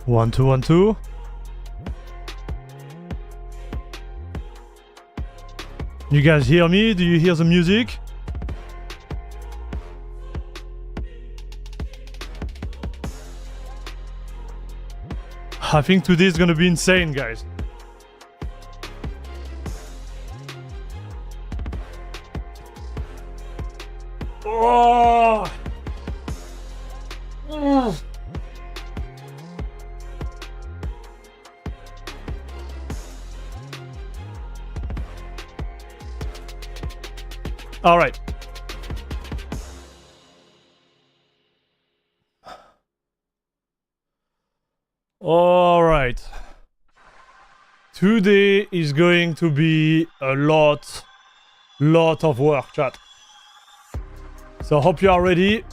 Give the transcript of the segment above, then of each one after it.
1, 2, 1, 2. You guys hear me? Do you hear the music? I think today is gonna be insane, guys. Oh! All right. All right. Today is going to be a lot of work, chat. So hope you are ready.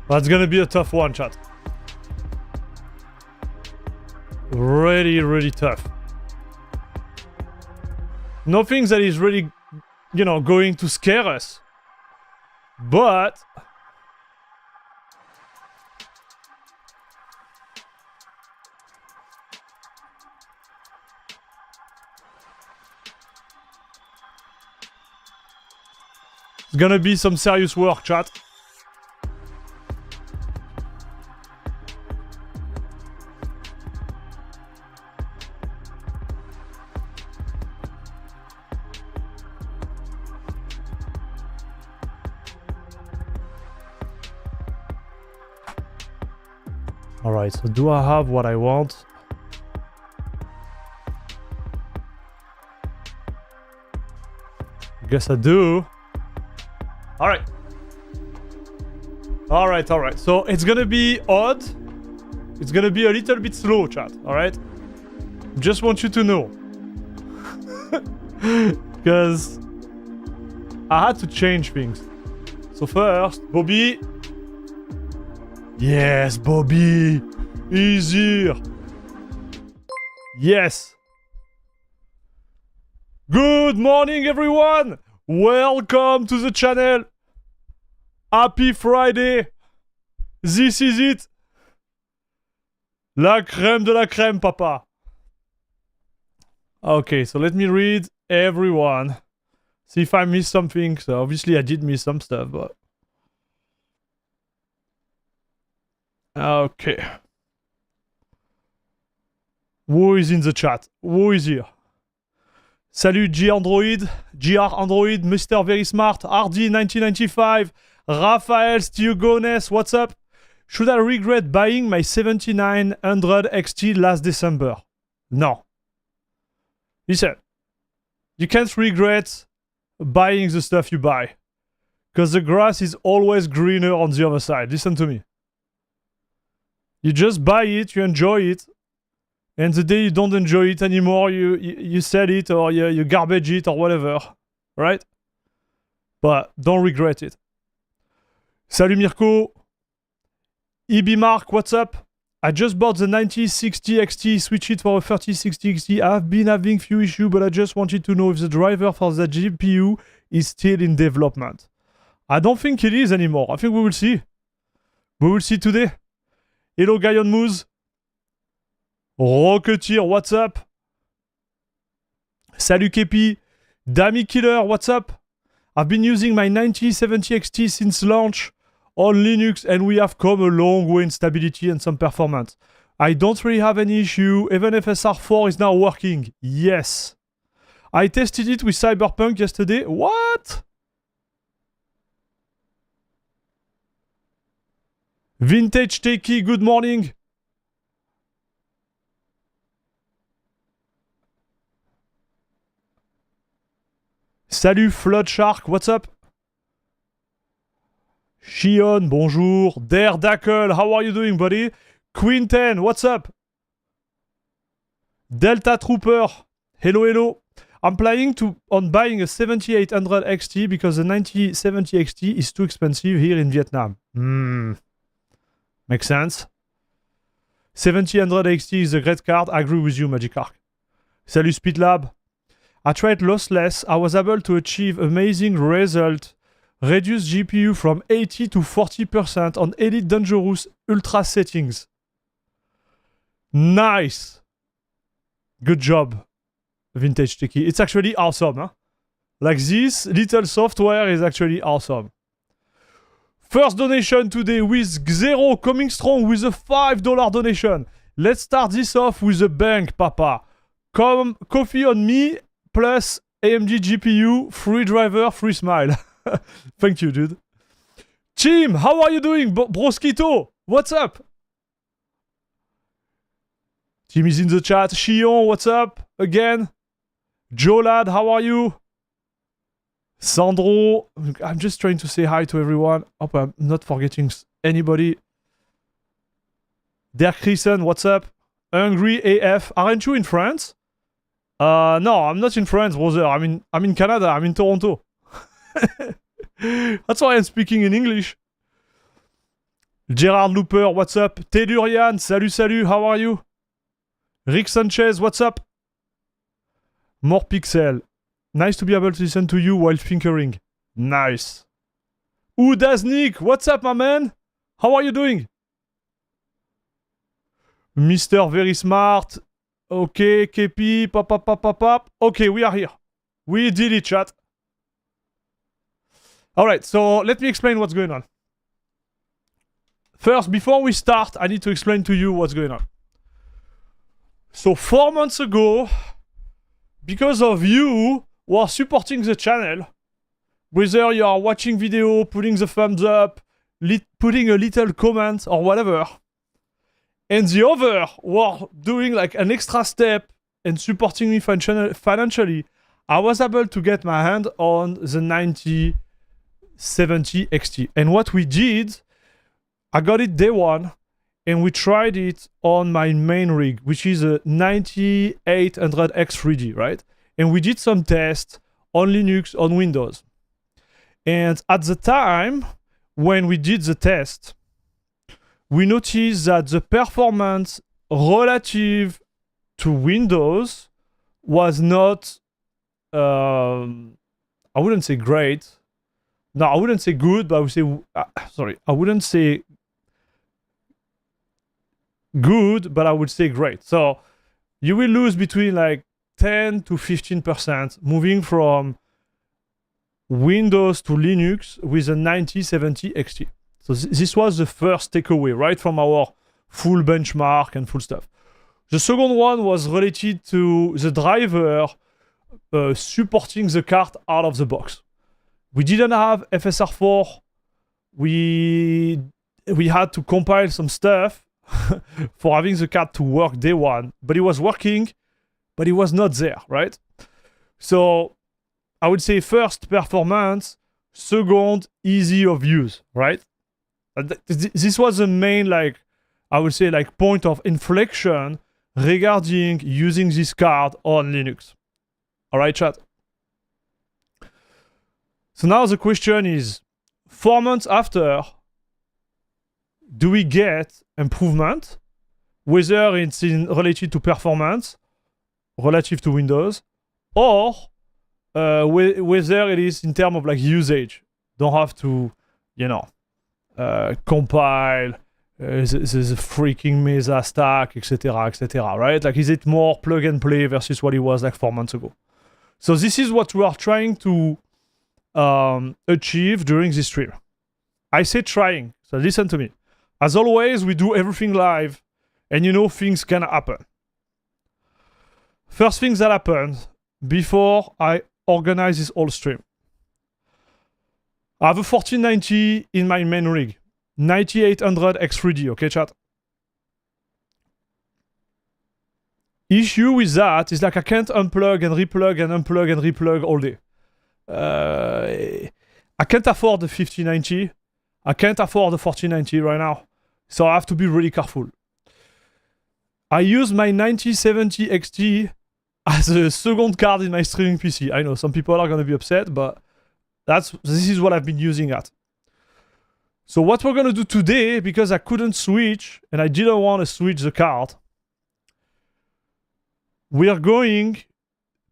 That's gonna be a tough one, chat. Really tough. Nothing that is really, you know, going to scare us. But it's gonna be some serious work, chat. Alright, so do I have what I want? Guess I do. Alright. Alright. So it's gonna be odd. It's gonna be a little bit slow, chat. Alright? Just want you to know. Because I had to change things. So first, Bobby. Yes, Bobby! Easier! Yes! Good morning, everyone! Welcome to the channel! Happy Friday! This is it! La crème de la crème, papa! Okay, so let me read everyone. See if I missed something. So obviously I did miss some stuff, but... Okay. Who is in the chat? Who is here? Salut GR Android, Mr. Very Smart, RD1995, Raphael Stiogones, what's up? Should I regret buying my 7900 XT last December? No. Listen, you can't regret buying the stuff you buy. Because the grass is always greener on the other side. Listen to me. You just buy it, you enjoy it, and the day you don't enjoy it anymore, you sell it or you garbage it or whatever, right? But don't regret it. Salut Mirko. EB Mark, what's up? I just bought the 9060 XT, switch it for a 3060 XT. I've been having few issues, but I just wanted to know if the driver for the GPU is still in development. I don't think it is anymore. I think we will see. We will see today. Hello, Guy on Moose. Rocketeer, what's up? Salut, Kepi. Dami Killer, what's up? I've been using my 9070 XT since launch on Linux, and we have come a long way in stability and some performance. I don't really have any issue, even if SR4 is now working. Yes. I tested it with Cyberpunk yesterday. What? Vintage Takey, good morning. Salut Flood Shark, what's up? Shion, bonjour. Daredakle, how are you doing, buddy? Quinten, what's up? Delta Trooper, hello. I'm planning on buying a 7800 XT because the 9070 XT is too expensive here in Vietnam. Makes sense. 7000 XT is a great card. I agree with you, Magic Arc. Salut Speedlab. I tried lossless. I was able to achieve amazing result Reduce GPU from 80 to 40% on Elite Dangerous Ultra settings. Nice. Good job, Vintage Techie. It's actually awesome, huh? Like, this little software is actually awesome. First donation today with Xero coming strong with a $5 donation. Let's start this off with a bang, Papa. Coffee on me plus AMD GPU, free driver, free smile. Thank you, dude. Team, how are you doing, Broskito? What's up? Team is in the chat. Shion, what's up? Again. Jolad, how are you? Sandro, I'm just trying to say hi to everyone. Hope I'm not forgetting anybody. Dirk Christen, what's up? Hungry AF, aren't you in France? No, I'm not in France, brother. I'm in Canada. I'm in Toronto. That's why I'm speaking in English. Gerard Looper, what's up? Tellurian, salut, how are you? Rick Sanchez, what's up? More Pixel. Nice to be able to listen to you while tinkering. Nice. Udaznik, what's up, my man? How are you doing? Mr. Very Smart. Okay, KP, pop. Okay, we are here. We did it, chat. Alright, so let me explain what's going on. First, before we start, I need to explain to you what's going on. So 4 months ago, because of you who are supporting the channel, whether you are watching video, putting the thumbs up, putting a little comment or whatever, and the other who are doing like an extra step and supporting me financially, I was able to get my hand on the 9070 XT. And what we did, I got it day one, and we tried it on my main rig, which is a 9800X3D, right? And we did some tests on Linux, on Windows. And at the time, when we did the test, we noticed that the performance relative to Windows was not, I wouldn't say great. No, I wouldn't say good, but I would say, I wouldn't say good, but I would say great. So you will lose between like 10 to 15% moving from Windows to Linux with a 9070 XT. So this was the first takeaway, right, from our full benchmark and full stuff. The second one was related to the driver supporting the card out of the box. We didn't have FSR4. We had to compile some stuff for having the card to work day one, but it was working, but it was not there, right? So I would say first, performance, second, easy of use, right? This was the main, like, I would say, like, point of inflection regarding using this card on Linux. All right, chat? So now the question is, 4 months after, do we get improvement, whether it's related to performance, relative to Windows, or whether it is in terms of like usage? Don't have to, you know, compile the freaking Mesa stack, etc., right? Like, is it more plug and play versus what it was like 4 months ago? So this is what we are trying to achieve during this stream. I say trying, so listen to me. As always, we do everything live, and you know things can happen. First things that happened before I organize this whole stream. I have a 1490 in my main rig, 9800 X3D, okay, chat? Issue with that is like I can't unplug and replug and unplug and replug all day. I can't afford the 5090. I can't afford the 1490 right now. So I have to be really careful. I use my 9070 XT as a second card in my streaming PC. I know some people are going to be upset, but this is what I've been using at. So what we're going to do today, because I couldn't switch and I didn't want to switch the card, we are going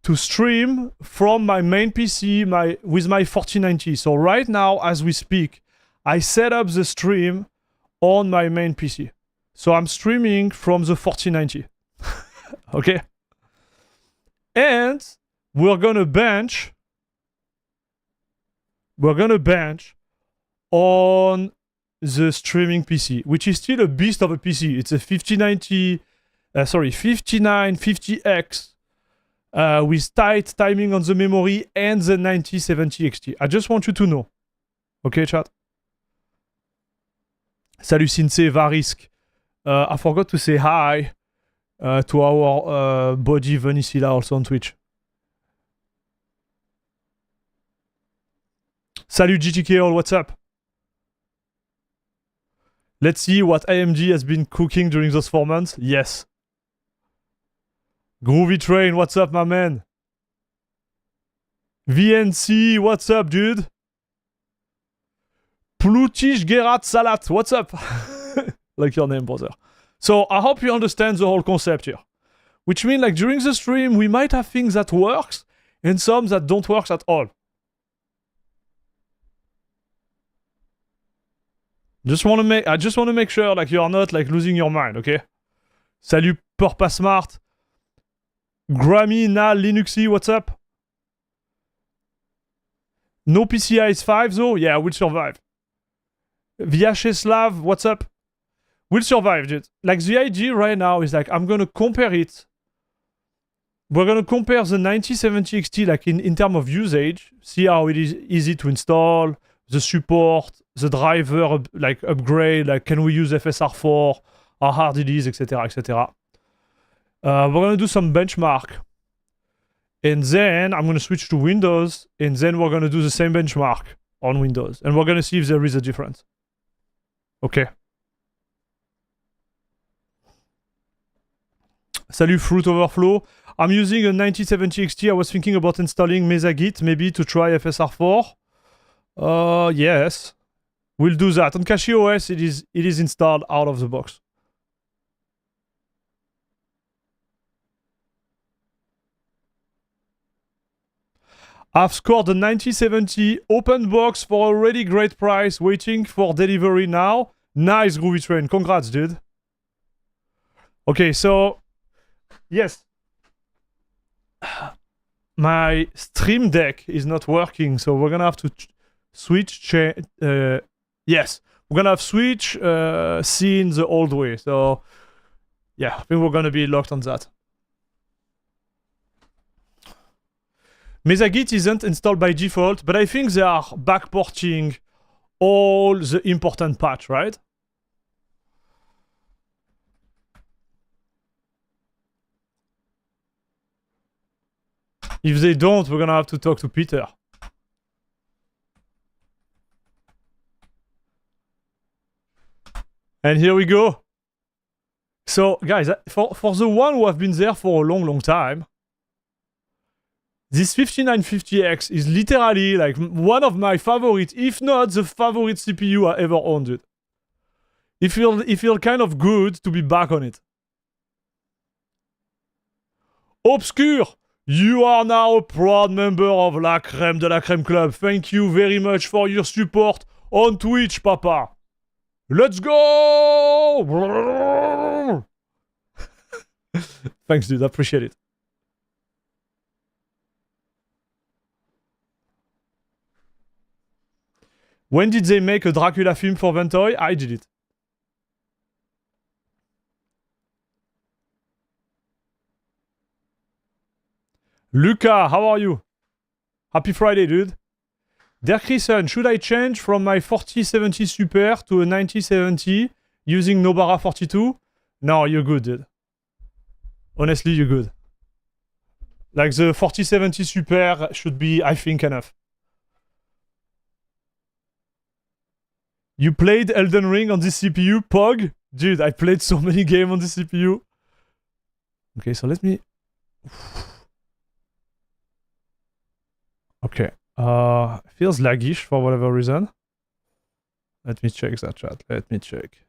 to stream from my main PC with my 4090. So right now, as we speak, I set up the stream on my main PC. So I'm streaming from the 4090. Okay? And we're gonna bench on the streaming PC, which is still a beast of a PC. It's a 5950X with tight timing on the memory and the 9070 XT. I just want you to know. Okay, chat? Salut Cince, Varisk. I forgot to say hi to our body Venicilla also on Twitch. Salut GTKL, what's up? Let's see what AMD has been cooking during those 4 months. Yes. Groovy Train, what's up, my man? VNC, what's up, dude? Plutish Gerat Salat, what's up? Like your name, brother. So I hope you understand the whole concept here. Which means like during the stream, we might have things that works and some that don't work at all. I just want to make sure like you are not like losing your mind, okay? Salut Purpa Smart. Grammy, Nal, Linuxy, what's up? No PCIe 5 though? Yeah, we'll survive. Vyacheslav, what's up? We'll survive, dude. Like the idea right now is like I'm gonna compare it. We're gonna compare the 9070 XT like in terms of usage, see how it is easy to install, the support, the driver like upgrade, like can we use FSR4, how hard it is, etc., etc. We're gonna do some benchmark, and then I'm gonna switch to Windows, and then we're gonna do the same benchmark on Windows, and we're gonna see if there is a difference. Okay. Salut Fruit Overflow. I'm using a 9070 XT. I was thinking about installing Mesagit maybe to try FSR4. Yes. We'll do that. On CachyOS, it is installed out of the box. I've scored a 9070 open box for a really great price, waiting for delivery now. Nice, Groovy Train. Congrats, dude. Okay, so... Yes. My Stream Deck is not working, so we're gonna have to switch... yes, we're gonna have switch scene the old way. So, yeah, I think we're gonna be locked on that. Mesagit isn't installed by default, but I think they are backporting all the important patch, right? If they don't, we're gonna have to talk to Peter. And here we go. So, guys, for the one who have been there for a long time, this 5950X is literally like one of my favorites, if not the favorite CPU I ever owned, dude. It feels kind of good to be back on it. Obscure, you are now a proud member of La Crème de la Crème Club. Thank you very much for your support on Twitch, papa. Let's go! Thanks, dude. I appreciate it. When did they make a Dracula film for Ventoy? I did it. Luca, how are you? Happy Friday, dude. Dear Christian, should I change from my 4070 Super to a 9070 using Nobara 42? No, you're good, dude. Honestly, you're good. Like the 4070 Super should be, I think, enough. You played Elden Ring on this CPU? Pog? Dude, I played so many games on this CPU. Okay, so let me... Okay. Feels laggish for whatever reason. Let me check that chat. Let me check.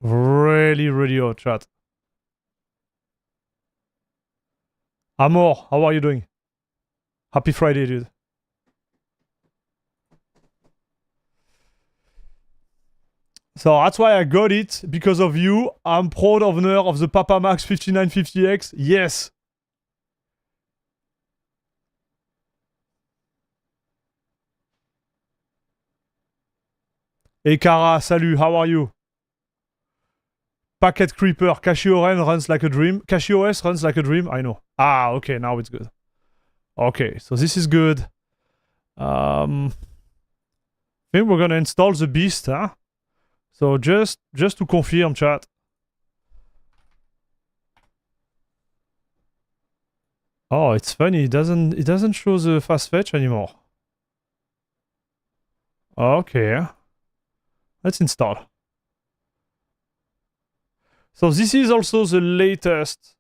Really, really odd chat. Amor, how are you doing? Happy Friday, dude. So that's why I got it, because of you. I'm proud owner of the Papa Max 5950X. Yes. Hey Kara, salut, how are you? Packet Creeper, CachyOS runs like a dream. CachyOS runs like a dream, I know. Ah, okay, now it's good. Okay, so this is good. I think we're gonna install the beast, huh? So just to confirm, chat. Oh, it's funny. It doesn't show the fast fetch anymore. Okay, let's install. So this is also the latest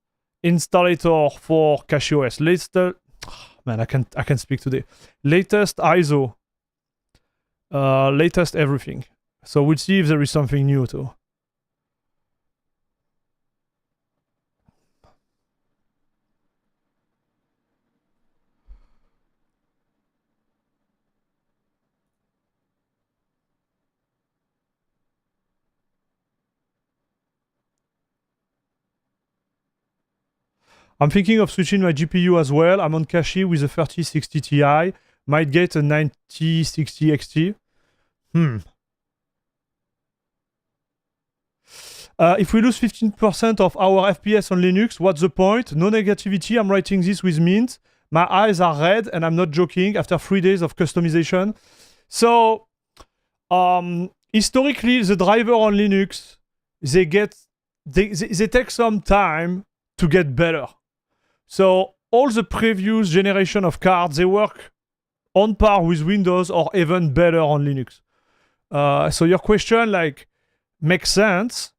installer for CachyOS. Man, I can speak today. Latest ISO. Latest everything. So we'll see if there is something new too. I'm thinking of switching my GPU as well. I'm on Cachy with a 3060 Ti. Might get a 9060 XT. If we lose 15% of our FPS on Linux, what's the point? No negativity, I'm writing this with Mint. My eyes are red, and I'm not joking, after 3 days of customization. So, historically, the driver on Linux, they take some time to get better. So, all the previous generation of cards, they work on par with Windows or even better on Linux. So your question, like, makes sense.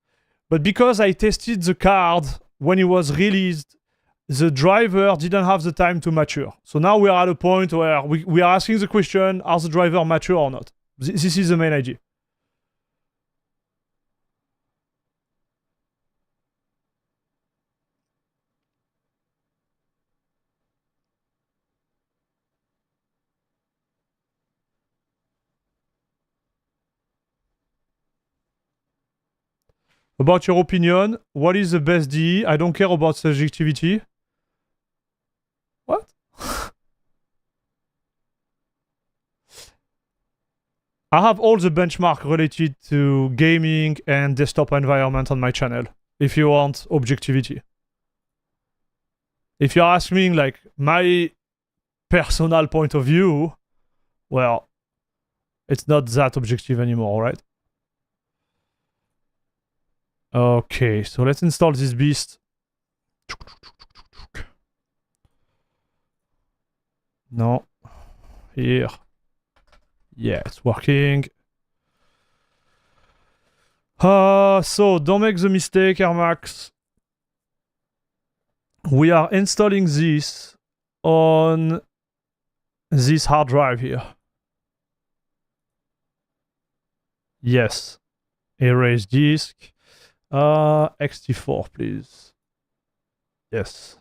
But because I tested the card when it was released, the driver didn't have the time to mature. So now we are at a point where we are asking the question, are the driver mature or not? This is the main idea. About your opinion, what is the best DE? I don't care about subjectivity. What? I have all the benchmark related to gaming and desktop environment on my channel, if you want objectivity. If you're asking like my personal point of view, well, it's not that objective anymore, right? Okay, so let's install this beast. No. Here. Yeah, it's working. So don't make the mistake, Airmax. We are installing this on this hard drive here. Yes. Erase disk. XT4, please. Yes.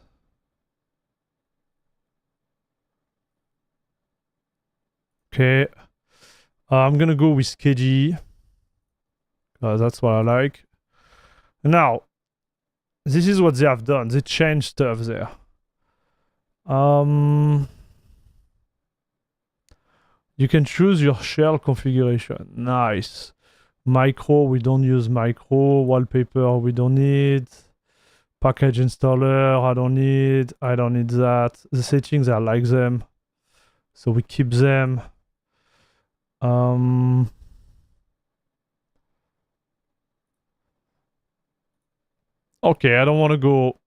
Okay. I'm gonna go with KDE. That's what I like. Now, this is what they have done. They changed stuff there. You can choose your shell configuration. Nice. Micro, we don't use micro. Wallpaper, we don't need. Package installer, I don't need that. The settings, I like them. So we keep them. Okay, I don't want to go,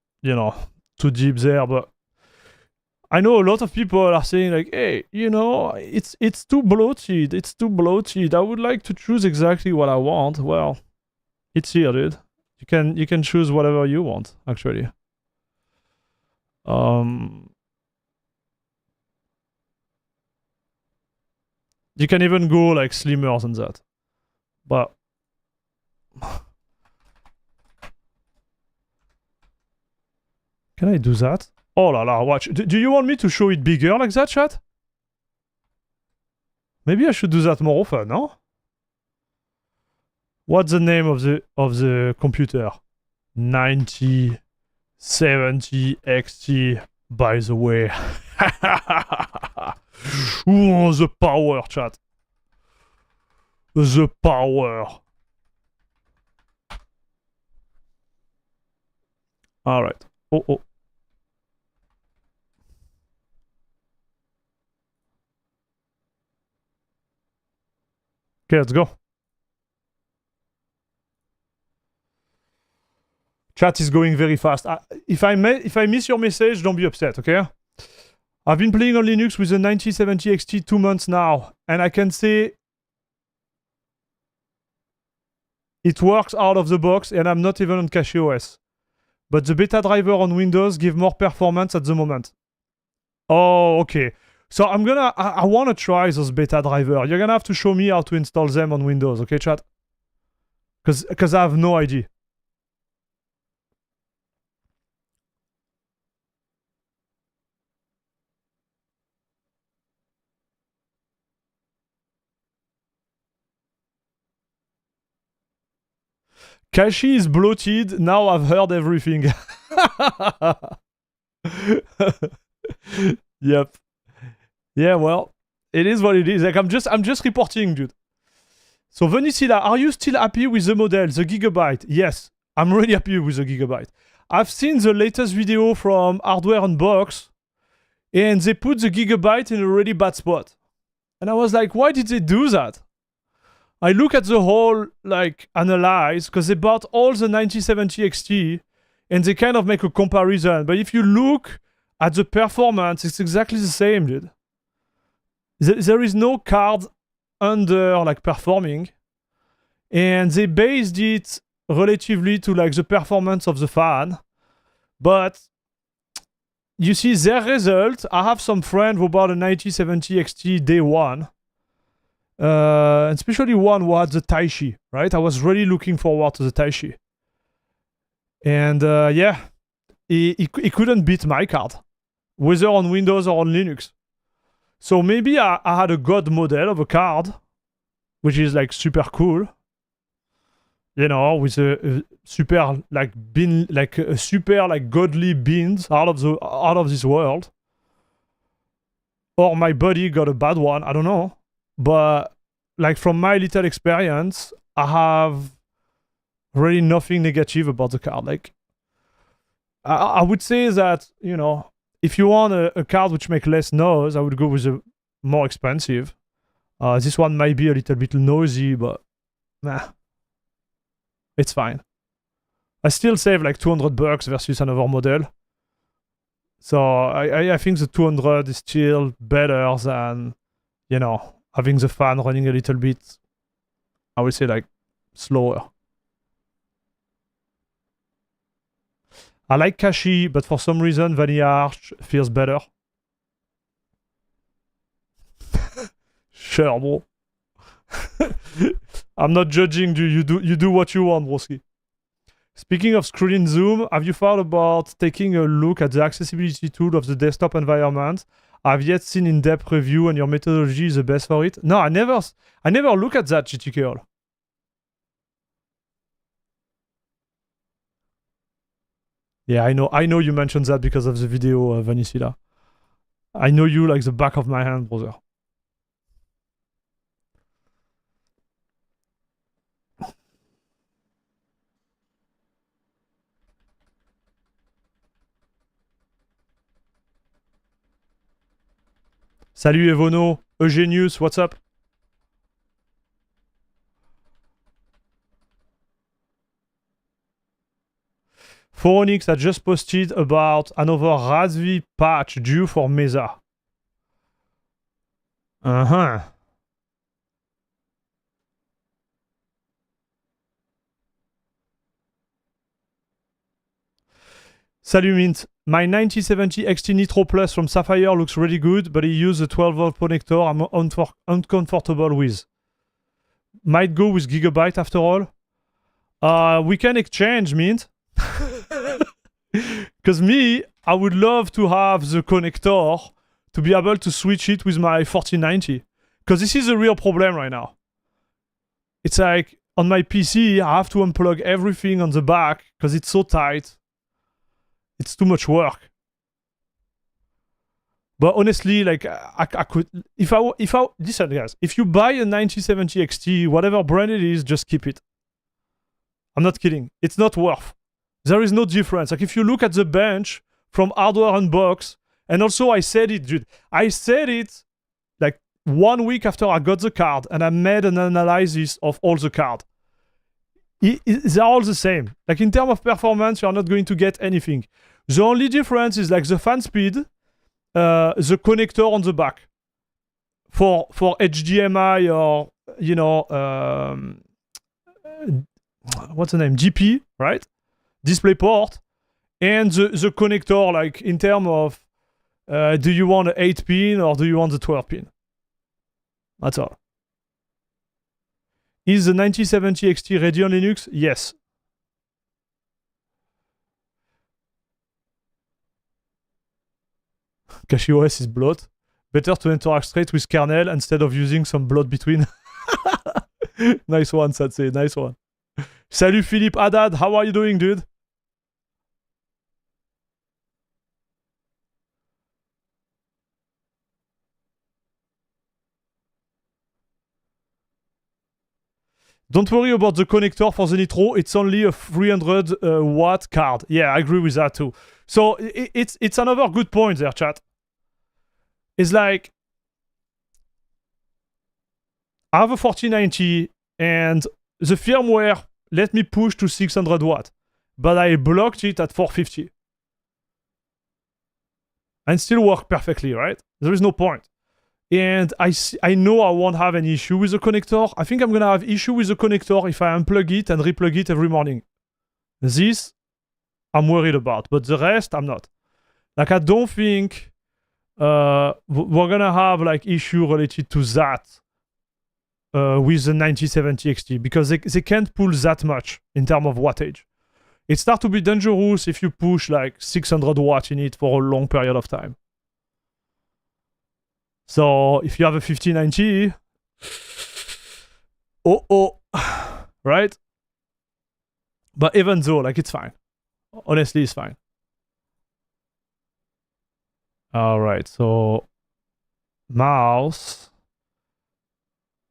too deep there, but I know a lot of people are saying like, hey, it's too bloated. It's too bloated. I would like to choose exactly what I want. Well, it's here, dude. You can choose whatever you want, actually. You can even go like slimmer than that. But can I do that? Oh la la, watch. Do you want me to show it bigger like that, chat? Maybe I should do that more often, no? What's the name of the computer? 9070 XT, by the way. Ooh, the power, chat. The power. Alright. Oh, oh. Okay, let's go. Chat is going very fast. If I miss your message, don't be upset, okay? I've been playing on Linux with the 9070 XT 2 months now, and I can say it works out of the box, and I'm not even on CachyOS. But the beta driver on Windows give more performance at the moment. Oh, okay. So I want to try those beta driver. You're gonna have to show me how to install them on Windows, okay, chat? Because I have no idea. Cachy is bloated. Now I've heard everything. Yep. Yeah, well, it is what it is. Like I'm just reporting, dude. So Venicilla, are you still happy with the model, the gigabyte? Yes, I'm really happy with the gigabyte. I've seen the latest video from Hardware Unbox, and they put the gigabyte in a really bad spot. And I was like, why did they do that? I look at the whole, like, analyze, because they bought all the 9070 XT, and they kind of make a comparison. But if you look at the performance, it's exactly the same, dude. There is no card under, like, performing. And they based it relatively to, like, the performance of the fan. But you see their result. I have some friend who bought a 9070 XT day one. Especially one who had the Taishi, right? I was really looking forward to the Taishi. And yeah, he couldn't beat my card, whether on Windows or on Linux. So maybe I had a god model of a card, which is like super cool. You know, with a super like bin, like a super like godly beans out of this world. Or my buddy got a bad one, I don't know. But like from my little experience, I have really nothing negative about the card. Like I would say that, you know, if you want a card which makes less noise, I would go with a more expensive. This one might be a little bit noisy, but nah, it's fine. I still save like $200 versus another model. So I think the 200 is still better than, you know, having the fan running a little bit, I would say, like, slower. I like Cachy, but for some reason, Vanilla Arch feels better. Sure, bro. I'm not judging you. You do what you want, broski. Speaking of screen zoom, have you thought about taking a look at the accessibility tool of the desktop environment? I've yet seen in-depth review, and your methodology is the best for it. No, I never look at that, GT Curl. Yeah, I know you mentioned that because of the video, Vanicilla. I know you like the back of my hand, brother. Salut Evono, Eugenius, what's up? Phoronix had just posted about another Raspberry patch due for Mesa. Uh-huh. Salut Mint. My 9070 XT Nitro Plus from Sapphire looks really good, but he used a 12V connector I'm uncomfortable with. Might go with Gigabyte after all. We can exchange, Mint. Because me, I would love to have the connector to be able to switch it with my 4090. Because this is a real problem right now. It's like, on my PC, I have to unplug everything on the back because it's so tight. It's too much work. But honestly, like, I could... Listen, guys, if you buy a 9070 XT, whatever brand it is, just keep it. I'm not kidding. It's not worth. There is no difference. Like, if you look at the bench from Hardware Unbox, and also I said it, dude. I said it, like, 1 week after I got the card, and I made an analysis of all the cards. They're all the same. Like, in terms of performance, you're not going to get anything. The only difference is, like, the fan speed, the connector on the back. For HDMI or, you know, what's the name? GP, right? Display port. And the connector, like, in terms of, do you want an 8-pin or do you want the 12-pin? That's all. Is the 9070 XT ready on Linux? Yes. CachyOS is bloat. Better to interact straight with kernel instead of using some bloat between. Nice one, Satsé. Nice one. Salut Philippe Haddad. How are you doing, dude? Don't worry about the connector for the Nitro. It's only a 300 watt card. Yeah, I agree with that too. So it's another good point there, chat. It's like, I have a 4090 and the firmware let me push to 600 watt, but I blocked it at 450. And still work perfectly, right? There is no point. And I know I won't have any issue with the connector. I think I'm gonna have issue with the connector if I unplug it and replug it every morning. This, I'm worried about. But the rest, I'm not. Like, I don't think we're gonna have, like, issue related to that with the 9070 XT. Because they can't pull that much in terms of wattage. It starts to be dangerous if you push, like, 600 watts in it for a long period of time. So if you have a 5090, right? But even though, like, it's fine. Honestly, it's fine. All right, so mouse.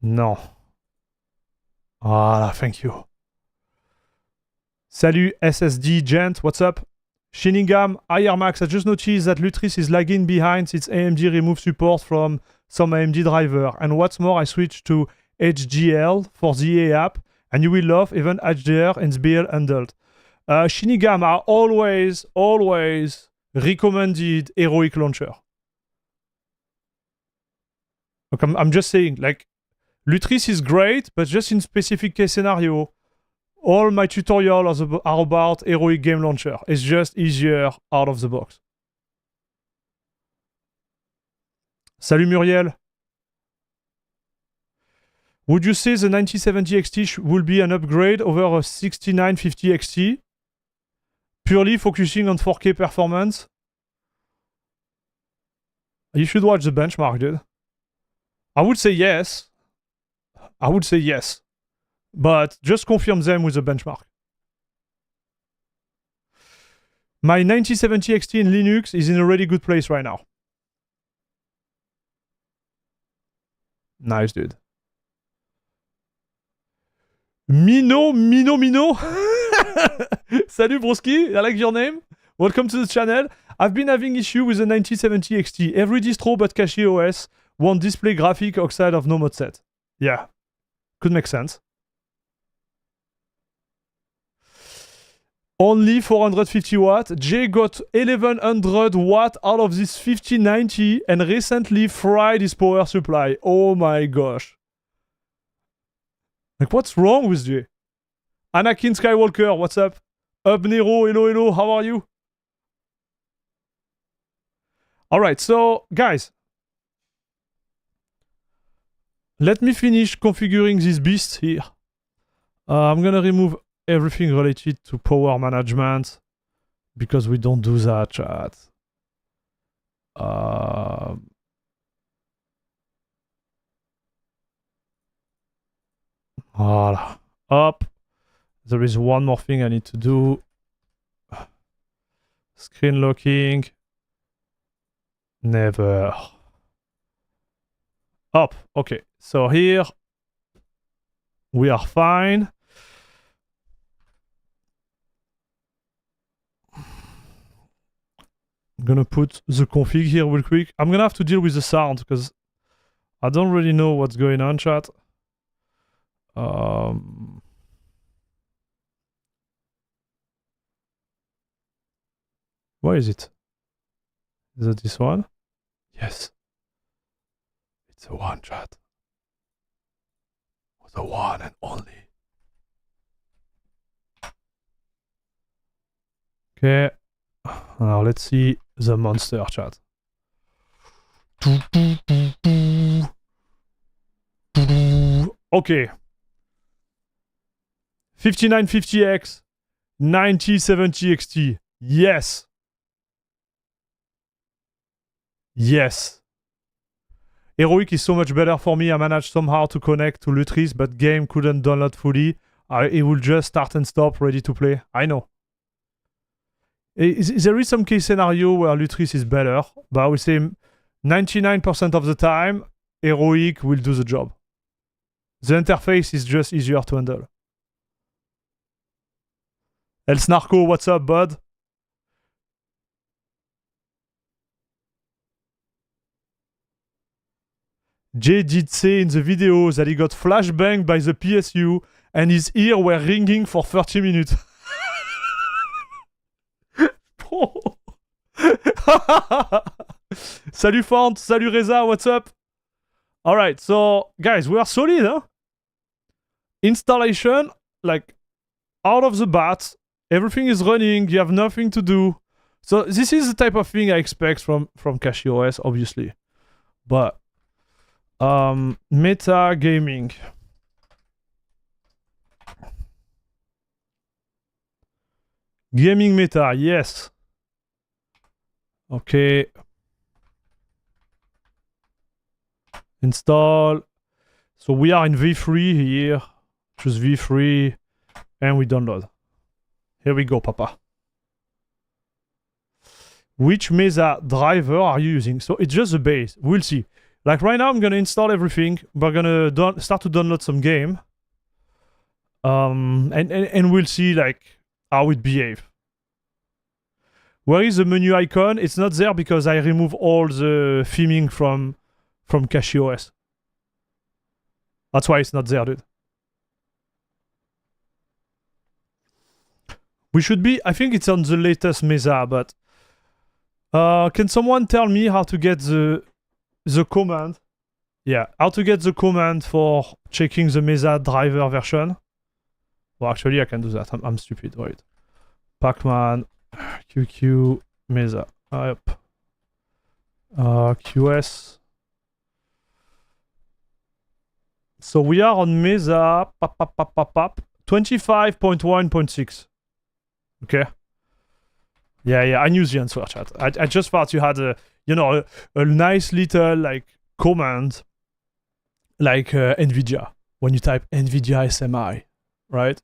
No. Ah, thank you. Salut SSD gent, what's up? Shinigam, hi Max, I just noticed that Lutris is lagging behind since AMD removed support from some AMD driver. And what's more, I switched to HGL for the EA app, and you will love even HDR and SBL handled. Shinigam, I always recommended Heroic Launcher. Look, I'm just saying, like, Lutris is great, but just in specific case scenario. All my tutorials are about Heroic Game Launcher. It's just easier out of the box. Salut Muriel. Would you say the 9070 XT will be an upgrade over a 6950 XT? Purely focusing on 4K performance? You should watch the benchmark, dude. I would say yes. But just confirm them with the benchmark. My 9070 XT in Linux is in a really good place right now. Nice, dude. Mino. Salut, broski. I like your name. Welcome to the channel. I've been having issue with the 9070 XT. Every distro but CachyOS won't display graphic outside of no mod set. Yeah, could make sense. Only 450 watt. Jay got 1100 watt out of this 5090 and recently fried his power supply. Oh my gosh. Like, what's wrong with Jay? Anakin Skywalker, what's up? Nero, hello, how are you? Alright, so, guys. Let me finish configuring this beast here. I'm gonna remove everything related to power management, because we don't do that, chat. Voila. Up. There is one more thing I need to do. Screen locking. Never. Up. Okay. So here we are fine. I'm gonna put the config here real quick. I'm gonna have to deal with the sound because I don't really know what's going on, chat. Where is it? Is it this one? Yes. It's the one, chat. The one and only. Okay. Now let's see the monster, chat. Okay. 5950X, 9070 XT. Yes. Yes. Heroic is so much better for me. I managed somehow to connect to Lutris, but game couldn't download fully. It will just start and stop, ready to play. I know. There is some case scenario where Lutris is better, but I would say 99% of the time, Heroic will do the job. The interface is just easier to handle. El Snarko, what's up, bud? Jay did say in the video that he got flashbanged by the PSU and his ear were ringing for 30 minutes. Salut Fant, salut Reza, what's up? Alright, so guys, we are solid, huh? Installation, like out of the bat, everything is running, you have nothing to do. So this is the type of thing I expect from CachyOS, obviously. But meta gaming. Gaming meta, yes. Okay. Install. So we are in v3 here. Choose v3 and we download. Here we go, papa. Which Mesa driver are you using? So it's just the base. We'll see. Like right now, I'm gonna install everything. We're gonna start to download some game. And we'll see like how it behaves. Where is the menu icon? It's not there because I remove all the theming from CachyOS. That's why it's not there, dude. We should be, I think it's on the latest Mesa, but can someone tell me how to get the command? Yeah, how to get the command for checking the Mesa driver version? Well, actually, I can do that. I'm stupid. Wait. Pacman, QQ, Mesa. Yep. QS. So we are on Mesa. 25.1.6. Okay. Yeah. I knew the answer, chat. I just thought you had a nice little like command, like NVIDIA when you type NVIDIA SMI, right?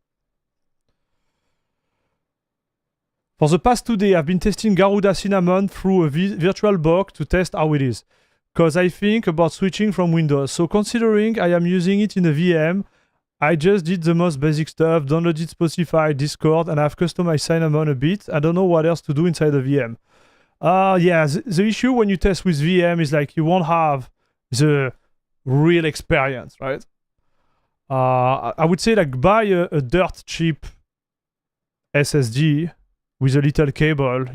For the past 2 days, I've been testing Garuda Cinnamon through a virtual box to test how it is, because I think about switching from Windows. So considering I am using it in a VM, I just did the most basic stuff, downloaded Spotify, Discord, and I've customized Cinnamon a bit. I don't know what else to do inside the VM. Yeah, the issue when you test with VM is like you won't have the real experience, right? I would say like buy a dirt cheap SSD with a little cable,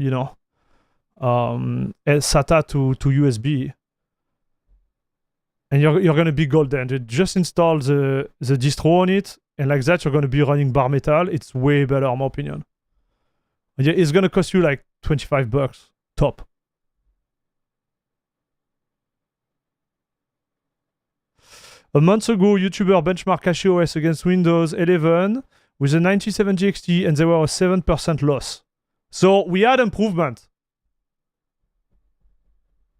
SATA to USB. And you're going to be golden. You just install the distro on it, and like that, you're going to be running bare metal. It's way better, in my opinion. And yeah, it's going to cost you like $25, top. A month ago, YouTuber benchmarked CachyOS against Windows 11 with a 9070 XT, and they were a 7% loss. So we had improvement.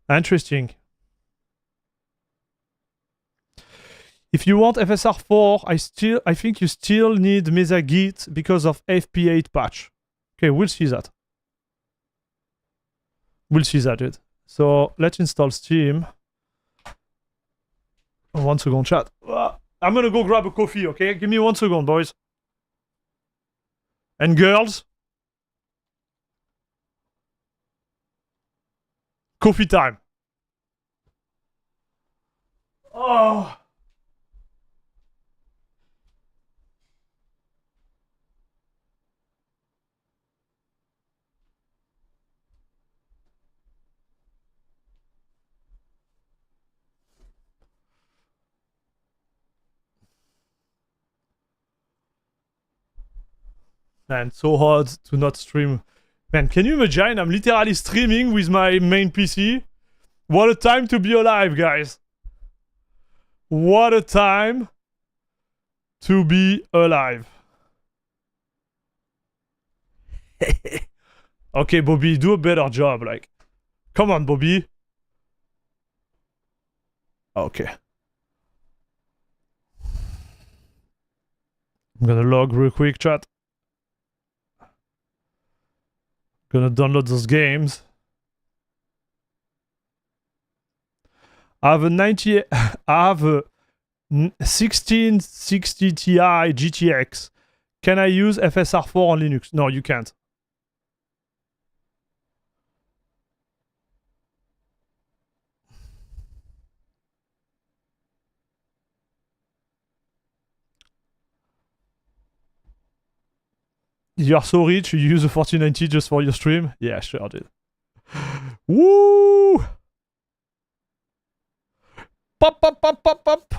Interesting. If you want FSR4, I think you still need Mesa Git because of FP8 patch. Okay, we'll see that. We'll see that, dude. So let's install Steam. 1 second, chat. I'm gonna go grab a coffee, okay? Give me 1 second, boys. And girls. Coffee time. Oh. Man, so hard to not stream. Man, can you imagine? I'm literally streaming with my main PC. What a time to be alive, guys. What a time to be alive. Okay, Bobby, do a better job. Like, come on, Bobby. Okay. I'm gonna log real quick, chat. Gonna download those games. I have a 1660 Ti GTX. Can I use FSR4 on Linux? No, you can't. You're so rich, you use a 4090 just for your stream? Yeah, sure, dude. Woo! Pop, pop, pop, pop, pop!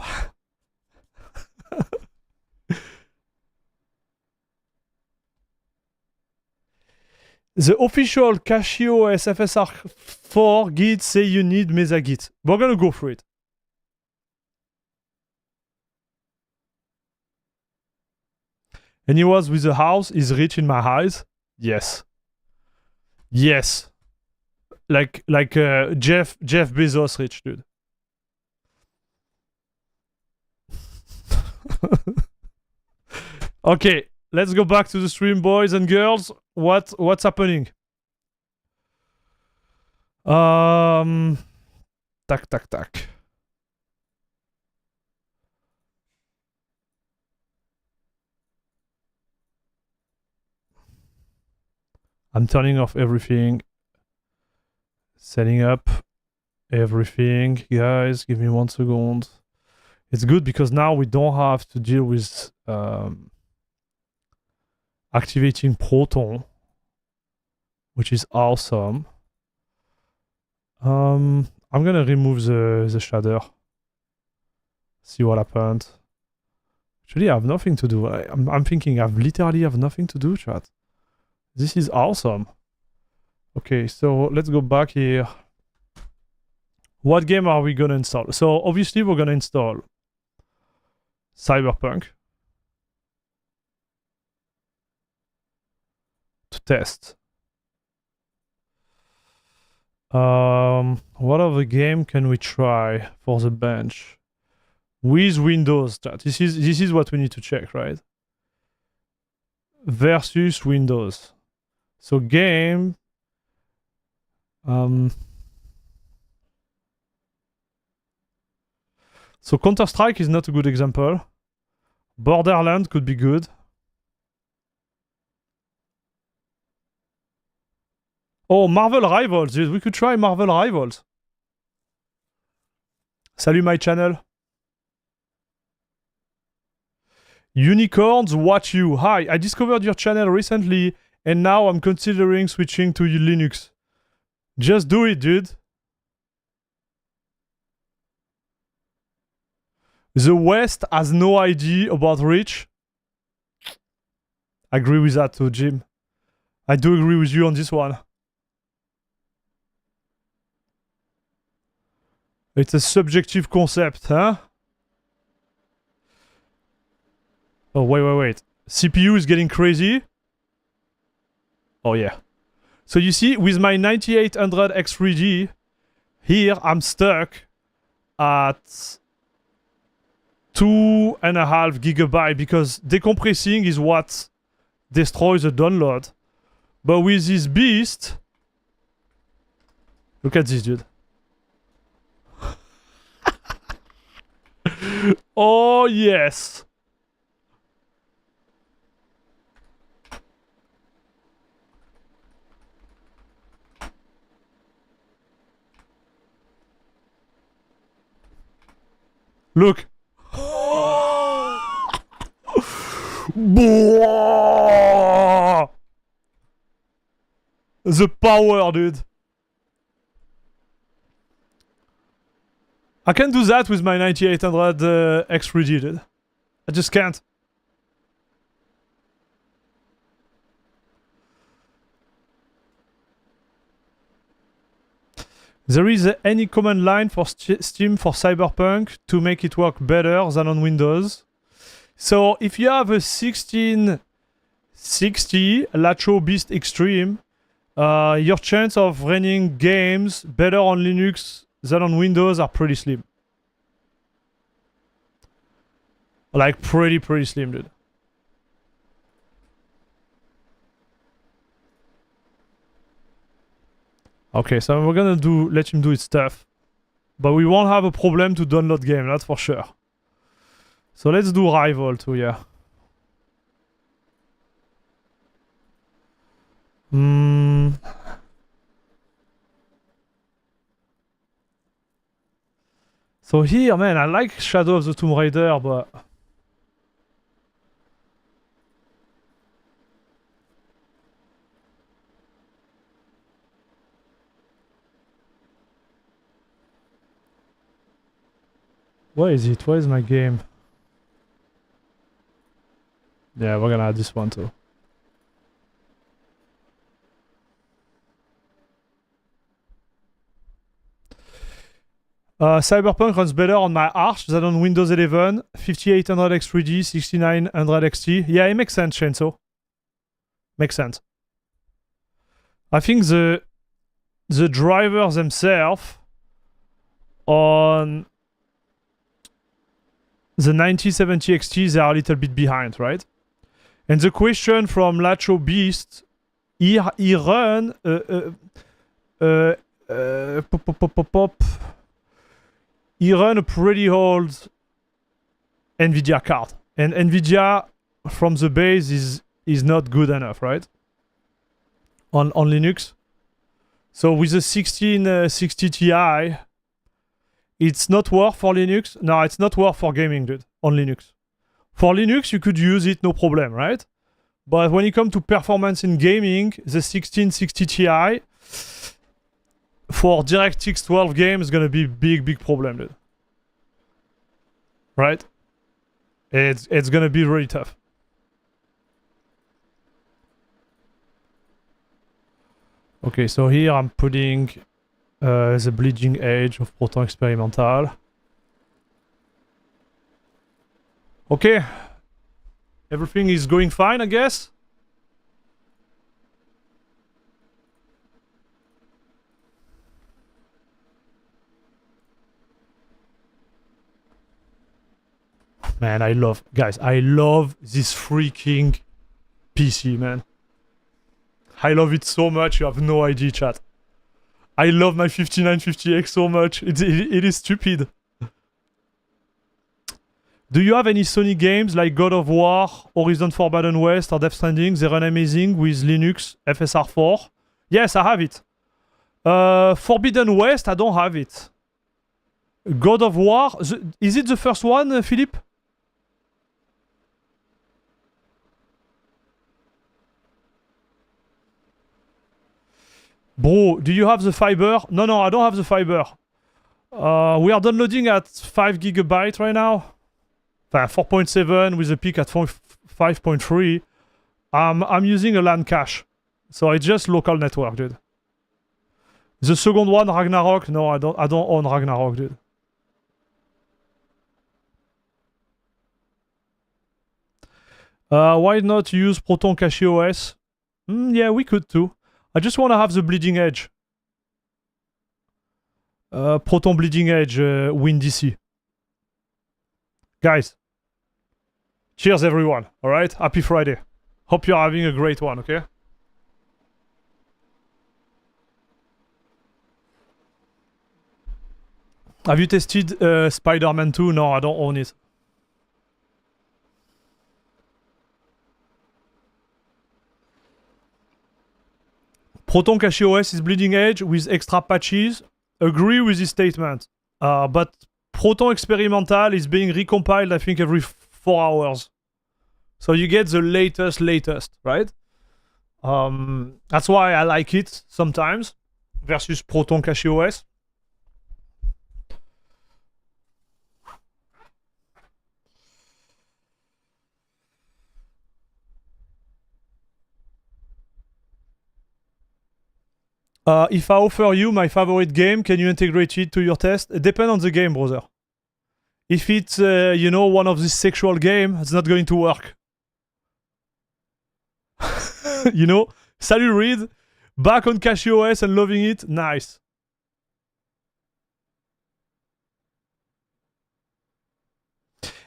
The official CachyOS FSR4 Git say you need Mesa Git. We're gonna go through it. And he was with the house is rich in my eyes. Yes. Yes. Like Jeff Bezos rich, dude. Okay, let's go back to the stream, boys and girls. What's happening? Tac. I'm turning off everything. Setting up everything. Guys, give me 1 second. It's good because now we don't have to deal with activating Proton, which is awesome. I'm gonna remove the shader. See what happened. Actually, I have nothing to do. I'm thinking I literally have nothing to do, chat. This is awesome. Okay, so let's go back here. What game are we gonna install? So obviously we're gonna install Cyberpunk to test. What other game can we try for the bench with Windows? This is what we need to check, right? Versus Windows. So game. So Counter-Strike is not a good example. Borderlands could be good. Oh, Marvel Rivals, dude. We could try Marvel Rivals. Salut my channel. Unicorns watch you. Hi, I discovered your channel recently and now I'm considering switching to Linux. Just do it, dude. The West has no idea about Rich. I agree with that too, Jim. I do agree with you on this one. It's a subjective concept, huh? Oh, wait. CPU is getting crazy. Oh, yeah. So you see, with my 9800 X3D, here I'm stuck at 2.5 gigabytes because decompressing is what destroys the download. But with this beast, look at this dude. Oh yes. Look. The power, dude. I can do that with my 9800 X3D, dude. I just can't. There is any command line for Steam for Cyberpunk to make it work better than on Windows. So if you have a 1660 Lacho Beast Extreme, your chance of running games better on Linux than on Windows are pretty slim. Like pretty slim, dude. Okay, so we're gonna let him do his stuff. But we won't have a problem to download game, that's for sure. So let's do Rival too, yeah. So here, man, I like Shadow of the Tomb Raider, but... Where is it? Where is my game? Yeah, we're gonna add this one too. Cyberpunk runs better on my Arch than on Windows 11, 5800 X3D, 6900 XT. Yeah, it makes sense, Chainsaw. Makes sense. I think the drivers themselves on the 9070 XT, they are a little bit behind, right? And the question from Lacho Beast, he run he run a pretty old NVIDIA card. And NVIDIA from the base is not good enough, right? On Linux. So with the 1660 Ti, it's not worth for Linux. No, it's not worth for gaming, dude, on Linux. For Linux, you could use it, no problem, right? But when it comes to performance in gaming, the 1660 Ti for DirectX 12 game is gonna be big problem, dude. Right? It's gonna be really tough. Okay, so here I'm putting the bleeding edge of Proton Experimental. Okay. Everything is going fine, I guess. Man, I love this freaking PC, man. I love it so much, you have no idea, chat. I love my 5950X so much, it is stupid. Do you have any Sony games like God of War, Horizon Forbidden West, or Death Stranding? They run amazing with Linux, FSR4. Yes, I have it. Forbidden West, I don't have it. God of War, is it the first one, Philippe? Bro, do you have the fiber? No, I don't have the fiber. We are downloading at 5 gigabytes right now. 4.7 with a peak at 5.3. I'm using a LAN cache. So it's just local network, dude. The second one, Ragnarok, no, I don't own Ragnarok, dude. Why not use Proton CachyOS? Yeah, we could too. I just want to have the bleeding edge. Proton bleeding edge win DC. Guys, cheers everyone, alright? Happy Friday. Hope you're having a great one, okay? Have you tested Spider-Man 2? No, I don't own it. Proton CachyOS is bleeding edge with extra patches. Agree with this statement. But Proton Experimental is being recompiled, I think, every 4 hours. So you get the latest, right? That's why I like it sometimes versus Proton CachyOS. If I offer you my favorite game, can you integrate it to your test? It depends on the game, brother. If it's, you know, one of these sexual game, it's not going to work. You know? Salut Reed, back on CachyOS and loving it. Nice.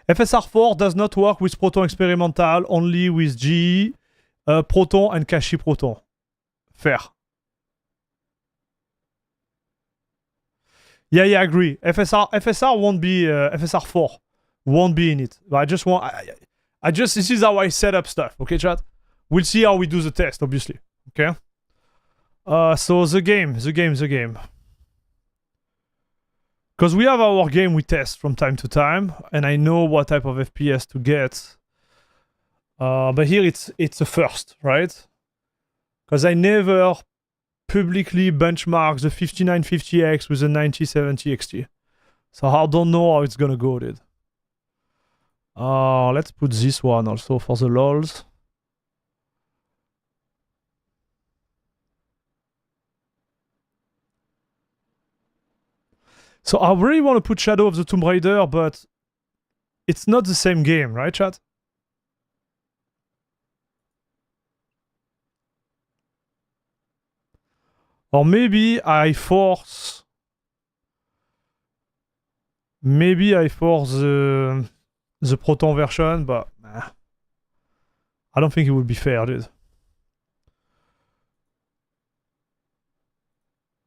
FSR4 does not work with Proton Experimental, only with GE, Proton and Cachy Proton. Fair. Yeah, I agree. FSR won't be FSR4 won't be in it. But I just want this is how I set up stuff. Okay, chat. We'll see how we do the test, obviously. Okay. So the game. Because we have our game we test from time to time, and I know what type of FPS to get. But here it's a first, right? Because I never publicly benchmark the 5950X with the 9070 XT. So I don't know how it's gonna go, dude. Let's put this one also for the lols. So I really want to put Shadow of the Tomb Raider, but it's not the same game, right, chat? Or maybe I force the Proton version, but I don't think it would be fair, dude.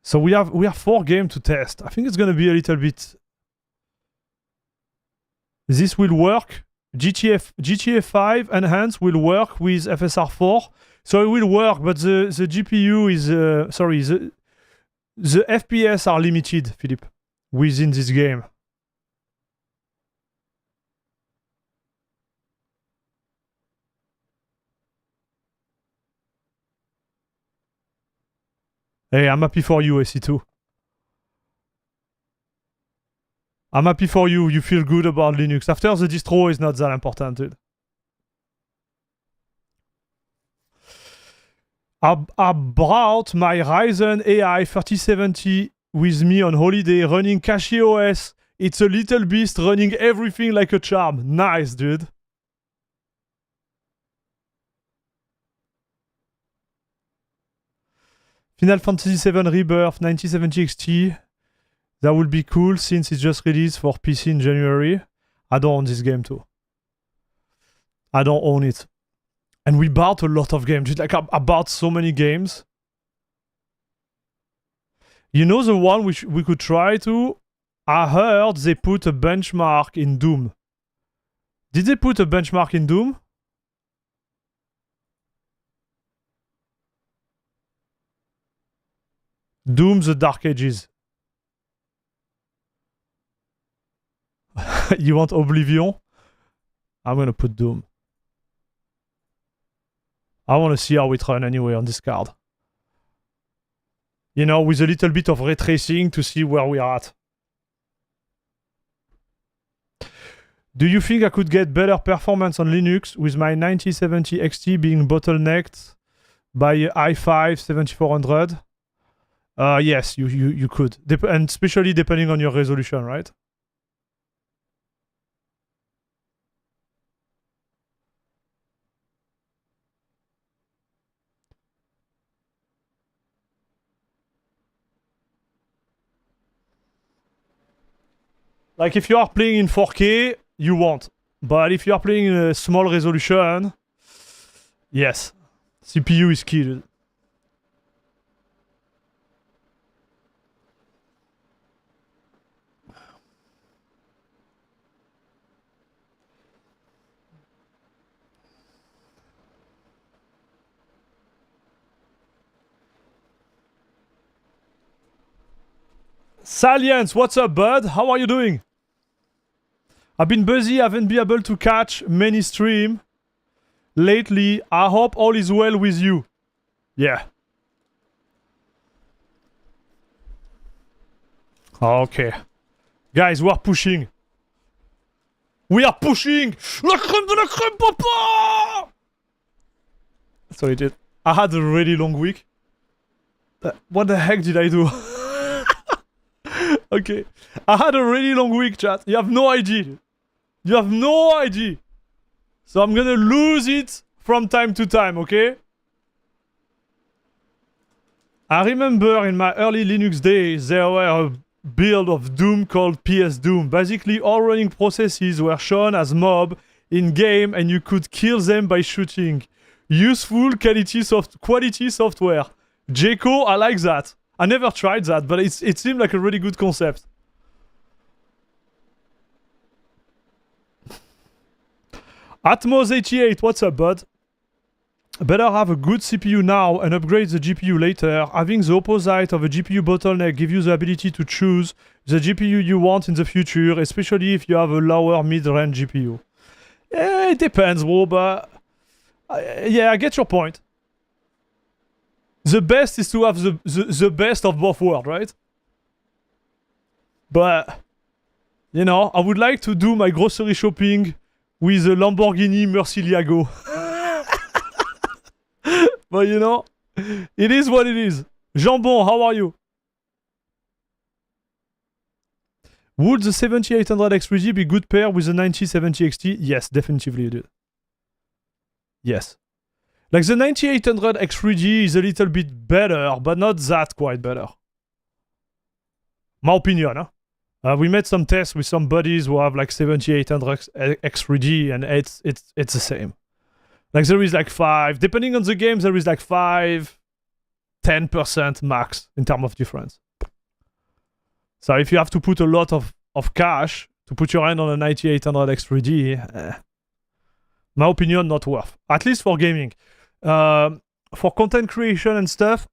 So we have 4 games to test. I think it's gonna be a little bit. This will work. GTA 5 Enhanced will work with FSR4. So it will work, but the GPU is sorry, the FPS are limited, Philippe, within this game. Hey, I'm happy for you, AC2. I'm happy for you. You feel good about Linux. After the distro is not that important, dude. I brought my Ryzen AI 3070 with me on holiday running CachyOS. It's a little beast running everything like a charm. Nice, dude. Final Fantasy VII Rebirth 9070 XT. That would be cool since it's just released for PC in January. I don't own this game too. I don't own it. And we bought a lot of games. Like I bought so many games. You know the one which we could try to? I heard they put a benchmark in Doom. Did they put a benchmark in Doom? Doom the Dark Ages. You want Oblivion? I'm gonna put Doom. I want to see how it runs anyway on this card. You know, with a little bit of ray tracing to see where we are at. Do you think I could get better performance on Linux with my 9070 XT being bottlenecked by i5 7400? Yes, you could. And especially depending on your resolution, right? Like if you are playing in 4K, you won't. But if you are playing in a small resolution, yes, CPU is key, dude. Salience, what's up, bud? How are you doing? I've been busy, haven't been able to catch many streams lately. I hope all is well with you. Yeah. Okay. Guys, we are pushing. We are pushing! La crème de la crème, papa! Sorry, dude. I had a really long week. What the heck did I do? Okay. I had a really long week, chat. You have no idea. You have no idea. So I'm gonna lose it from time to time, okay? I remember in my early Linux days, there were a build of Doom called PS Doom. Basically, all running processes were shown as mob in-game and you could kill them by shooting. Useful quality software. Jeko, I like that. I never tried that, but it seemed like a really good concept. Atmos88, what's up, bud? Better have a good CPU now and upgrade the GPU later. Having the opposite of a GPU bottleneck gives you the ability to choose the GPU you want in the future, especially if you have a lower mid-range GPU. It depends, bro, but... yeah, I get your point. The best is to have the best of both worlds, right? But, you know, I would like to do my grocery shopping with a Lamborghini Murcielago. But, you know, it is what it is. Jambon, how are you? Would the 7800 X3D be good pair with the 9070 XT? Yes, definitively, dude. Yes. Like the 9800 X3D is a little bit better, but not that quite better. My opinion, huh? We made some tests with some buddies who have like 7800 X3D and it's the same. Like there is like 5, depending on the game, there is like 5-10% max in terms of difference. So if you have to put a lot of cash to put your hand on a 9800 X3D, my opinion, not worth. At least for gaming. For content creation and stuff,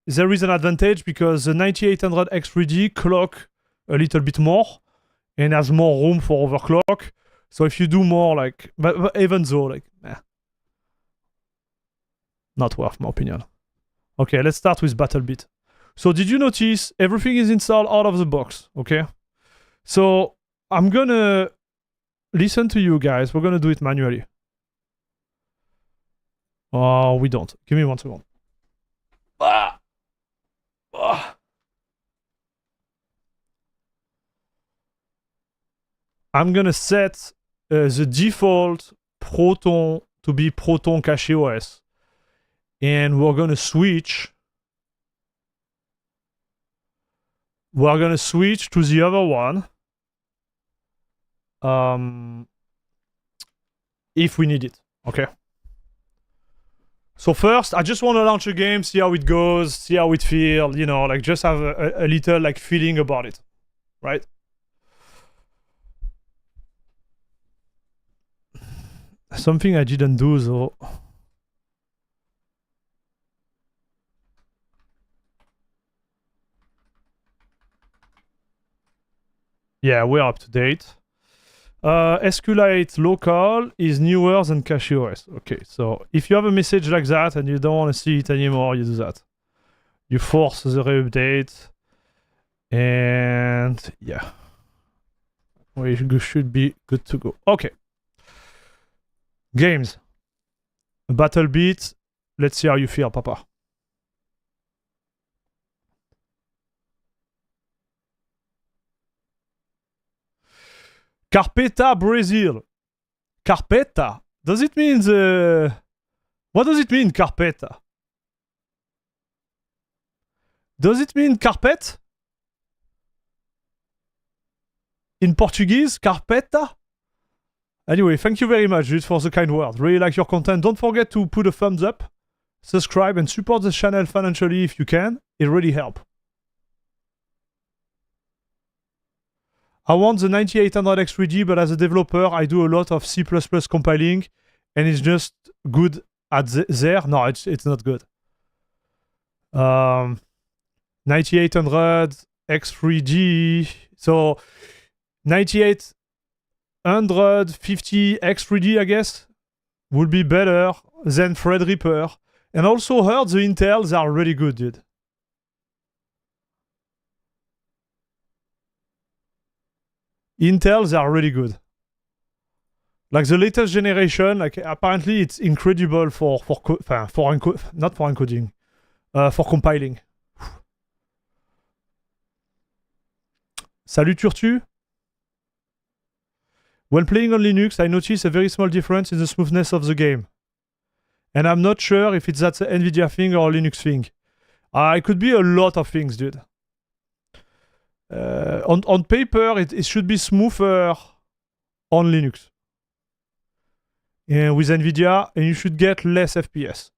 there is an advantage because the 9800 X3D clock a little bit more and has more room for overclock. So if you do more like, but even though like, not worth, my opinion. Okay, let's start with BattleBit. So did you notice everything is installed out of the box, okay? So I'm gonna listen to you guys. We're gonna do it manually. Oh, we don't. Give me 1 second. I'm gonna set the default Proton to be Proton CachyOS. And we're gonna switch. We're gonna switch to the other one. If we need it, okay? So first, I just want to launch a game, see how it goes, see how it feels, you know, like just have a little like feeling about it, right? Something I didn't do though. Yeah, we're up to date. SQLite local is newer than CachyOS. Okay, so if you have a message like that and you don't want to see it anymore, you do that. You force the re-update. And yeah. We should be good to go. Okay. Games. BattleBit. Let's see how you feel, Papa. Carpeta, Brazil. Carpeta? Does it mean the... What does it mean, carpeta? Does it mean carpet? In Portuguese, carpeta? Anyway, thank you very much, dude, for the kind word. Really like your content. Don't forget to put a thumbs up, subscribe, and support the channel financially if you can. It really helps. I want the 9800X3D, but as a developer, I do a lot of C++ compiling, and it's just good at there. No, it's not good. 9800X3D. So 9850X3D, I guess, would be better than Threadripper. And also heard the Intels are really good, dude. Intels are really good. Like the latest generation, like apparently it's incredible for encoding, for compiling. Salut Turtu. When playing on Linux, I notice a very small difference in the smoothness of the game. And I'm not sure if it's that NVIDIA thing or a Linux thing. It could be a lot of things, dude. On paper, it should be smoother on Linux. With NVIDIA, and you should get less FPS.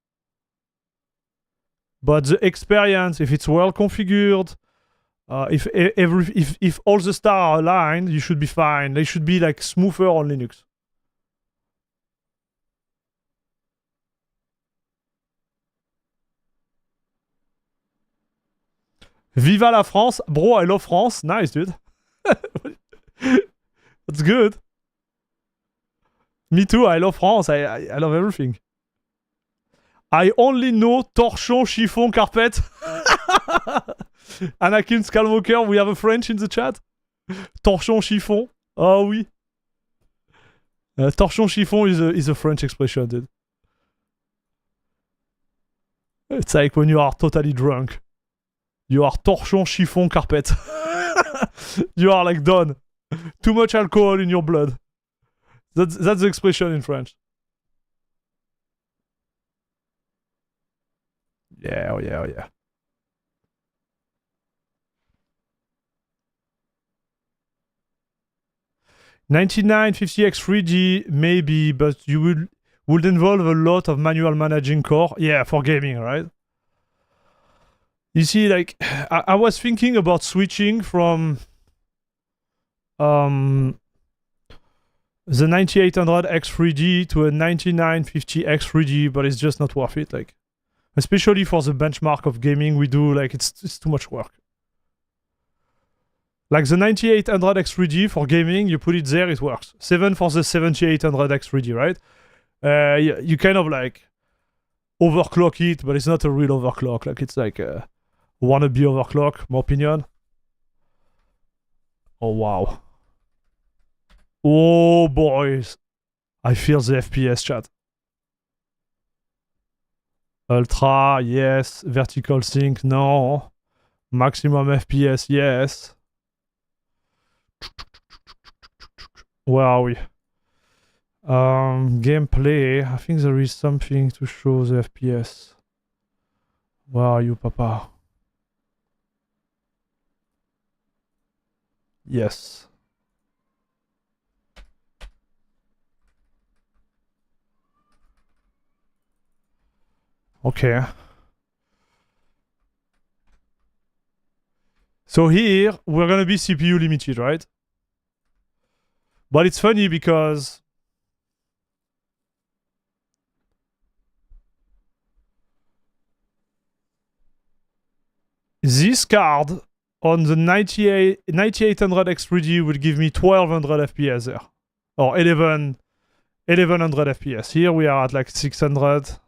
But the experience, if it's well configured, if all the stars are aligned, you should be fine. They should be like smoother on Linux. Viva la France. Bro, I love France. Nice, dude. That's good. Me too, I love France. I love everything. I only know torchon, chiffon, carpet. Anakin Skywalker, we have a French in the chat. Torchon, chiffon. Oh oui. Torchon, chiffon is a French expression, dude. It's like when you are totally drunk. You are torchon, chiffon, carpet. You are like done. Too much alcohol in your blood. That's the expression in French. Yeah, oh yeah, oh yeah. $9950X3D maybe, but you would involve a lot of manual managing core. Yeah, for gaming, right? You see, like I was thinking about switching from the 9800X3D to a 9950X3D, but it's just not worth it. Like, especially for the benchmark of gaming we do, like it's too much work. Like the 9800X3D for gaming, you put it there, it works. 7 for the 7800X3D, right? You kind of like overclock it, but it's not a real overclock. Like it's like a wannabe overclock, my opinion. Oh wow. Oh boys. I feel the FPS, chat. Ultra, yes. Vertical sync, no. Maximum FPS, yes. Where are we? Gameplay. I think there is something to show the FPS. Where are you, Papa? Yes. Okay. So here, we're gonna be CPU limited, right? But it's funny because this card on the 9800X3D will give me 1200 FPS there. Or 1100 FPS. Here we are at like 600.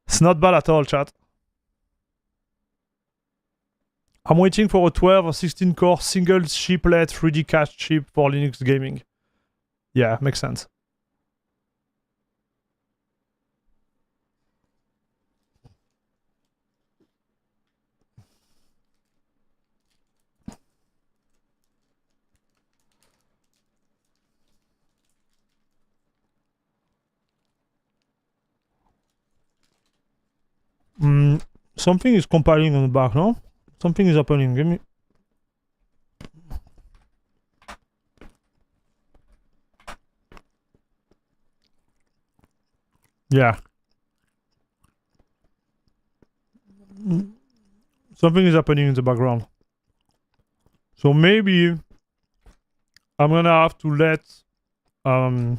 It's not bad at all, chat. I'm waiting for a 12 or 16 core single chiplet 3D cache chip for Linux gaming. Yeah, makes sense. Something is compiling on the back, no? Something is happening. Give me. Yeah. Something is happening in the background. So maybe I'm gonna have to let the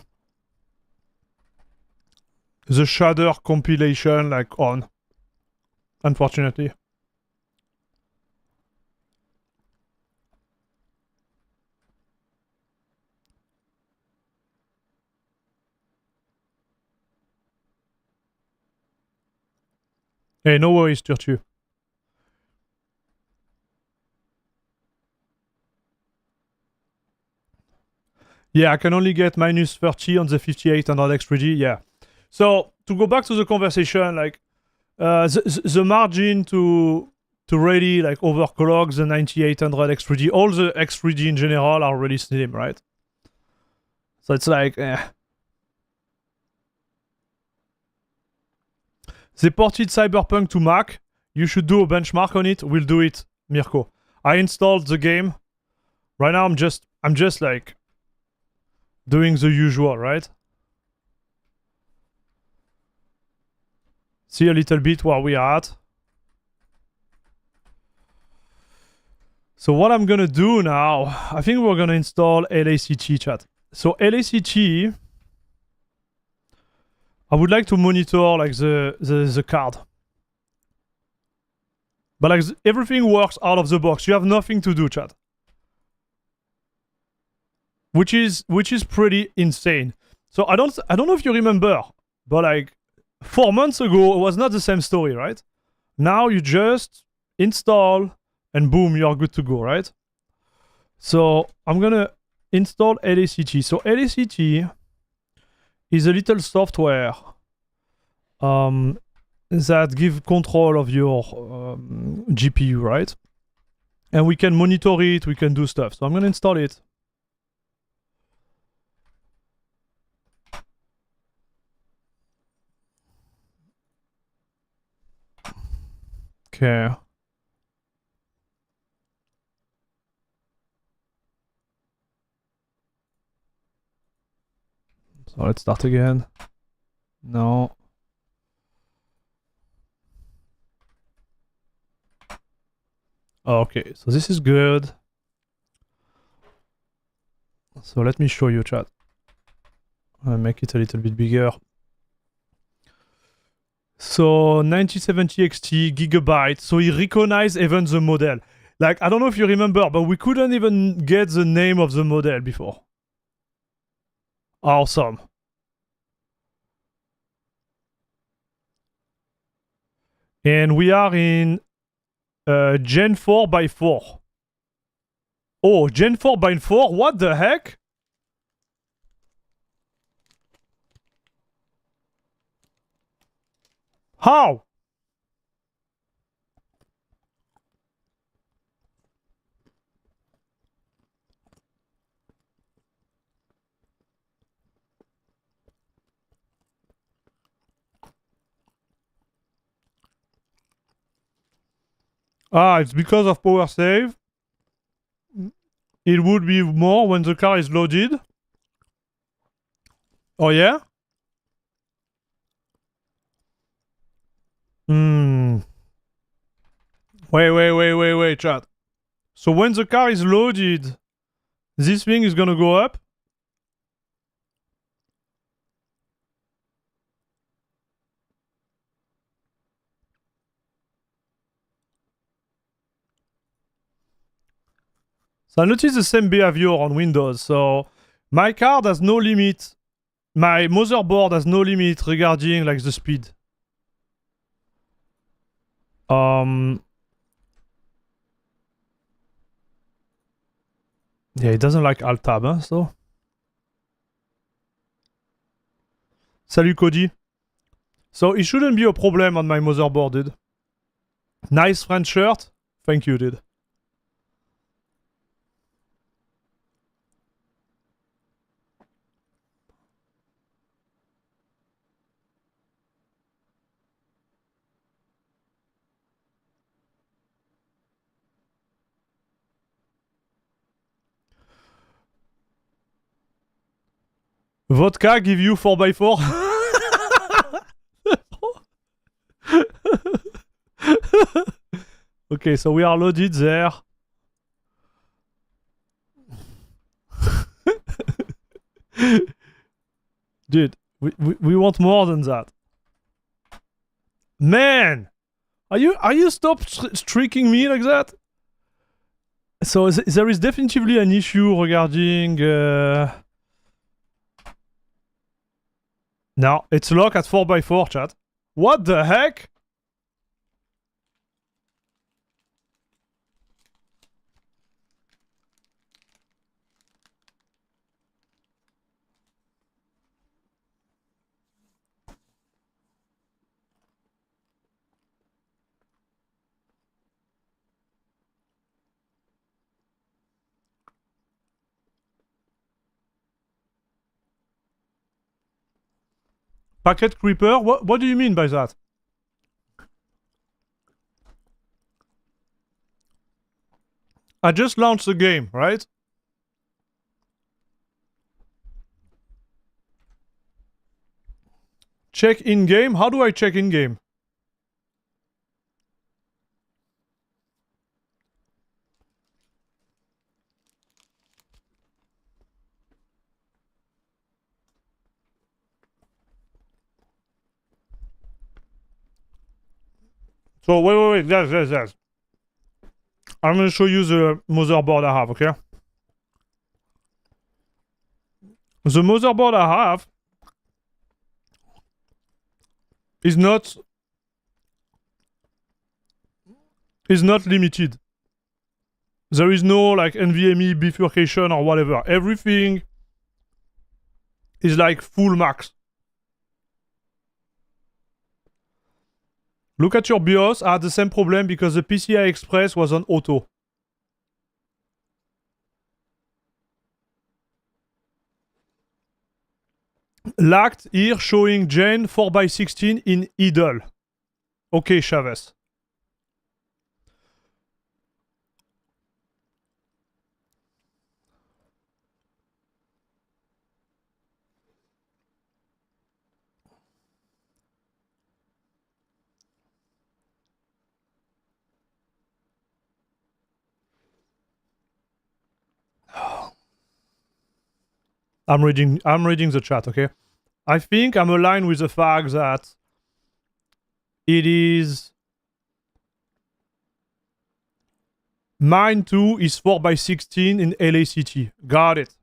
shader compilation like on. Unfortunately. Hey, no worries, Turtu. Yeah, I can only get minus 30 on the 5800 X3D, yeah. So, to go back to the conversation, like, the margin to really, like, overclock the 9800 X3D, all the X3D in general are really slim, right? So it's like, They ported Cyberpunk to Mac. You should do a benchmark on it. We'll do it, Mirko. I installed the game. Right now, I'm just like doing the usual, right? See a little bit where we are at. So what I'm gonna do now, I think we're gonna install LACT, chat. So LACT, I would like to monitor like the card. But like everything works out of the box. You have nothing to do, chat. Which is pretty insane. So I don't know if you remember, but like 4 months ago it was not the same story, right? Now you just install and boom, you're good to go, right? So I'm gonna install LACT. So LACT is a little software that give control of your GPU, right? And we can monitor it, we can do stuff. So I'm gonna install it. Okay. So let's start again. No. Okay, so this is good. So let me show you, chat. I'll make it a little bit bigger. So 9070 XT gigabyte. So he recognized even the model. Like, I don't know if you remember, but we couldn't even get the name of the model before. Awesome. And we are in Gen 4 by 4. Oh, Gen 4 by 4? What the heck? How? Ah, it's because of power save. It would be more when the car is loaded. Oh yeah? Wait, chat. So when the car is loaded, this thing is gonna go up? So I noticed the same behavior on Windows. So my card has no limit. My motherboard has no limit regarding like the speed. Yeah, it doesn't like Alt Tab, huh, so. Salut Cody. So it shouldn't be a problem on my motherboard, dude. Nice French shirt. Thank you, dude. Vodka give you 4x4? Okay, so we are loaded there. Dude, we want more than that. Man! Are you stop streaking me like that? So there is definitively an issue regarding... No, it's locked at 4x4, chat. What the heck? Packet creeper? What do you mean by that? I just launched the game, right? Check in-game? How do I check in-game? So wait, yes. I'm gonna show you the motherboard I have, okay? The motherboard I have is not limited. There is no like NVMe bifurcation or whatever. Everything is like full max. Look at your BIOS. I had the same problem because the PCI Express was on auto. Lacked here showing Gen 4x16 in idle. Okay, Chavez. I'm reading the chat, okay? I think I'm aligned with the fact that it is... Mine too is 4x16 in LACT. Got it.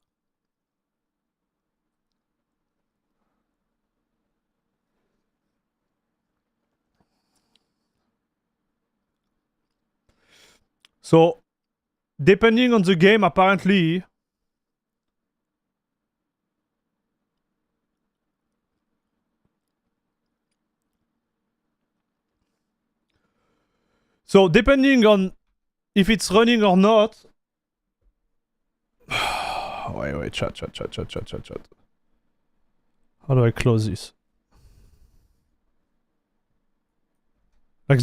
So, depending on the game, apparently... So, depending on if it's running or not... wait, chat. How do I close this? Like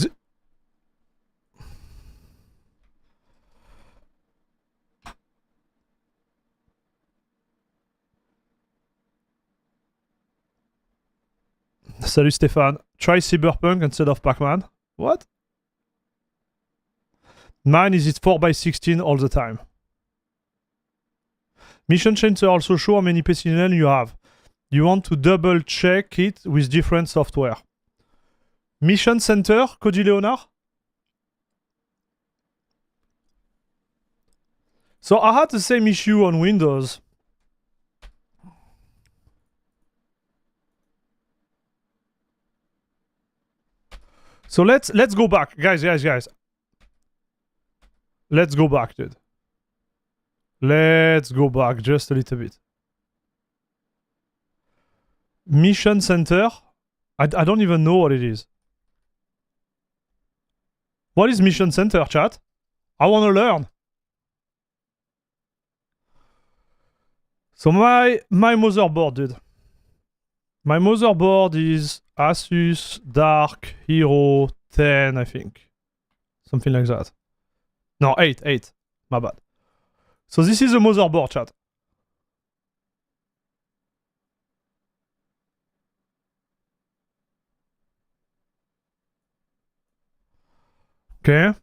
Salut Stéphane. Try Cyberpunk instead of Pac-Man. What? Mine is 4x16 all the time. Mission Chainsaw also show how many PCNL you have. You want to double check it with different software. Mission Center, Cody Leonard? So I had the same issue on Windows. So let's go back. Guys. Let's go back, dude. Let's go back just a little bit. Mission Center? I don't even know what it is. What is Mission Center, chat? I want to learn. So my motherboard, dude. My motherboard is Asus Dark Hero 10, I think. Something like that. No, 8. My bad. So this is a motherboard, chat. Okay.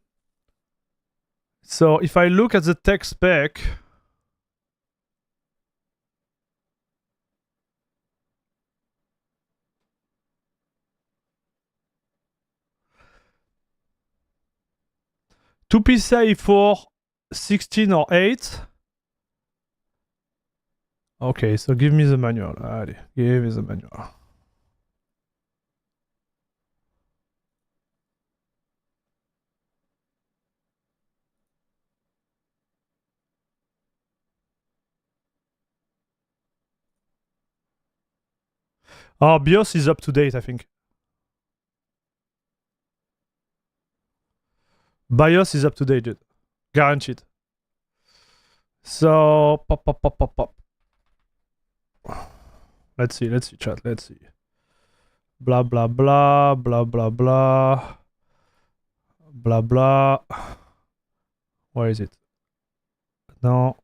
So if I look at the tech spec, two PCIe 4, 16 or 8. Okay, so give me the manual. Allez, give me the manual. Oh, BIOS is up to date, I think. BIOS is up to date, dude. Guaranteed. So, pop, pop, pop, pop, pop. Let's see, chat, let's see. Blah, blah, blah, blah, blah, blah. Blah, blah. Where is it? No.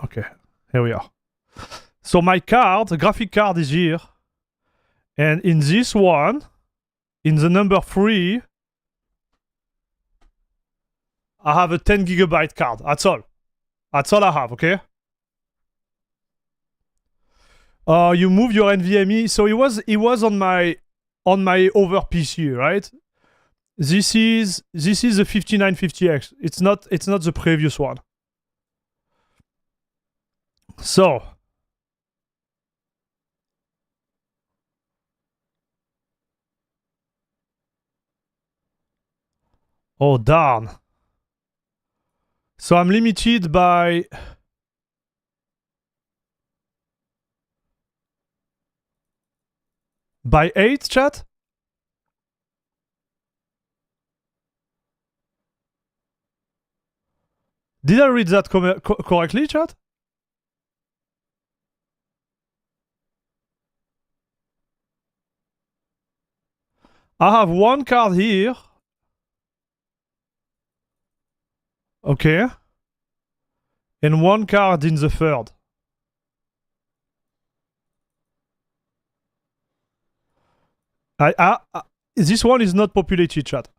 Okay, here we are. So my card, the graphic card is here. And in this one, in the number 3, I have a 10 gigabyte card. That's all. That's all I have, okay? You move your NVMe. So it was on my over PC, right? This is the 5950X. It's not the previous one. So oh darn. So I'm limited by by 8, chat? Did I read that correctly, chat? I have one card here. Okay. And one card in the third. This one is not populated, chat.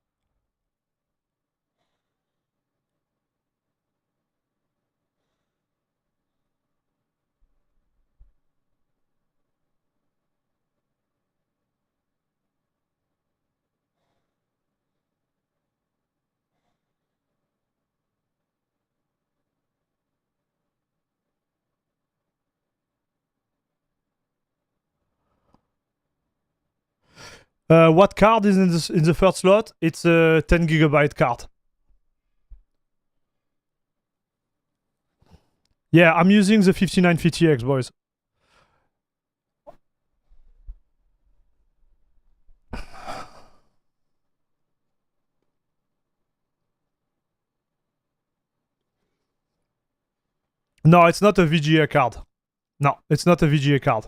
What card is in the first slot? It's a 10 gigabyte card. Yeah, I'm using the 5950X, boys. No, it's not a VGA card. No, it's not a VGA card.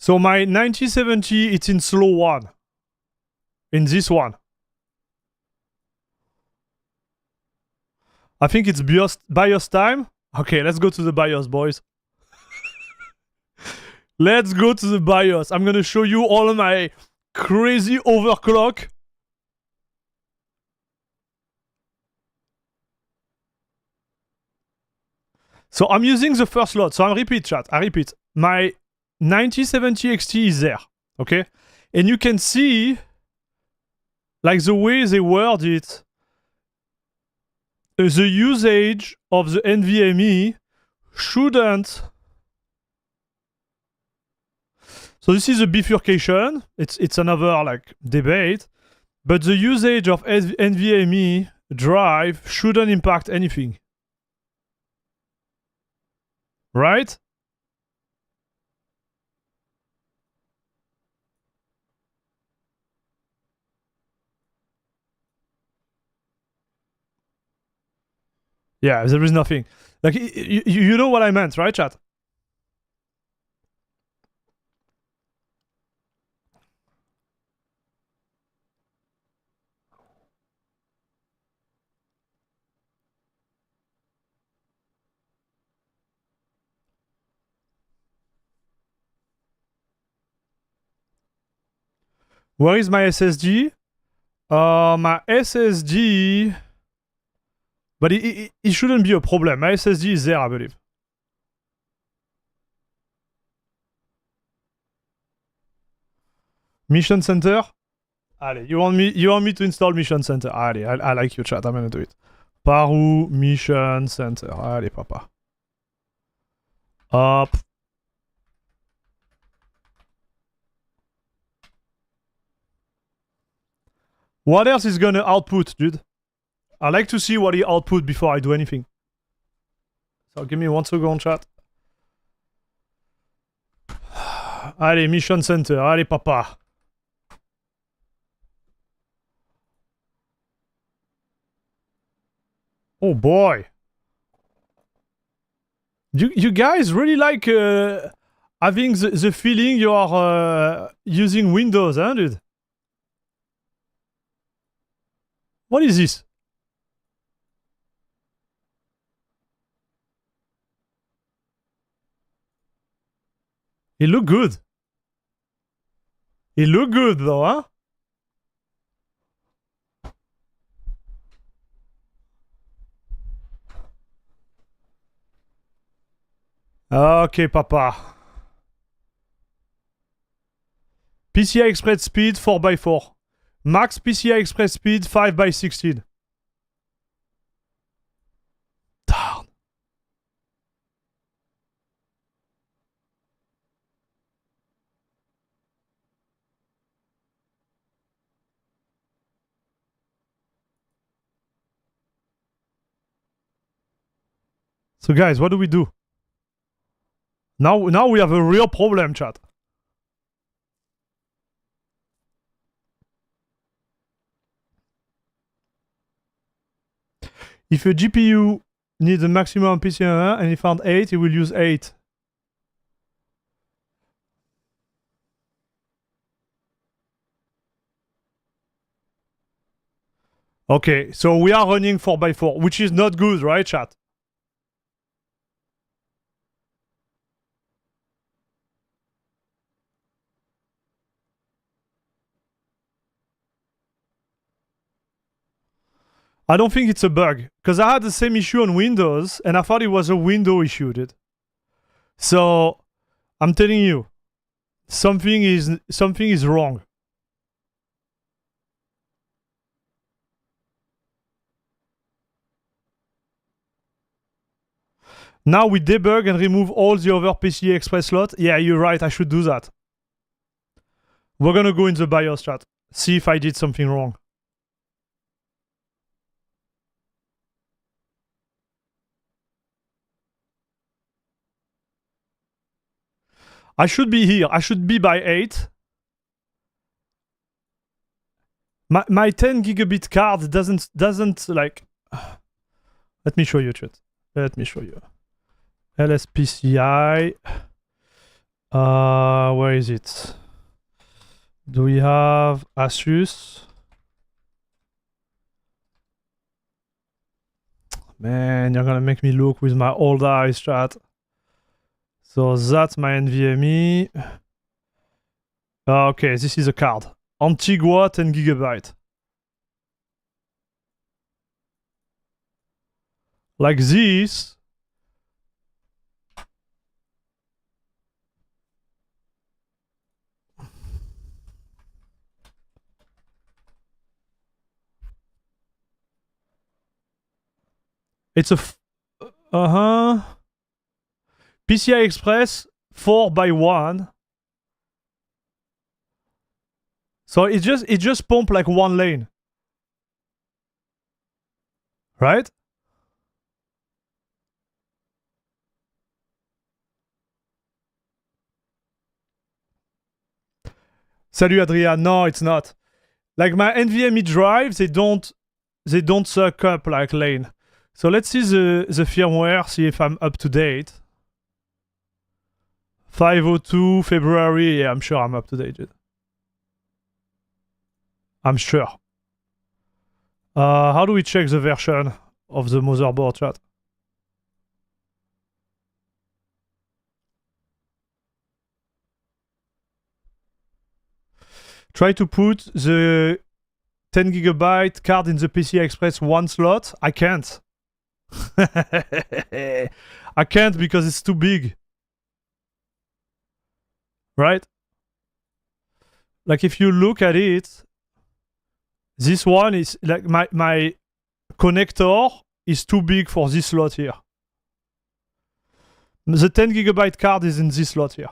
So my 9070, it's in slow 1. In this one. I think it's BIOS time. Okay, let's go to the BIOS, boys. Let's go to the BIOS. I'm gonna show you all of my crazy overclock. So I'm using the first slot. So I repeat, chat. I repeat. My 9070 XT is there. Okay? And you can see, like the way they word it, the usage of the NVMe shouldn't. So this is a bifurcation. It's another like debate. But the usage of NVMe drive shouldn't impact anything. Right? Yeah, there is nothing. Like, you know what I meant, right, chat? Where is my SSD? My SSD... But it shouldn't be a problem. My SSD is there, I believe. Mission Center? Allez, you want me to install Mission Center? Allez, I like you, chat. I'm gonna do it. Paru Mission Center. Allez, papa. Hop. What else is gonna output, dude? I like to see what he output before I do anything. So give me 1 second, chat. Allez, Mission Center. Allez, papa. Oh boy. You guys really like having the feeling you are using Windows, huh, dude? What is this? It look good. It look good though, huh? Okay, papa. PCI Express speed 4x4. Max PCI Express speed 5x16. Darn. So guys, what do we do? Now we have a real problem, chat. If a GPU needs a maximum PCIe and he found 8, he will use 8. Okay, so we are running 4x4, which is not good, right, chat? I don't think it's a bug, because I had the same issue on Windows, and I thought it was a window issue, dude. So, I'm telling you, something is wrong. Now we debug and remove all the other PCI Express slots. Yeah, you're right, I should do that. We're gonna go in the BIOS chat, see if I did something wrong. I should be here. I should be by 8. My 10 gigabit card doesn't like... Let me show you, chat. Let me show you. LSPCI. Where is it? Do we have Asus? Man, you're gonna make me look with my old eyes, chat. So that's my NVMe. Okay, this is a card. Antigua 10 gigabyte. Like this. It's a... PCI Express 4x1. So it just pump like one lane. Right? Salut Adrien. No, it's not. Like my NVMe drives, they don't suck up like lane. So let's see the firmware, see if I'm up to date. 502 February, yeah, I'm sure I'm up to date. I'm sure. How do we check the version of the motherboard, chat? Try to put the 10 gigabyte card in the PCI Express one slot. I can't. I can't because it's too big. Right? Like if you look at it, this one is like my connector is too big for this slot here. The 10 gigabyte card is in this slot here.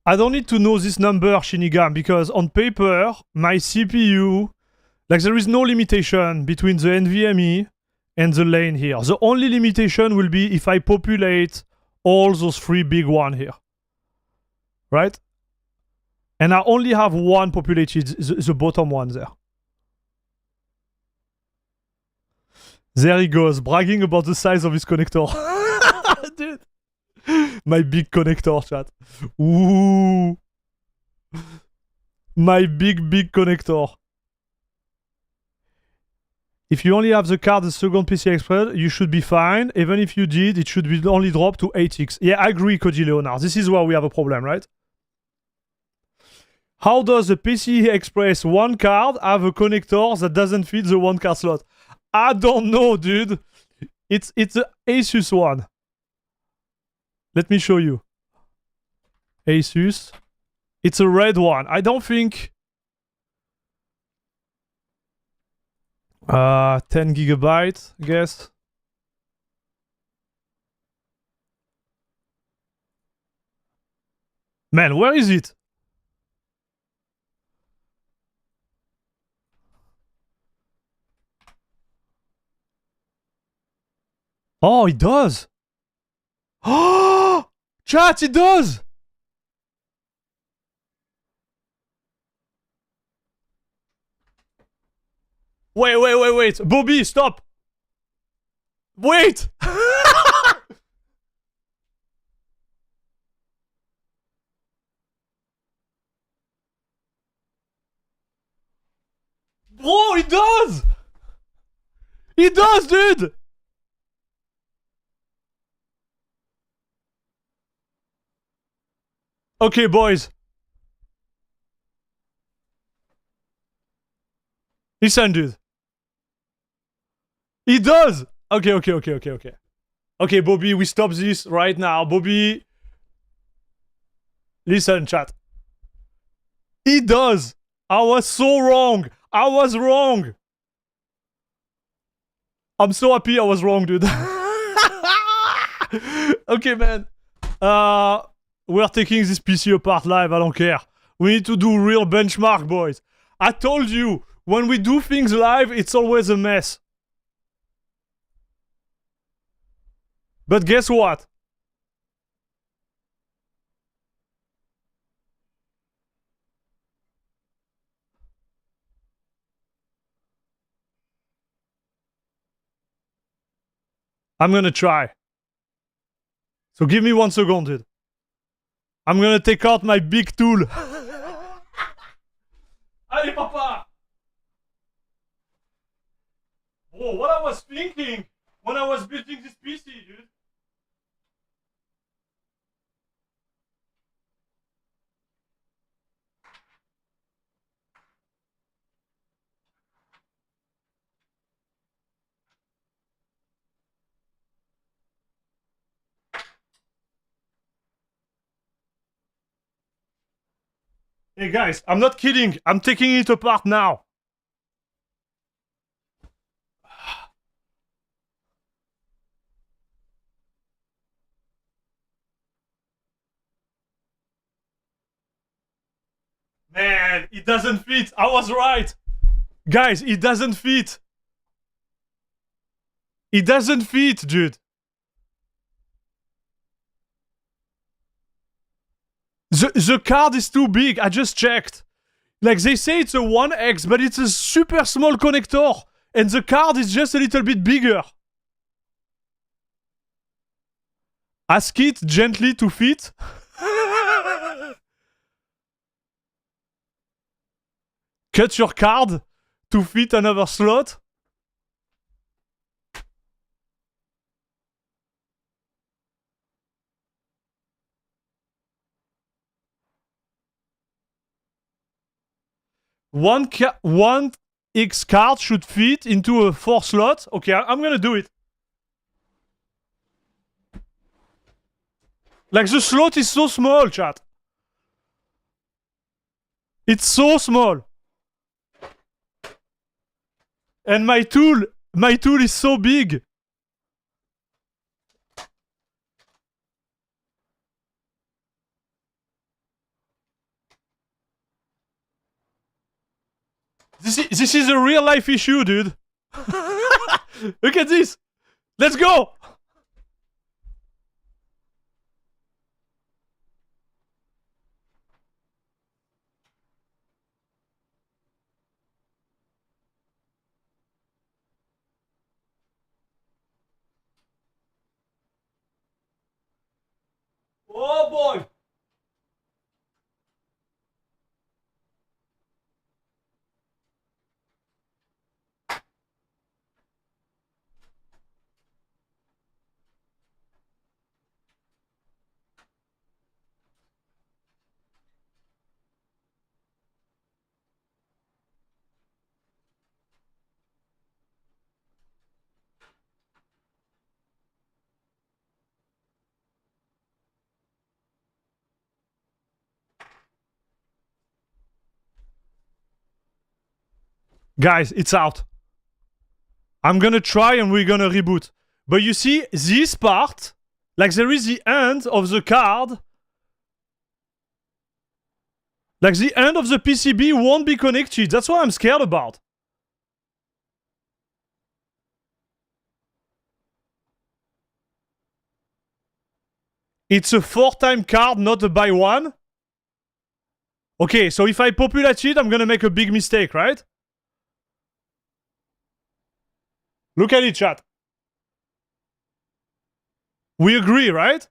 I don't need to know this number, Shinigami, because on paper, my CPU, like there is no limitation between the NVMe and the lane here. The only limitation will be if I populate all those three big ones here. Right? And I only have one populated, the bottom one there. There he goes, bragging about the size of his connector. Dude. My big connector, chat. Ooh. My big connector. If you only have the card, the second PCI Express, you should be fine. Even if you did, it should be only drop to 8x. Yeah, I agree, Koji Leonard. This is where we have a problem, right? How does the PCI Express one card have a connector that doesn't fit the one card slot? I don't know, dude. It's the Asus one. Let me show you. Asus. It's a red one. I don't think... 10 gigabyte, I guess. Man, where is it? Oh, it does. Oh, chat, it does. Wait. Bobby, stop. Wait. Bro, it does. It does, dude. Okay, boys. Listen, dude. It does! Okay. Okay, Bobby, we stop this right now. Bobby. Listen, chat. It does! I was so wrong! I was wrong! I'm so happy I was wrong, dude. Okay, man. We're taking this PC apart live, I don't care. We need to do real benchmark, boys. I told you, when we do things live, it's always a mess. But guess what? I'm gonna try. So give me 1 second, dude. I'm gonna take out my big tool. Allez, papa! Bro, what I was thinking when I was building this PC, dude. Hey guys, I'm not kidding. I'm taking it apart now. Man, it doesn't fit. I was right. Guys, it doesn't fit. It doesn't fit, dude. The card is too big. I just checked. Like, they say it's a 1X, but it's a super small connector. and the card is just a little bit bigger. Ask it gently to fit. Cut your card to fit another slot. One X card should fit into a 4 slot. Okay, I'm gonna do it. Like, the slot is so small, chat. It's so small. And my tool is so big. This is a real life issue, dude. Look at this. Let's go. Oh boy. Guys, it's out. I'm gonna try and we're gonna reboot. But you see, this part, like there is the end of the card. Like the end of the PCB won't be connected. That's what I'm scared about. It's a 4-time card, not a buy one. Okay, so if I populate it, I'm gonna make a big mistake, right? Look at it, chat. We agree, right?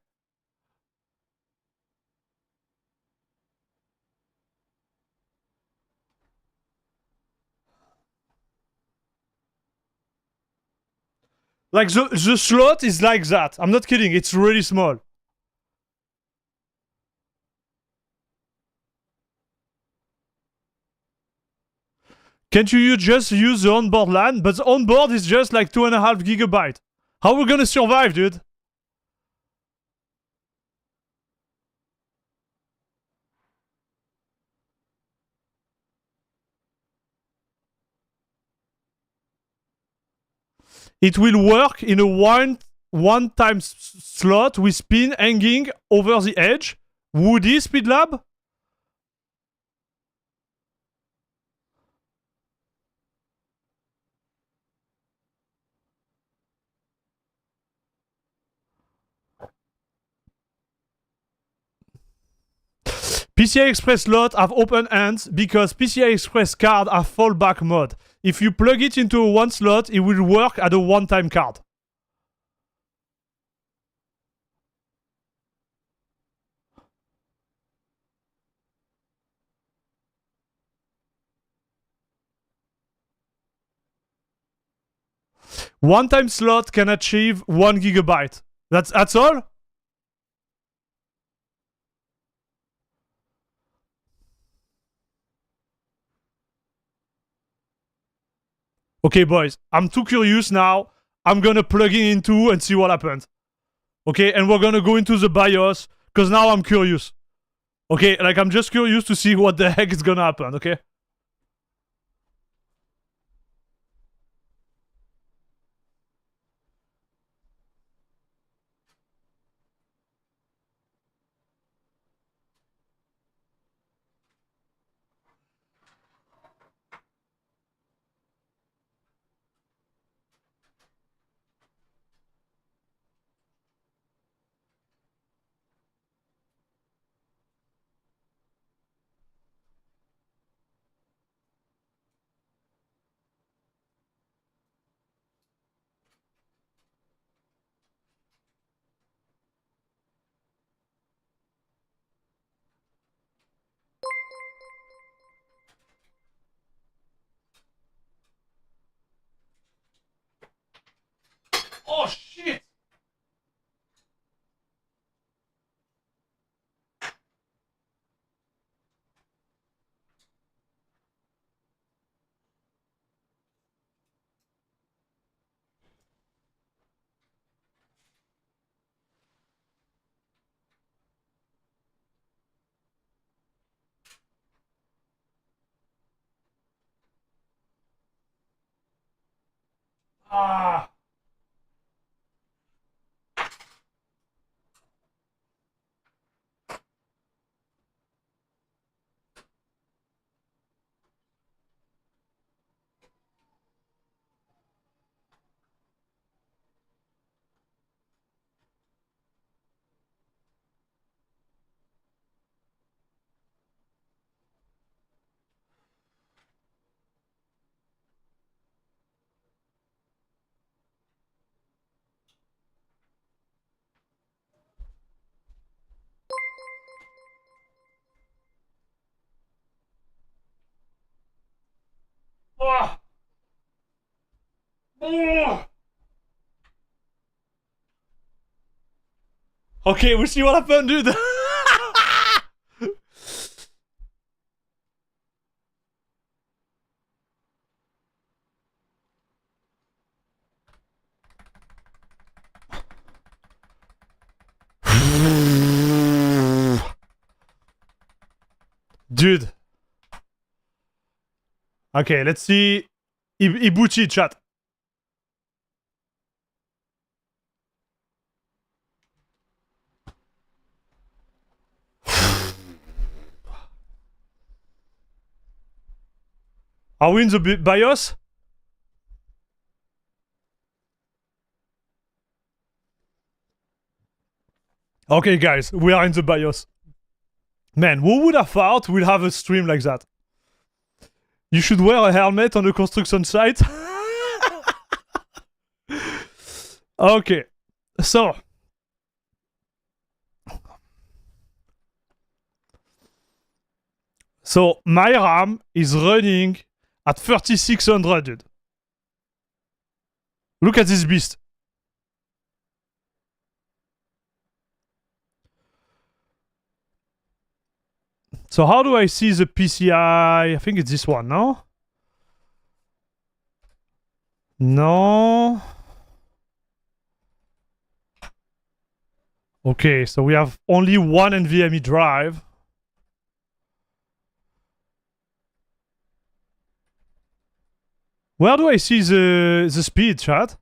Like the slot is like that. I'm not kidding, it's really small. Can't you just use the onboard LAN? But the onboard is just like 2.5 gigabyte. How are we gonna survive, dude? It will work in a one-time slot with pin hanging over the edge. Woody, SpeedLab? PCI Express slot have open ends because PCI Express card have fallback mode. If you plug it into a one slot, it will work at a one-time card. One-time slot can achieve 1 gigabyte. That's all? Okay, boys, I'm too curious now. I'm gonna plug it into and see what happens. Okay, and we're gonna go into the BIOS, because now I'm curious. Okay, like I'm just curious to see what the heck is gonna happen, okay? Oh shit! Ah! Oh! Oh! Okay, we see what happened, dude. Dude. Okay, let's see. Ibuchi chat. Are we in the BIOS? Okay, guys, we are in the BIOS. Man, who would have thought we'd have a stream like that? You should wear a helmet on a construction site. Okay, so. So, my RAM is running at 3600, dude. Look at this beast. So how do I see the PCI? I think it's this one, no? No. Okay, so we have only one NVMe drive. Where do I see the speed, chat?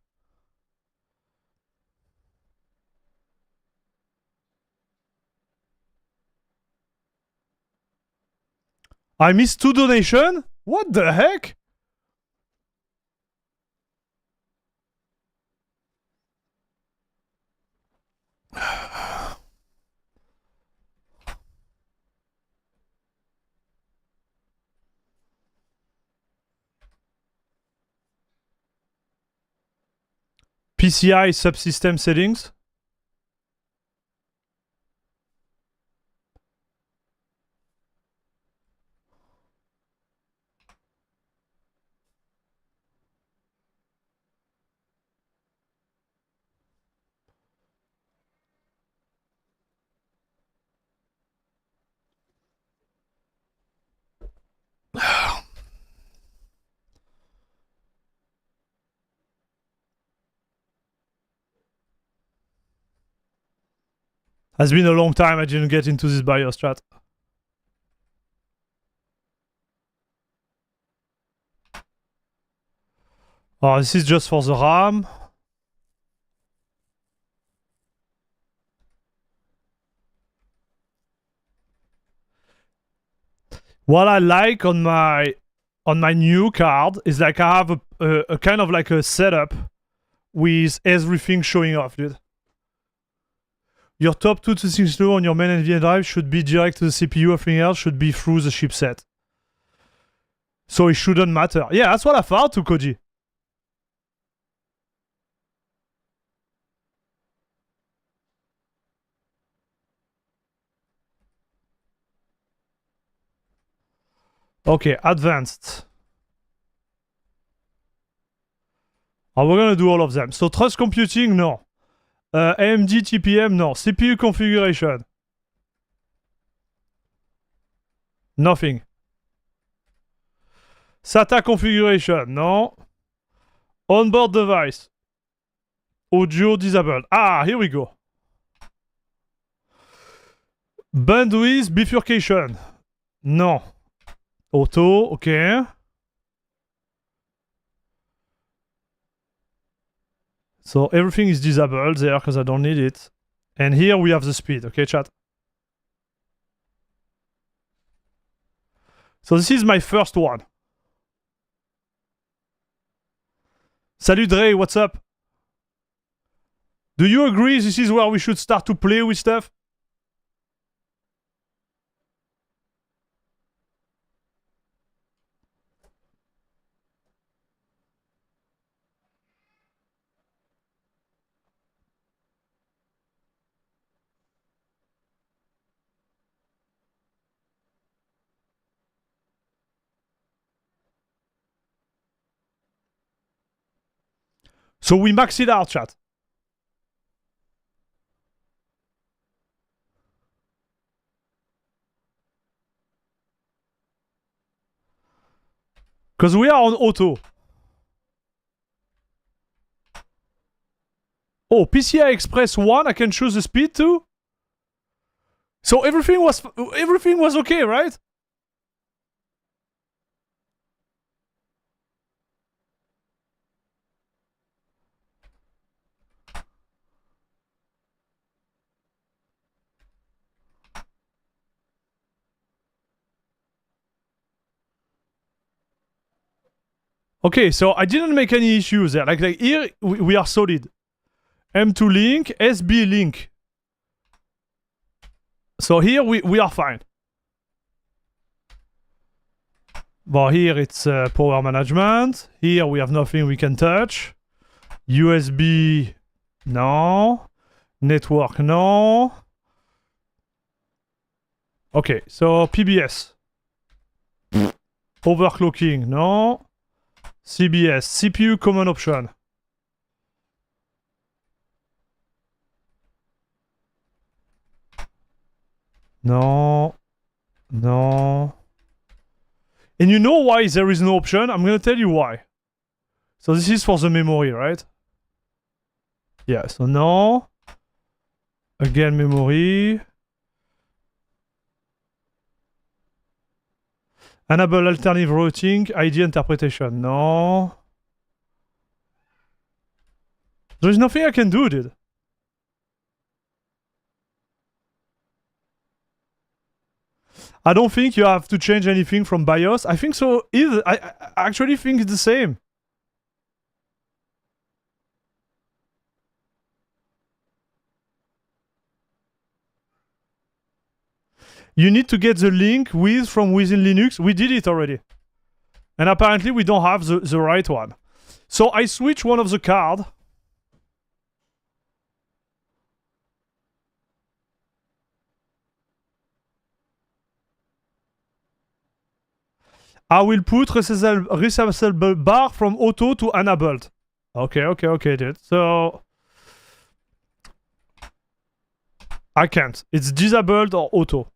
I missed 2 donations? What the heck? PCI subsystem settings. Has been a long time I didn't get into this BIOS, chat. Oh, this is just for the RAM. What I like on my new card is like I have a kind of like a setup with everything showing off, dude. Your top 2 to 6 low on your main NVMe drive should be direct to the CPU, everything else should be through the chipset. So it shouldn't matter. Yeah, that's what I thought to Koji. Okay, advanced. Oh, we're gonna do all of them. So trust computing, no. AMD TPM, no. CPU configuration. Nothing. SATA configuration, no. Onboard device. Audio disabled. Ah, here we go. Bandwidth bifurcation. No. Auto, okay. So everything is disabled there because I don't need it. And here we have the speed, okay, chat? So this is my first one. Salut Dre, what's up? Do you agree this is where we should start to play with stuff? So we max it out, chat. Because we are on auto. Oh, PCI Express 1, I can choose the speed too? So everything was okay, right? Okay, so I didn't make any issues there. Like here, we are solid. M2 link, SB link. So here we are fine. Well, here it's power management. Here we have nothing we can touch. USB, no. Network, no. Okay, so PBS. Overclocking, no. CBS, CPU common option. No. No. And you know why there is no option? I'm gonna tell you why. So this is for the memory, right? Yeah, so no. Again, memory. Enable alternative routing, ID interpretation. No. There is nothing I can do, dude. I don't think you have to change anything from BIOS. I think so either. I actually think it's the same. You need to get the link from within Linux. We did it already. And apparently we don't have the right one. So I switch one of the card. I will put recessable bar from auto to enabled. Okay, dude. So I can't. It's disabled or auto.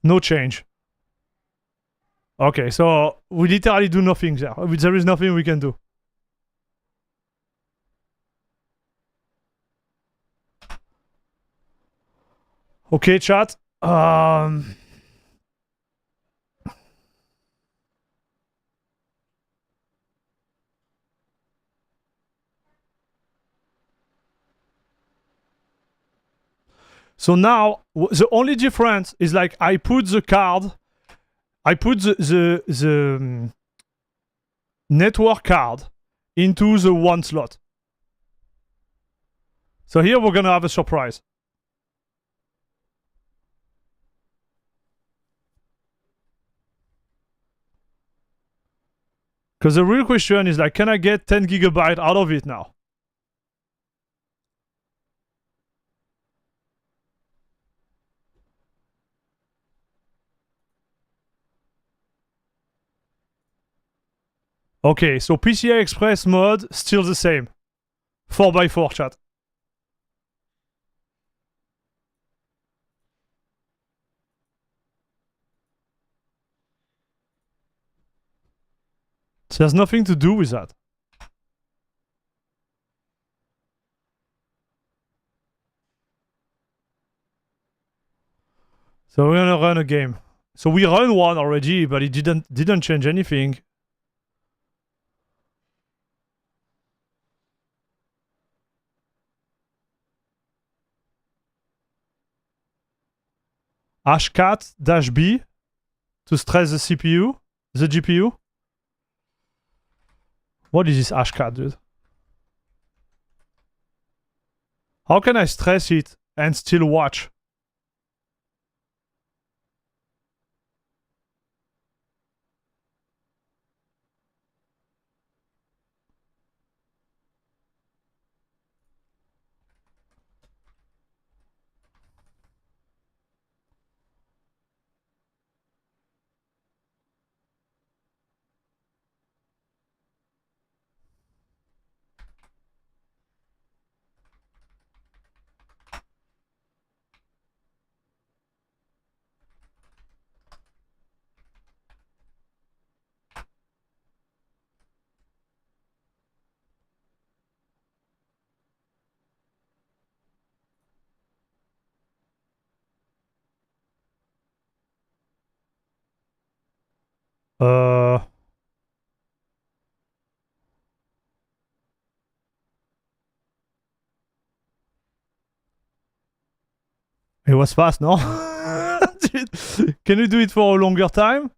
No change. Okay, so we literally do nothing there. There is nothing we can do. Okay, chat. So now, the only difference is like I put the card, I put the network card into the one slot. So here we're gonna have a surprise. Because the real question is like, can I get 10 gigabyte out of it now? Okay, so PCI Express mode, still the same. 4x4 chat. So there's nothing to do with that. So we're gonna run a game. So we run one already, but it didn't change anything. hashcat-b to stress the CPU, the GPU. What is this hashcat, dude? How can I stress it and still watch? It was fast, no? Can you do it for a longer time?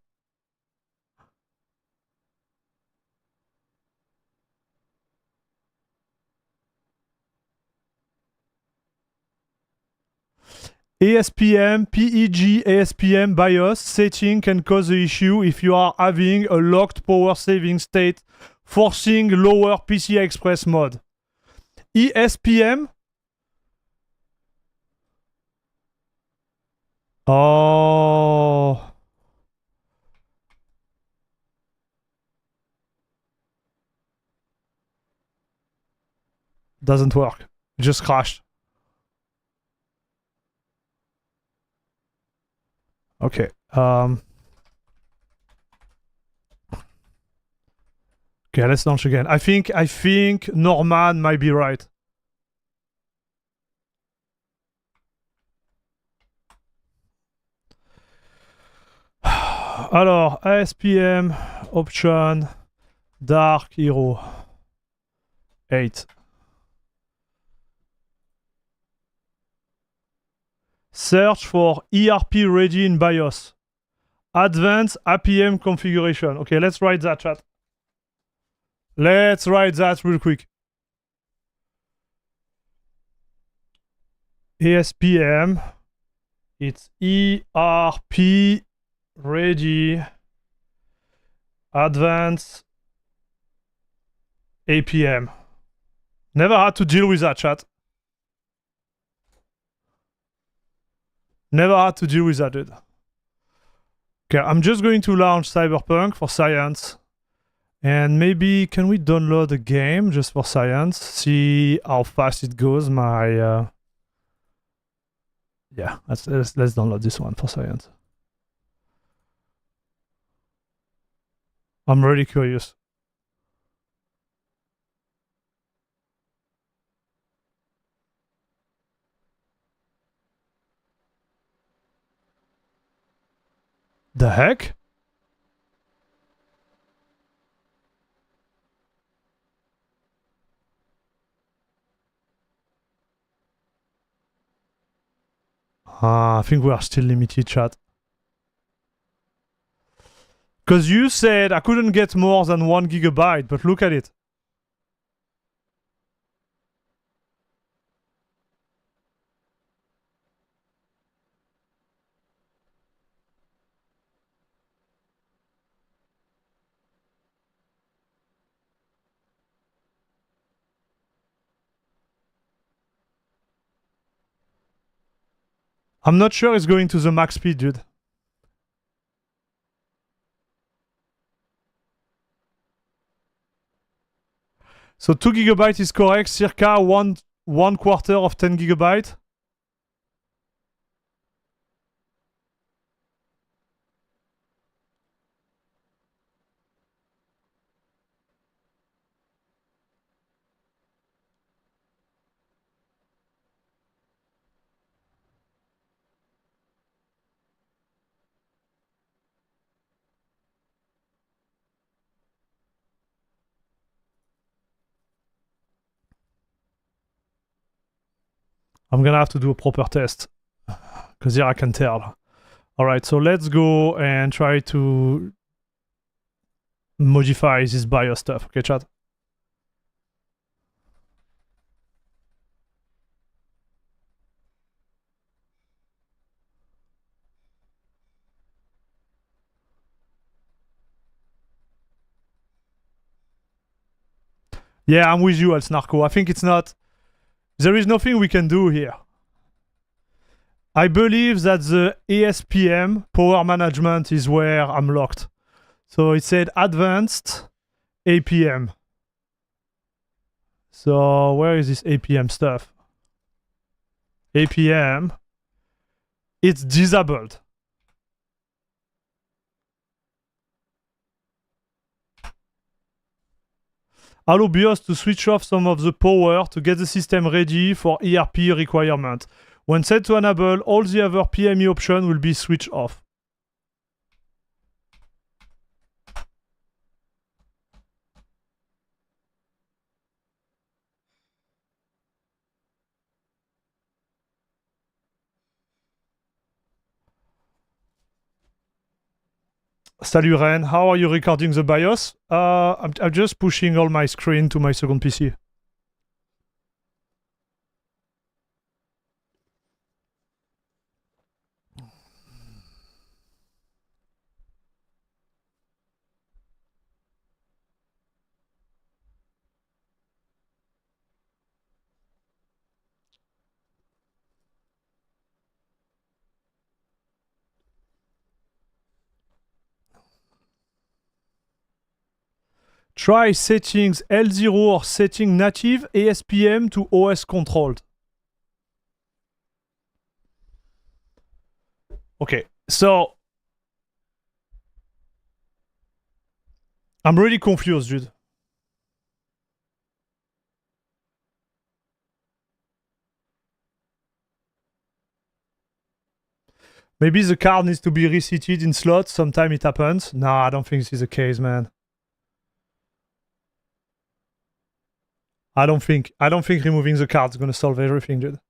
ASPM, PEG, ASPM BIOS setting can cause the issue if you are having a locked power saving state, forcing lower PCI Express mode. ESPM? Oh. Doesn't work. It just crashed. Okay. Okay, let's launch again. I think Norman might be right. Alors, ASPM, option, dark hero, 8. Search for ERP ready in BIOS. Advanced APM configuration. Okay, let's write that, chat. Let's write that real quick. ASPM. It's ERP ready advanced APM. Never had to deal with that, chat. Never had to deal with that, dude. Okay, I'm just going to launch Cyberpunk for science. And maybe, can we download a game just for science? See how fast it goes. Yeah, let's download this one for science. I'm really curious. The heck? I think we are still limited, chat. Because you said I couldn't get more than 1 gigabyte, but look at it. I'm not sure it's going to the max speed, dude. So 2 GB is correct, circa one quarter of 10 GB. I'm gonna have to do a proper test, because here I can tell. Alright, so let's go and try to modify this BIOS stuff. Okay, chat? Yeah, I'm with you, Alsnarko. I think it's not... There is nothing we can do here. I believe that the ASPM, power management, is where I'm locked. So it said advanced APM. So where is this APM stuff? APM. It's disabled. Allow BIOS to switch off some of the power to get the system ready for ERP requirement. When set to enable, all the other PME options will be switched off. Salut Ren, how are you recording the BIOS? I'm just pushing all my screen to my second PC. Try settings L0 or setting native ASPM to OS controlled. Okay, so I'm really confused, dude. Maybe the card needs to be reseated in slots. Sometime it happens. Nah, I don't think this is the case, man. I don't think removing the card is gonna solve everything, dude.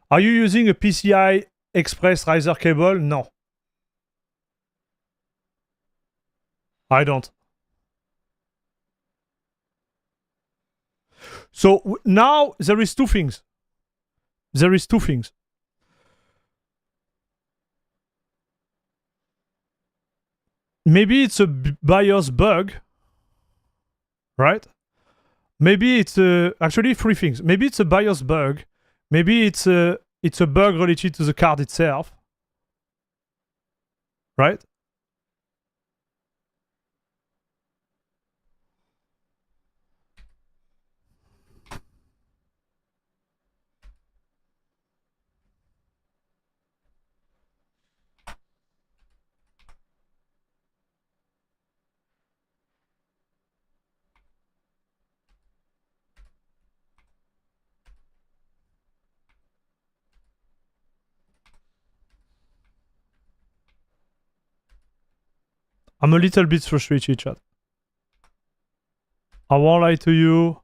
Are you using a PCI Express riser cable? No. I don't. So now there is two things. Maybe it's a BIOS bug, right? Maybe it's actually three things. Maybe it's a BIOS bug. Maybe it's a bug related to the card itself, right? I'm a little bit frustrated, chat. I won't lie to you.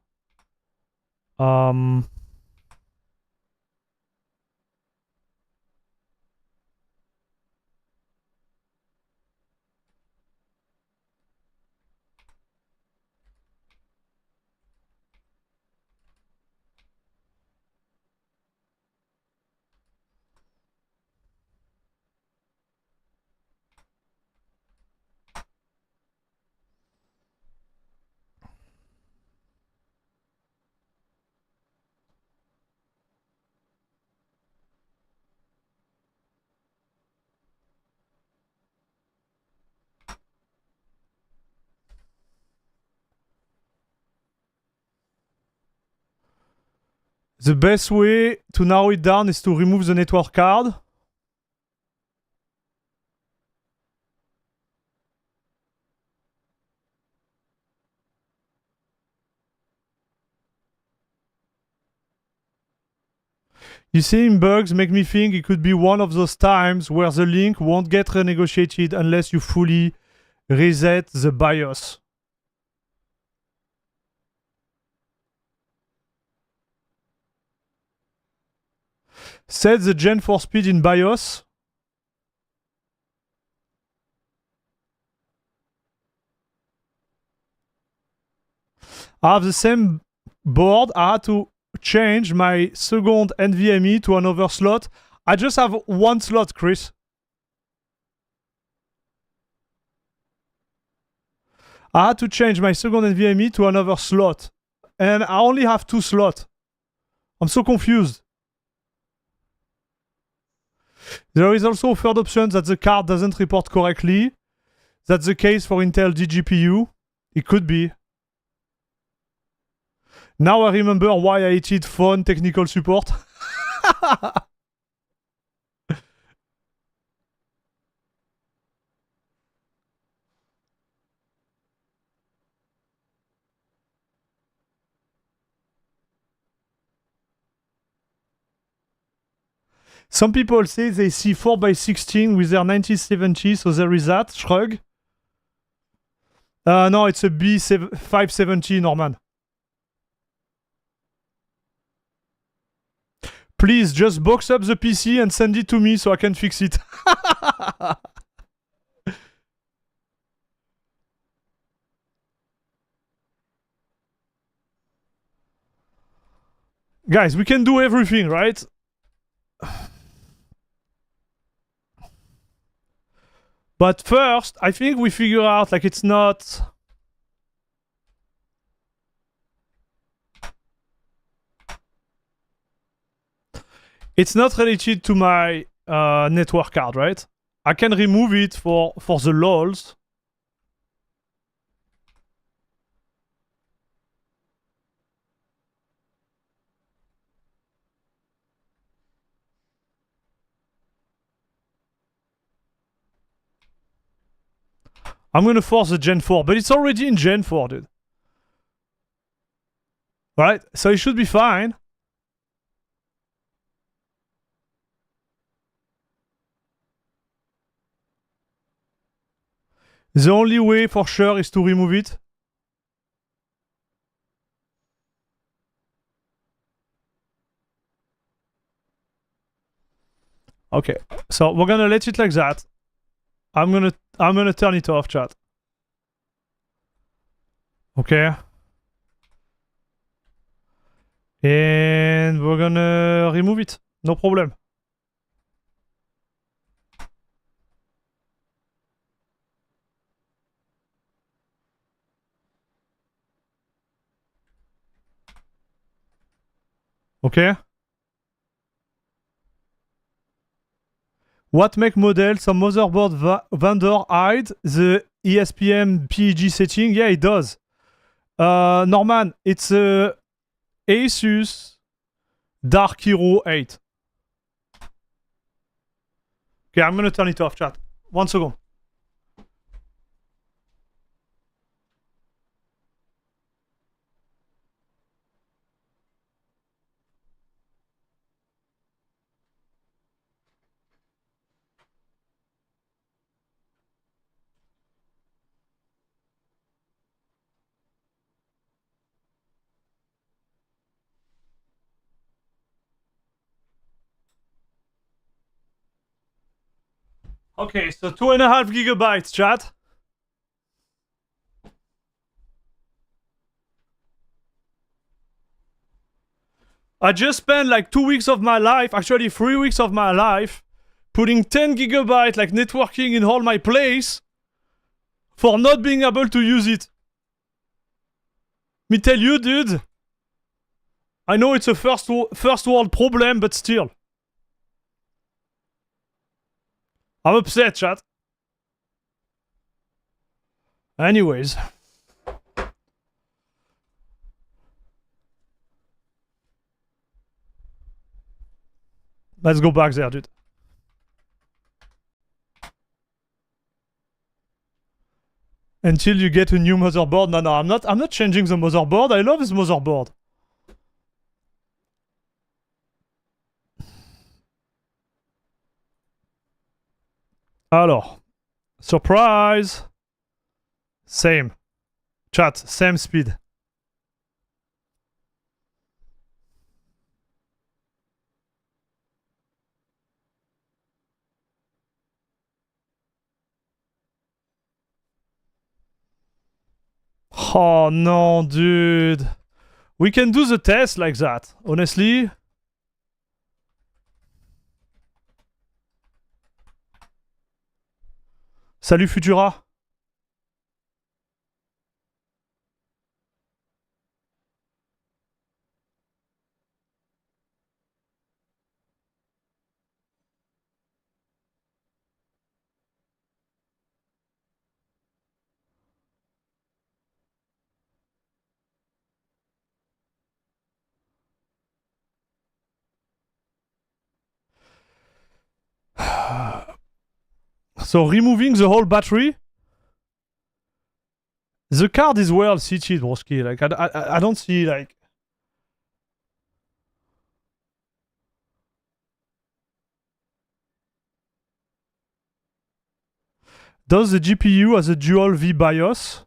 The best way to narrow it down is to remove the network card. You see, bugs make me think it could be one of those times where the link won't get renegotiated unless you fully reset the BIOS. Set the Gen 4 speed in BIOS. I have the same board. I had to change my second NVMe to another slot. I just have one slot, Chris. I had to change my second NVMe to another slot. And I only have 2 slots. I'm so confused. There is also a third option that the card doesn't report correctly. That's the case for Intel DGPU. It could be. Now I remember why I hated phone technical support. Some people say they see 4x16 with their 9070, so there is that. Shrug. No, it's a B570, Norman. Please, just box up the PC and send it to me so I can fix it. Guys, we can do everything, right? But first, I think we figure out, like, it's not... It's not related to my network card, right? I can remove it for the lols. I'm gonna force the Gen 4, but it's already in Gen 4, dude. Right? So it should be fine. The only way for sure is to remove it. Okay, so we're gonna let it like that. I'm gonna turn it off, chat. Okay. And we're gonna remove it. No problem. Okay. What make model? Some motherboard vendor hide the ESPN PEG setting? Yeah, it does. Norman, it's a Asus Dark Hero 8. Okay, I'm gonna turn it off, chat. 1 second. Okay, so 2.5 gigabytes, chat. I just spent like 2 weeks of my life, actually 3 weeks of my life, putting 10 gigabytes like networking in all my place for not being able to use it. Me tell you, dude. I know it's a first world problem, but still. I'm upset, chat. Anyways. Let's go back there, dude. Until you get a new motherboard. No, I'm not changing the motherboard. I love this motherboard. Alors. Surprise! Same. Chat, same speed. Oh no, dude. We can do the test like that, honestly. Salut Futura. So removing the whole battery. The card is well seated, broski. Like I don't see like. Does the GPU has a dual V BIOS?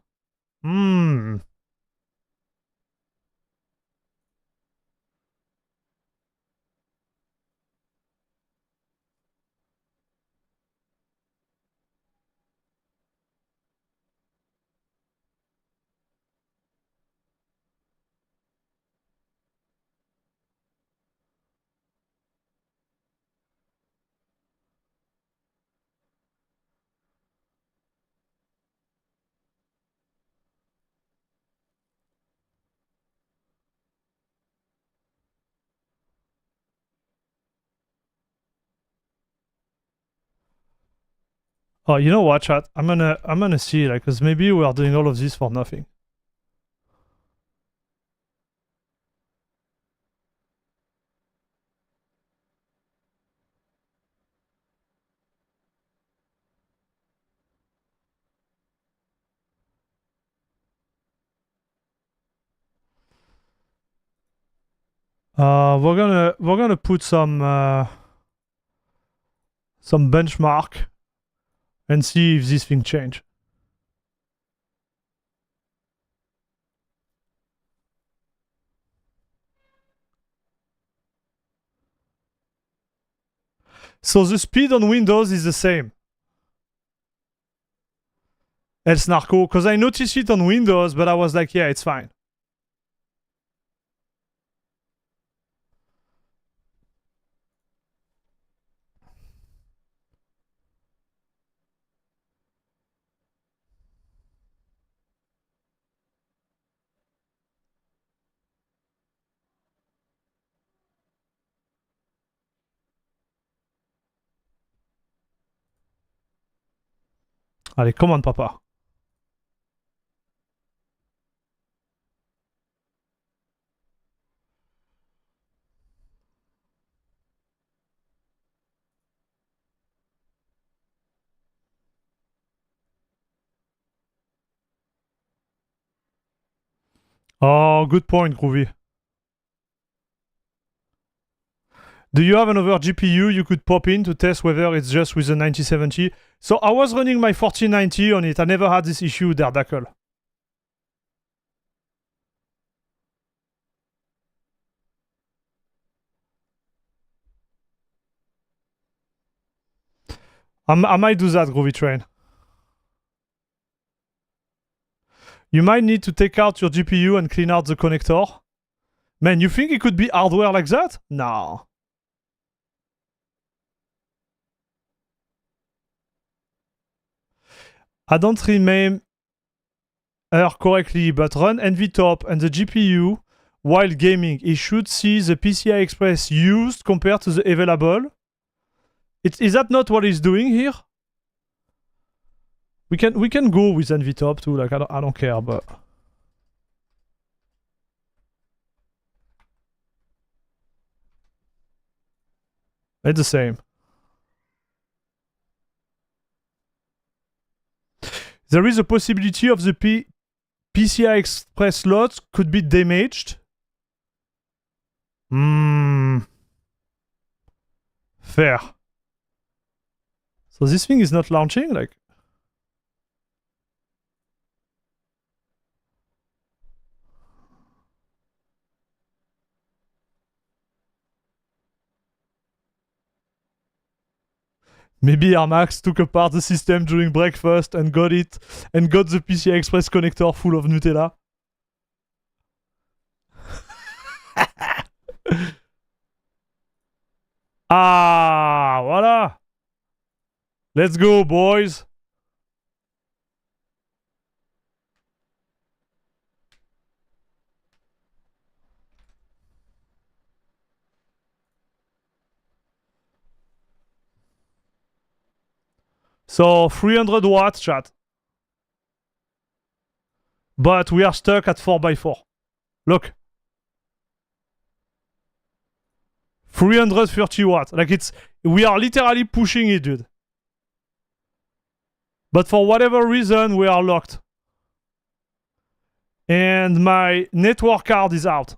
Oh, you know what, chat? I'm gonna see, like, cause maybe we are doing all of this for nothing. We're gonna put some benchmark and see if this thing change. So the speed on Windows is the same. Else Narco, because I noticed it on Windows, but I was like, yeah, it's fine. Allez, commande, papa. Oh, good point, Groovy. Do you have another GPU you could pop in to test whether it's just with the 9070? So I was running my 4090 on it. I never had this issue, Daredakle. I might do that, Groovy Train. You might need to take out your GPU and clean out the connector. Man, you think it could be hardware like that? No. I don't remember correctly, but run NVTop and the GPU while gaming. It should see the PCI Express used compared to the available. Is that not what it's doing here? We can go with NVTop too. Like I don't care, but. It's the same. There is a possibility of the PCI Express slot could be damaged. Fair. So this thing is not launching, like. Maybe Armax took apart the system during breakfast and got the PCI Express connector full of Nutella. Ah, voila. Let's go, boys. So 300 watts, chat. But we are stuck at 4x4. Look. 330 watts. Like we are literally pushing it, dude. But for whatever reason, we are locked. And my network card is out.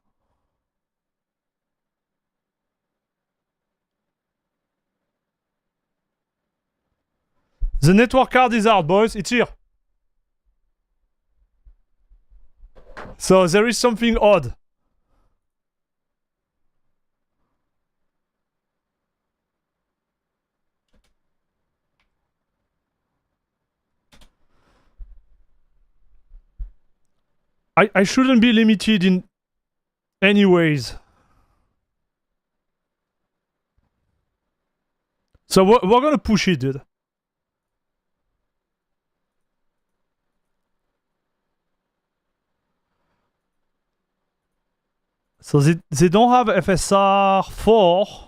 The network card is out, boys. It's here. So there is something odd. I shouldn't be limited in any ways. So we're gonna push it, dude. So they don't have FSR 4.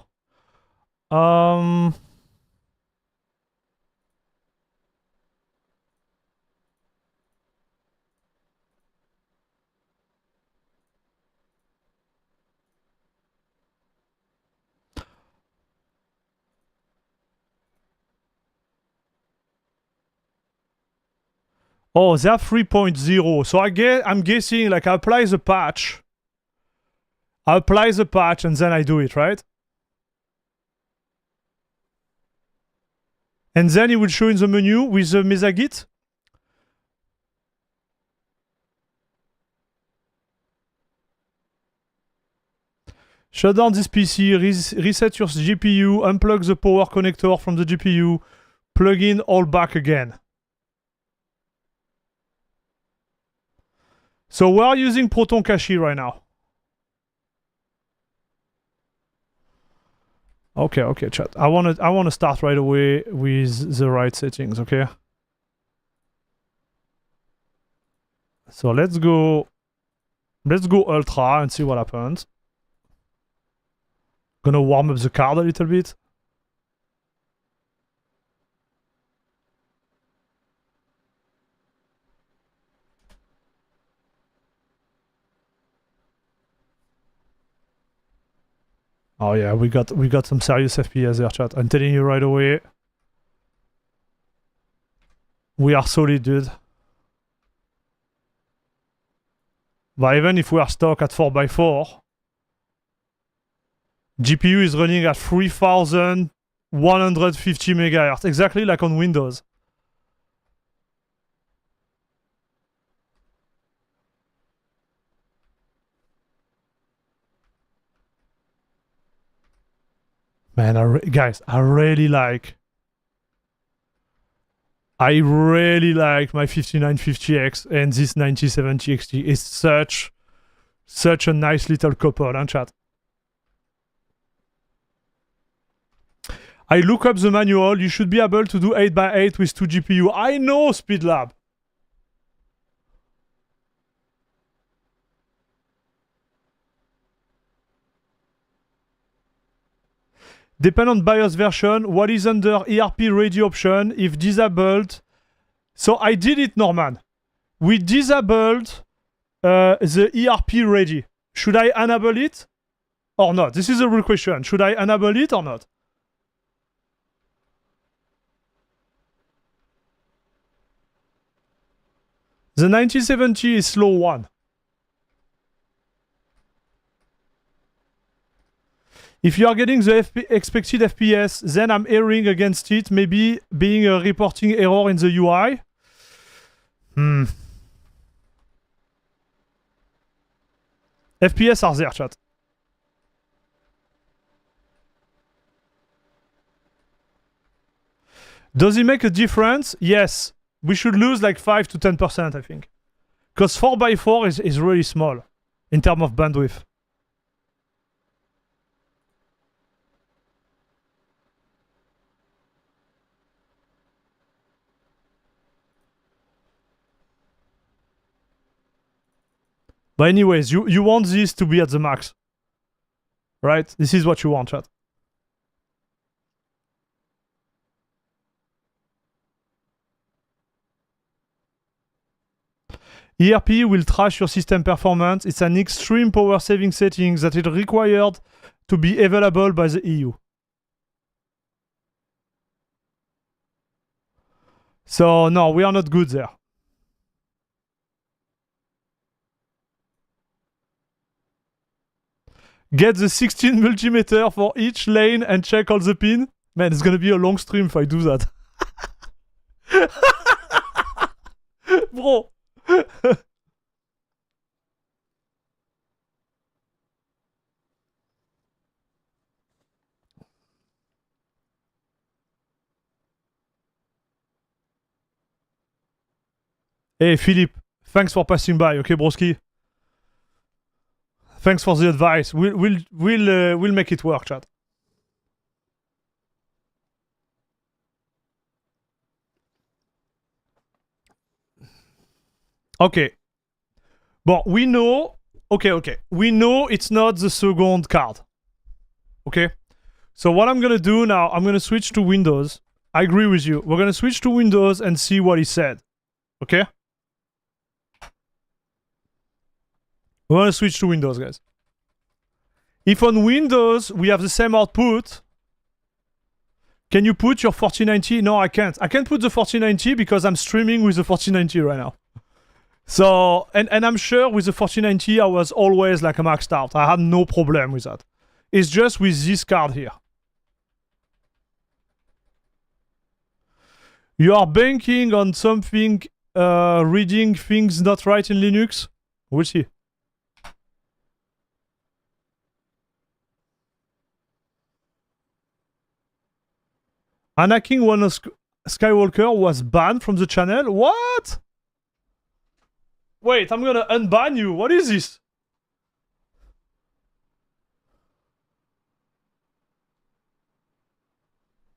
Oh, they have 3.0. So I'm guessing, like, I apply the patch. And then I do it, right? And then it will show in the menu with the Mesagit. Shut down this PC, reset your GPU, unplug the power connector from the GPU, plug in all back again. So we're using Proton Cache right now. Okay, chat. I wanna start right away with the right settings, okay? So let's go ultra and see what happens. Gonna warm up the card a little bit. Oh yeah, we got some serious FPS there, chat. I'm telling you right away. We are solid, dude. But even if we are stuck at 4x4, GPU is running at 3150 MHz, exactly like on Windows. Man, guys, I really like my 5950X and this 9070 XT. It's such a nice little couple, huh, chat? I look up the manual. You should be able to do 8x8 with 2 GPU. I know, SpeedLab. Depend on BIOS version. What is under ERP ready option? If disabled. So I did it, Norman. We disabled the ERP ready. Should I enable it or not? This is a real question. Should I enable it or not? The 9070 is slow one. If you are getting the expected FPS, then I'm erring against it, maybe being a reporting error in the UI. FPS are there, chat. Does it make a difference? Yes. We should lose like 5 to 10%, I think. Because 4x4 is really small in terms of bandwidth. But anyways, you want this to be at the max. Right? This is what you want, chat. ERP will trash your system performance. It's an extreme power saving setting that is required to be available by the EU. So no, we are not good there. Get the 16 multimeter for each lane and check all the pins. Man, it's gonna be a long stream if I do that. Bro. Hey, Philippe. Thanks for passing by, okay, broski? Thanks for the advice. We'll make it work, chat. Okay. But we know... Okay. We know it's not the second card. Okay? So what I'm gonna do now, I'm gonna switch to Windows. I agree with you. We're gonna switch to Windows and see what he said. Okay? We're gonna switch to Windows, guys. If on Windows we have the same output, can you put your 4090? No, I can't. I can't put the 4090 because I'm streaming with the 4090 right now. So, and I'm sure with the 4090 I was always like a maxed out. I had no problem with that. It's just with this card here. You are banking on something, reading things not right in Linux? We'll see. Anakin one of Skywalker was banned from the channel? What? Wait, I'm gonna unban you. What is this?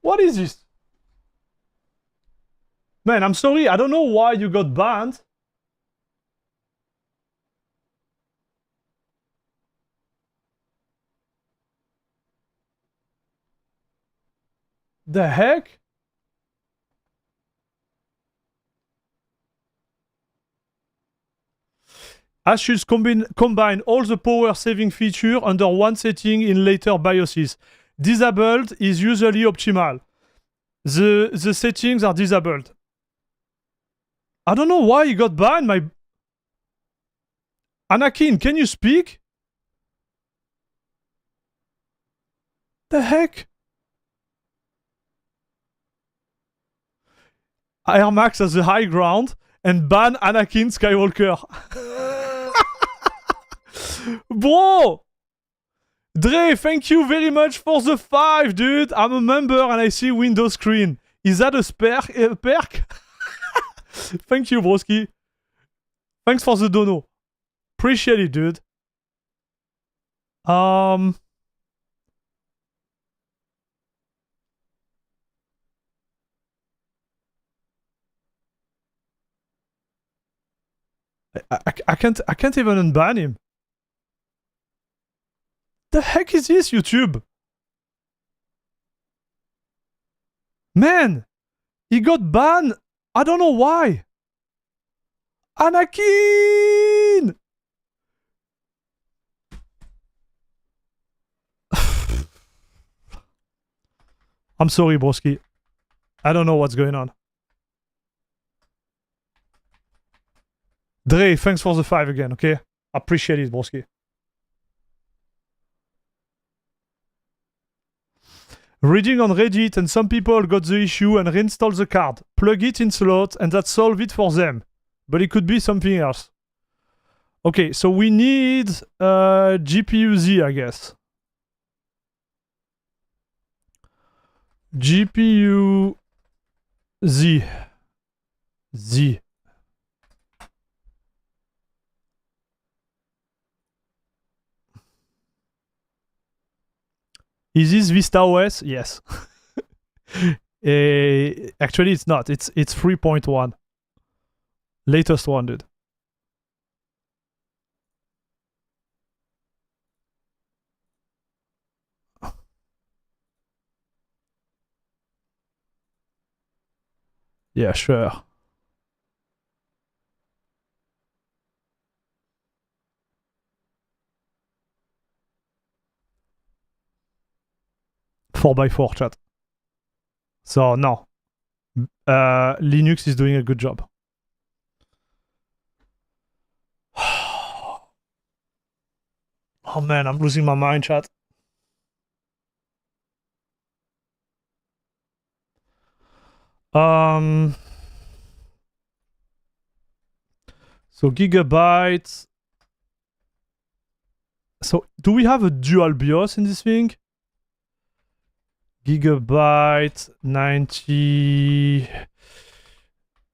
What is this? Man, I'm sorry. I don't know why you got banned. The heck? As should combine all the power saving feature under one setting in later BIOSes. Disabled is usually optimal. The settings are disabled. I don't know why you got banned, my... Anakin, can you speak? The heck? Air Max as the high ground and ban Anakin Skywalker. Bro! Dre, thank you very much for the 5, dude. I'm a member and I see Windows screen. Is that a perk? Thank you, broski. Thanks for the dono. Appreciate it, dude. I can't even unban him. The heck is this, YouTube? Man, he got banned. I don't know why. Anakin! I'm sorry, broski. I don't know what's going on. Dre, thanks for the 5 again, okay? Appreciate it, broski. Reading on Reddit, and some people got the issue and reinstall the card. Plug it in slot, and that solve it for them. But it could be something else. Okay, so we need GPU-Z, I guess. GPU-Z. Z. Is this Vista OS? Yes. Actually, it's not. It's 3.1. Latest one, dude. Yeah, sure. Four by 4 chat. So no. Linux is doing a good job. Oh man, I'm losing my mind, chat. So gigabytes. So do we have a dual BIOS in this thing? Gigabyte 90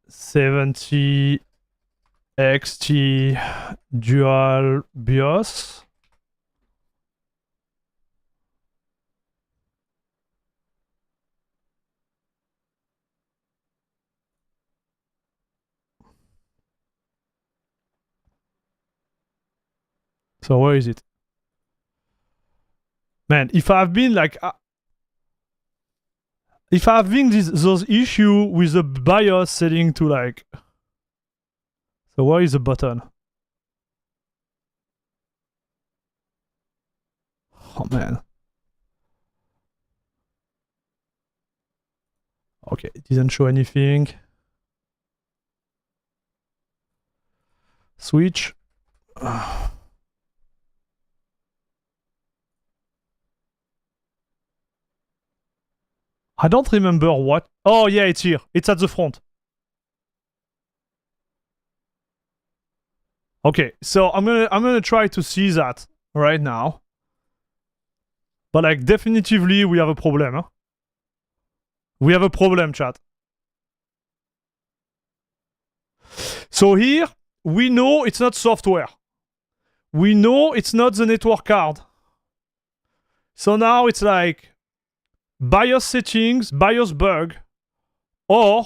70 XT dual BIOS. So where is it? Man, if I've been like if I'm having those issue with the BIOS setting to like... So where is the button? Oh man. Okay, it didn't show anything. Switch. I don't remember what. Oh yeah, it's here. It's at the front. Okay, so I'm gonna try to see that right now. But like definitively we have a problem, huh? We have a problem, chat. So here we know it's not software. We know it's not the network card. So now it's like BIOS settings, BIOS bug, or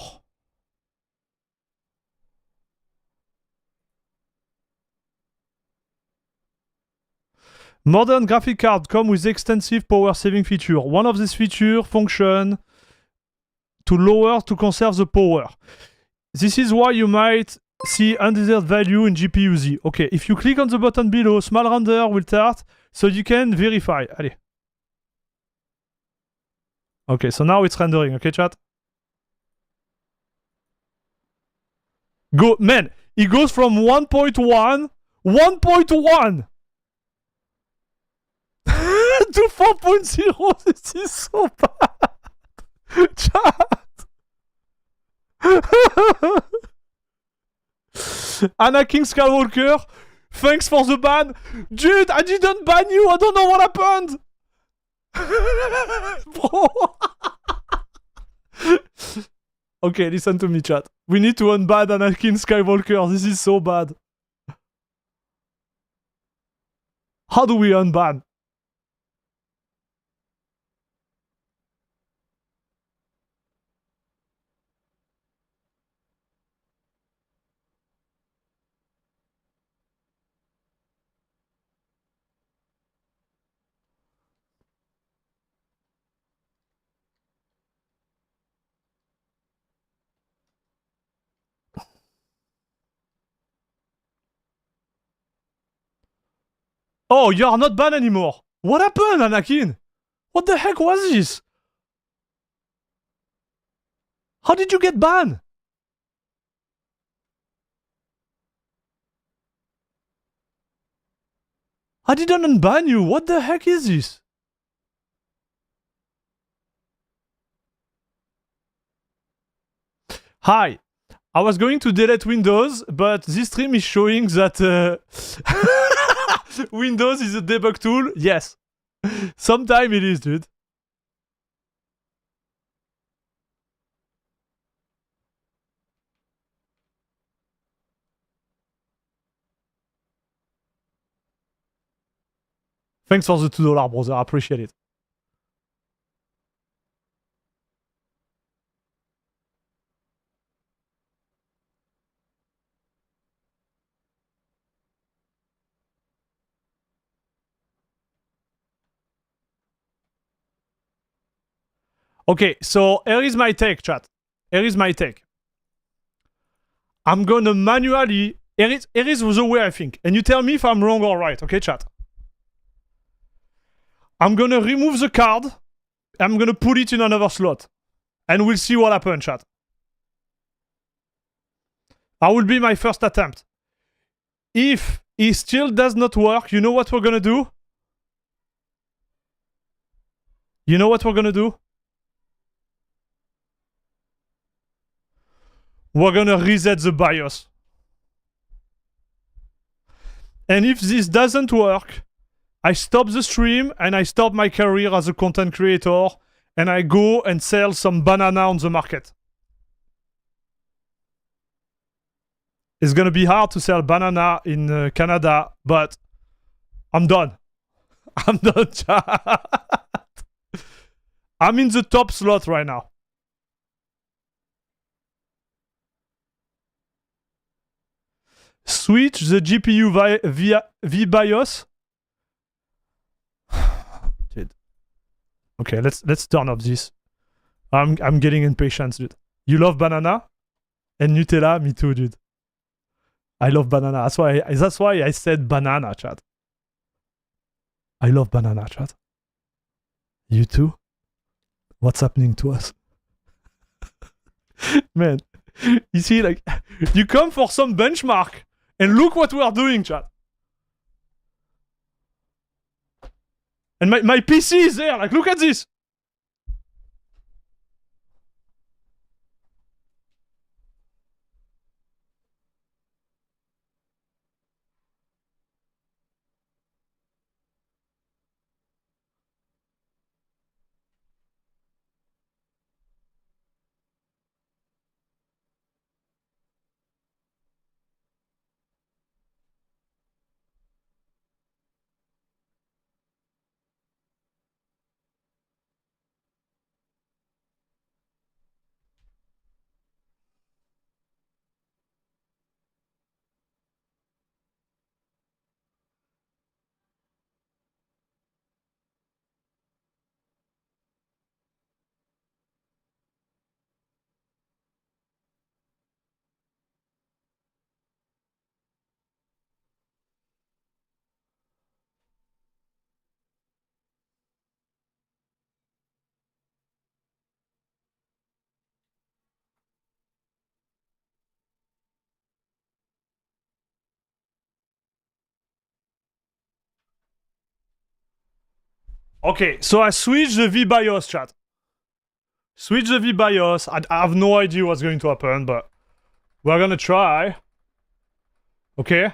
modern graphic card come with extensive power saving feature. One of these features function to conserve the power. This is why you might see undesired value in GPU-Z. Okay, if you click on the button below, small render will start so you can verify. Allez. Okay, so now it's rendering, okay, chat? Go, man, it goes from 1.1 to 4.0. This is so bad. Chat. Anakin Skywalker, thanks for the ban. Dude, I didn't ban you. I don't know what happened. Bro. Okay, listen to me, chat. We need to unban Anakin Skywalker. This is so bad. How do we unban? Oh, you are not banned anymore. What happened, Anakin? What the heck was this? How did you get banned? I didn't unban you. What the heck is this? Hi. I was going to delete Windows, but this stream is showing that Windows is a debug tool. Yes. Sometime it is, dude. Thanks for the $2, brother. I appreciate it. Okay, so here is my take, chat. Here is my take. I'm gonna manually... Here is the way I think. And you tell me if I'm wrong or right, okay, chat? I'm gonna remove the card. I'm gonna put it in another slot. And we'll see what happens, chat. That will be my first attempt. If it still does not work, you know what we're gonna do? You know what we're gonna do? We're gonna reset the BIOS. And if this doesn't work, I stop the stream and I stop my career as a content creator and I go and sell some banana on the market. It's gonna be hard to sell banana in Canada, but I'm done. I'm done, chat. I'm in the top slot right now. Switch the GPU via VBIOS. Dude. Okay, let's turn off this. I'm getting impatient, dude. You love banana and Nutella, me too, dude. I love banana. That's why I said banana, chat. I love banana, chat. You too? What's happening to us? Man, you see, like, you come for some benchmark. And look what we are doing, chat. And my PC is there. Like, look at this. Okay, so I switched the VBIOS, chat. Switch the VBIOS. I have no idea what's going to happen, but we're gonna try. Okay.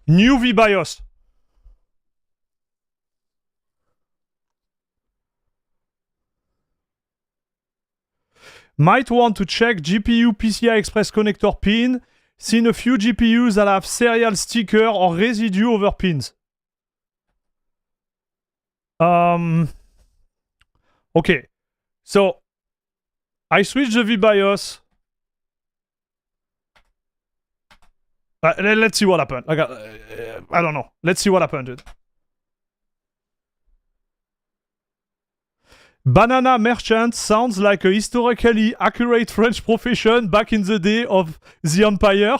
New VBIOS. Might want to check GPU PCI Express connector pin. Seen a few GPUs that have serial sticker or residue over pins. Okay. So I switched the VBIOS. Let's see what happened. I don't know. Let's see what happened, dude. Banana merchant sounds like a historically accurate French profession back in the day of the Empire.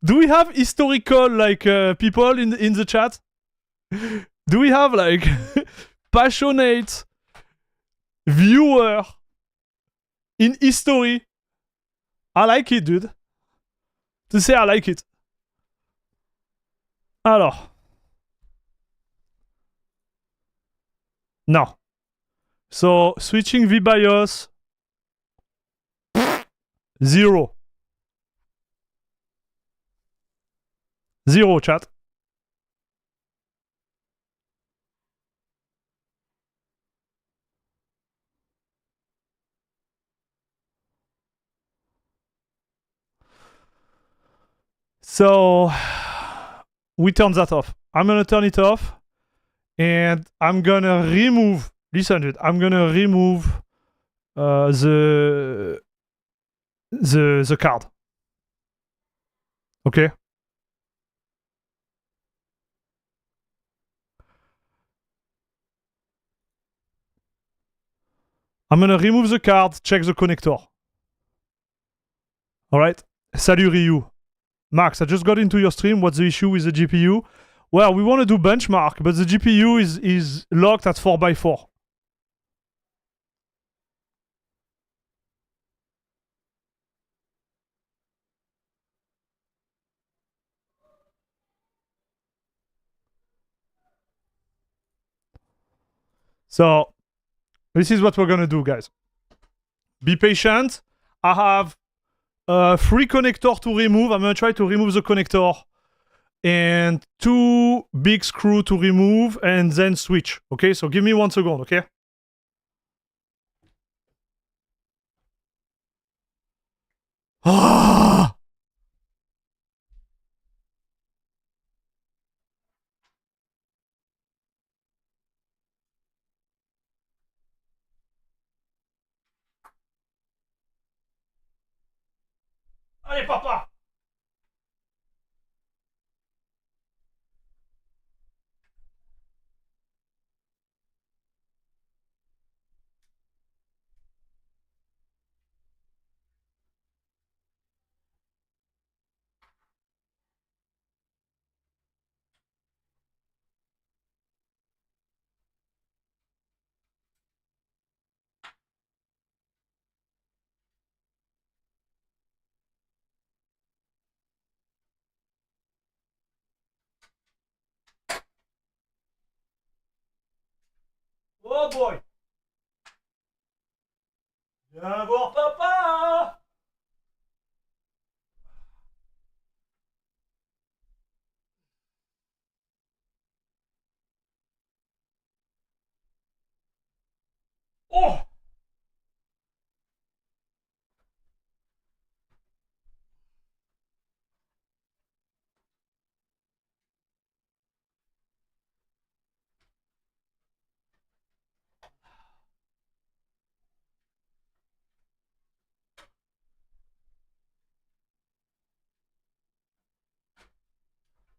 Do we have historical like people in the chat? Do we have like passionate viewer in history. I like it, dude. To say I like it. Alors. No. So, switching VBIOS. 0. 0, chat. So, we turn that off. I'm gonna turn it off. And I'm gonna remove... Listen, dude. I'm gonna remove the card. Okay? I'm gonna remove the card, check the connector. Alright? Salut Ryu. Max, I just got into your stream. What's the issue with the GPU? Well, we want to do benchmark, but the GPU is locked at 4x4. So, this is what we're gonna do, guys. Be patient. I have 3 connector to remove. I'm gonna try to remove the connector. And 2 big screw to remove and then switch. Okay, so give me 1 second, okay? Ah! Allez, papa! Oh boy! Viens voir papa! Oh!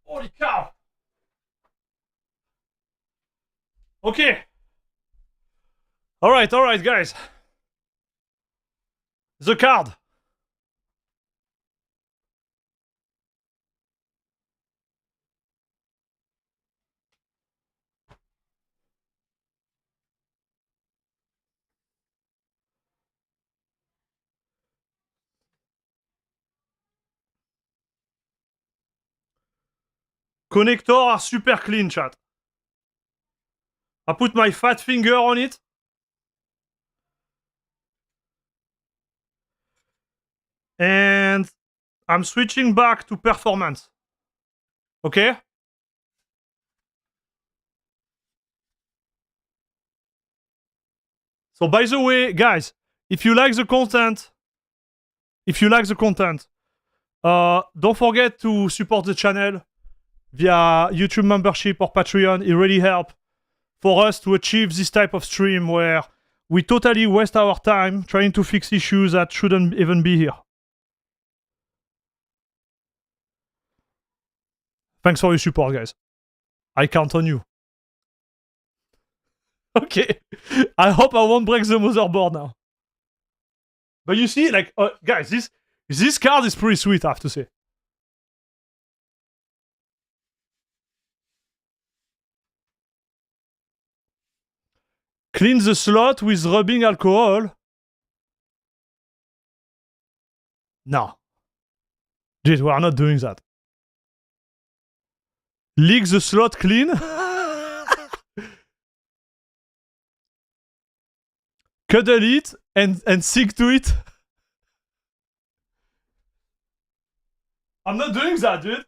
Holy cow! Okay. Alright, guys. The card. Connector are super clean, chat. I put my fat finger on it. And I'm switching back to performance. Okay? So by the way, guys, if you like the content, don't forget to support the channel via YouTube membership or Patreon. It really helps for us to achieve this type of stream where we totally waste our time trying to fix issues that shouldn't even be here. Thanks for your support, guys. I count on you. Okay. I hope I won't break the motherboard now. But you see, like, guys, this card is pretty sweet, I have to say. Clean the slot with rubbing alcohol. No. Dude, we are not doing that. Leak the slot clean? Cuddle it and sync to it? I'm not doing that, dude.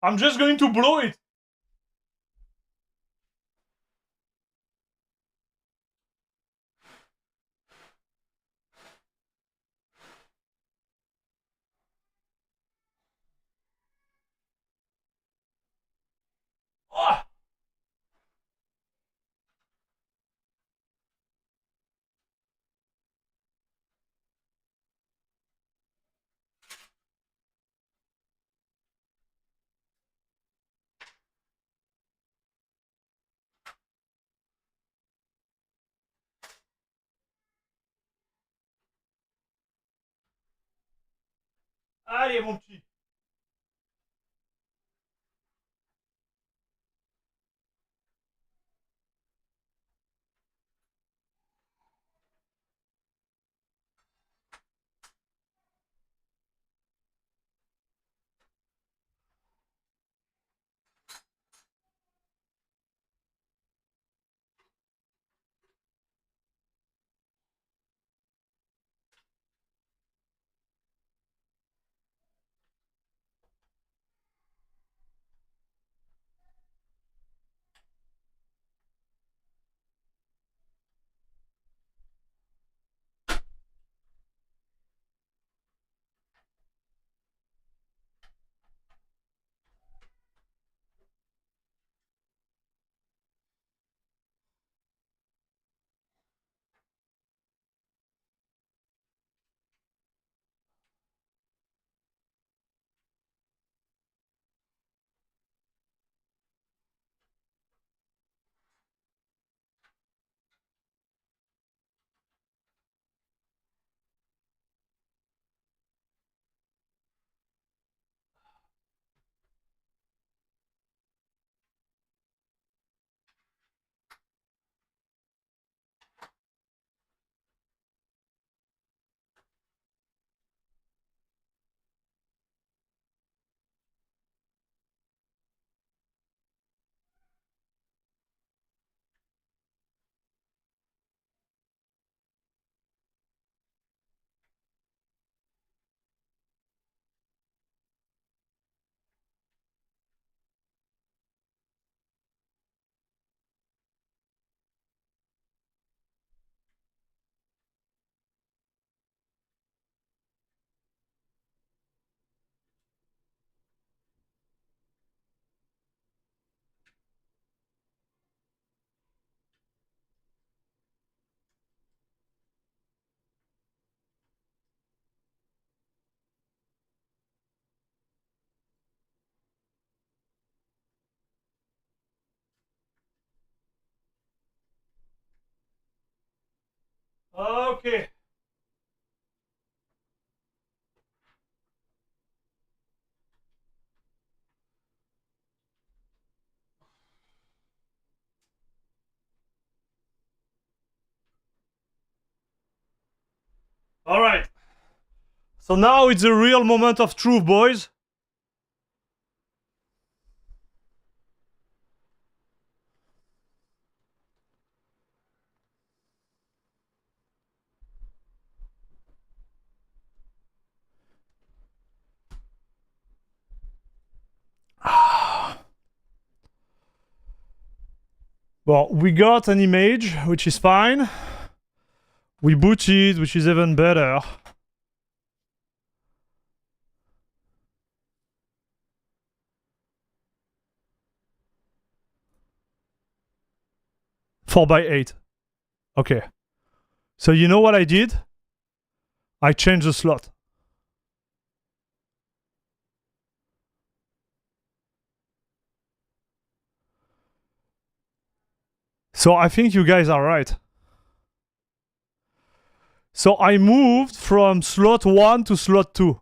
I'm just going to blow it. Oh. Allez, mon petit. Okay. All right. So now it's a real moment of truth, boys. Well, we got an image, which is fine. We booted, which is even better. Four by 8. Okay. So you know what I did? I changed the slot. So I think you guys are right. So I moved from slot 1 to slot 2.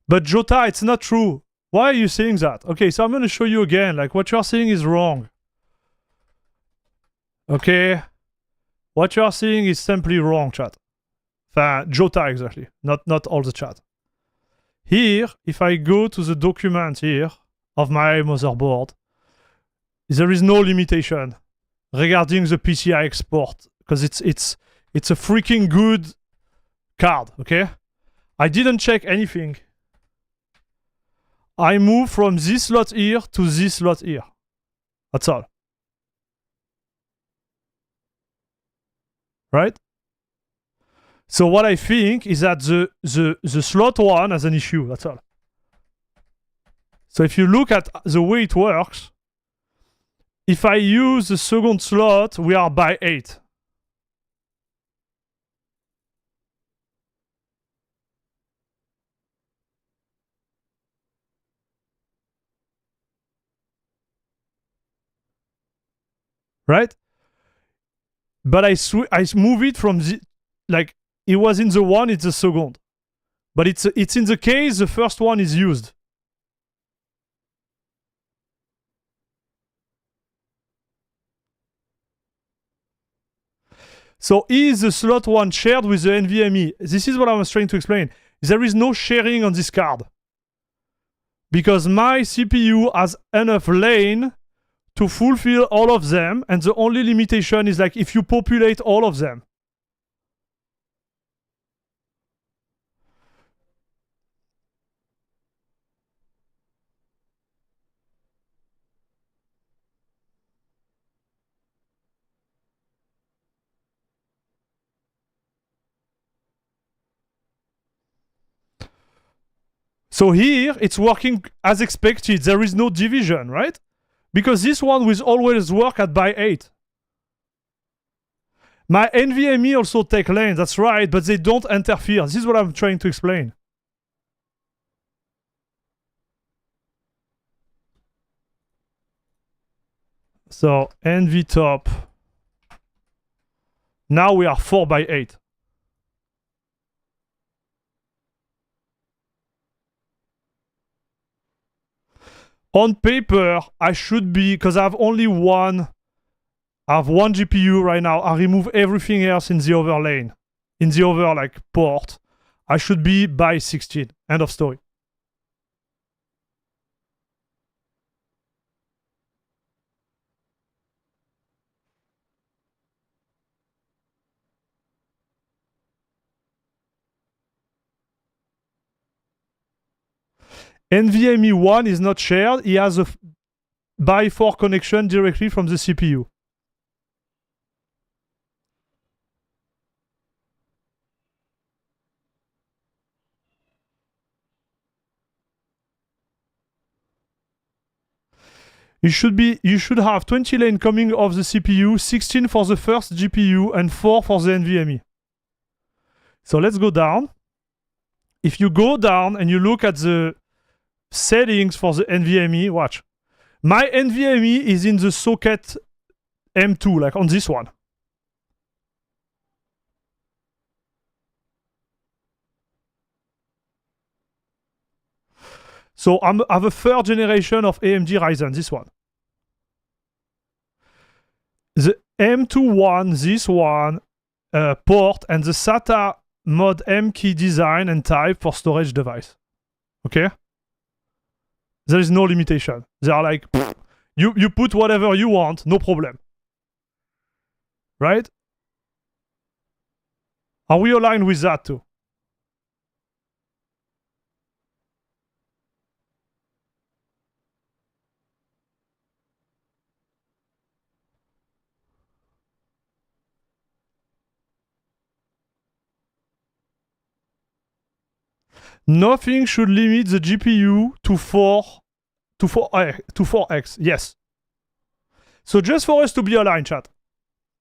But Jota, it's not true. Why are you saying that? Okay, so I'm going to show you again. Like, what you're saying is wrong. Okay? What you're saying is simply wrong, chat. Jota, exactly. Not all the chat. Here, if I go to the document here of my motherboard, there is no limitation regarding the PCI export because it's a freaking good card, okay? I didn't check anything. I move from this slot here to this slot here. That's all. Right? So what I think is that the slot 1 has an issue, that's all. So if you look at the way it works, if I use the second slot, we are by 8. Right? But I move it from the, like, it was in the 1, it's the second. But it's in the case the first one is used. So is the slot 1 shared with the NVMe? This is what I was trying to explain. There is no sharing on this card. Because my CPU has enough lane to fulfill all of them, and the only limitation is like if you populate all of them. So here, it's working as expected. There is no division, right? Because this one will always work at by 8. My NVMe also take lane, that's right, but they don't interfere. This is what I'm trying to explain. So, NV top. Now we are 4 by 8. On paper, I should be, because I have only one. I have one GPU right now. I remove everything else in the other lane. In the other, like, port. I should be by 16. End of story. NVMe 1 is not shared. He has a by 4 connection directly from the CPU. You should have 20 lane coming off the CPU, 16 for the first GPU, and 4 for the NVMe. So let's go down. If you go down and you look at the settings for the NVMe, watch. My NVMe is in the socket M2, like on this one. So I have a third generation of AMD Ryzen, this one. The M21, this one, port, and the SATA mod M key design and type for storage device. Okay? There is no limitation. They are like, you put whatever you want, no problem. Right? Are we aligned with that too? Nothing should limit the GPU to 4x. Yes. So just for us to be aligned, chat.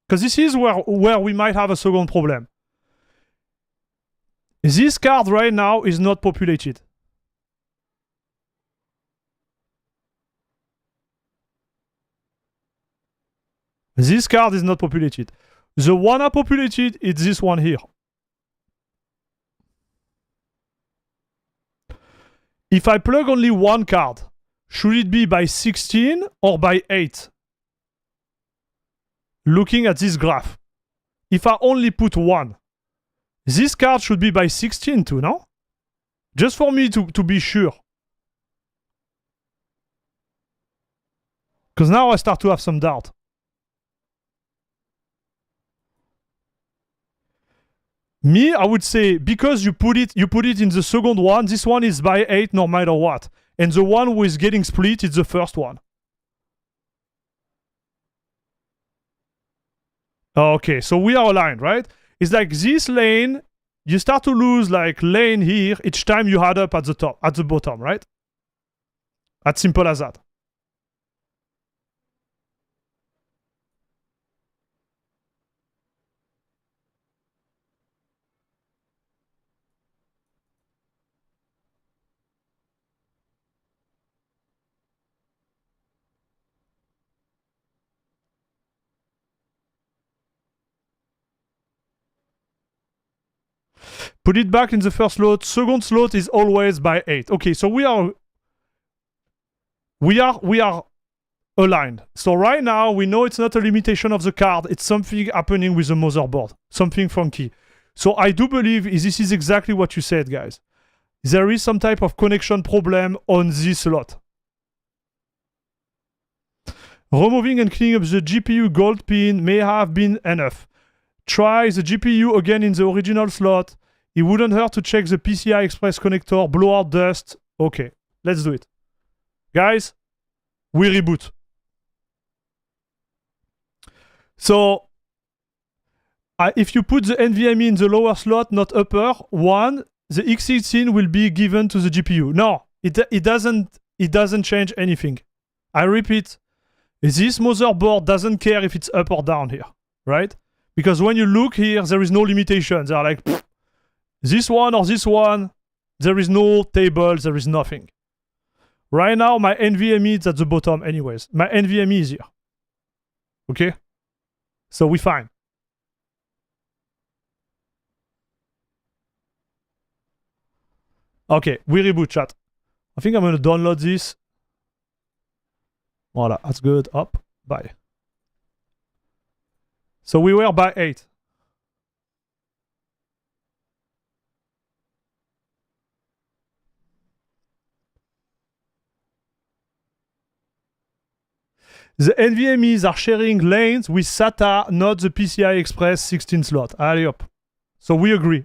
Because this is where we might have a second problem. This card right now is not populated. This card is not populated. The one I populated is this one here. If I plug only one card, should it be by 16 or by 8? Looking at this graph. If I only put one, this card should be by 16 too, no? Just for me to be sure. Because now I start to have some doubt. Me, I would say, because you put it in the second one, this one is by 8 no matter what. And the one who is getting split is the first one. Okay, so we are aligned, right? It's like this lane, you start to lose like lane here each time you add up at the top, at the bottom, right? As simple as that. Put it back in the first slot. Second slot is always by 8. Okay, so we are aligned. So right now, we know it's not a limitation of the card. It's something happening with the motherboard. Something funky. So I do believe this is exactly what you said, guys. There is some type of connection problem on this slot. Removing and cleaning up the GPU gold pin may have been enough. Try the GPU again in the original slot. It wouldn't hurt to check the PCI Express connector, blow out dust. Okay, let's do it. Guys, we reboot. So, if you put the NVMe in the lower slot, not upper, one, the X16 will be given to the GPU. No, it doesn't change anything. I repeat, this motherboard doesn't care if it's up or down here, right? Because when you look here, there is no limitation. They're like, this one or this one, there is no table, there is nothing. Right now, my NVMe is at the bottom anyways. My NVMe is here. Okay? So we're fine. Okay, we reboot, chat. I think I'm going to download this. Voila, that's good. Up, bye. So we were by 8. The NVMEs are sharing lanes with SATA, not the PCI Express 16 slot. Allez up. So we agree.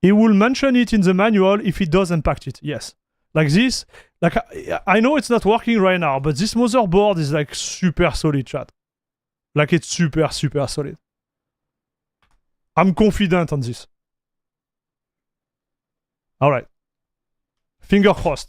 It will mention it in the manual if it does impact it. Yes. Like this. Like I know it's not working right now, but this motherboard is like super solid, chat. Like it's super, super solid. I'm confident on this. All right. Finger crossed.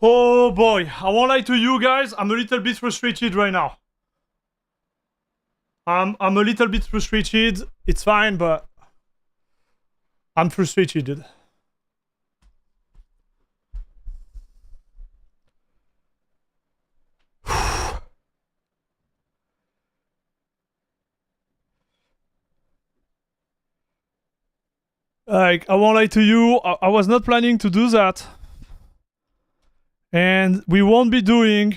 Oh boy, I won't lie to you guys, I'm a little bit frustrated right now. I'm a little bit frustrated. It's fine, but I'm frustrated, dude. Like, I won't lie to you, I was not planning to do that. And we won't be doing...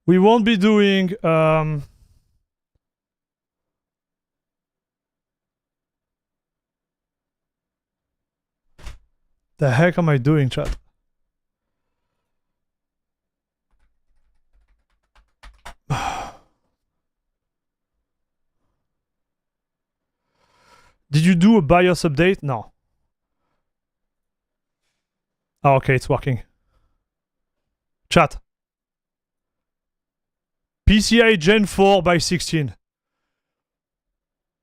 We won't be doing... The heck am I doing, chat? Did you do a BIOS update? No. Oh, okay, it's working. Chat. PCIe Gen 4 by 16.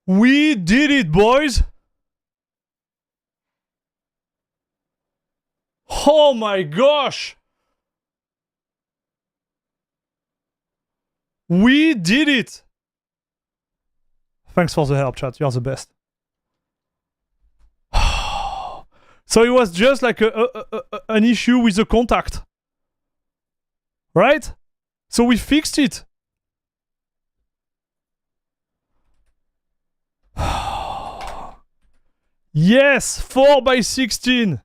We did it, boys! Oh my gosh! We did it! Thanks for the help, chat. You're the best. So it was just like an issue with the contact. Right? So we fixed it. Yes! 4 by 16!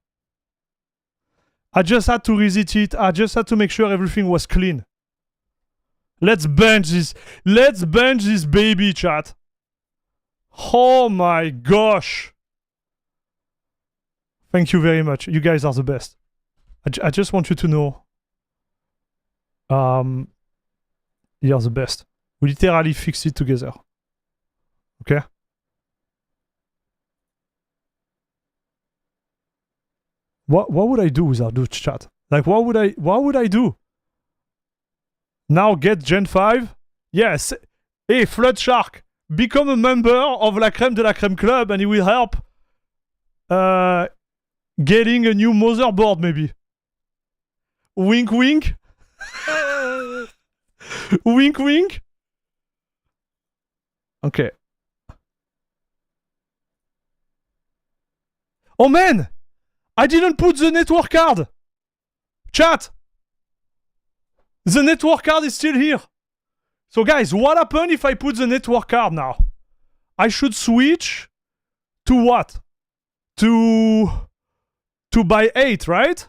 I just had to reset it. I just had to make sure everything was clean. Let's bench this. Let's bench this baby, chat. Oh my gosh. Thank you very much. You guys are the best. I just want you to know. You're the best. We literally fixed it together. Okay? What would I do without this chat? Like, what would I do? Now get Gen 5? Yes. Hey, Flood Shark, become a member of La Crème de la Crème Club and it will help getting a new motherboard, maybe. Wink, wink. Wink, wink. Okay. Oh man! I didn't put the network card! Chat! The network card is still here. So guys, what happened if I put the network card now? I should switch to what? To by 8, right?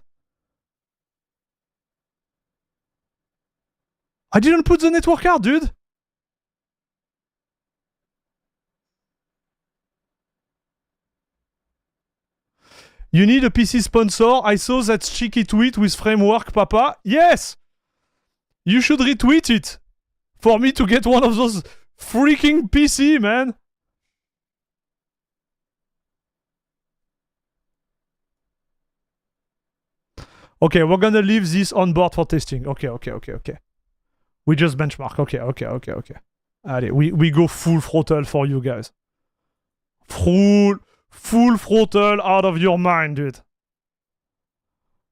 I didn't put the network card, dude. You need a PC sponsor. I saw that cheeky tweet with framework, papa. Yes! You should retweet it. For me to get one of those freaking PC, man. Okay, we're gonna leave this on board for testing. Okay. We just benchmark. Okay. Allez, we go full throttle for you guys. Full throttle out of your mind, dude.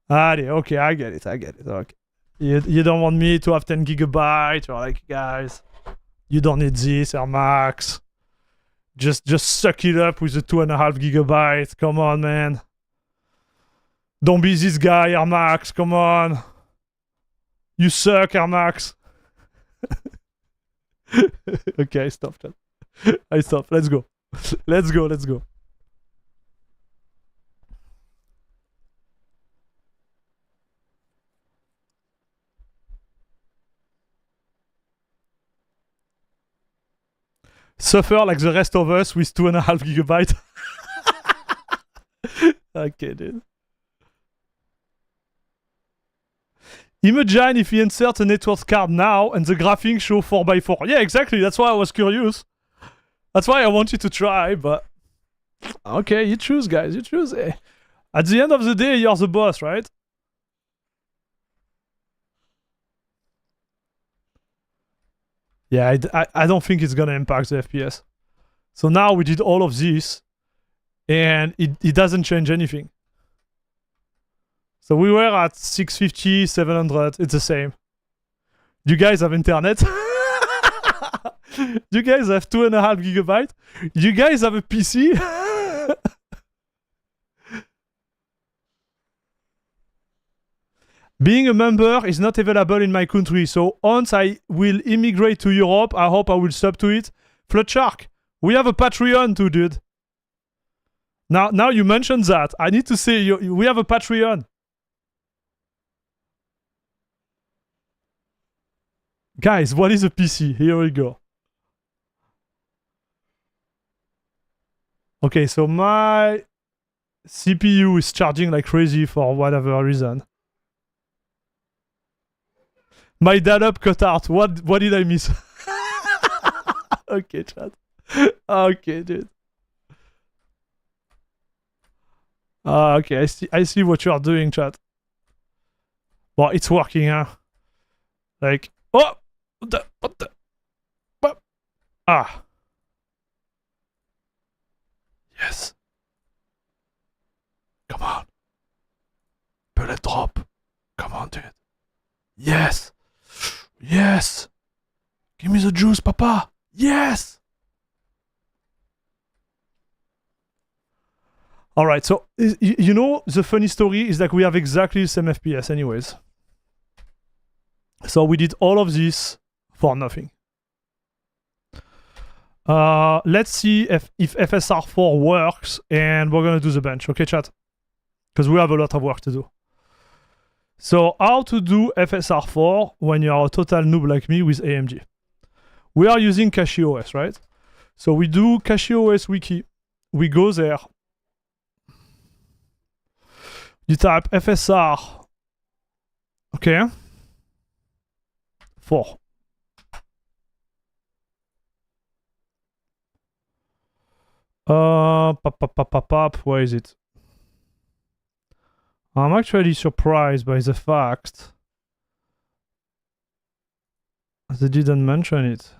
Allez, okay, I get it. Okay. You don't want me to have 10 gigabytes. You're like, guys, you don't need this, Air Max. Just suck it up with the 2.5 gigabytes. Come on, man. Don't be this guy, Air Max. Come on. You suck, Air Max. Okay, I stopped. I stopped. Let's go. Let's go. Suffer like the rest of us with 2.5 gigabytes. Okay, dude. Imagine if he inserts a network card now and the graphics show 4x4. Yeah, exactly. That's why I was curious. That's why I want you to try, but... Okay, you choose, guys. You choose. At the end of the day, you're the boss, right? Yeah, I don't think it's gonna impact the FPS. So now we did all of this. and it doesn't change anything. So we were at 650, 700. It's the same. You guys have internet? You guys have 2.5 gigabytes? You guys have a PC? Being a member is not available in my country, so once I will immigrate to Europe, I hope I will sub to it. Floodshark, we have a Patreon too, dude. Now you mentioned that. I need to say, we have a Patreon. Guys, what is a PC? Here we go. Okay, so my CPU is charging like crazy for whatever reason. My data cut out. What did I miss? Okay, chat. Okay, dude. Okay, I see what you are doing, chat. Well, it's working, huh? Like, oh, what the? Ah. Yes. Come on. Bullet drop. Come on, dude. Yes. Yes. Give me the juice, papa. Yes. All right. So, you know, the funny story is that we have exactly the same FPS anyways. So we did all of this for nothing. Let's see if FSR4 works, and we're gonna do the bench, okay, chat? Because we have a lot of work to do. So how to do FSR4 when you're a total noob like me with AMG? We are using CachyOS, right? So we do CachyOS wiki. We go there. You type FSR, okay? 4. Where is it? I'm actually surprised by the fact they didn't mention it.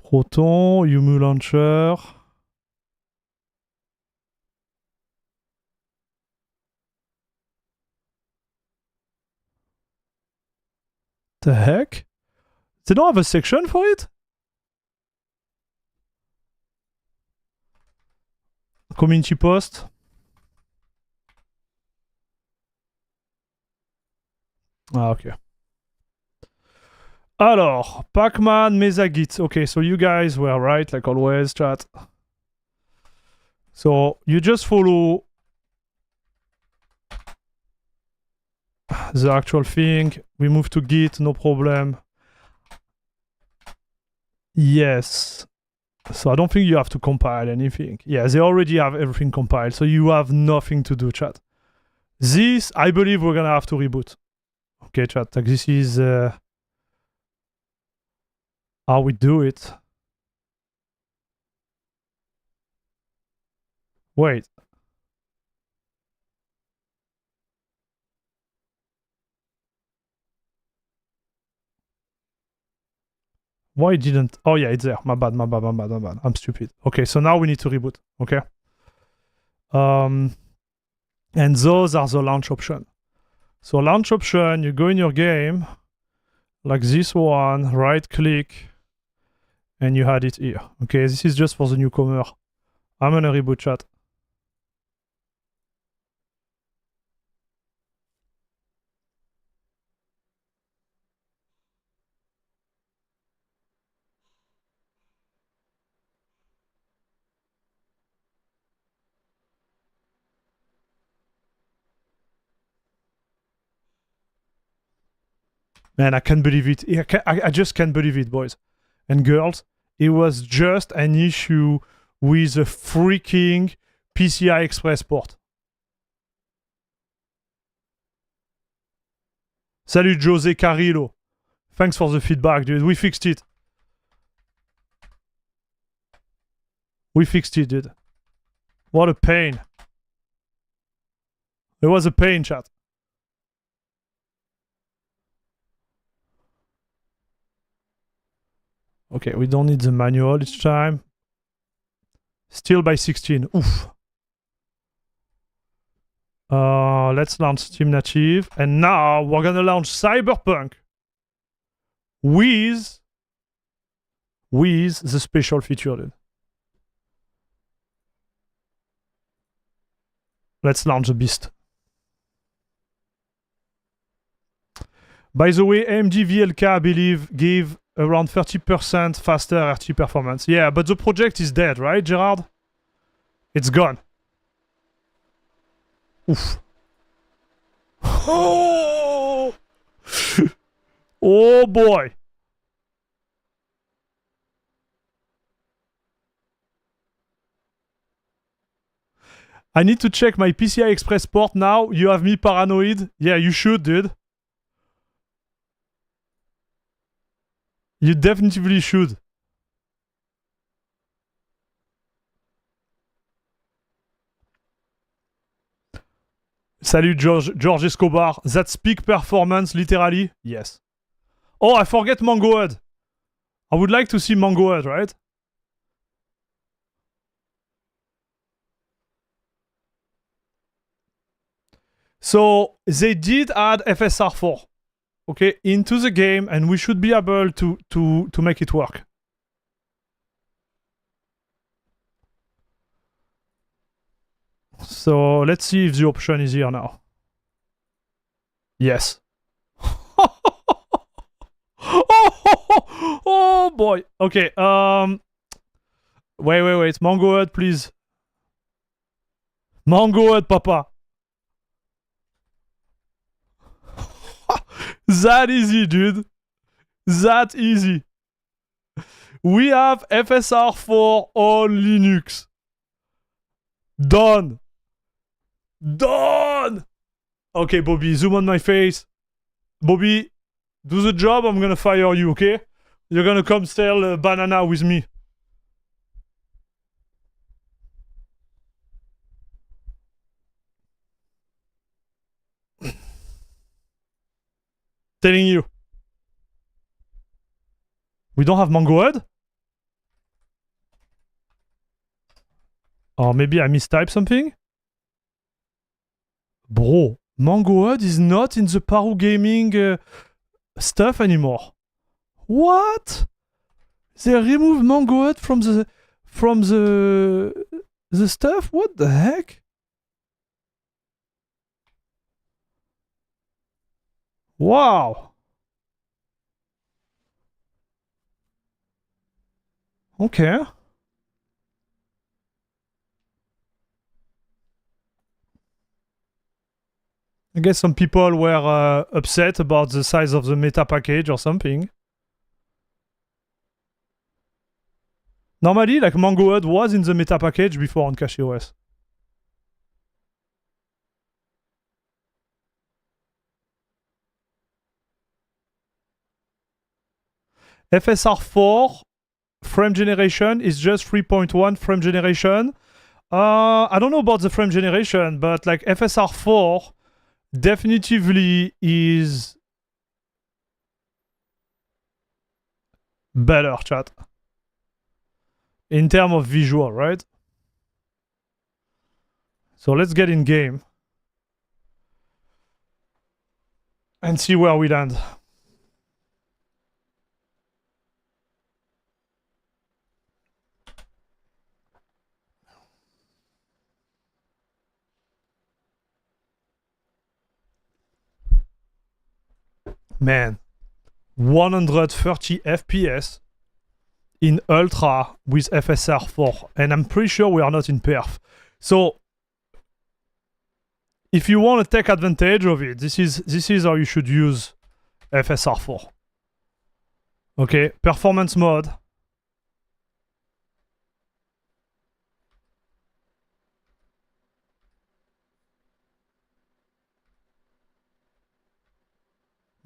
Proton, Yumu Launcher. The heck? They don't have a section for it? Community post. Ah, okay. Alors, Pacman, Mesagit. Okay, so you guys were right, like always, chat. So, you just follow the actual thing. We move to Git, no problem. Yes. So I don't think you have to compile anything. Yeah, they already have everything compiled, so you have nothing to do, chat. This, I believe we're gonna have to reboot. Okay, chat, like this is how we do it. Wait. Why didn't... Oh yeah, it's there. My bad. I'm stupid. Okay, so now we need to reboot. Okay. And those are the launch option. So launch option, you go in your game, like this one, right click, and you add it here. Okay, this is just for the newcomer. I'm gonna reboot, chat. Man, I can't believe it. I just can't believe it, boys and girls. It was just an issue with a freaking PCI Express port. Salut Jose Carrillo. Thanks for the feedback, dude. We fixed it. We fixed it, dude. What a pain. It was a pain, chat. Okay, we don't need the manual each time. Still by 16. Oof. Let's launch Steam Native. And now we're gonna launch Cyberpunk with the special feature, dude. Let's launch the beast. By the way, AMD VLK, I believe, gave around 30% faster RT performance. Yeah, but the project is dead, right, Gerard? It's gone. Oof. Oh! Oh boy. I need to check my PCI Express port now. You have me paranoid. Yeah, you should, dude. You definitely should. Salut George Escobar. That's peak performance, literally? Yes. Oh, I forget Mangohead. I would like to see Mangohead, right? So they did add FSR4, okay, into the game, and we should be able to make it work. So let's see if the option is here now. Yes. Oh boy. Okay. Wait. Mangohead, please. Mangohead, papa. That easy, dude. That easy. We have FSR4 on Linux. Done. Done. Okay, Bobby, zoom on my face. Bobby, do the job. I'm gonna fire you, okay? You're gonna come sell banana with me. Telling you. We don't have Mangohead? Or maybe I mistyped something? Bro, Mangohead is not in the Paru Gaming stuff anymore. What? They removed Mangohead from the stuff? What the heck? Wow. Okay. I guess some people were upset about the size of the meta package or something. Normally, like Mangohead was in the meta package before on CachyOS. FSR4 frame generation is just 3.1 frame generation. I don't know about the frame generation, but like FSR4 definitively is better, chat. In terms of visual, right? So let's get in game and see where we land. Man, 130 FPS in Ultra with FSR4, and I'm pretty sure we are not in perf. So if you want to take advantage of it, this is how you should use FSR4. Okay, performance mode.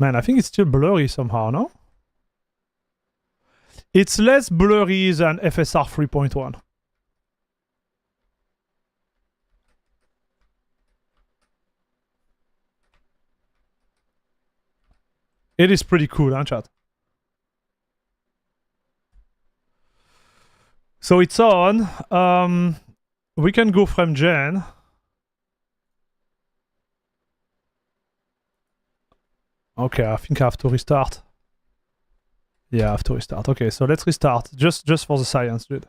Man, I think it's still blurry somehow, no? It's less blurry than FSR 3.1. It is pretty cool, huh, chat? So it's on. We can go frame gen. Okay, I think I have to restart. Yeah, I have to restart. Okay, so let's restart. Just for the science, dude.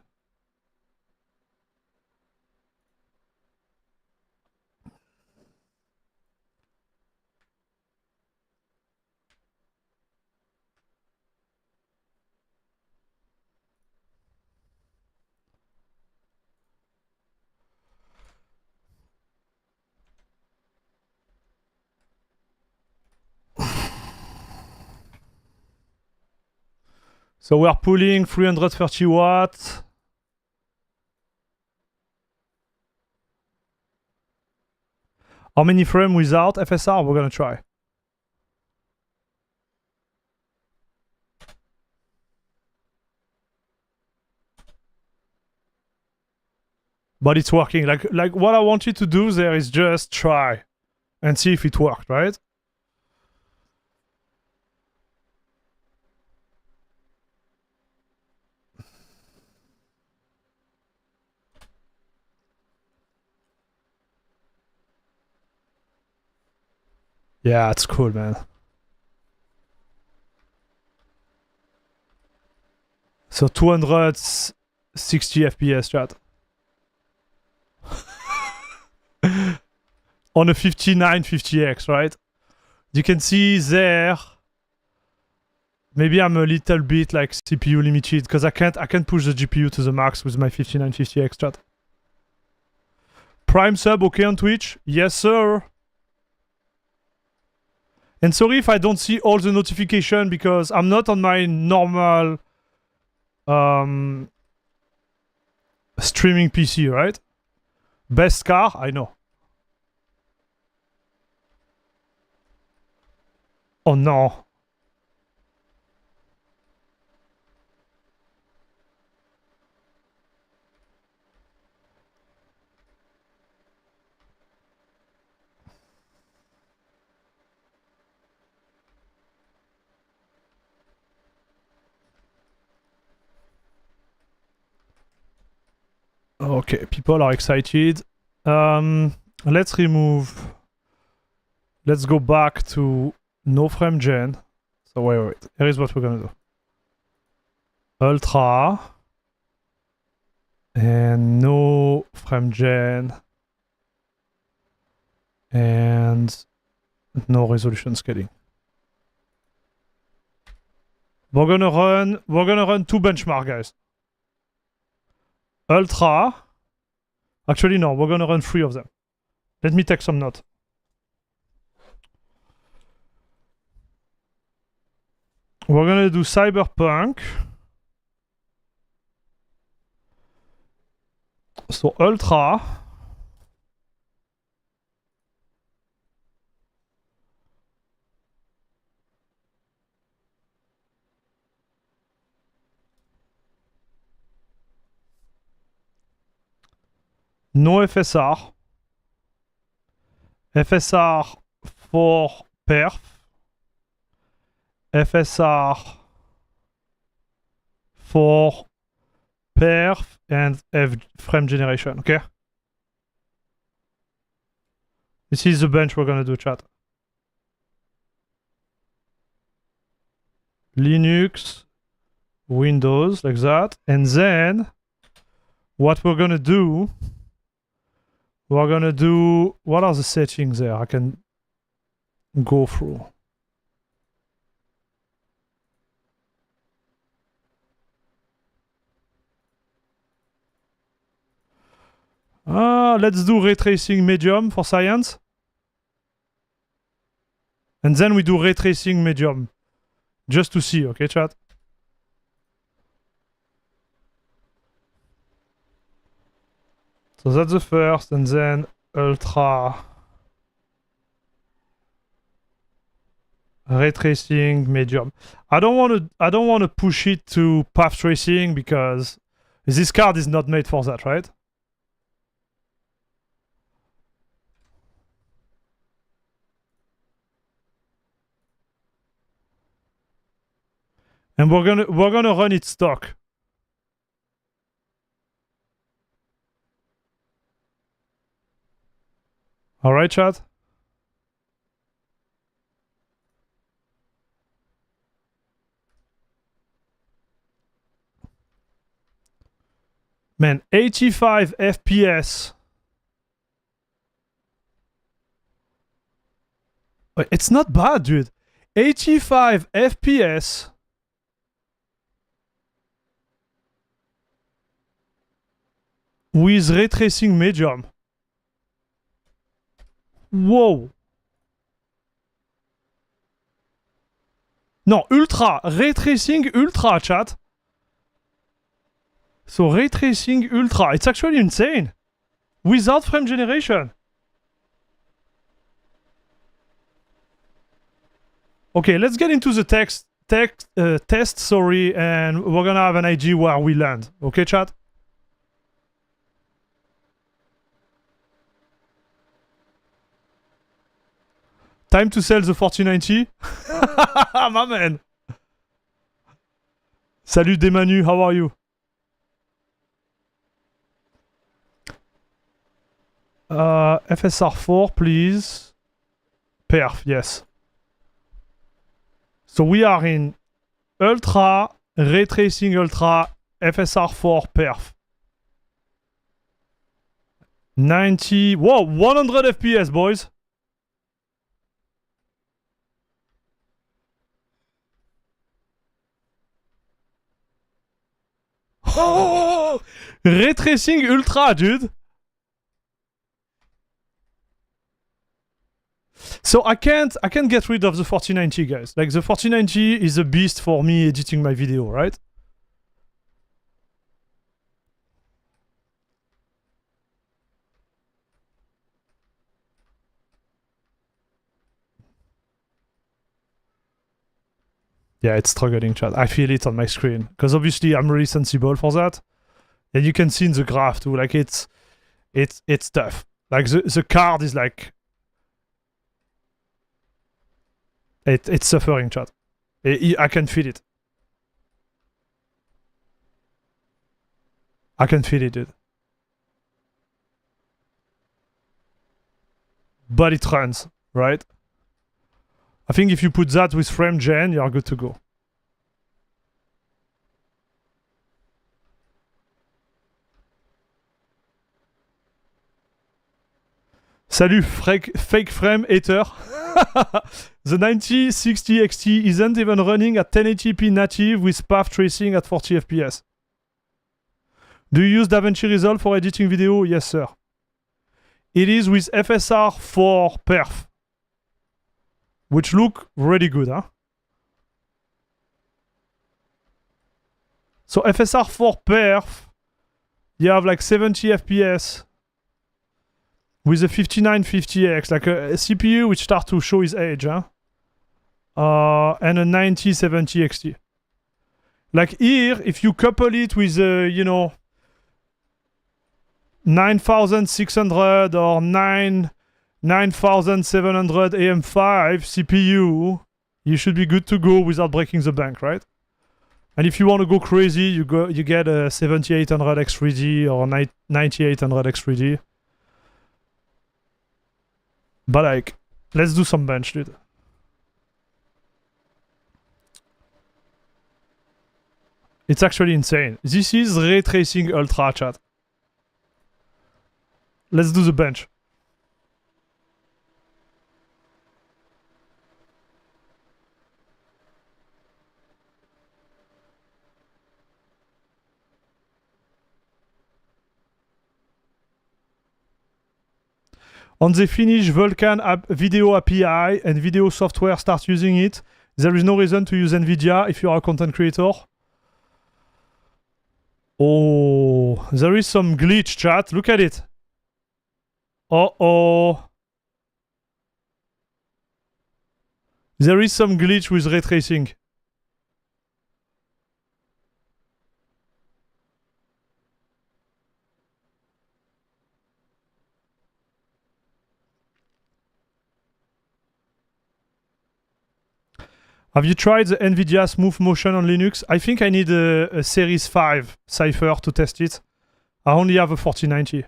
So we are pulling 330 watts. How many frames without FSR? We're gonna try. But it's working. Like what I want you to do there is just try and see if it worked, right? Yeah, it's cool, man. So 260 FPS, chat. On a 5950X, right? You can see there. Maybe I'm a little bit like CPU limited because I can't push the GPU to the max with my 5950X, chat. Prime sub okay on Twitch? Yes, sir. And sorry if I don't see all the notification because I'm not on my normal streaming PC, right? Best car, I know. Oh no. Okay, people are excited. Let's remove. Let's go back to no frame gen. So wait. Here is what we're gonna do. Ultra. And no frame gen. And no resolution scaling. We're gonna run two benchmark, guys. Ultra. Actually, no, we're gonna run 3 of them. Let me take some note. We're gonna do Cyberpunk. So Ultra. No FSR. FSR for perf. FSR for perf and frame generation, okay? This is the bench we're gonna do, chat. Linux, Windows, like that. And then what we're gonna do, what are the settings there? I can go through. Let's do ray tracing medium for science. And then we do ray tracing medium. Just to see, okay, chat? So that's the first, and then ultra ray tracing medium. I don't want to push it to path tracing because this card is not made for that, right? And we're gonna run it stock. All right, chat. Man, 85 FPS. It's not bad, dude. 85 FPS. With ray tracing medium. Wow. No, ultra. Ray tracing ultra, chat. So ray tracing ultra. It's actually insane. Without frame generation. Okay, let's get into the test, sorry, and we're gonna have an idea where we land. Okay, chat? Time to sell the 4090? My man! Salut Demanu, how are you? FSR4, please. Perf, yes. So we are in Ultra, Ray Tracing Ultra, FSR4 Perf. 90, whoa, 100 FPS, boys. Oh, Ray Tracing Ultra, dude. So I can't get rid of the 4090, guys. Like, the 4090 is a beast for me editing my video, right? Yeah, it's struggling, chat. I feel it on my screen. Because obviously I'm really sensible for that. And you can see in the graph too, like it's tough. Like the card is like it's suffering, chat. I can feel it. I can feel it, dude. But it runs, right? I think if you put that with frame gen, you're good to go. Salut, fake frame hater. The 9060 XT isn't even running at 1080p native with path tracing at 40 FPS. Do you use DaVinci Resolve for editing video? Yes, sir. It is with FSR4 Perf, which look really good, huh? So FSR4 Perf, you have like 70 FPS with a 5950X, like a CPU which starts to show its age, huh? And a 9070 XT. Like here, if you couple it with a, you know, 9600 or 9700 AM5 CPU, you should be good to go without breaking the bank, right? And if you want to go crazy, you get a 7800 X3D or 9800 X3D. But like, let's do some bench, dude. It's actually insane. This is Ray Tracing Ultra, chat. Let's do the bench. On the Finnish Vulkan video API and video software start using it, there is no reason to use NVIDIA if you are a content creator. Oh, there is some glitch, chat. Look at it. Uh-oh. There is some glitch with ray tracing. Have you tried the NVIDIA Smooth Motion on Linux? I think I need a Series 5 Cypher to test it. I only have a 4090.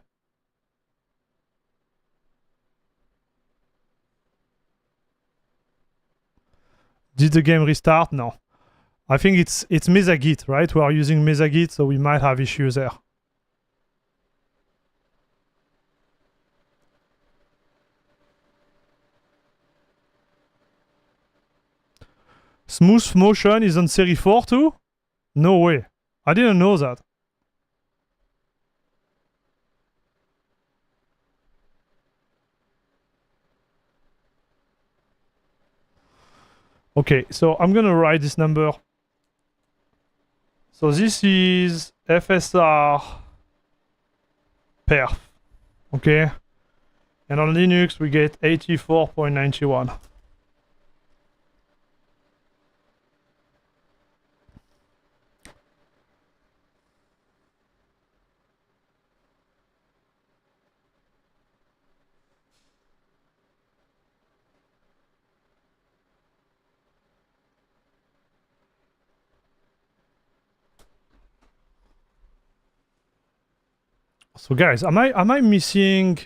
Did the game restart? No. I think it's Mesagit, right? We are using Mesagit, so we might have issues there. Smooth motion is on Series 4 too? No way. I didn't know that. Okay, so I'm gonna write this number. So this is FSR perf. Okay? And on Linux we get 84.91. So guys, am I missing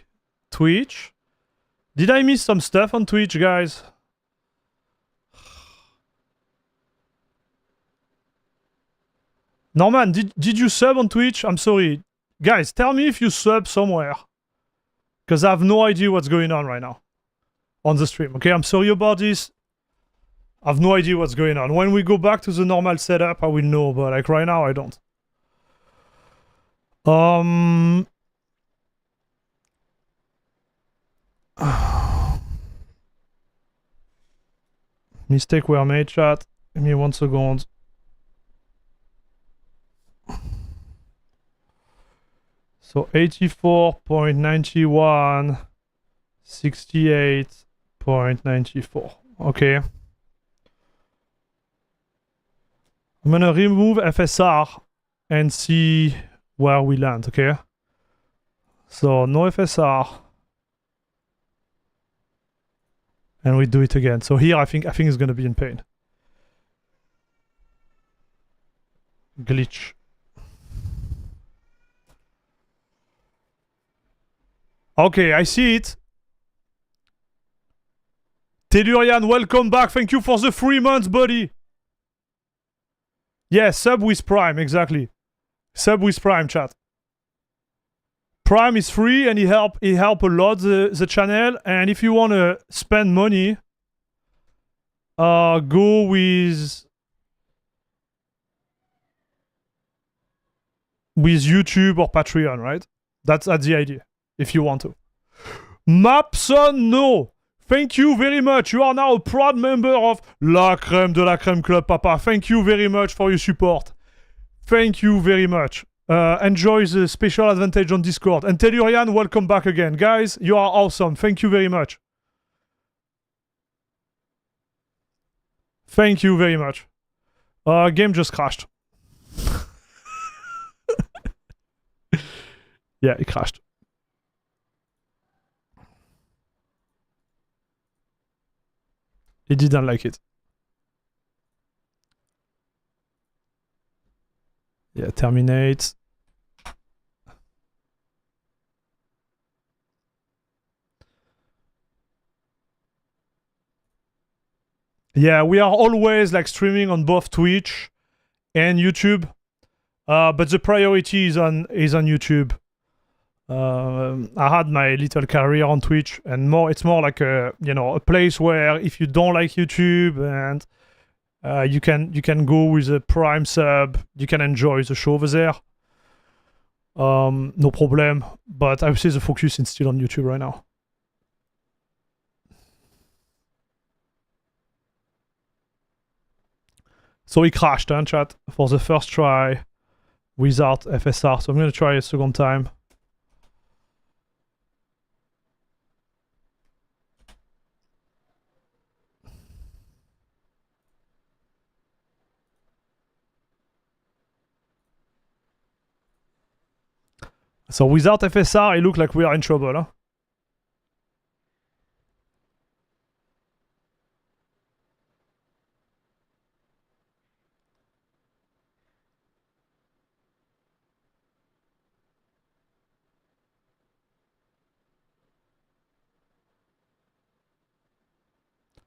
Twitch? Did I miss some stuff on Twitch, guys? Norman, did you sub on Twitch? I'm sorry. Guys, tell me if you sub somewhere. Because I have no idea what's going on right now. On the stream, okay? I'm sorry about this. I have no idea what's going on. When we go back to the normal setup, I will know. But like right now, I don't. Mistake were made, chat. Give me 1 second. So 84.91, 68.94. Okay. I'm gonna remove FSR and see where we land, okay? So no FSR. And we do it again. So here I think it's gonna be in pain. Glitch. Okay, I see it. Tellurian, welcome back. Thank you for the 3 months, buddy. Yeah, sub with Prime, exactly. Sub with Prime, chat. Prime is free and it help a lot the channel. And if you want to spend money, go with YouTube or Patreon, right? That's the idea. If you want to. Mapson, no. Thank you very much. You are now a proud member of La Crème de la Crème Club, Papa. Thank you very much for your support. Thank you very much. Enjoy the special advantage on Discord. And Tellurian, welcome back again. Guys, you are awesome. Thank you very much. Thank you very much. Game just crashed. Yeah, it crashed. He didn't like it. Yeah, terminate. Yeah, we are always like streaming on both Twitch and YouTube. But the priority is on YouTube. I had my little career on Twitch, and it's more like a place where if you don't like YouTube and you can go with a Prime sub, you can enjoy the show over there. No problem. But I would say the focus is still on YouTube right now. So it crashed, chat, for the first try without FSR. So I'm gonna try a second time. So without FSR, it looks like we are in trouble, huh?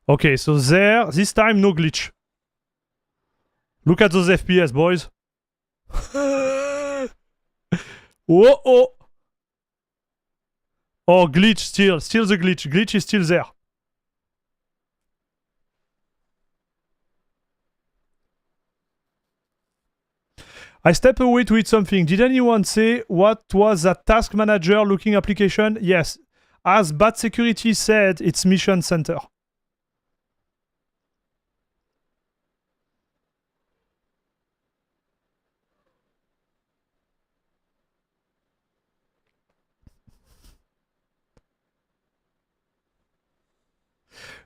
Okay, so there, this time no glitch. Look at those FPS, boys. Whoa, oh. Oh, glitch still the glitch. Glitch is still there. I step away to eat something. Did anyone say what was that task manager looking application? Yes. As Bad Security said, it's Mission Center.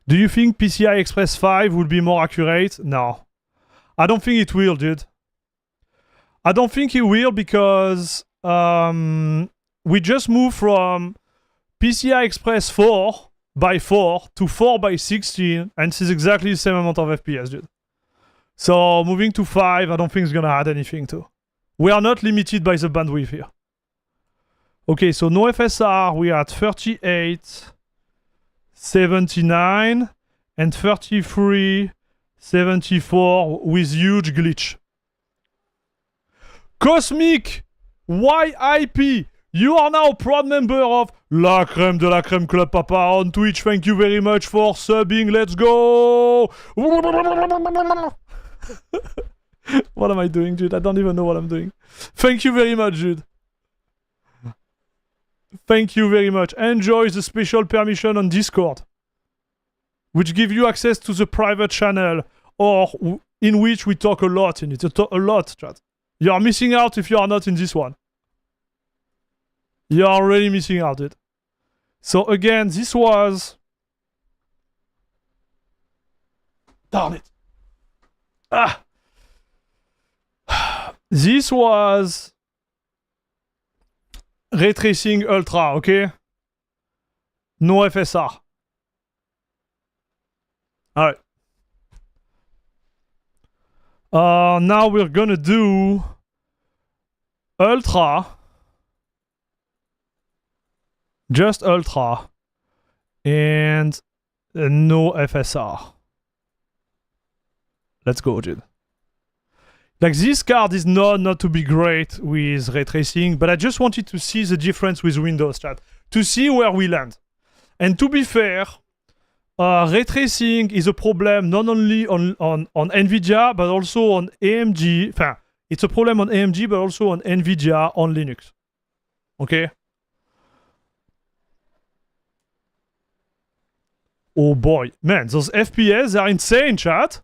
Do you think PCI Express 5 will be more accurate? No. I don't think it will, dude. I don't think it will because we just moved from PCI Express 4x4 to 4x16, and this is exactly the same amount of FPS, dude. So moving to 5, I don't think it's gonna add anything to. We are not limited by the bandwidth here. Okay, so no FSR, we are at 38, 79, and 33, 74 with huge glitch. Cosmic YIP, you are now a proud member of La Crème de la Crème Club Papa on Twitch. Thank you very much for subbing. Let's go! What am I doing, dude? I don't even know what I'm doing. Thank you very much, dude. Thank you very much. Enjoy the special permission on Discord, which give you access to the private channel, or in which we talk a lot in it. A lot, chat. You are missing out if you are not in this one. You are really missing out, dude. So again, this was... Darn it. Ah! This was... Ray Tracing Ultra, okay? No FSR. Alright. Now we're gonna do Ultra. Just Ultra. And no FSR. Let's go, dude. Like, this card is not to be great with ray tracing, but I just wanted to see the difference with Windows, chat. To see where we land. And to be fair, ray tracing is a problem not only on NVIDIA, but also on AMD. Enfin, it's a problem on AMD, but also on NVIDIA on Linux. Okay? Oh boy. Man, those FPS are insane, chat.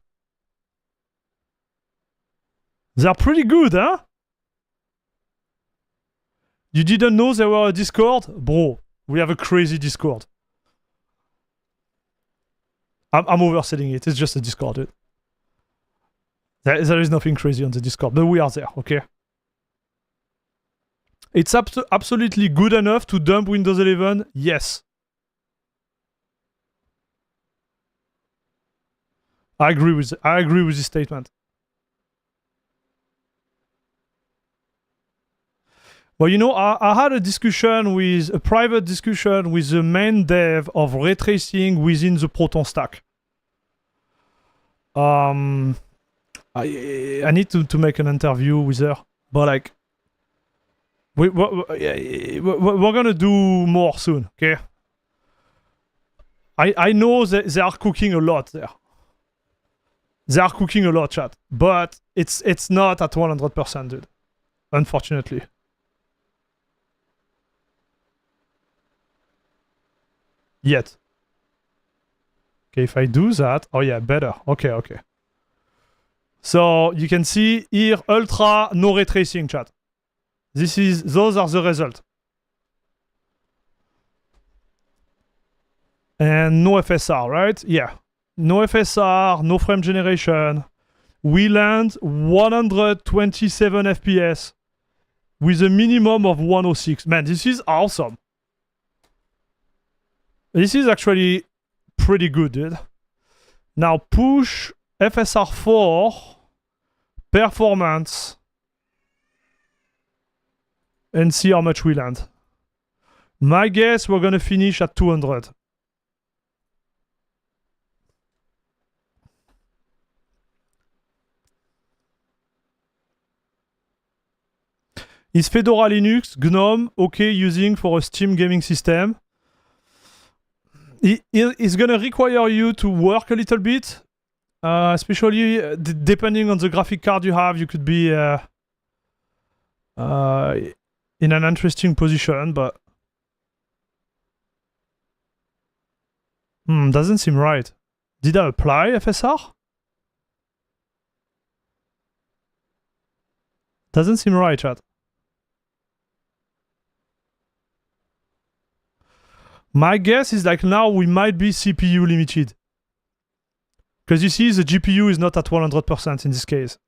They're pretty good, huh? You didn't know there were a Discord? Bro, we have a crazy Discord. I'm overselling it. It's just a Discord, dude. There is nothing crazy on the Discord, but we are there, okay? It's absolutely good enough to dump Windows 11? Yes. I agree with this statement. Well, you know, I had a private discussion with the main dev of ray tracing within the Proton stack. I need to make an interview with her, but like, we're gonna do more soon, okay? I know that they are cooking a lot there. They are cooking a lot, chat, but it's not at 100%, dude. Unfortunately. Yet. Okay, if I do that, oh yeah, better. Okay. So you can see here, ultra, no ray tracing, chat. Those are the results. And no FSR, right? Yeah. No FSR, no frame generation. We land 127 FPS with a minimum of 106. Man, this is awesome. This is actually pretty good, dude. Now push FSR4 performance and see how much we land. My guess, we're gonna finish at 200. Is Fedora Linux, GNOME, okay using for a Steam gaming system? It's gonna require you to work a little bit, especially depending on the graphic card you have. You could be in an interesting position, but doesn't seem right. Did I apply FSR? Doesn't seem right, chat. My guess is like now we might be CPU limited. Because you see the GPU is not at 100% in this case.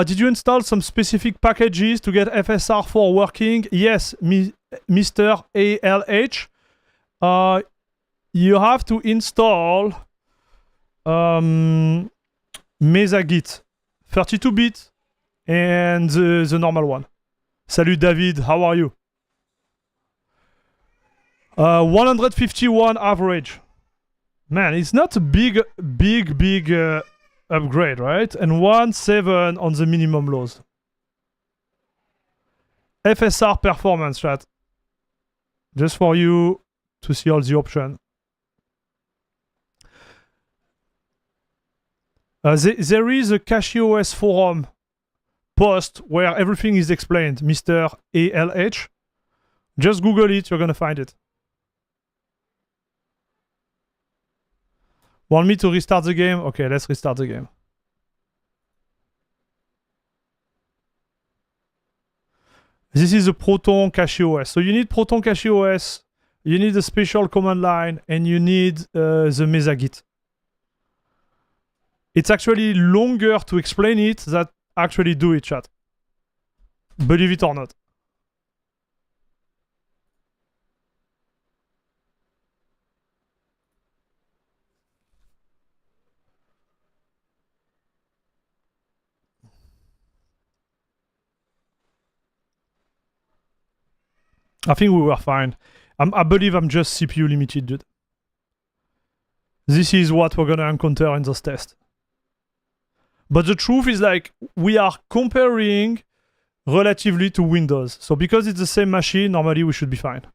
Did you install some specific packages to get FSR4 working? Yes, Mr. ALH. You have to install MesaGit 32-bit and the normal one. Salut David, how are you? 151 average. Man, it's not a big upgrade, right? And 1.7 on the minimum lows. FSR performance, chat. Just for you to see all the options. There is a CachyOS forum post where everything is explained, Mr. ALH. Just Google it, you're gonna find it. Want me to restart the game? Okay, let's restart the game. This is a Proton CachyOS. So you need Proton CachyOS, you need a special command line, and you need the MesaGit. It's actually longer to explain it than actually do it, chat. Believe it or not. I think we were fine. I believe I'm just CPU limited, dude. This is what we're gonna encounter in this test. But the truth is like, we are comparing relatively to Windows. So because it's the same machine, normally we should be fine.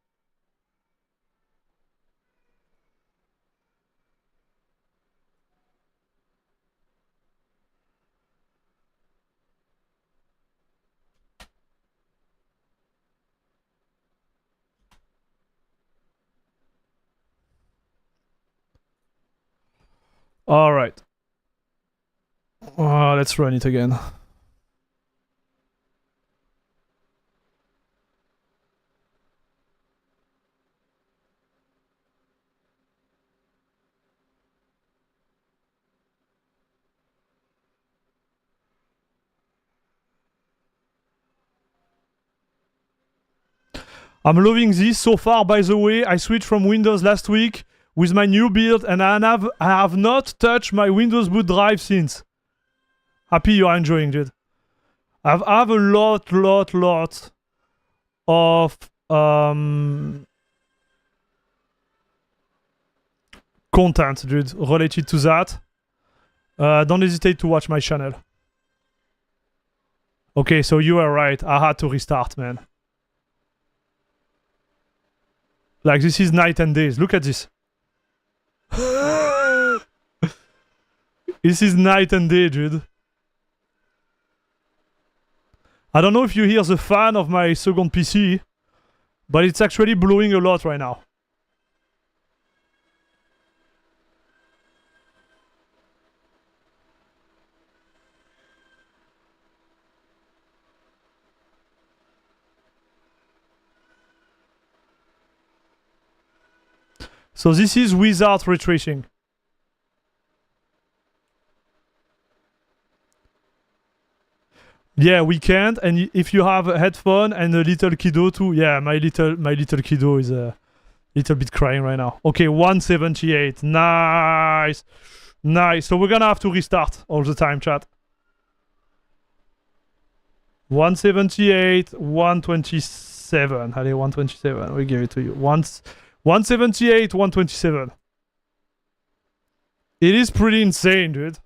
All right. Let's run it again. I'm loving this so far, by the way. I switched from Windows last week with my new build, and I have not touched my Windows boot drive since. Happy you are enjoying it. I have a lot of content, dude, related to that. Don't hesitate to watch my channel. Okay, so you are right. I had to restart, man. Like, this is night and days. Look at this. This is night and day, dude. I don't know if you hear the fan of my second PC, but it's actually blowing a lot right now. So this is without ray tracing. Yeah, we can't. And if you have a headphone and a little kiddo too, yeah, my little kiddo is a little bit crying right now. Okay, 178. Nice. Nice. So we're gonna have to restart all the time, chat. 178, 127. Allez, 127. We give it to you. 178, 127. It is pretty insane, dude.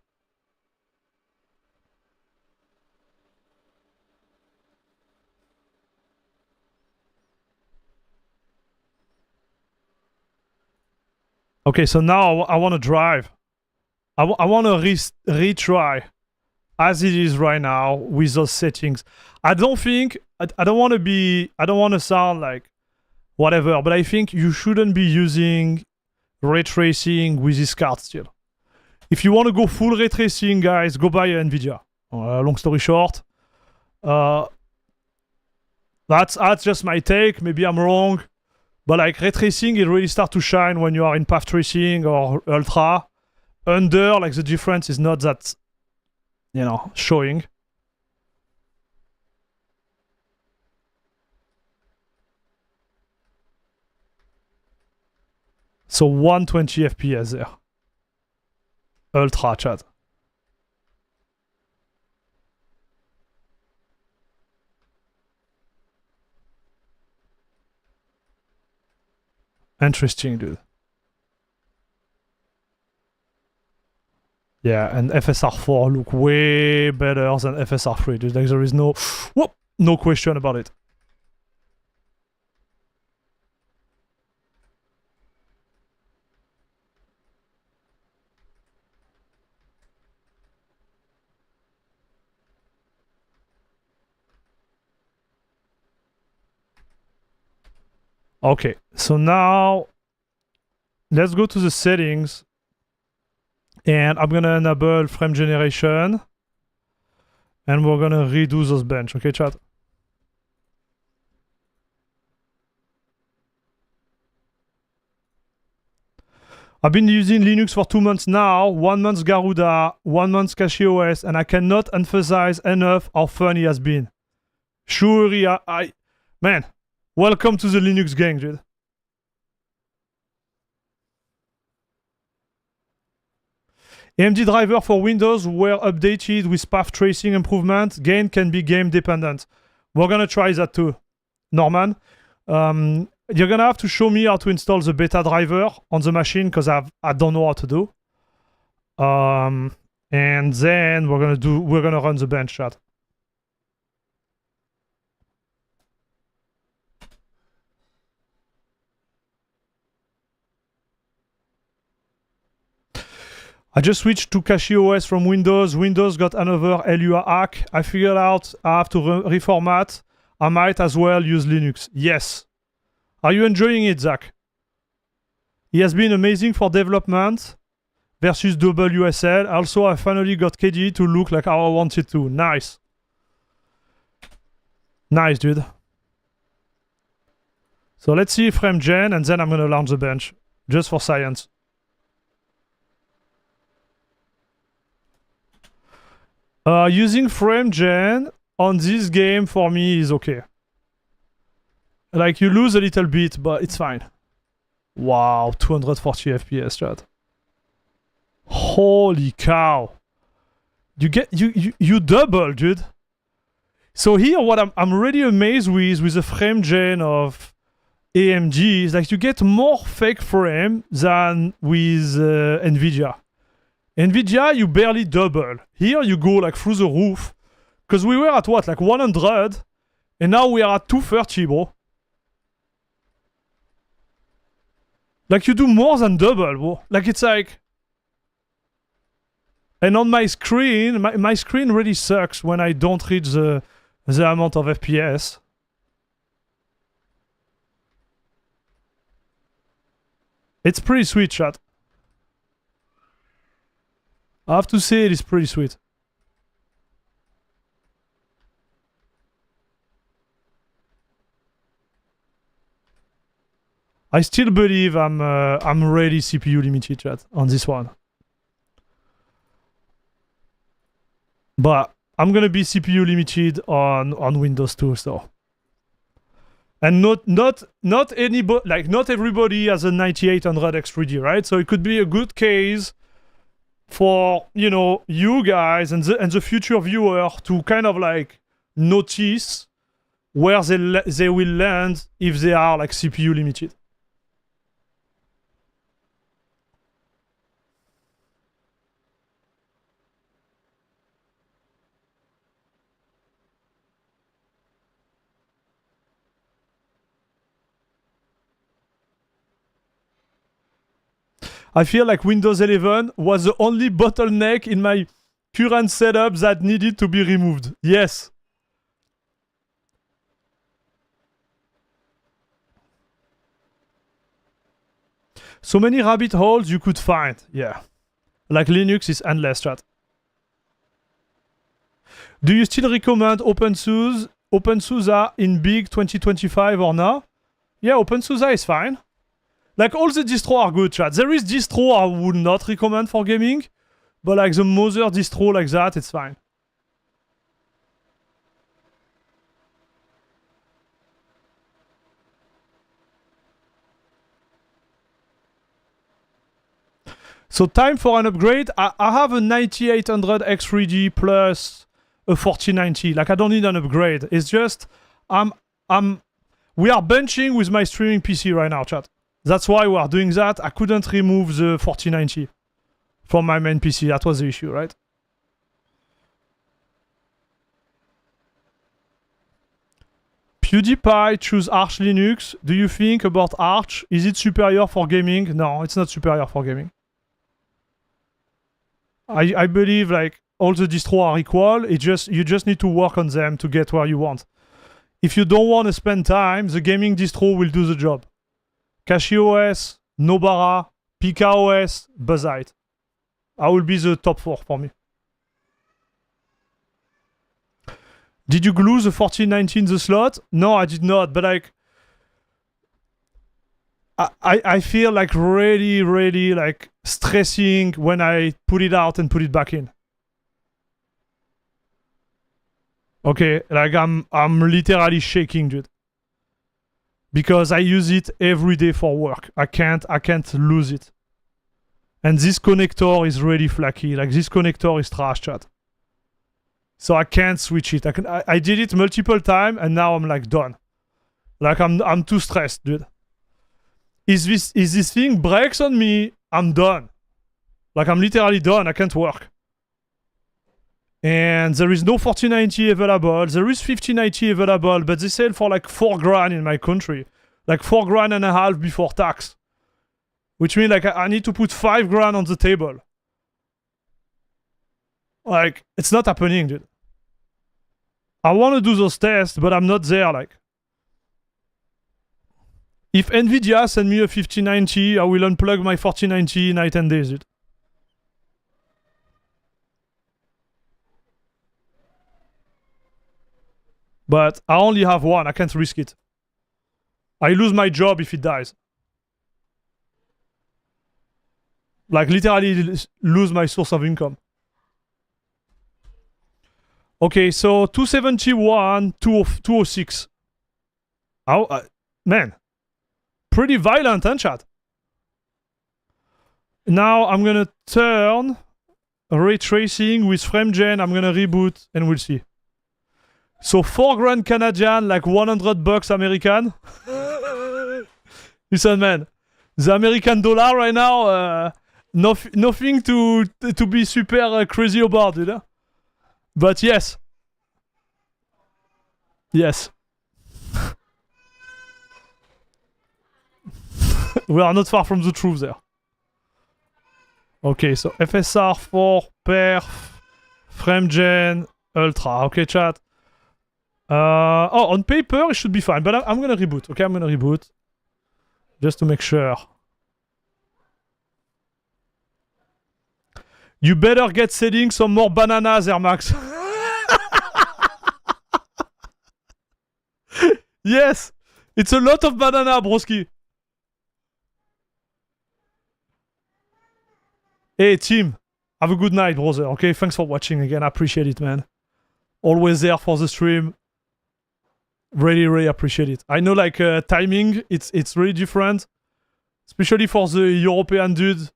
Okay, so now I want to drive. I want to retry as it is right now with those settings. I don't think, I don't want to be, I don't want to sound like whatever, but I think you shouldn't be using ray tracing with this card still. If you want to go full ray tracing, guys, go buy an NVIDIA. Long story short, that's just my take. Maybe I'm wrong. But like ray tracing, it really starts to shine when you are in path tracing or ultra. Under, like the difference is not that, you know, showing. So 120 FPS there. Ultra, chat. Interesting, dude. Yeah, and FSR4 look way better than FSR3, dude. Like there is no question about it. Okay, so now let's go to the settings. And I'm gonna enable frame generation. And we're gonna redo those bench, okay, chat? I've been using Linux for 2 months now, 1 month Garuda, 1 month CachyOS, and I cannot emphasize enough how fun it has been. Surely, man, welcome to the Linux gang, dude. AMD driver for Windows were updated with path tracing improvement. Gain can be game dependent. We're gonna try that too. Norman, you're gonna have to show me how to install the beta driver on the machine because I don't know how to do. And then we're gonna run the bench, chat. I just switched to CachyOS from Windows. Windows got another LUA hack. I figured out I have to reformat. I might as well use Linux. Yes. Are you enjoying it, Zach? It has been amazing for development versus WSL. Also, I finally got KDE to look like how I wanted to. Nice. Nice, dude. So let's see frame gen, and then I'm gonna launch the bench. Just for science. Using frame gen on this game for me is okay. Like you lose a little bit, but it's fine. Wow, 240 FPS, chat. Holy cow! You double, dude. So here, what I'm really amazed with the frame gen of AMD is like you get more fake frame than with NVIDIA. NVIDIA, you barely double. Here, you go like through the roof. Because we were at what, like 100? And now we are at 230, bro. Like you do more than double, bro. Like it's like... And on my screen, my screen really sucks when I don't reach the amount of FPS. It's pretty sweet, chat. I have to say it is pretty sweet. I still believe I'm really CPU limited, chat, on this one. But I'm gonna be CPU limited on Windows 2, so. And not anybody, like not everybody has a 9800 X3D, right? So it could be a good case for, you know, you guys and the future viewer to kind of like notice where they will land if they are like CPU limited. I feel like Windows 11 was the only bottleneck in my current setup that needed to be removed. Yes. So many rabbit holes you could find. Yeah. Like Linux is endless, chat. Do you still recommend OpenSUSE in big 2025 or no? Yeah, OpenSUSE is fine. Like all the distros are good, chat. There is distro I would not recommend for gaming, but like the mother distro like that, it's fine. So time for an upgrade. I have a 9800 X3D plus a 4090. Like I don't need an upgrade. It's just we are benching with my streaming PC right now, chat. That's why we are doing that. I couldn't remove the 4090 from my main PC. That was the issue, right? PewDiePie choose Arch Linux. Do you think about Arch? Is it superior for gaming? No, it's not superior for gaming. I believe like all the distros are equal. You just need to work on them to get where you want. If you don't want to spend time, the gaming distro will do the job. CachyOS, Nobara, PKOS, Buzzite. I will be the top 4 for me. Did you glue the 4090 in the slot? No, I did not, but like I feel like really like stressing when I put it out and put it back in. Okay, like I'm literally shaking, dude. Because I use it every day for work. I can't lose it. And this connector is really flaky. Like this connector is trash, chat. So I can't switch it. I did it multiple times and now I'm like done. Like I'm too stressed, dude. Is this thing breaks on me, I'm done. Like I'm literally done. I can't work. And there is no 4090 available. There is 5090 available, but they sell for like 4 grand in my country. Like 4 grand and a half before tax. Which means like I need to put 5 grand on the table. Like, it's not happening, dude. I want to do those tests, but I'm not there, like. If Nvidia send me a 5090, I will unplug my 4090 night and day, dude. But I only have one. I can't risk it. I lose my job if it dies. Like literally lose my source of income. Okay, so 271, 206. Oh, man. Pretty violent, huh, chat? Now I'm gonna turn ray tracing with FrameGen. I'm gonna reboot and we'll see. So 4 grand Canadian, like $100 American. Listen, man, the American dollar right now, nothing to be super crazy about, you know? But yes. Yes. We are not far from the truth there. Okay, so FSR 4 perf, FrameGen, Ultra. Okay, chat. Oh, on paper it should be fine, but I'm gonna reboot. Okay, I'm gonna reboot just to make sure. You better get selling some more bananas, Air Max. Yes, it's a lot of banana, broski. Hey, team, have a good night, brother. Okay, thanks for watching again. I appreciate it, man. always there for the stream. Really, really appreciate it. I know like timing, it's really different, especially for the European dude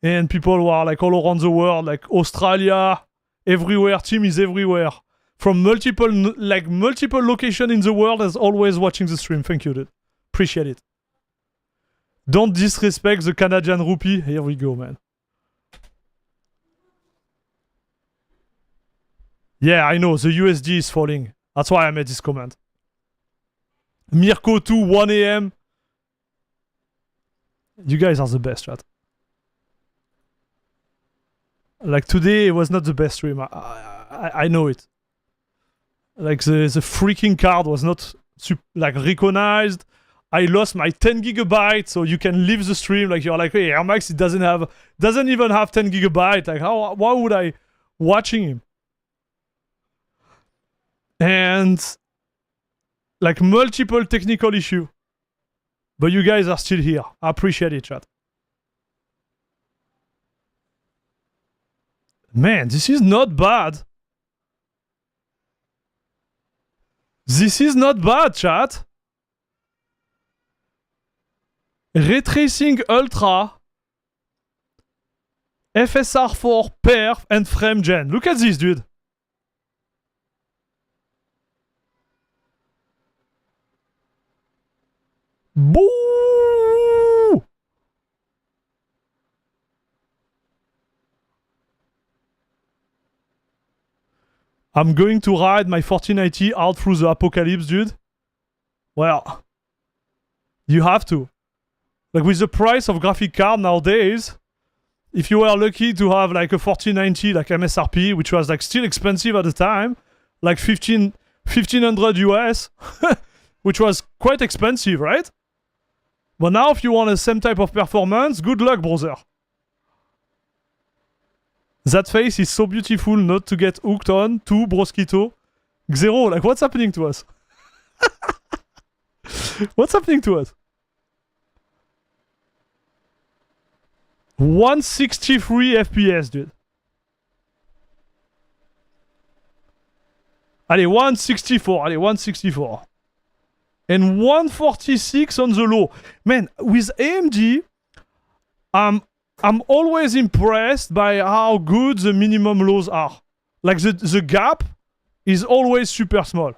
and people who are like all around the world, like Australia, everywhere. Team is everywhere from multiple location in the world, as always watching the stream. Thank you, dude. Appreciate it. Don't disrespect the Canadian rupee. Here we go, man. Yeah, I know the USD is falling. That's why I made this comment. Mirko 2, 1 a.m. You guys are the best, chat. Like today, it was not the best stream. I know it. Like the freaking card was not like recognized. I lost my 10 gigabytes, so you can leave the stream. Like you're like, hey, Air Max, it doesn't even have 10 gigabytes. Like why would I watching him? And like multiple technical issue, but you guys are still here. I appreciate it, chat. Man, this is not bad. This is not bad, chat. Ray Tracing Ultra, FSR4 Perf, and Frame Gen. Look at this, dude. Boo! I'm going to ride my 4090 out through the apocalypse, dude. Well, you have to. Like with the price of graphic card nowadays, if you were lucky to have like a 4090 like MSRP, which was like still expensive at the time, like 1500 US, which was quite expensive, right? But now if you want the same type of performance, good luck, brother. That face is so beautiful not to get hooked on. To Broskito. Xero, like what's happening to us? What's happening to us? 163 FPS, dude. Allez, 164. Allez, 164. And 146 on the low. Man, with AMD, I'm always impressed by how good the minimum lows are. Like the gap is always super small.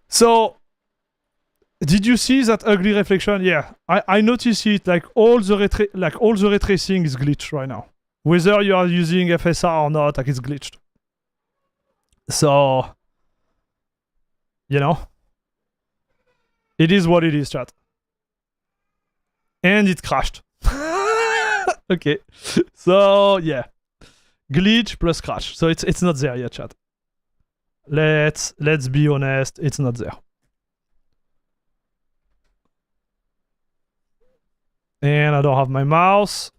So, did you see that ugly reflection? Yeah, I noticed it. Like all the ray tracing is glitched right now. Whether you are using FSR or not, like it's glitched. So, you know, it is what it is, chat. And it crashed. Okay. So yeah. Glitch plus crash. So it's not there yet, chat. Let's be honest, it's not there. And I don't have my mouse.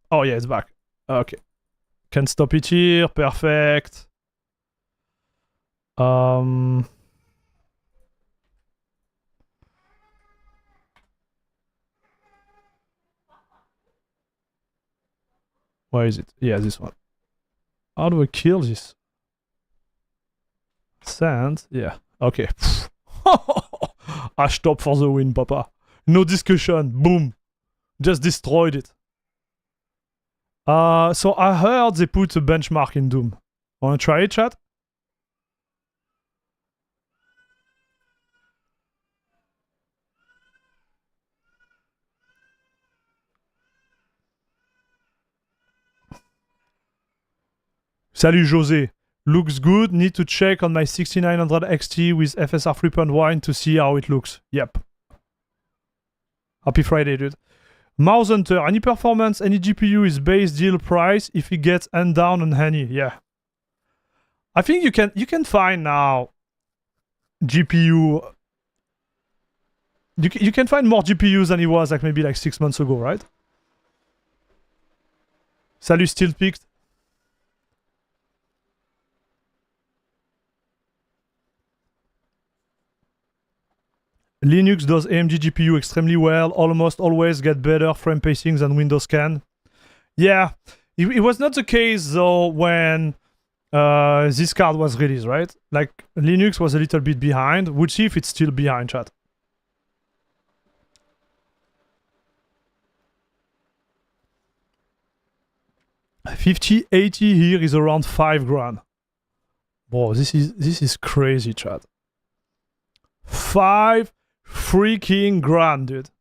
Oh yeah, it's back. Okay. Can stop it here. Perfect. Where is it? Yeah, this one. How do I kill this? Sand? Yeah. Okay. I stop for the win, papa. No discussion. Boom. Just destroyed it. So I heard they put a benchmark in Doom. Wanna try it, chat? Salut José. Looks good. Need to check on my 6900 XT with FSR 3.1 to see how it looks. Yep. Happy Friday, dude. Mouse Hunter. Any performance, any GPU is base deal price if it gets hand down on any. Yeah. I think you can find now GPU. You can find more GPUs than it was like maybe like 6 months ago, right? Salut, still picked. Linux does AMD GPU extremely well, almost always get better frame pacing than Windows can. Yeah, it was not the case though when this card was released, right? Like Linux was a little bit behind. We'll see if it's still behind, chat. $5080 here is around $5,000. Bro, this is crazy, chat. $5 freaking grand, dude.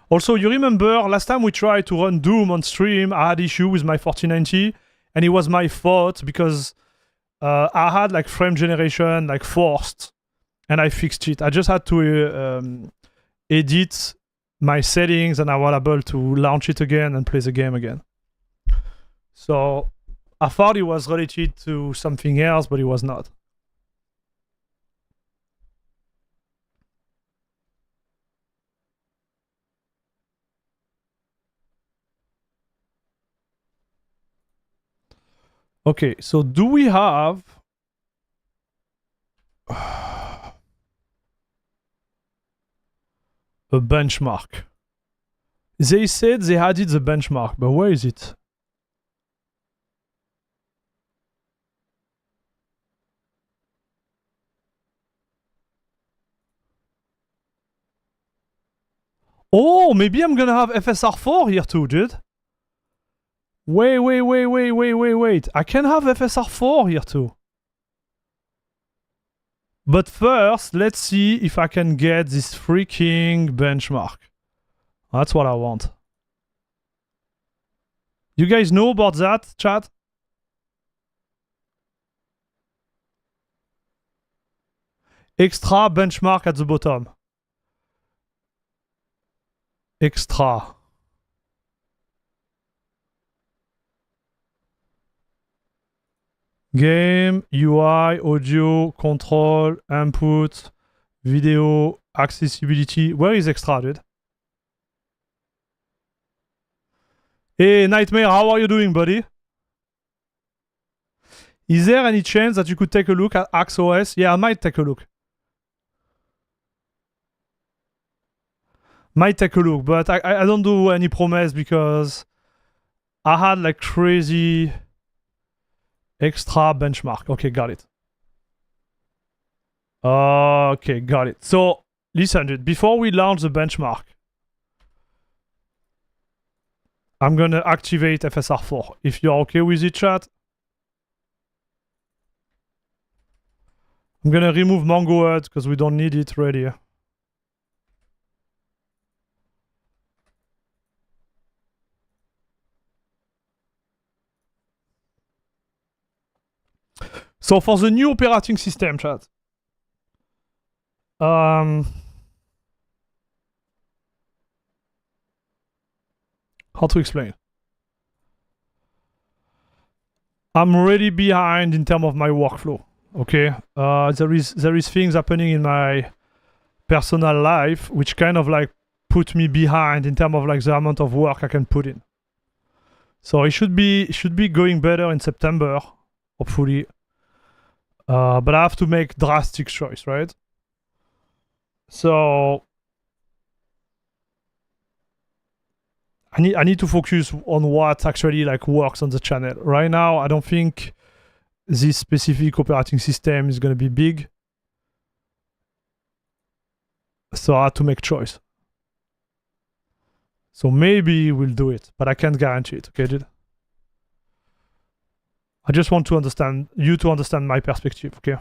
Also, you remember last time we tried to run Doom on stream, I had issue with my 4090, and it was my fault because I had like frame generation like forced, and I fixed it. I just had to edit my settings, and I was able to launch it again and play the game again. So I thought it was related to something else, but it was not. Okay, so do we have a benchmark? They said they added the benchmark, but where is it? Oh, maybe I'm gonna have FSR4 here too, dude. Wait. I can have FSR4 here too. But first, let's see if I can get this freaking benchmark. That's what I want. You guys know about that, chat? Extra benchmark at the bottom. Extra. Game, UI, audio, control, input, video, accessibility. Where is extra, dude? Hey, Nightmare, how are you doing, buddy? Is there any chance that you could take a look at CachyOS? Yeah, I might take a look. Might take a look, but I don't do any promise because I had like crazy extra benchmark. Okay, got it. Okay, got it. So, listen, dude, before we launch the benchmark, I'm gonna activate FSR4. If you're okay with it, chat. I'm gonna remove Mongo Hut because we don't need it ready. So for the new operating system, chat. How to explain? I'm really behind in terms of my workflow. Okay, there is things happening in my personal life which kind of like put me behind in terms of like the amount of work I can put in. So it should be going better in September, hopefully. But I have to make drastic choice, right? So I need to focus on what actually like works on the channel. Right now, I don't think this specific operating system is gonna be big. So I had to make choice. So maybe we'll do it, but I can't guarantee it, okay, dude? I just want to understand you to understand my perspective, okay?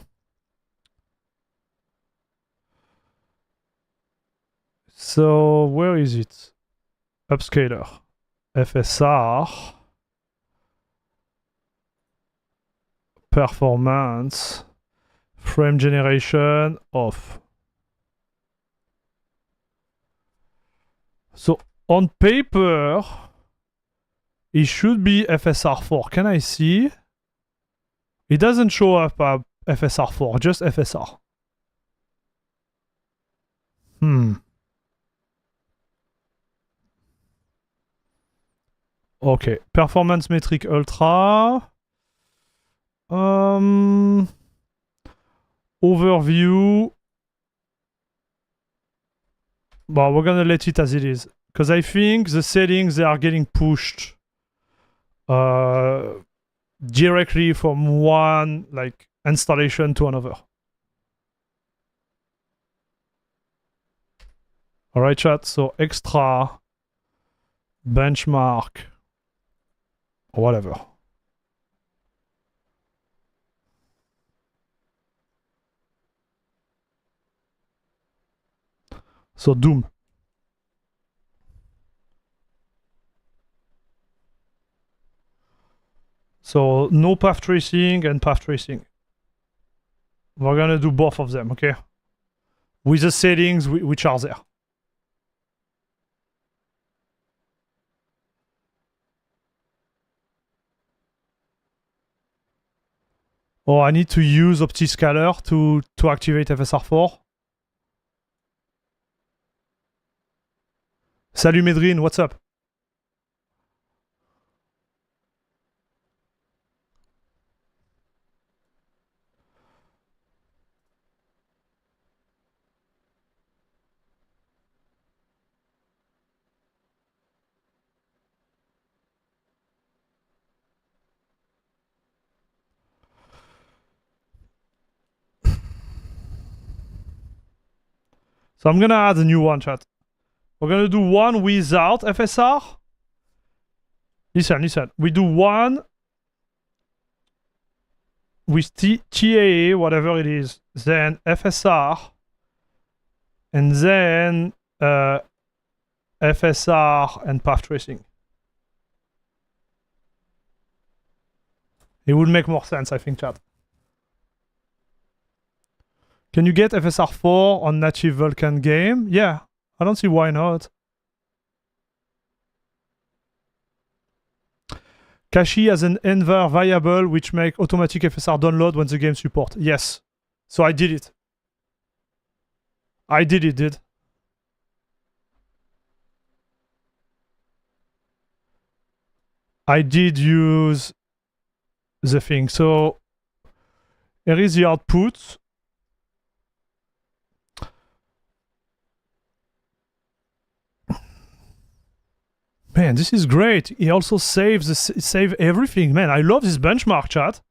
So where is it? Upscaler, FSR, performance, frame generation, off. So on paper, it should be FSR4. Can I see? It doesn't show up FSR4, just FSR. Okay, performance metric ultra. Overview. Well, we're gonna let it as it is. Because I think the settings, they are getting pushed directly from one like installation to another. All right, chat. So extra benchmark or whatever. So Doom. So no path tracing and path tracing. We're gonna do both of them, okay? With the settings which are there. Oh, I need to use OptiScaler to activate FSR4. Salut Medrine, what's up? So I'm gonna add a new one, chat. We're gonna do one without FSR. Listen. We do one with TAA, whatever it is, then FSR, and then FSR and path tracing. It would make more sense, I think, chat. Can you get FSR4 on native Vulkan game? Yeah, I don't see why not. Cachy has an env variable which make automatic FSR download when the game support. Yes. So I did it. I did it, dude. I did use the thing. So here is the output. Man, this is great. He also save everything. Man, I love this benchmark, chat.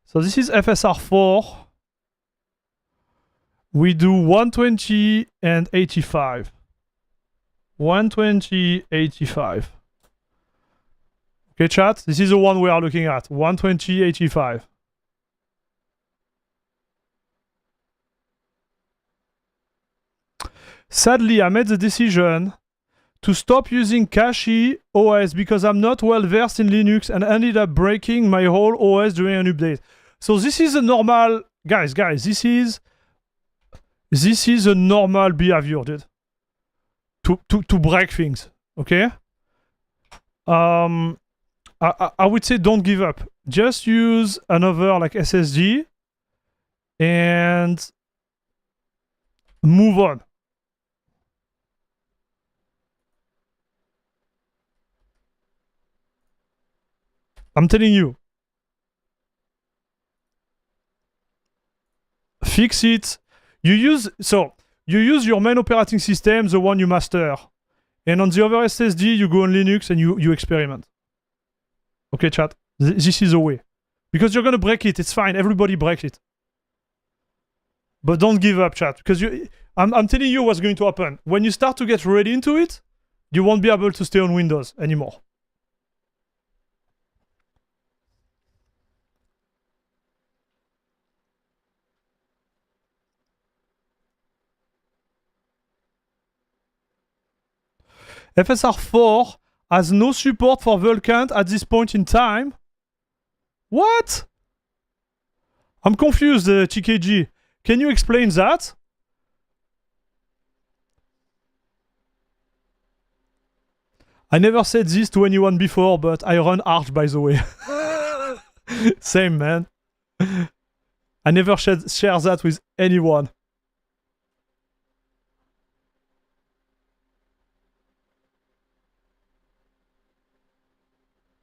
So this is FSR4. We do 120 and 85. 120, 85. Okay, chat? This is the one we are looking at. 120, 85. Sadly, I made the decision to stop using CachyOS because I'm not well versed in Linux and ended up breaking my whole OS during an update. So this is a normal... Guys, this is a normal behavior, dude. To break things, okay? I would say don't give up. Just use another like SSD and move on. I'm telling you. Fix it. You use your main operating system, the one you master. And on the other SSD, you go on Linux and you experiment. Okay, chat? This is the way. Because you're gonna break it. It's fine. Everybody breaks it. But don't give up, chat. Because I'm telling you what's going to happen. When you start to get ready into it, you won't be able to stay on Windows anymore. FSR4 has no support for Vulkan at this point in time. What? I'm confused, TKG. Can you explain that? I never said this to anyone before, but I run Arch, by the way. Same, man. I never share that with anyone.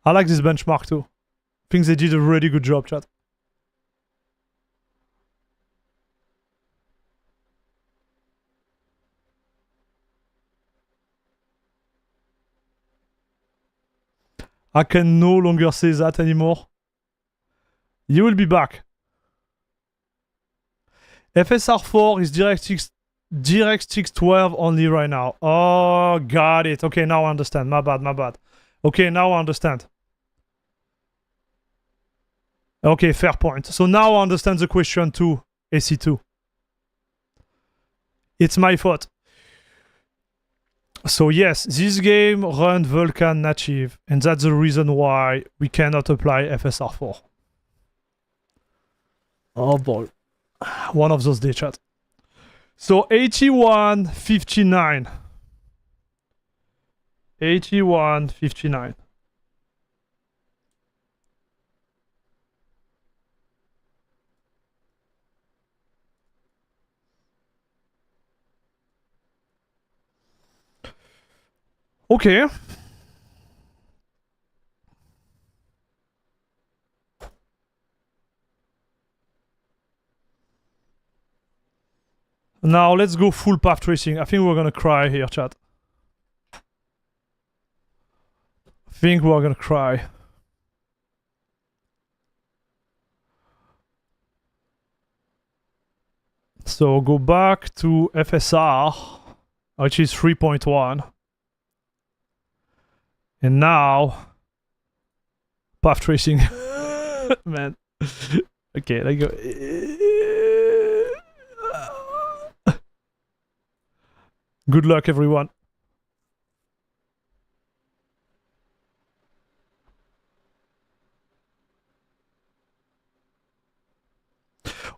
I like this benchmark too. I think they did a really good job, chat. I can no longer say that anymore. You will be back. FSR4 is DirectX 12 only right now. Oh, got it. Okay, now I understand. My bad. Okay, now I understand. Okay, fair point. So now I understand the question too, AC2. It's my fault. So yes, this game runs Vulkan native, and that's the reason why we cannot apply FSR4. Oh boy. One of those day, chat. So 8159. 8159. Okay. Now let's go full path tracing. I think we're gonna cry here, chat. I think we're gonna cry. So go back to FSR, which is 3.1. And now, path tracing. Man. Okay, let's go. Good luck, everyone.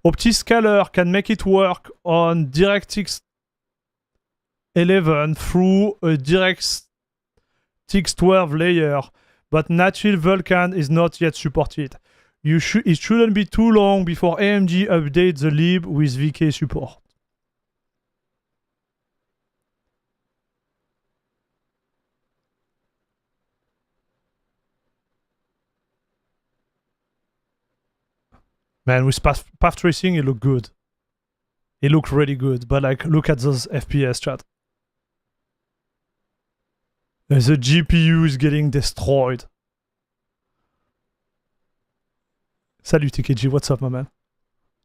OptiScaler can make it work on DirectX 11 through a DirectX 12 layer, but native Vulkan is not yet supported. It shouldn't be too long before AMD updates the lib with VK support. Man, with path tracing, it looked good. It looked really good, but like, look at those FPS, chat. The GPU is getting destroyed. Salut TKG, what's up, my man?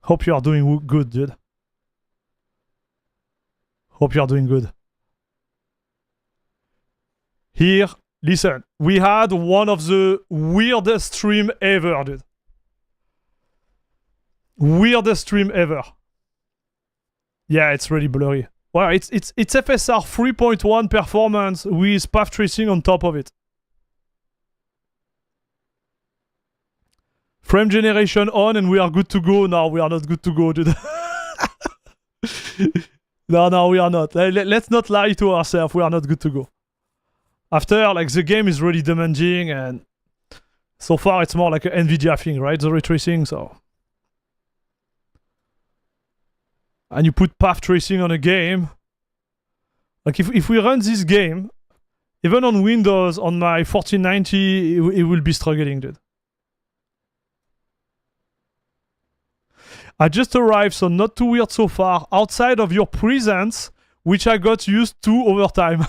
Hope you are doing good, dude. Hope you are doing good. Here, listen, we had one of the weirdest stream ever, dude. Weirdest stream ever. Yeah, it's really blurry. Well, it's FSR 3.1 performance with path tracing on top of it. Frame generation on, and we are good to go. No, we are not good to go, dude. No, we are not. Let's not lie to ourselves. We are not good to go. After, like, the game is really demanding, and so far it's more like an NVIDIA thing, right? The ray tracing, so. And you put path tracing on a game. Like, if we run this game, even on Windows, on my 1490, it will be struggling, dude. I just arrived, so not too weird so far. Outside of your presence, which I got used to over time.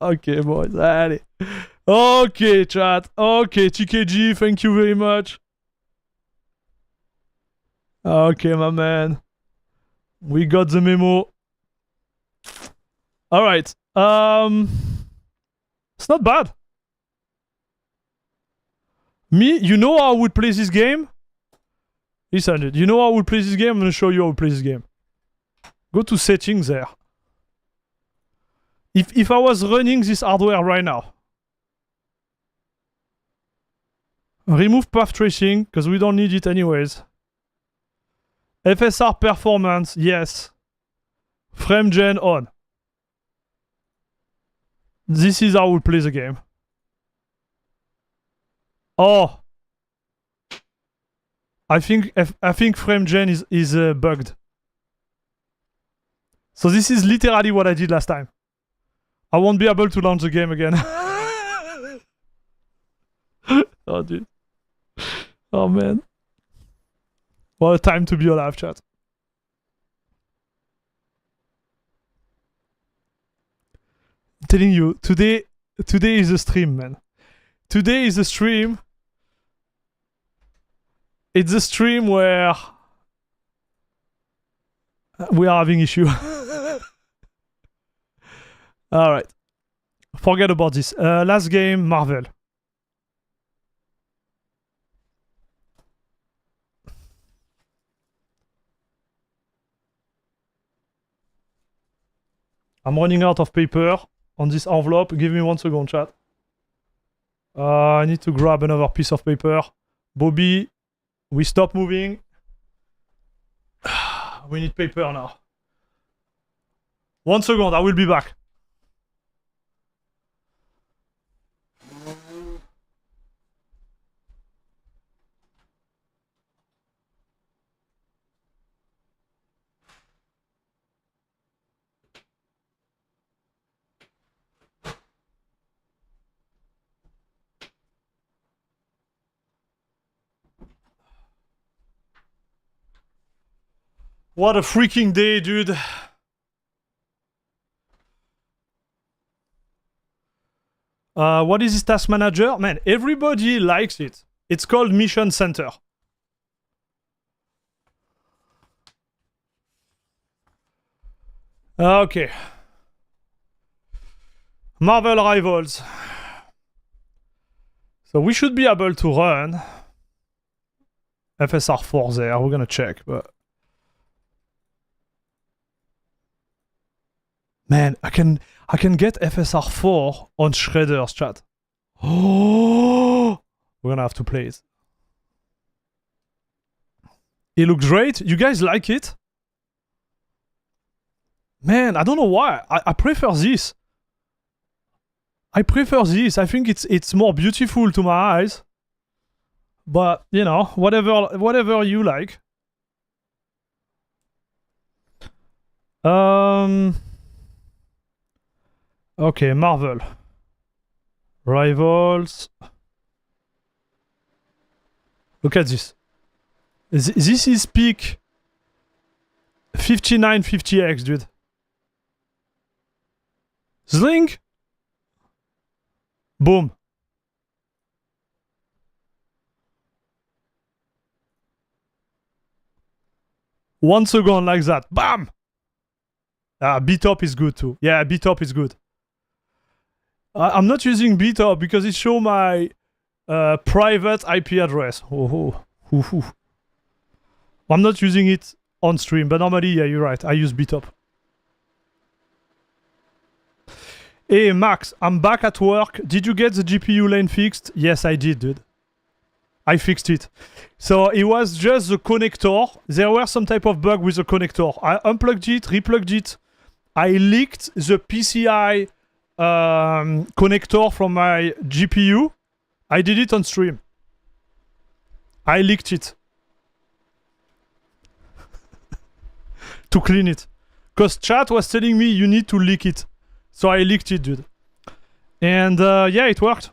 Okay, boys. Allez. Okay, chat. Okay, TKG, thank you very much. Okay, my man. We got the memo. Alright. It's not bad. Me, you know how I would play this game? Listen, dude, you know how I would play this game? I'm gonna show you how I would play this game. Go to settings there. If I was running this hardware right now. Remove path tracing, because we don't need it anyways. FSR performance, yes. Frame gen on. This is how we play the game. Oh. I think frame gen is bugged. So this is literally what I did last time. I won't be able to launch the game again. Oh, dude. Oh, man. What a time to be alive, chat. I'm telling you, today Today is a stream, man. Today is a stream. It's a stream where we are having issue. Alright. Forget about this. Last game, Marvel. I'm running out of paper on this envelope. Give me 1 second, chat. I need to grab another piece of paper. Bobby, we stop moving. We need paper now. 1 second, I will be back. What a freaking day, dude. What is this task manager? Man, everybody likes it. It's called Mission Center. Okay. Marvel Rivals. So we should be able to run FSR4 there. We're gonna check, but man, I can get FSR4 on Shredder's chat. Oh, we're gonna have to play it. It looks great. You guys like it? Man, I don't know why. I prefer this. I prefer this. I think it's more beautiful to my eyes. But you know, whatever you like. Okay, Marvel. Rivals. Look at this. This is peak 5950X, dude. Sling. Boom. One second like that. Bam! B-top is good too. Yeah, B-top is good. I'm not using B-top because it shows my private IP address. I'm not using it on stream, but normally, yeah, you're right. I use B-top. Hey, Max, I'm back at work. Did you get the GPU lane fixed? Yes, I did, dude. I fixed it. So it was just the connector. There were some type of bug with the connector. I unplugged it, replugged it. I leaked the PCI connector from my GPU. I did it on stream. I leaked it. To clean it. Because chat was telling me you need to leak it. So I leaked it, dude. And yeah, it worked.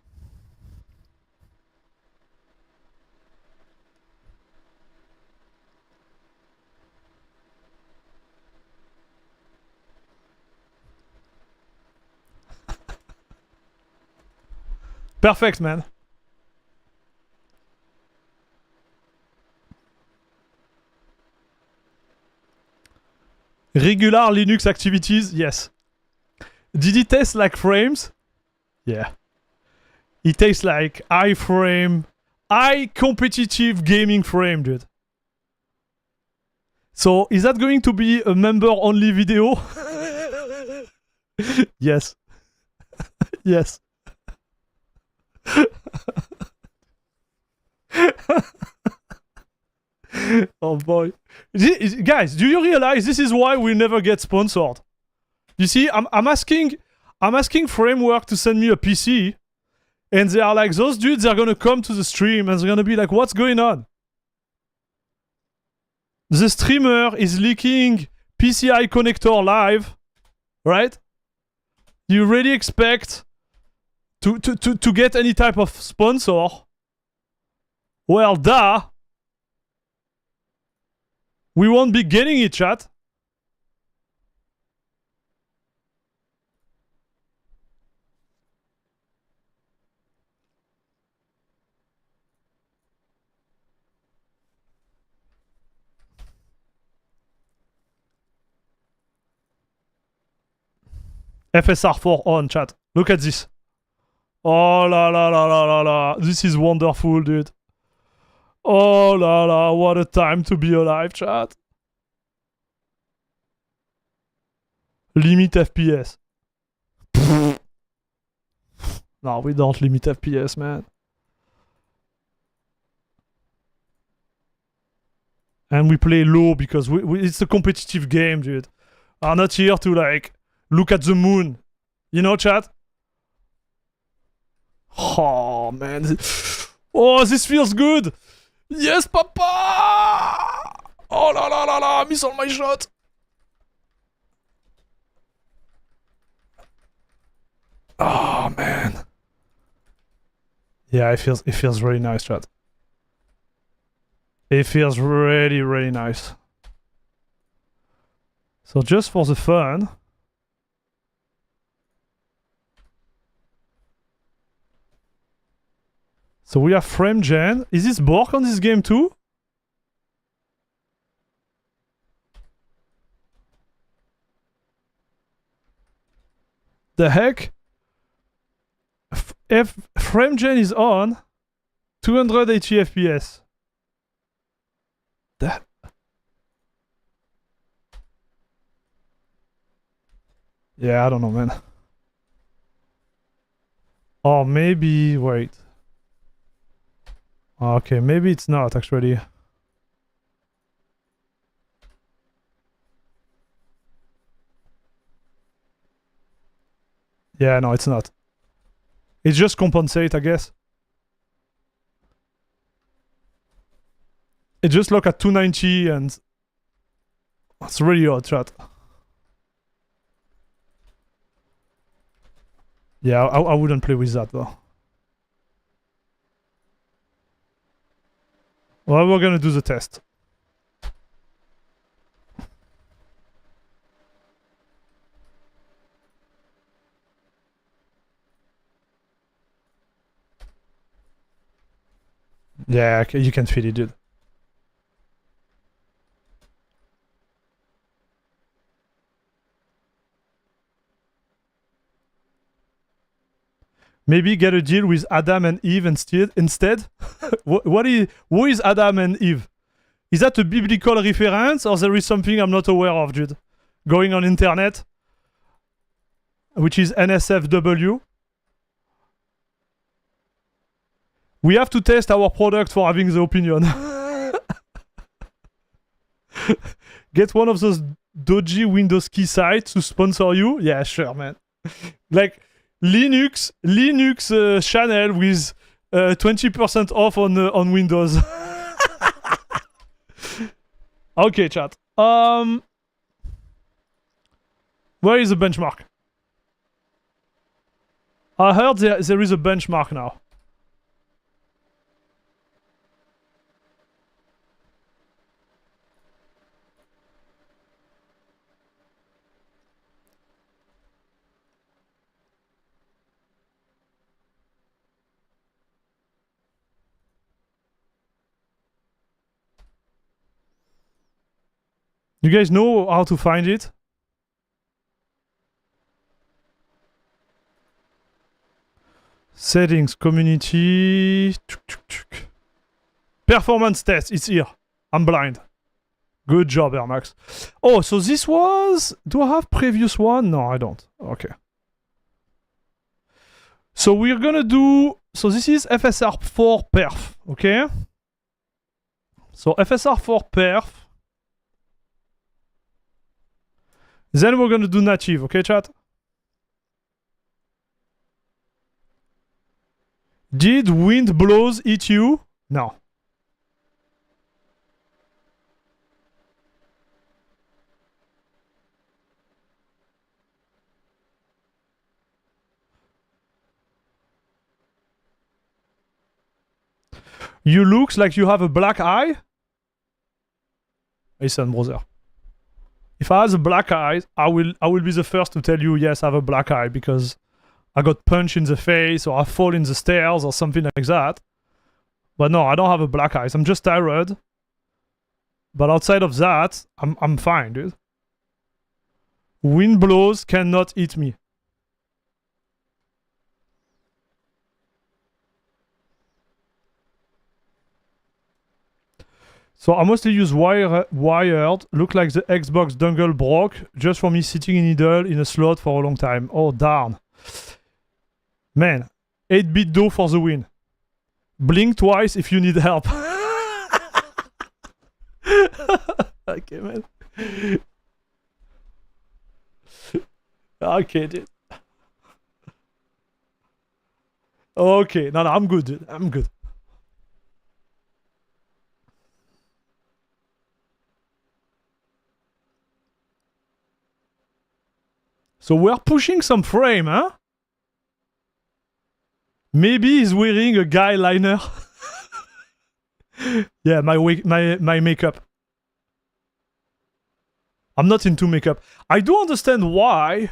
Perfect, man. Regular Linux activities, yes. Did it taste like frames? Yeah. It tastes like high frame, high competitive gaming frame, dude. So, is that going to be a member-only video? Yes. Yes. Oh boy. Guys, do you realize this is why we never get sponsored? You see, I'm asking Framework to send me a PC, and they are like, those dudes are gonna come to the stream and they're gonna be like, what's going on? The streamer is leaking PCI connector live, right? You really expect to get any type of sponsor? Well, duh. We won't be getting it, chat. FSR4 on, chat. Look at this. Oh la la la la la la. This is wonderful, dude. Oh la la, what a time to be alive, chat. Limit FPS. No, we don't limit FPS, man. And we play low because it's a competitive game, dude. We're not here to, like, look at the moon. You know, chat? Oh, man. Oh, this feels good. Yes, papa! Oh, la, la, la, la. Miss all my shot. Oh, man. Yeah, it feels really nice, chat. It feels really, really nice. So just for the fun... So we have frame gen. Is this Bork on this game too? The heck? If frame gen is on, 280 FPS. That. Yeah, I don't know, man. Or maybe, wait. Okay, maybe it's not actually. Yeah, no, it's not. It's just compensate, I guess. It just look at 290 and it's really odd, chat. Yeah, I wouldn't play with that though. Well, we're gonna do the test. Yeah, you can feel it, dude. Maybe get a deal with Adam and Eve instead? Who is Adam and Eve? Is that a biblical reference or there is something I'm not aware of, dude? Going on internet? Which is NSFW? We have to test our product for having the opinion. Get one of those dodgy Windows key sites to sponsor you? Yeah, sure, man. Like... Linux channel with 20% off on Windows. Okay, chat. Where is the benchmark? I heard there is a benchmark now. You guys know how to find it? Settings, community... Performance test, it's here. I'm blind. Good job, Air Max. Oh, so this was... Do I have previous one? No, I don't. Okay. So we're gonna do... So this is FSR4 perf, okay? So FSR4 perf. Then we're gonna do native, okay, chat? Did wind blows eat you? No. You looks like you have a black eye? Listen, brother. If I have a black eye, I will be the first to tell you, yes, I have a black eye because I got punched in the face or I fall in the stairs or something like that. But no, I don't have a black eye. I'm just tired. But outside of that, I'm fine, dude. Wind blows cannot eat me. So I mostly use wired. Look like the Xbox dongle broke just for me sitting in idle in a slot for a long time. Oh, darn. Man, 8-bit do for the win. Blink twice if you need help. Okay, man. Okay, dude. Okay, no, I'm good, dude. I'm good. So we're pushing some frame, huh? Maybe he's wearing a guy liner. Yeah, my makeup. I'm not into makeup. I do understand why,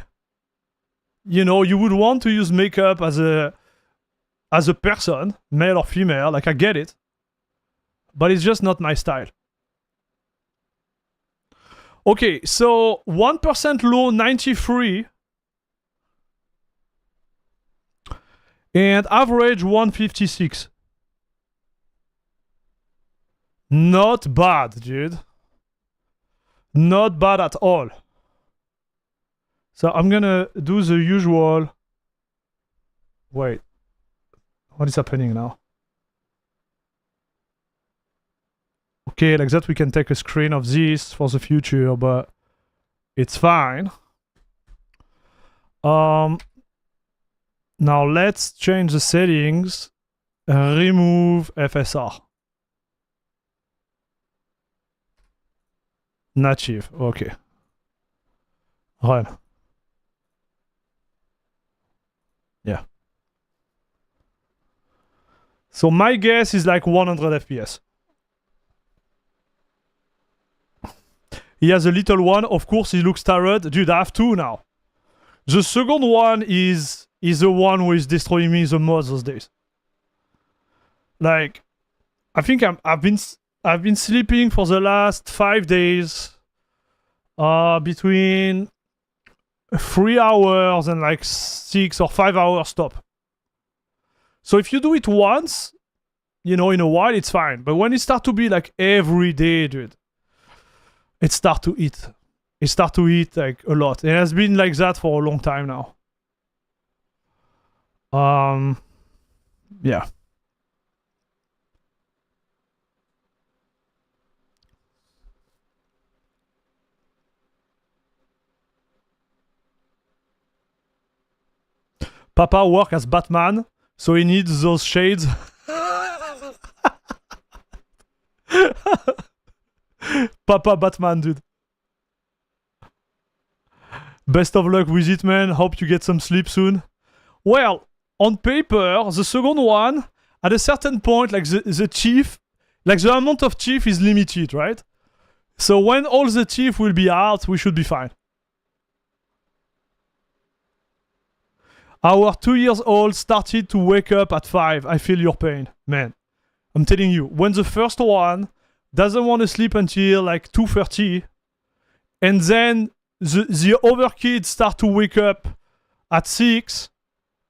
you know, you would want to use makeup as a person, male or female. Like, I get it. But it's just not my style. Okay, so 1% low, 93. And average 156. Not bad, dude. Not bad at all. So I'm gonna do the usual. Wait. What is happening now? Okay, like that we can take a screen of this for the future, but it's fine. Now let's change the settings. Remove FSR. Native, okay. Run. Yeah. So my guess is like 100 FPS. He has a little one. Of course, he looks tired. Dude, I have two now. The second one is the one who is destroying me the most those days. Like, I think I've been sleeping for the last 5 days. Between 3 hours and like 6 or 5 hours stop. So if you do it once, you know, in a while, it's fine. But when it starts to be like every day, dude, it starts to eat. It starts to eat like a lot. It has been like that for a long time now. Yeah. Papa work as Batman, so he needs those shades. Papa Batman, dude. Best of luck with it, man. Hope you get some sleep soon. Well, on paper, the second one, at a certain point, like the chief, like the amount of chief is limited, right? So when all the chief will be out, we should be fine. Our 2-year-old started to wake up at 5. I feel your pain, man. I'm telling you, when the first one doesn't want to sleep until like 2:30, and then the other kids start to wake up at 6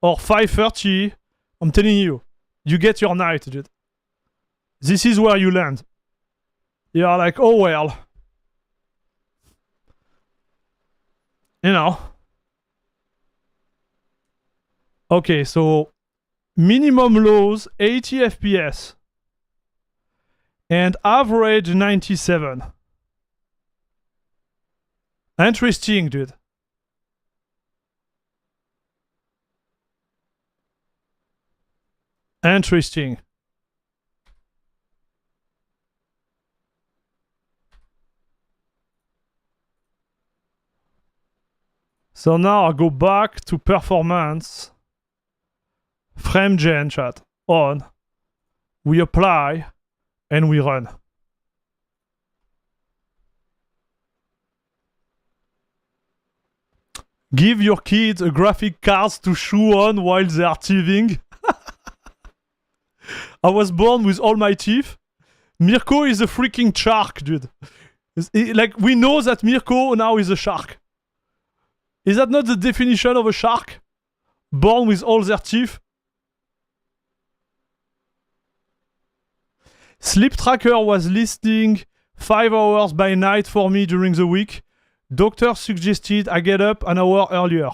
or 5:30, I'm telling you, you get your night, dude. This is where you land. You're like, oh well. You know. Okay, so minimum lows 80 FPS and average 97. Interesting, dude. Interesting. So now I go back to performance. Frame gen chat on. We apply and we run. Give your kids a graphic cards to chew on while they are teething. I was born with all my teeth. Mirko is a freaking shark, dude. Like, we know that Mirko now is a shark. Is that not the definition of a shark? Born with all their teeth? Sleep tracker was listing 5 hours by night for me during the week. Doctor suggested I get up an hour earlier.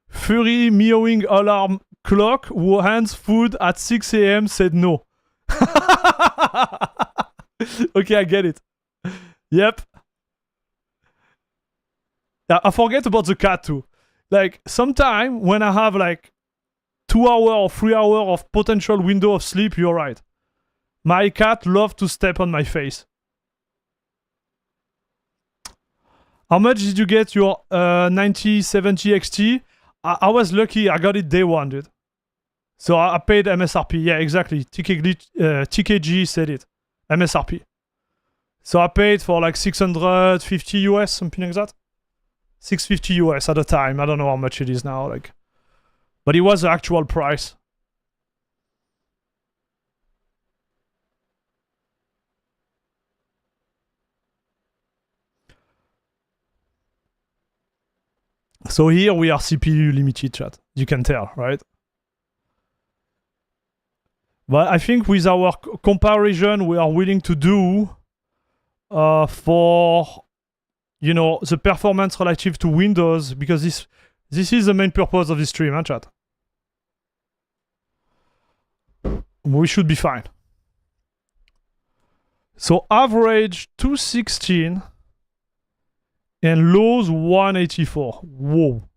Fury meowing alarm clock who hands food at 6 a.m. said no. Okay, I get it. Yep. I forget about the cat too. Like, sometime when I have like 2 hour or 3 hour of potential window of sleep, you're right. My cat loves to step on my face. How much did you get your 9070 XT? I was lucky. I got it day one, dude. So I paid MSRP. Yeah, exactly. TKG said it. MSRP. So I paid for like 650 US, something like that. 650 US at the time. I don't know how much it is now. Like, but it was the actual price. So here we are CPU limited, chat. You can tell, right? But I think with our comparison we are willing to do for, you know, the performance relative to Windows, because this is the main purpose of this stream, huh, chat? We should be fine. So average 216 and lows 184. Whoa.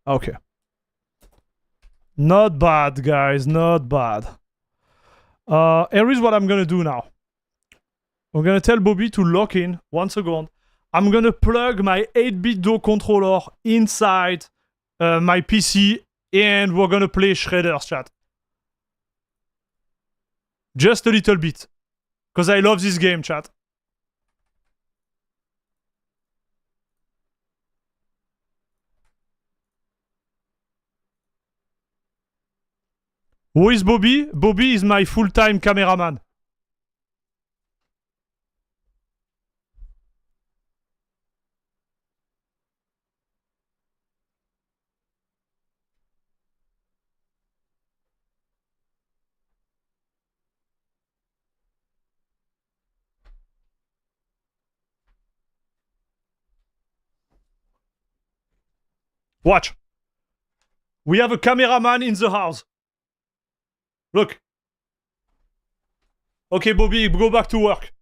Okay. Not bad, guys. Not bad. Here is what I'm gonna do now. I'm gonna tell Bobby to lock in. 1 second. I'm gonna plug my 8-bit DO controller inside my PC, and we're gonna play Shredder's, chat. Just a little bit. Because I love this game, chat. Who is Bobby? Bobby is my full-time cameraman. Watch. We have a cameraman in the house. Look. Okay, Bobby, go back to work.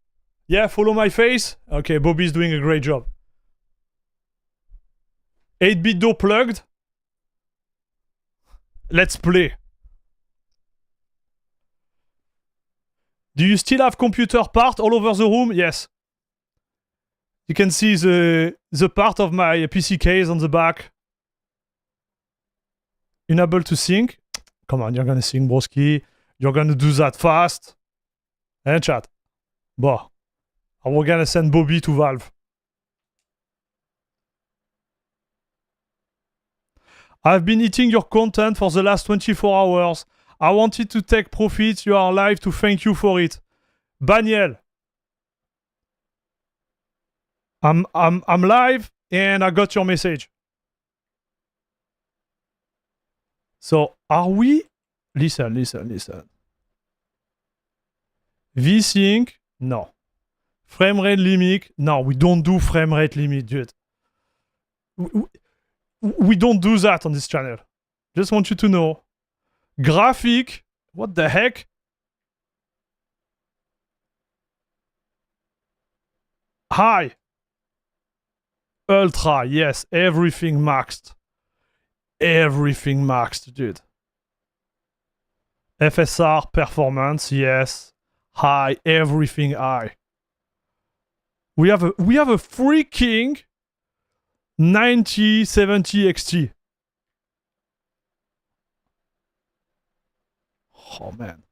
Yeah, follow my face. Okay, Bobby's doing a great job. 8-bit DO plugged. Let's play. Do you still have computer part all over the room? Yes. You can see the part of my PC case on the back. Unable to sync. Come on, you're gonna sync, broski. You're gonna do that fast. Eh, chat? Bon. We're gonna send Bobby to Valve. I've been eating your content for the last 24 hours. I wanted to take profit. You are live to thank you for it. Baniel. I'm live and I got your message. So are we? Listen. VSync? No. Frame rate limit? No, we don't do frame rate limit, dude. We don't do that on this channel. Just want you to know. Graphic? What the heck? High. Ultra, yes. Everything maxed. Everything maxed, dude. FSR performance, yes. High, everything high. We have a freaking 9070 XT. Oh man.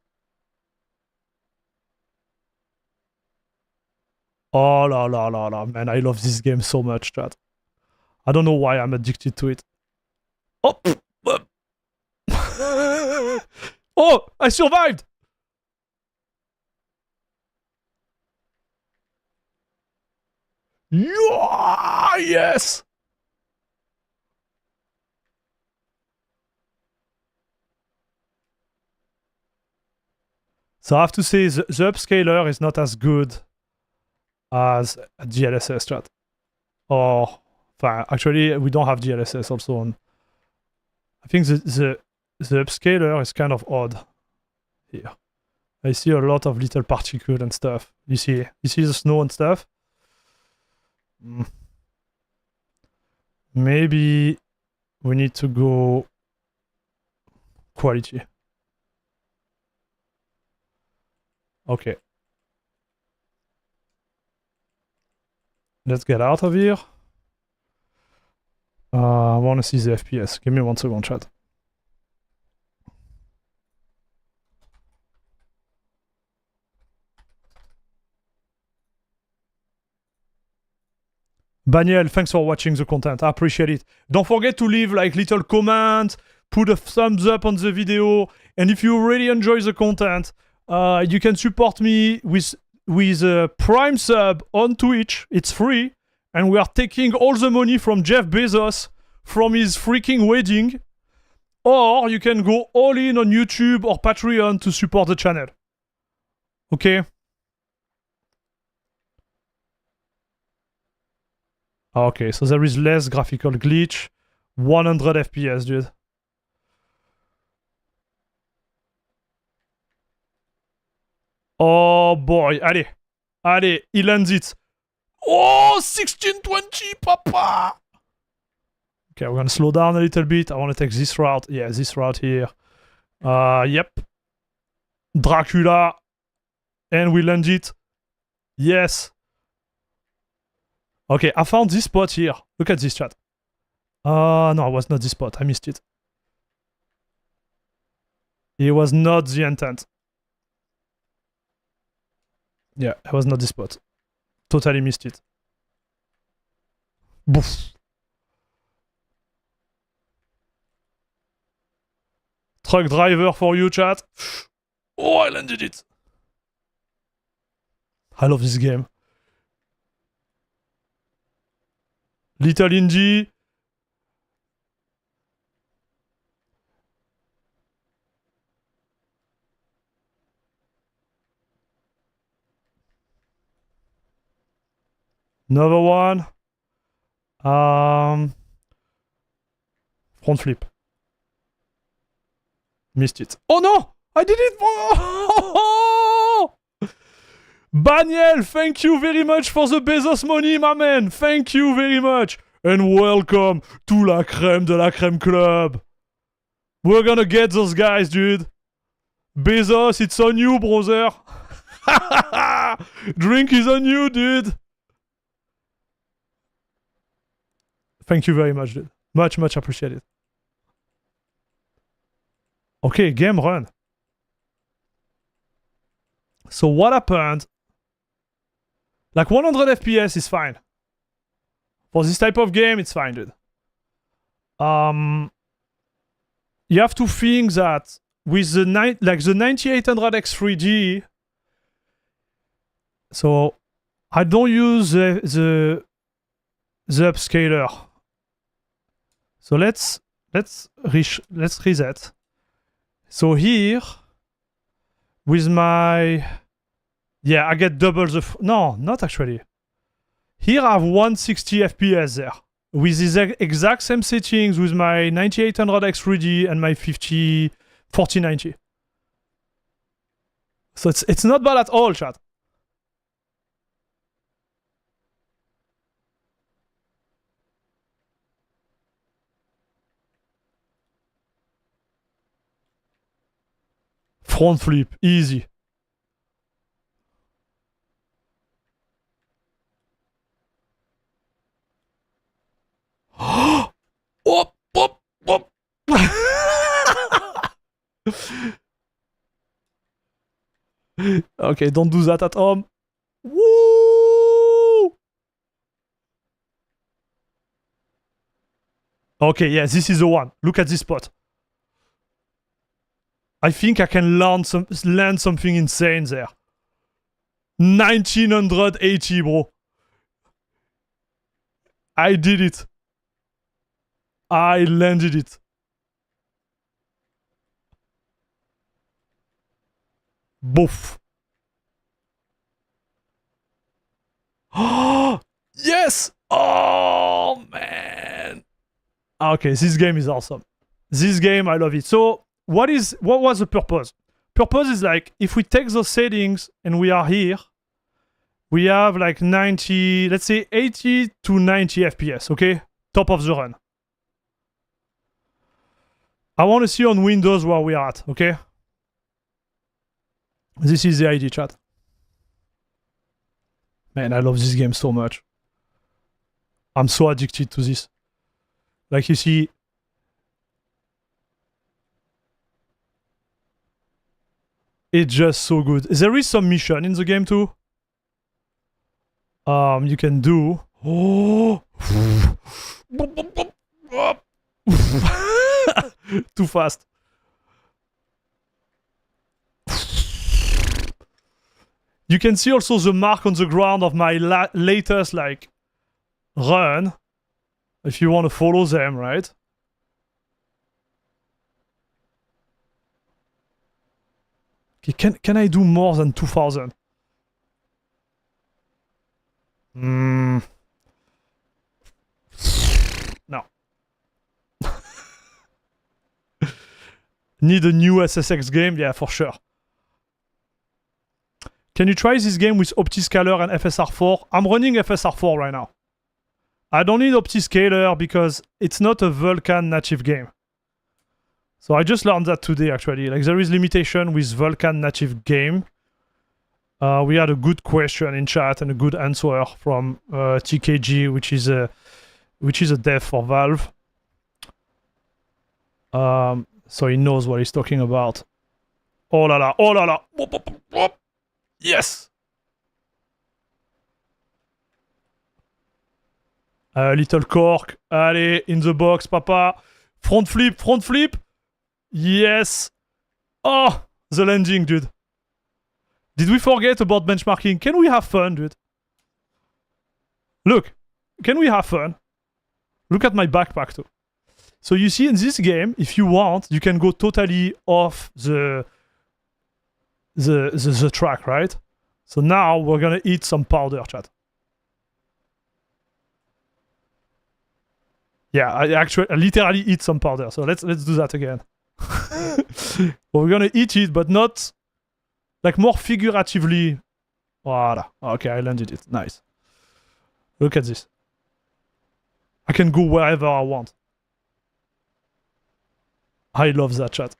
Oh la la la la, man, I love this game so much, chat. I don't know why I'm addicted to it. Oh! Oh! I survived! Yeah, yes! So I have to say the upscaler is not as good as DLSS chat. Or, actually, we don't have DLSS also on. I think the upscaler is kind of odd here. I see a lot of little particles and stuff. You see the snow and stuff? Maybe we need to go quality. Okay. Let's get out of here. I want to see the FPS. Give me 1 second, chat. Baniel, thanks for watching the content. I appreciate it. Don't forget to leave like little comment, put a thumbs up on the video, and if you really enjoy the content, you can support me with a Prime sub on Twitch. It's free, and we are taking all the money from Jeff Bezos from his freaking wedding. Or you can go all in on YouTube or Patreon to support the channel. Okay? Okay, so there is less graphical glitch. 100 FPS, dude. Oh boy, allez. Allez, he lands it. Oh, 1620, papa! Okay, we're gonna slow down a little bit. I want to take this route. Yeah, this route here. Yep. Dracula. And we land it. Yes. Okay, I found this spot here. Look at this, chat. No, it was not this spot. I missed it. It was not the intent. Yeah, it was not this spot. Totally missed it. Boof. Truck driver for you, chat. Oh, I landed it. I love this game. Little Indie. Another one. Front flip. Missed it. Oh no! I did it! Oh! Baniel, thank you very much for the Bezos money, my man. Thank you very much. And welcome to la crème de la crème club. We're gonna get those guys, dude. Bezos, it's on you, brother. Drink is on you, dude. Thank you very much, dude. Much, much appreciated. Okay, game run. So what happened? Like 100 FPS is fine. For this type of game, it's fine, dude. You have to think that with the 9800X3D, so I don't use the upscaler. So let's reset. So here, with my... Yeah, I get double the... No, not actually. Here I have 160 FPS there. With these exact same settings with my 9800X3D and my 4090. So it's not bad at all, chat. Front flip, easy. Oh, whoop, whoop. Okay, don't do that at home. Woo! Okay, yeah, this is the one. Look at this spot. I think I can land something insane there. 1980, bro. I did it. I landed it. Boof. Oh, yes! Oh, man. Okay, this game is awesome. This game, I love it. So, what was the purpose? Purpose is like, if we take those settings and we are here, we have like 90, let's say 80 to 90 FPS, okay? Top of the run. I want to see on Windows where we are at, okay? This is the ID, chat. Man, I love this game so much. I'm so addicted to this. Like you see, it's just so good. There is some mission in the game too. You can do. Oh, too fast. You can see also the mark on the ground of my latest like run. If you want to follow them, right? Okay, can I do more than 2000? No. Need a new SSX game? Yeah, for sure. Can you try this game with OptiScaler and FSR4? I'm running FSR4 right now. I don't need OptiScaler because it's not a Vulkan native game. So I just learned that today actually. Like there is limitation with Vulkan native game. We had a good question in chat and a good answer from TKG, which is a dev for Valve. So he knows what he's talking about. Oh la la, oh la la. Whoop, whoop, whoop. Yes! Little cork. Allez, in the box, papa. Front flip, front flip. Yes! Oh, the landing, dude. Did we forget about benchmarking? Can we have fun, dude? Look, can we have fun? Look at my backpack, too. So you see in this game, if you want, you can go totally off the track, right? So now we're gonna eat some powder, chat. Yeah, I literally eat some powder. So let's do that again. We're gonna eat it, but not like more figuratively. Voila. Okay, I landed it. Nice. Look at this. I can go wherever I want. I love that, chat.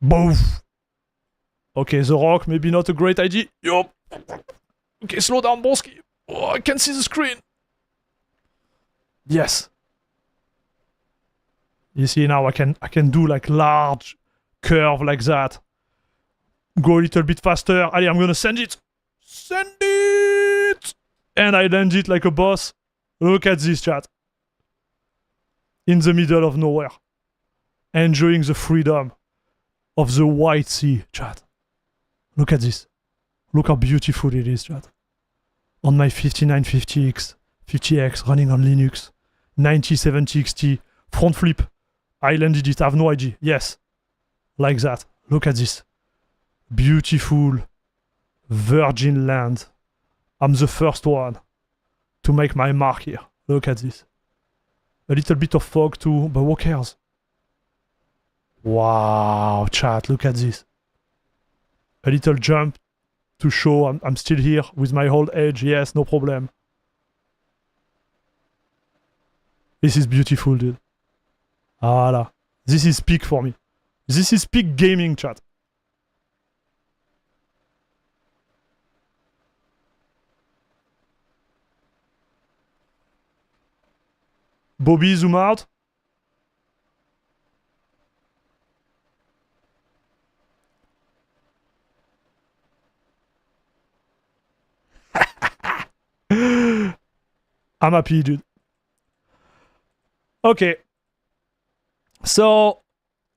Boof. Okay, the rock, maybe not a great idea. Yup. Okay, slow down, Bosky. Oh, I can see the screen. Yes. You see now I can do like large curve like that. Go a little bit faster. Allez, I'm gonna send it. Send it! And I land it like a boss. Look at this, chat. In the middle of nowhere. Enjoying the freedom of the white sea, chat. Look at this. Look how beautiful it is, chat. On my 5950X, 50X running on Linux, 9070 XT, front flip. I landed it, I have no idea. Yes. Like that. Look at this. Beautiful virgin land. I'm the first one to make my mark here. Look at this. A little bit of fog too, but who cares? Wow, chat, look at this. A little jump to show I'm still here with my old age. Yes, no problem. This is beautiful, dude. Voila. This is peak for me. This is peak gaming, chat. Bobby, zoom out. I'm happy, dude. Okay. So,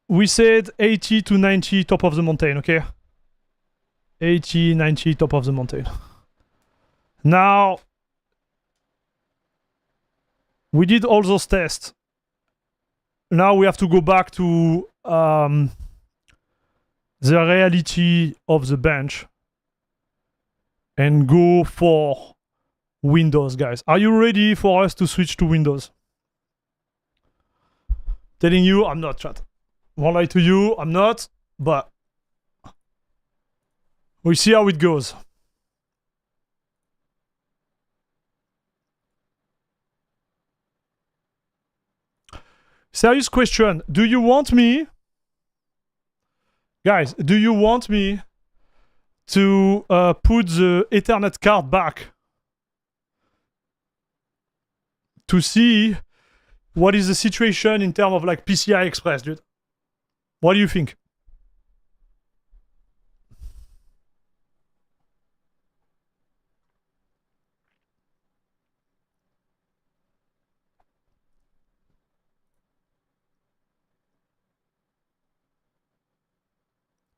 we said 80 to 90 top of the mountain, okay? 80, 90 top of the mountain. Now, we did all those tests. Now we have to go back to the reality of the bench and go for Windows, guys. Are you ready for us to switch to Windows? Telling you, I'm not, chat. Won't lie to you, I'm not, but we'll see how it goes. Serious question. Do you want me... Guys, do you want me to put the Ethernet card back to see what is the situation in terms of like PCI Express, dude? What do you think?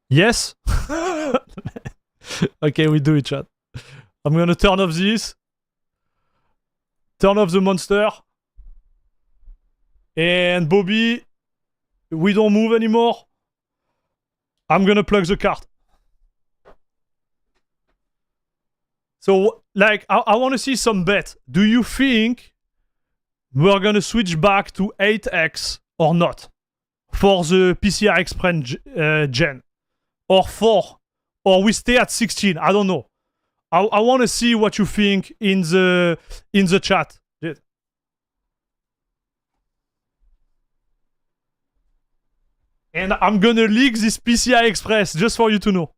Yes? Okay, we do it, chat. I'm gonna turn off this. Turn off the monster. And Bobby, we don't move anymore. I'm gonna plug the card. So, like, I want to see some bet. Do you think we're gonna switch back to 8X or not? For the PCI Express gen? Or 4? Or we stay at 16? I don't know. I want to see what you think in the chat. And I'm gonna leak this PCI Express just for you to know.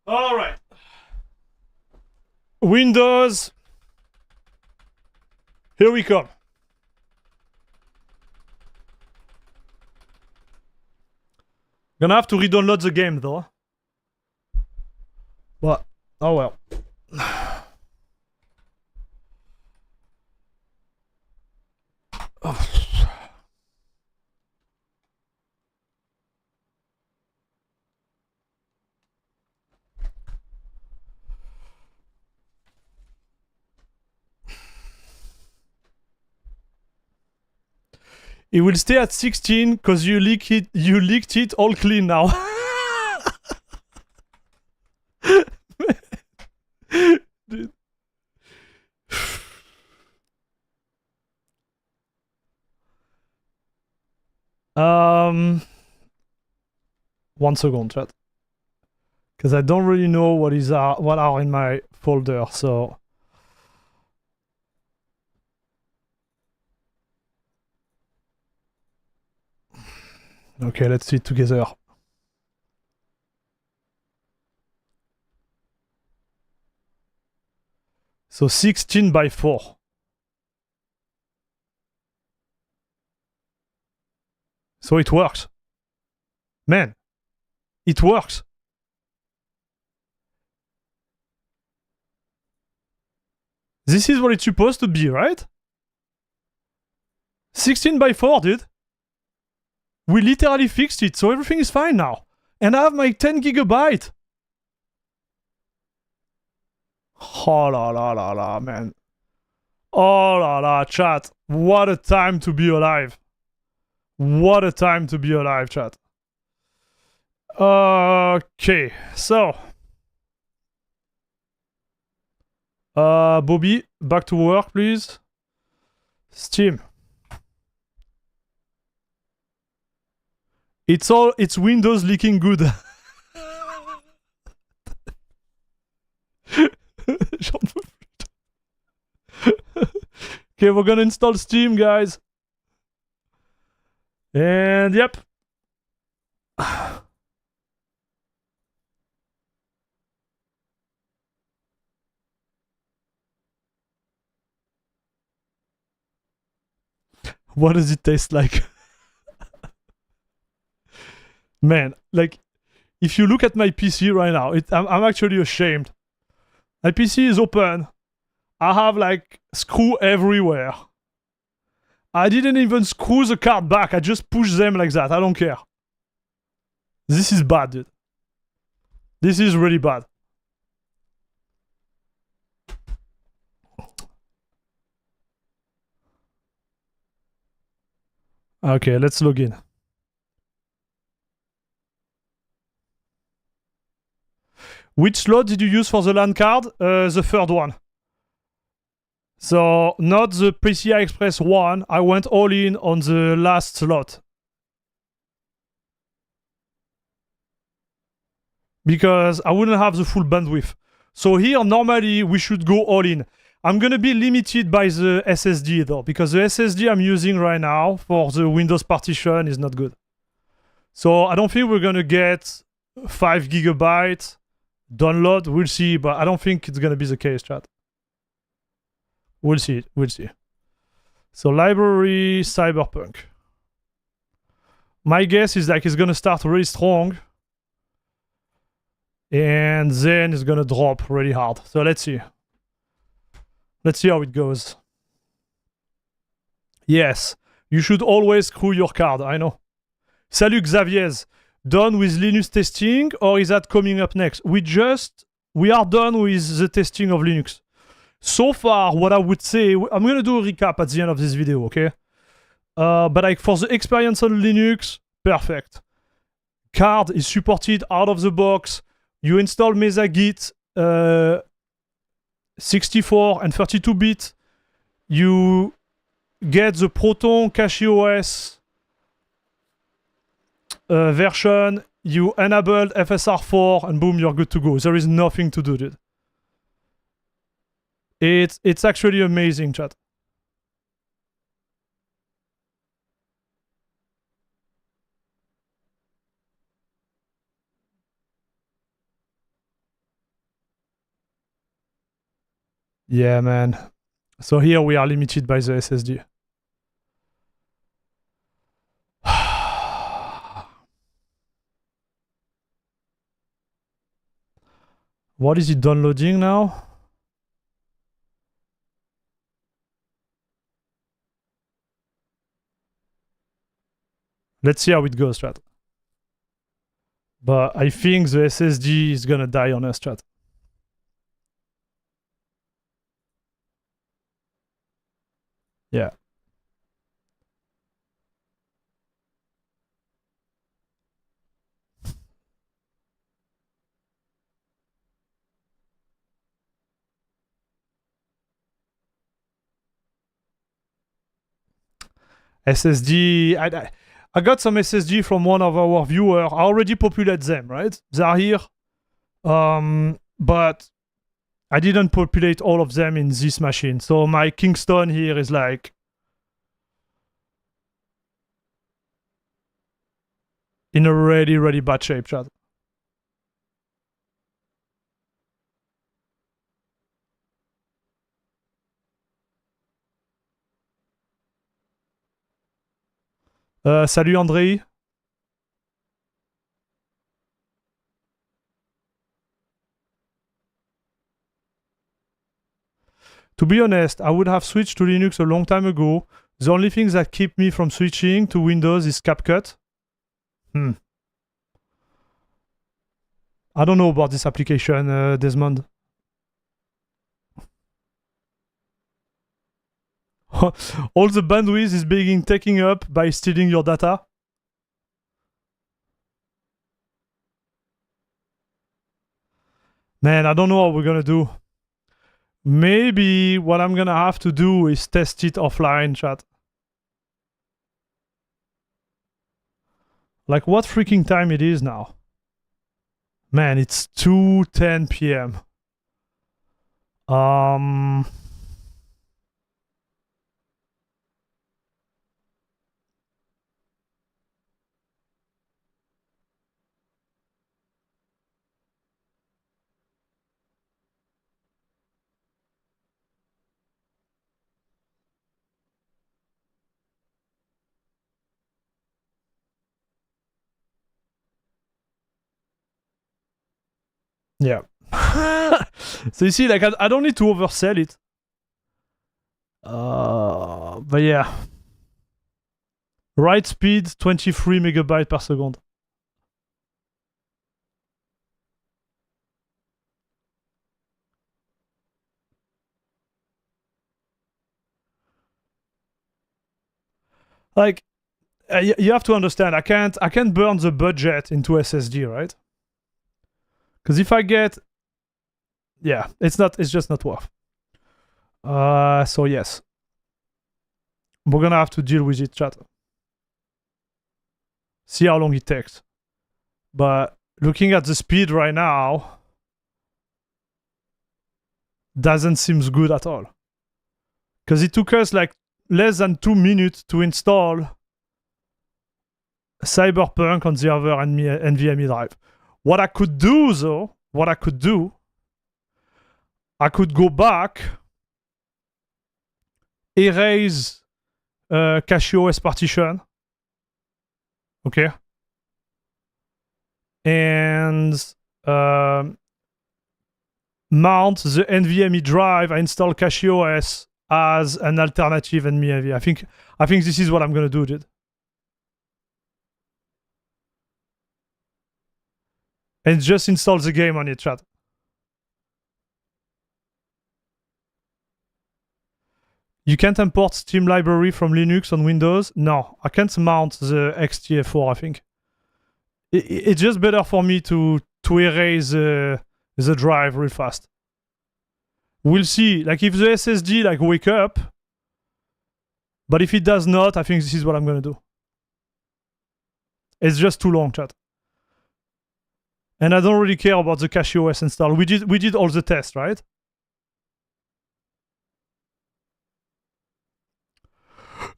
All right. Windows. Here we come. Gonna have to re-download the game though. But, oh well. Oh. It will stay at 16 because you leaked it all clean now. Dude. 1 second, chat. Because I don't really know what are in my folder, so... Okay, let's see it together. So 16 by 4. So it works. Man, it works. This is what it's supposed to be, right? 16 by 4, dude. We literally fixed it, so everything is fine now. And I have my 10 gigabyte. Oh la la la la, man. Oh la la, chat. What a time to be alive. What a time to be alive, chat. Okay, so. Bobby, back to work, please. Steam. It's Windows leaking good. Okay, we're gonna install Steam, guys. And yep. What does it taste like? Man, like, if you look at my PC right now, I'm actually ashamed. My PC is open. I have like screw everywhere. I didn't even screw the card back. I just push them like that. I don't care. This is bad, dude. This is really bad. Okay, let's log in. Which slot did you use for the LAN card? The third one. So, not the PCI Express one. I went all in on the last slot. Because I wouldn't have the full bandwidth. So here, normally, we should go all in. I'm gonna be limited by the SSD though, because the SSD I'm using right now for the Windows partition is not good. So I don't think we're gonna get 5 gigabytes download. We'll see, but I don't think it's gonna be the case, chat. We'll see. We'll see. So library Cyberpunk. My guess is like it's gonna start really strong, and then it's gonna drop really hard. So let's see. Let's see how it goes. Yes, you should always screw your card. I know. Salut Xavier's. Done with Linux testing, or is that coming up next? We are done with the testing of Linux. So far, what I would say, I'm gonna do a recap at the end of this video, okay? But like for the experience on Linux, perfect. Card is supported out of the box. You install Mesa Git 64 and 32-bit. You get the Proton CachyOS version. You enabled FSR4, and boom, you're good to go. There is nothing to do, dude. It's actually amazing, chat. Yeah, man. So here we are limited by the SSD. What is it downloading now? Let's see how it goes, chat. But I think the SSD is gonna die on us, chat. Yeah. SSD. I got some SSD from one of our viewers. I already populated them, right? They are here. But I didn't populate all of them in this machine. So my Kingston here is like in a really, really bad shape, chat. Salut Andrei. To be honest, I would have switched to Linux a long time ago. The only thing that keep me from switching to Windows is CapCut. I don't know about this application, Desmond. All the bandwidth is being taken up by stealing your data. Man, I don't know what we're gonna do. Maybe what I'm gonna have to do is test it offline, chat. Like, what freaking time it is now? Man, it's 2:10 p.m. Yeah. So you see, like, I don't need to oversell it. But yeah. Write speed 23 megabytes per second. Like, you have to understand, I can't burn the budget into SSD, right? Because if I get, yeah, it's just not worth. So yes, we're gonna have to deal with it, chat. See how long it takes. But looking at the speed right now, doesn't seem good at all. Because it took us like less than 2 minutes to install Cyberpunk on the other NVMe drive. What I could do though, I could go back, erase CachyOS partition, okay, and mount the NVMe drive. I install CachyOS as an alternative NVMe. I think this is what I'm gonna do, dude. And just install the game on it, chat. You can't import Steam library from Linux on Windows? No, I can't mount the XTF4, I think. It's just better for me to erase the drive real fast. We'll see. Like, if the SSD, like, wake up, but if it does not, I think this is what I'm gonna do. It's just too long, chat. And I don't really care about the CachyOS install. We did all the tests, right?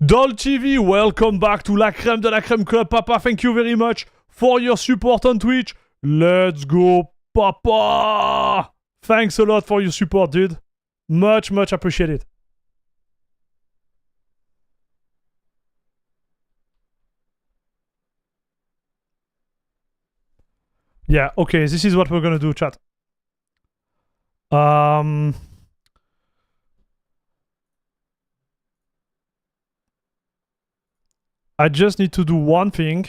Doll TV, welcome back to La Crème de la Crème Club, Papa. Thank you very much for your support on Twitch. Let's go, Papa. Thanks a lot for your support, dude. Much appreciated. Yeah, okay, this is what we're gonna do, chat. I just need to do one thing.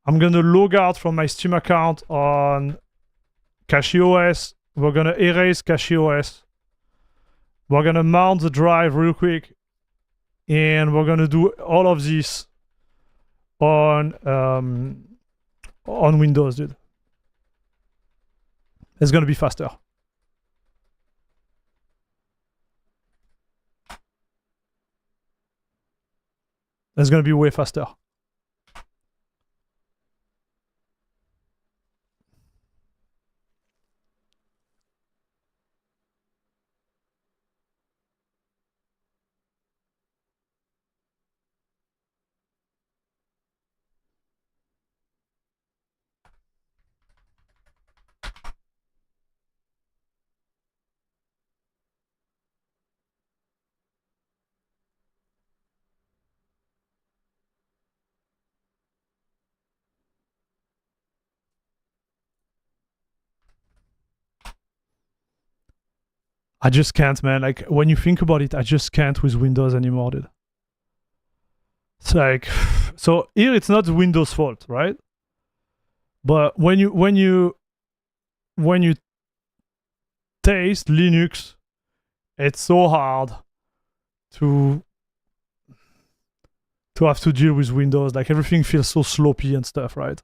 I'm gonna log out from my Steam account on CachyOS. We're gonna erase CachyOS. We're gonna mount the drive real quick. And we're gonna do all of this on Windows, dude. It's gonna be faster. It's gonna be way faster. I just can't, man. Like, when you think about it, I just can't with Windows anymore, dude. It's like, so here it's not Windows' fault, right? But when you taste Linux, it's so hard to have to deal with Windows. Like, everything feels so sloppy and stuff, right?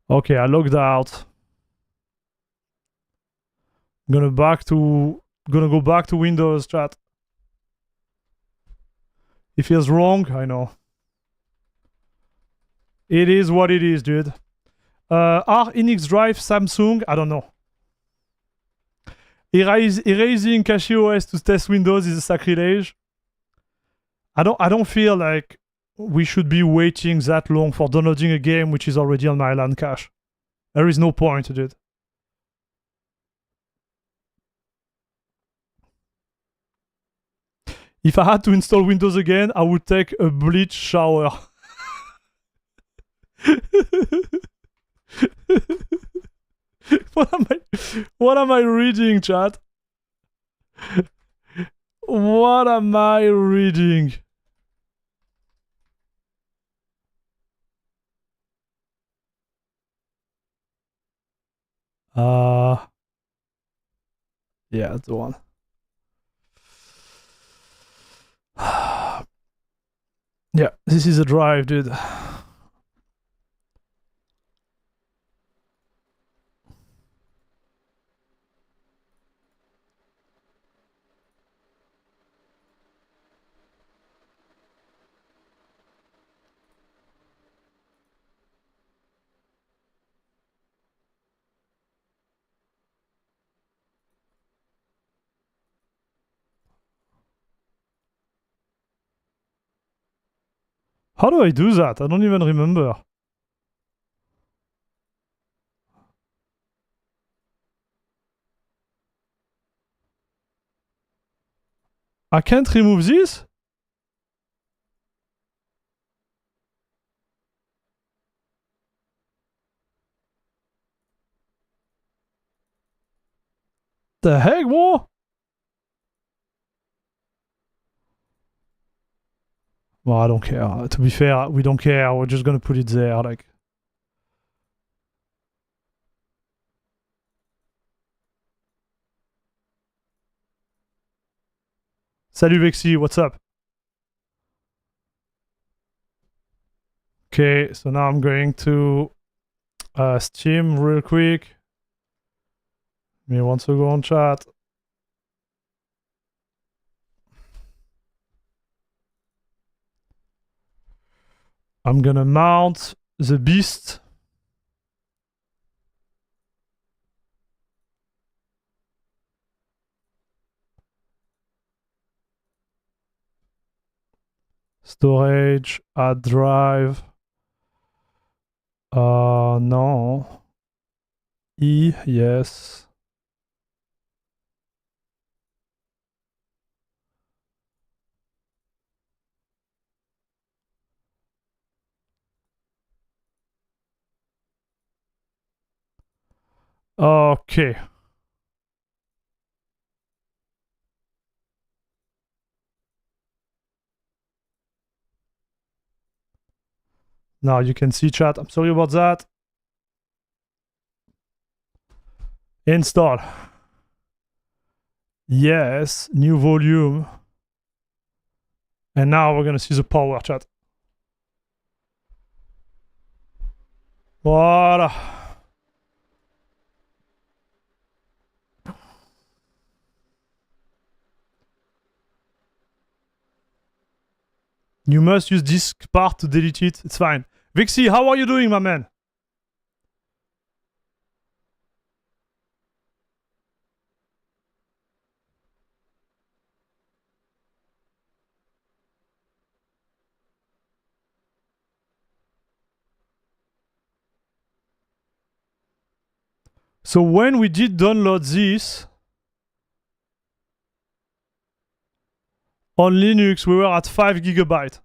Okay, I logged out. Gonna go back to Windows, chat. It feels wrong, I know. It is what it is, dude. Are Enix Drive Samsung? I don't know. Erasing CachyOS to test Windows is a sacrilege. I don't feel like we should be waiting that long for downloading a game which is already on my LAN cache. There is no point, dude. If I had to install Windows again, I would take a bleach shower. What am I reading, chat? What am I reading? Yeah, that's the one. Yeah, this is a drive, dude. How do I do that? I don't even remember. I can't remove this? The heck, bro? Well, I don't care. To be fair, we don't care. We're just gonna put it there, like. Salut Vexi, what's up? Okay, so now I'm going to Steam real quick. Give me 1 second, chat. I'm gonna mount the beast. Storage, add drive. No. E, yes. Okay. Now you can see, chat. I'm sorry about that. Install. Yes, new volume. And now we're gonna see the power, chat. Voilà. You must use this part to delete it. It's fine. Vixie, how are you doing, my man? So when we did download this on Linux, we were at 5 GB.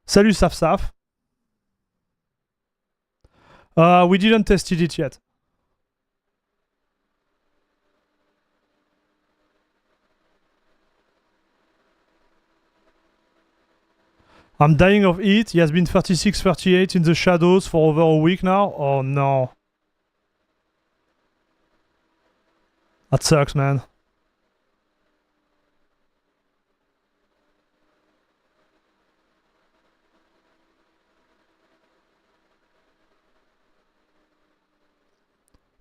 Salut Saf Saf. We didn't test it yet. I'm dying of heat. He has been 36, 38 in the shadows for over a week now. Oh no. That sucks, man.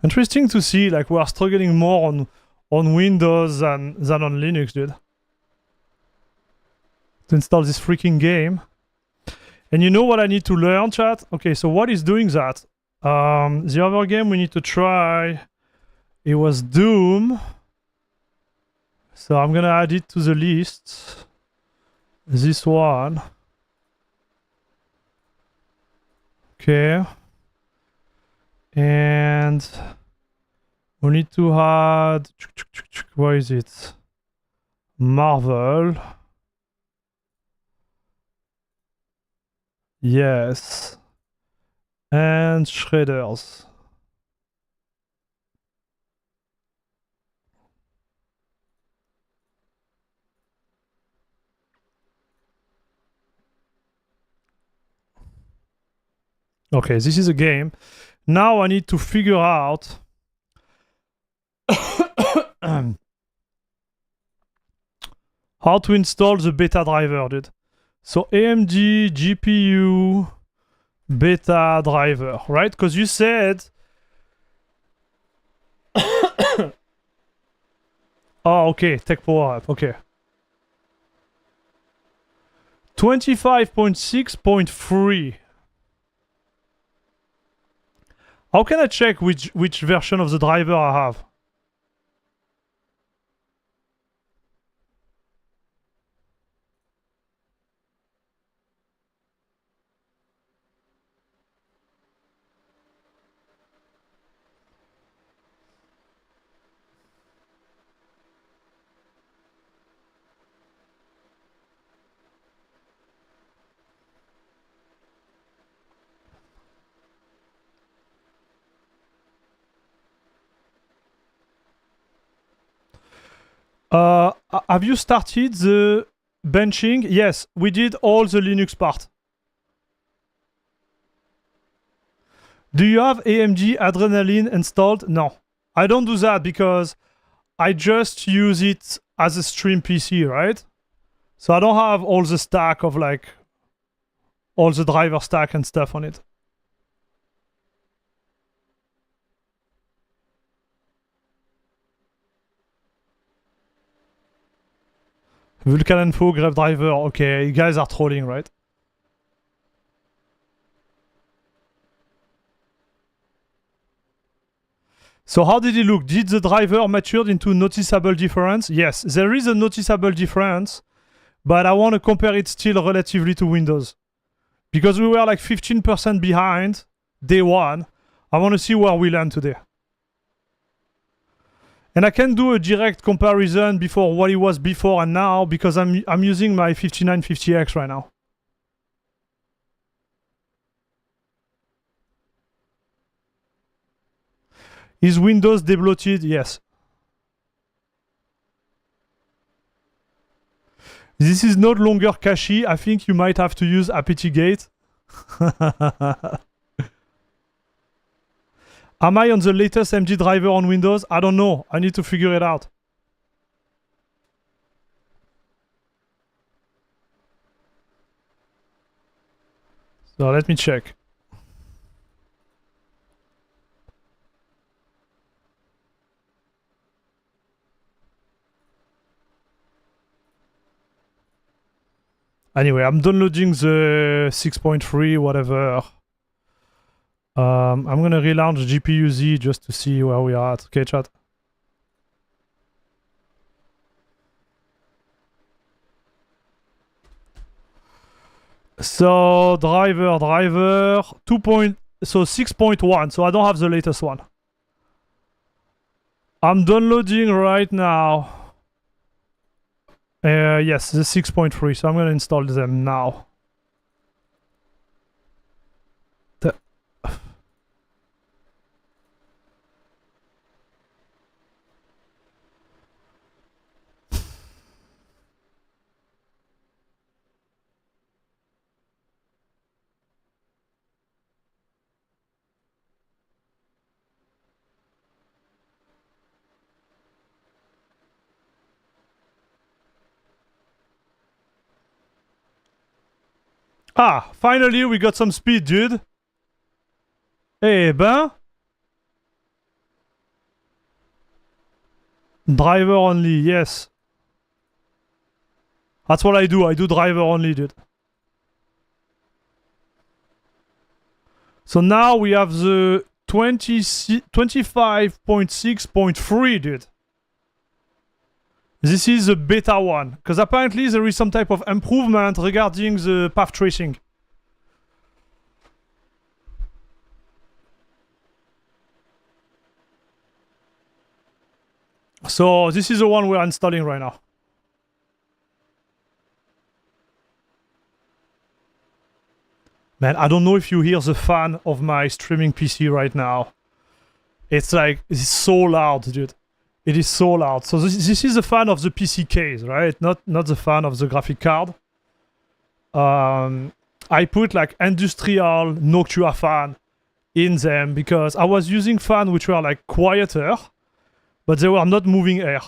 Interesting to see, like, we are struggling more on Windows than on Linux, dude. To install this freaking game. And you know what I need to learn, chat? Okay, so what is doing that? The other game we need to try, it was Doom. So I'm gonna add it to the list. This one. Okay. And we need to add, where is it? Marvel. Yes. And shredders. Okay, this is a game. Now I need to figure out how to install the beta driver, dude. So AMD GPU beta driver, right? Because you said... Oh, okay, tech power up, okay. 25.6.3. How can I check which version of the driver I have? Have you started the benching? Yes, we did all the Linux part. Do you have AMD Adrenaline installed? No. I don't do that because I just use it as a stream PC, right? So I don't have all the stack of like all the driver stack and stuff on it. Vulkan Info, Grep Driver. Okay, you guys are trolling, right? So how did it look? Did the driver matured into noticeable difference? Yes, there is a noticeable difference, but I want to compare it still relatively to Windows. Because we were like 15% behind day one. I want to see where we land today. And I can do a direct comparison before what it was before and now because I'm using my 5950X right now. Is Windows debloated? Yes. This is no longer cachy. I think you might have to use apt-get. Am I on the latest MD driver on Windows? I don't know. I need to figure it out. So let me check. Anyway, I'm downloading the 6.3, whatever. I'm gonna relaunch GPU-Z just to see where we are at. Okay, chat. So driver 2. So 6.1. So I don't have the latest one. I'm downloading right now. Yes, the 6.3. So I'm gonna install them now. Ah, finally we got some speed, dude. Eh ben. Driver only, yes. That's what I do driver only, dude. So now we have the 25.6.3, dude. This is the beta one, because apparently there is some type of improvement regarding the path tracing. So this is the one we're installing right now. Man, I don't know if you hear the fan of my streaming PC right now. It's like, it's so loud, dude. It is so loud. So this is the fan of the PC case, right? Not the fan of the graphic card. I put like industrial Noctua fan in them because I was using fan which were like quieter, but they were not moving air.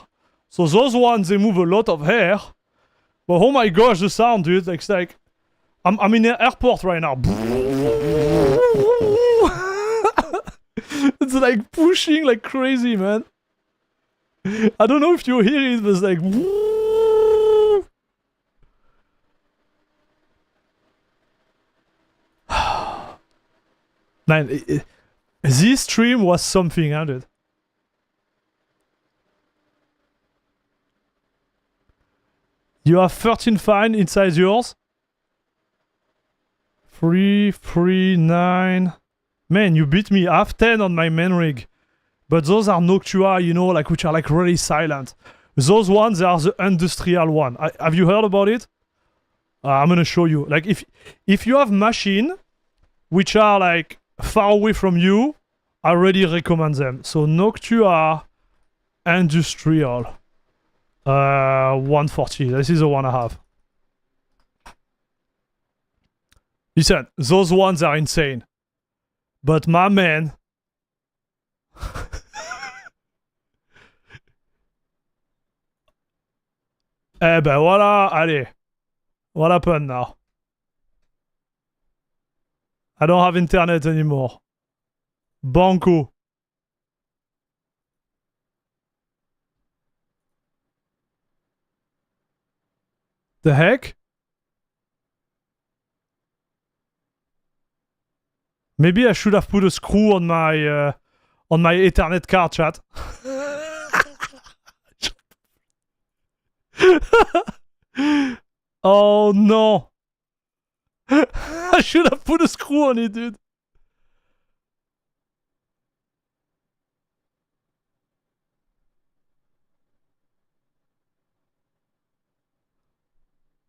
So those ones, they move a lot of air. But oh my gosh, the sound, dude. It's like, I'm in an airport right now. It's like pushing like crazy, man. I don't know if you hear it, but it's like... Man, this stream was something, huh, dude? You have 13 fine inside yours? 339. Man, you beat me. I have 10 on my main rig. But those are Noctua, you know, like which are like really silent. Those ones are the industrial one. Have you heard about it? I'm gonna show you. Like if you have machine which are like far away from you, I really recommend them. So Noctua Industrial 140. This is the one I have. Listen, those ones are insane. But my man... Eh ben voilà, allez. What happened now? I don't have internet anymore. Banco. The heck? Maybe I should have put a screw on my Ethernet card, chat. Oh no. I should have put a screw on it, dude.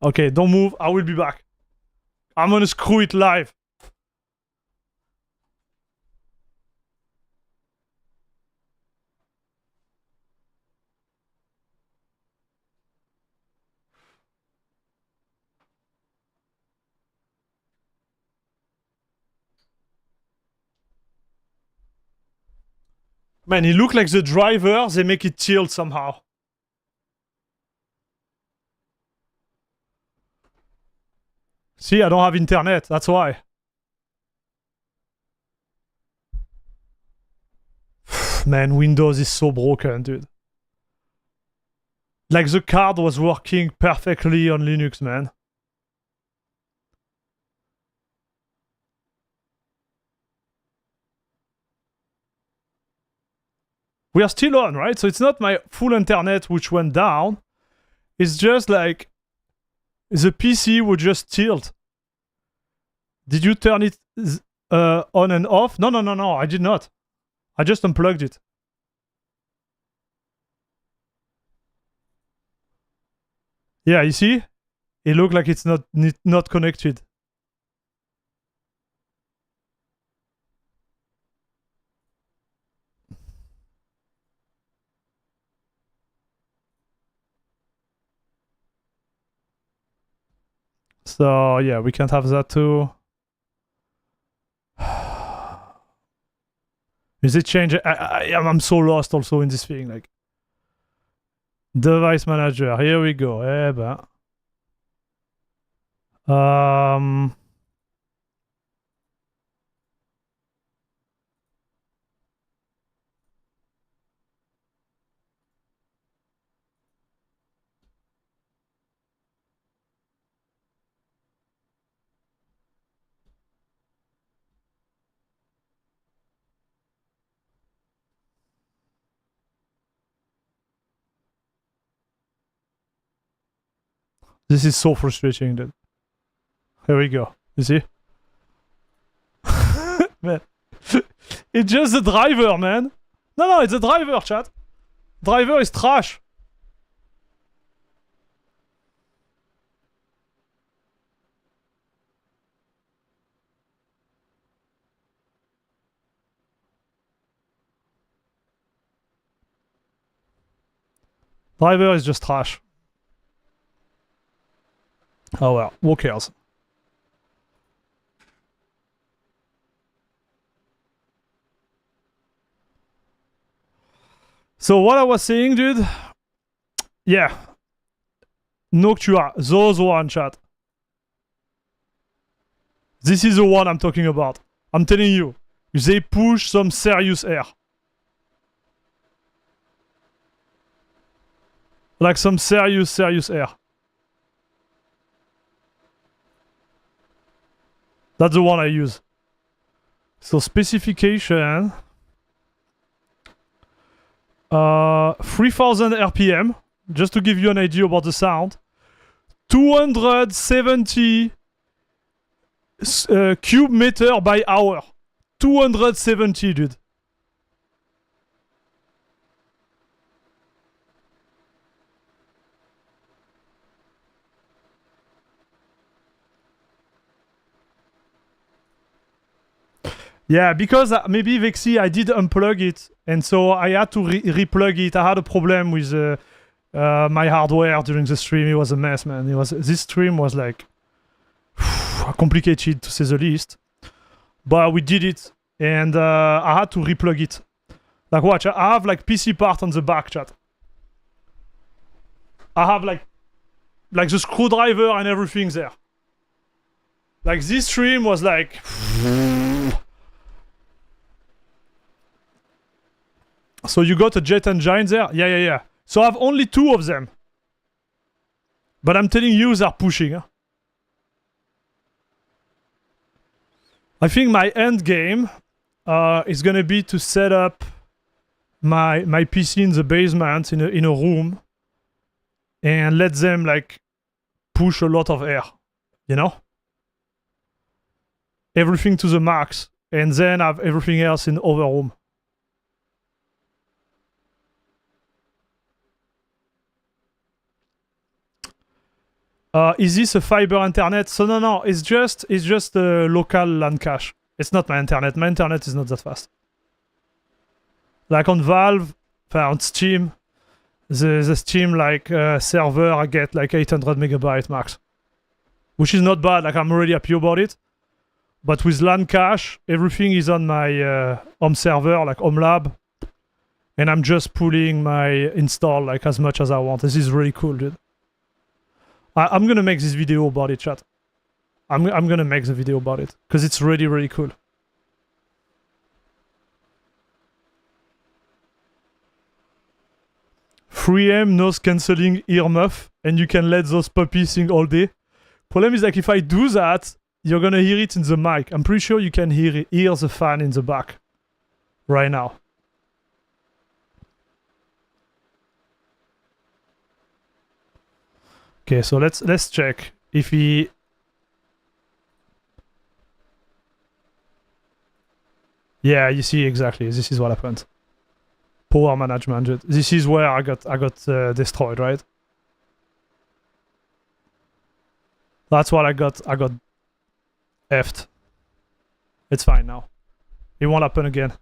Okay, don't move. I will be back. I'm gonna screw it live. Man, it look like the driver, they make it tilt somehow. See, I don't have internet, that's why. Man, Windows is so broken, dude. Like the card was working perfectly on Linux, man. We are still on, right? So it's not my full internet which went down. It's just like the PC would just tilt. Did you turn it on and off? No, I did not. I just unplugged it. Yeah, you see? It looked like it's not connected. So yeah, we can't have that too. Is it change? I'm so lost also in this thing. Like device manager. Here we go. Eh ben. This is so frustrating, dude. Here we go. You see? Man. It's just the driver, man. No, it's the driver, chat. Driver is trash. Driver is just trash. Oh well, who cares? So what I was saying, dude, yeah, Noctua, those one, chat. This is the one I'm talking about. I'm telling you, they push some serious air. Like some serious air. That's the one I use. So specification. 3000 RPM, just to give you an idea about the sound. 270 cube meter by hour. 270, dude. Yeah, because maybe Vexy, I did unplug it, and so I had to replug it. I had a problem with my hardware during the stream. It was a mess, man. This stream was like complicated to say the least. But we did it, and I had to replug it. Like watch, I have like PC part on the back, chat. I have like the screwdriver and everything there. Like this stream was like. So you got a jet engine there? Yeah. So I have only 2 of them. But I'm telling you, they're pushing. Huh? I think my end game is gonna be to set up my PC in the basement in a room and let them like push a lot of air, you know? Everything to the max, and then have everything else in other room. Is this a fiber internet? So no, it's just a local LAN cache. It's not my internet. My internet is not that fast. Like on Valve, on Steam, the Steam like server, I get like 800 megabytes max, which is not bad. Like I'm really happy about it. But with LAN cache, everything is on my home server, like home lab, and I'm just pulling my install like as much as I want. This is really cool, dude. I'm gonna make this video about it, chat. I'm gonna make the video about it because it's really, really cool. FreeM noise cancelling earmuff, and you can let those puppies sing all day. Problem is like if I do that, you're gonna hear it in the mic. I'm pretty sure you can hear the fan in the back right now. Okay, so let's check if he. Yeah, you see exactly. This is what happened. Power management. This is where I got destroyed, right? That's what I got. I got effed. It's fine now. It won't happen again.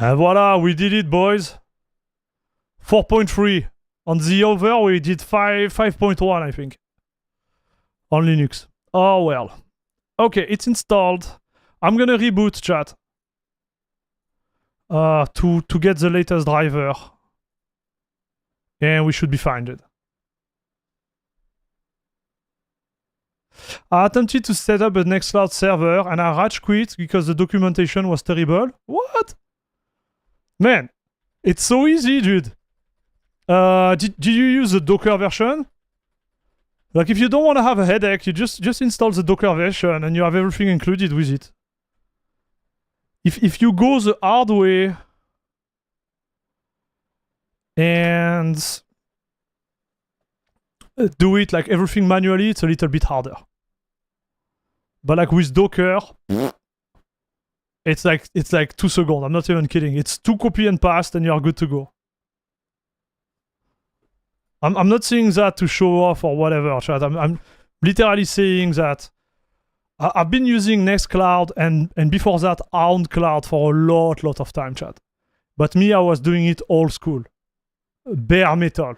And voila, we did it, boys. 4.3. On the other, we did 5.1, I think. On Linux. Oh, well. Okay, it's installed. I'm gonna reboot, chat. To get the latest driver. And we should be fine, dude. I attempted to set up a Nextcloud server and I rage quit because the documentation was terrible. What? Man, it's so easy, dude. Did you use the Docker version? Like, if you don't want to have a headache, you just install the Docker version and you have everything included with it. if you go the hard way and do it like everything manually, it's a little bit harder. But like with Docker, it's like 2 seconds. I'm not even kidding. It's 2 copy and paste and you're good to go. I'm not saying that to show off or whatever, chat. I'm literally saying that I've been using Nextcloud and before that OwnCloud for a lot of time, chat. But me, I was doing it old school. Bare metal.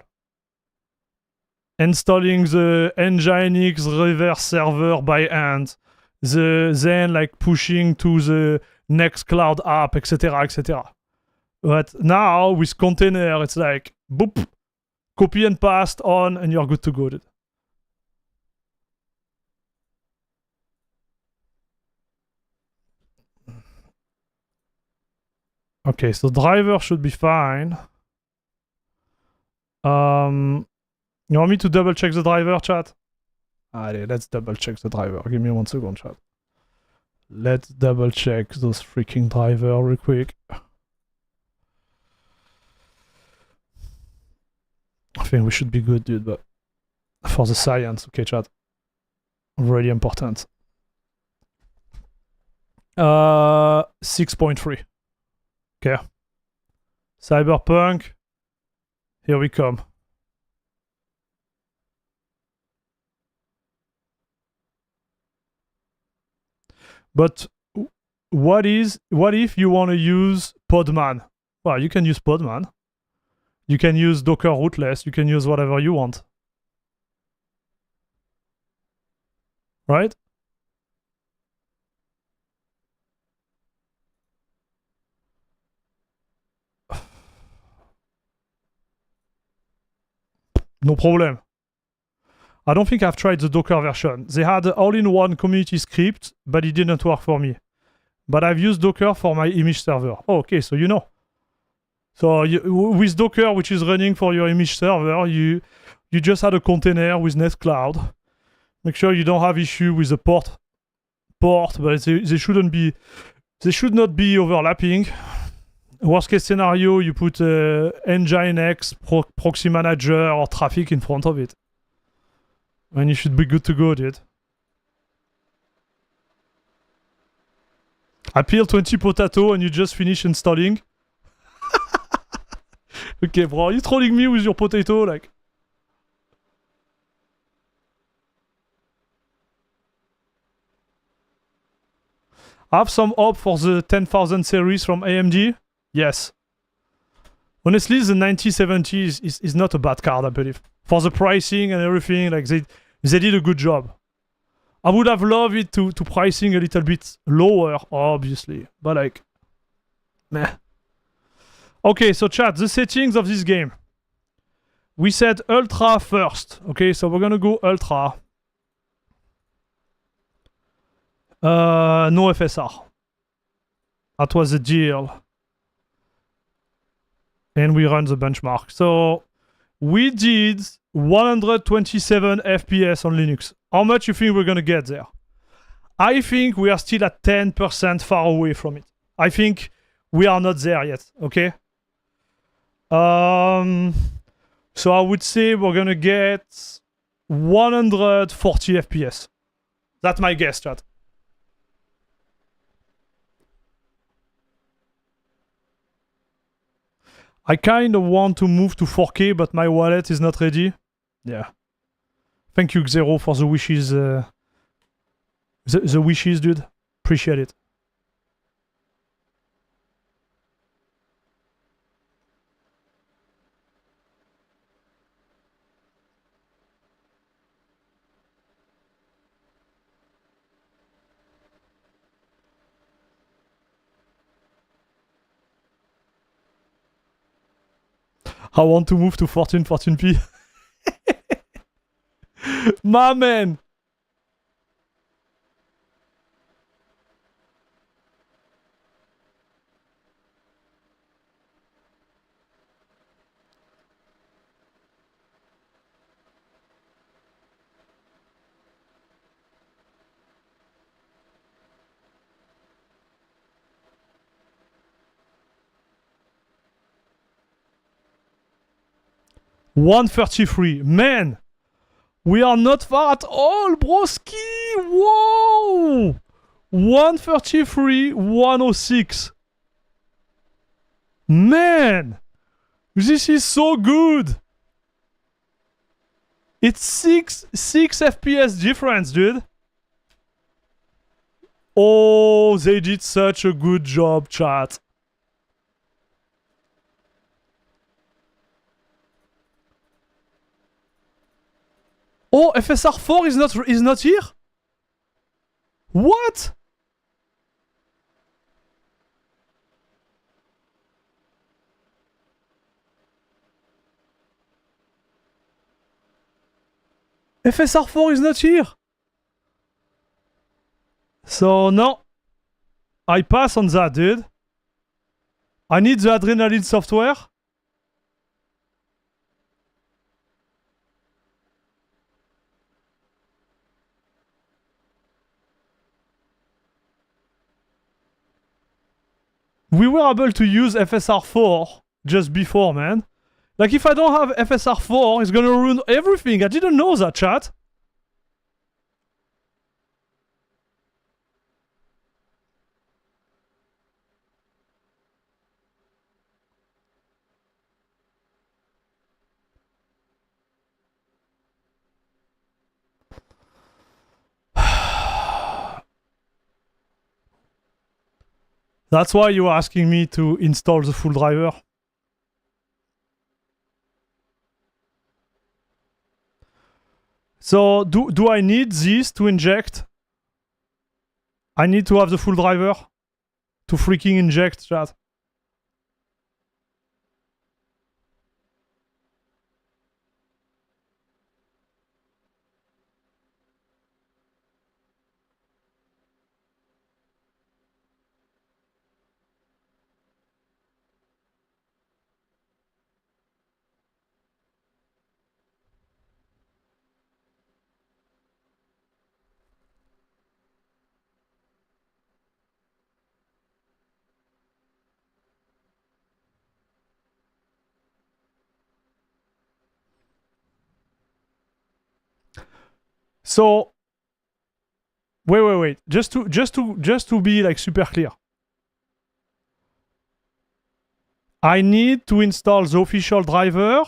Installing the Nginx reverse server by hand. Then like pushing to the Nextcloud app, etc., etc. But now with container, it's like boop, copy and paste on, and you're good to go, dude. Okay, so driver should be fine. You want me to double check the driver, chat? Allez, let's double check the driver. Give me 1 second, chat. Let's double check those freaking driver real quick. I think we should be good, dude, but for the science, okay, chat. Really important. 6.3. Okay. Cyberpunk. Here we come. But what if you want to use Podman? Well, you can use Podman. You can use Docker rootless. You can use whatever you want. Right? No problem. I don't think I've tried the Docker version. They had an all-in-one community script, but it didn't work for me. But I've used Docker for my image server. Oh, okay, so you know. So with Docker, which is running for your image server, you just had a container with Nextcloud. Make sure you don't have issue with the port, but they should not be overlapping. Worst case scenario, you put Nginx proxy manager or traffic in front of it. And you should be good to go, dude. I peeled 20 potato and you just finish installing. Okay, bro, are you trolling me with your potato? Like, have some hope for the 10,000 series from AMD? Yes. Honestly, the 9070 is not a bad card, I believe. For the pricing and everything, like they did a good job. I would have loved it to pricing a little bit lower, obviously. But like, meh. Okay, so chat, the settings of this game. We said Ultra first. Okay, so we're gonna go Ultra. No FSR. That was the deal. And we run the benchmark. So we did 127 FPS on Linux. How much you think we're gonna get there? I think we are still at 10% far away from it. I think we are not there yet, okay? So I would say we're gonna get 140 FPS. That's my guess, chat. I kind of want to move to 4K, but my wallet is not ready. Yeah. Thank you, Xero, for the wishes. The wishes, dude. Appreciate it. I want to move to 1440p. My man. 133. Man, we are not far at all, broski. Whoa. 133, 106. Man, this is so good. It's 6 FPS difference, dude. Oh, they did such a good job, chat. Oh, FSR4 is not here? What? FSR4 is not here. So no. I pass on that, dude. I need the Adrenaline software. We were able to use FSR4 just before, man. Like, if I don't have FSR4, it's gonna ruin everything. I didn't know that, chat. That's why you were asking me to install the full driver. So, do I need this to inject? I need to have the full driver to freaking inject, chat. So, wait. Just to be like super clear. I need to install the official driver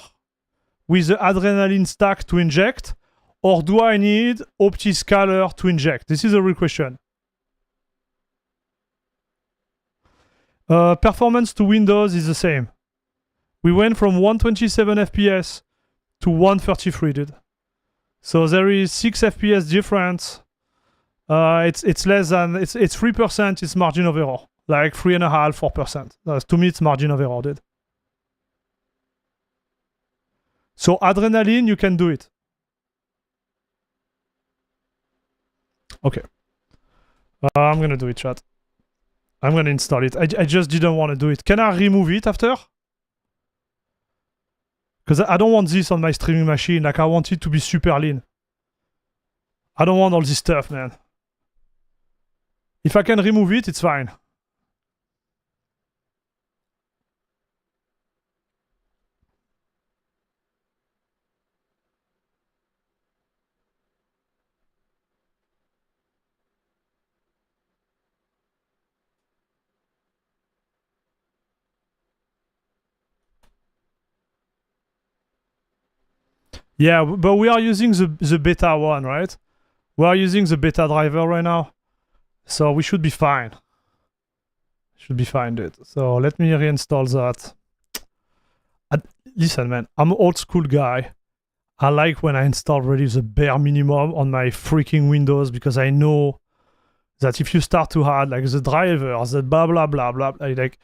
with the Adrenaline stack to inject, or do I need OptiScaler to inject? This is a real question. Performance to Windows is the same. We went from 127 FPS to 133, dude. So there is 6 FPS difference. It's less than, it's 3%, it's margin of error. Like 3.5%, 4%. To me, it's margin of error, dude. So Adrenaline, you can do it. Okay. I'm gonna do it, chat. I'm gonna install it. I just didn't want to do it. Can I remove it after? Because I don't want this on my streaming machine. Like, I want it to be super lean. I don't want all this stuff, man. If I can remove it, it's fine. Yeah, but we are using the beta one, right? We are using the beta driver right now. So we should be fine. Should be fine, dude. So let me reinstall that. Listen, man, I'm an old school guy. I like when I install really the bare minimum on my freaking Windows, because I know that if you start to add like the drivers, the blah blah blah blah, like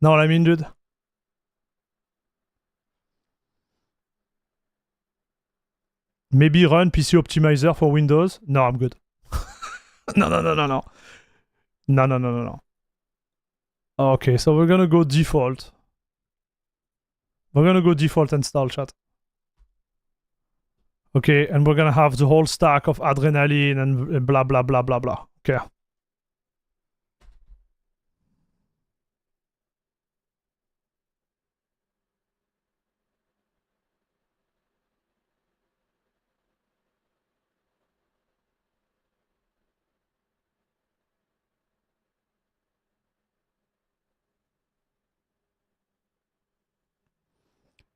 know what I mean, dude? Maybe run PC Optimizer for Windows. No, I'm good. No. No. Okay, so we're gonna go default. We're gonna go default install, chat. Okay, and we're gonna have the whole stack of Adrenaline and blah blah blah blah blah. Okay.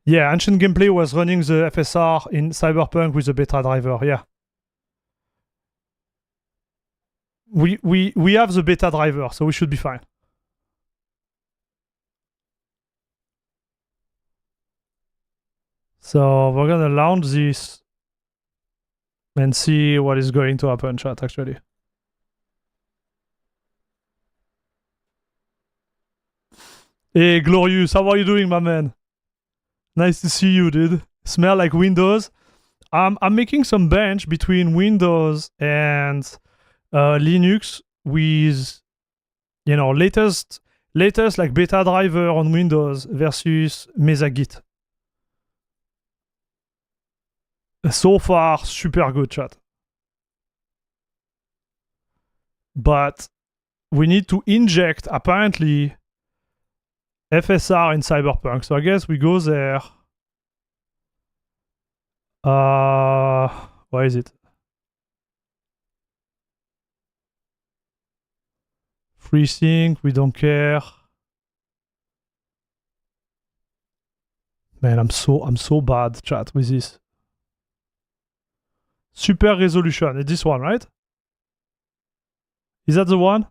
Yeah, Ancient Gameplay was running the FSR in Cyberpunk with the beta driver, yeah. We have the beta driver, so we should be fine. So we're gonna launch this and see what is going to happen, chat, actually. Hey, Glorious, how are you doing, my man? Nice to see you, dude. Smell like Windows. I'm making some bench between Windows and Linux with, you know, latest like beta driver on Windows versus Mesa Git. So far, super good, chat. But we need to inject, apparently, FSR in Cyberpunk. So I guess we go there. Where is it? FreeSync, we don't care. Man, I'm so bad, chat, with this. Super resolution. It's this one, right? Is that the one?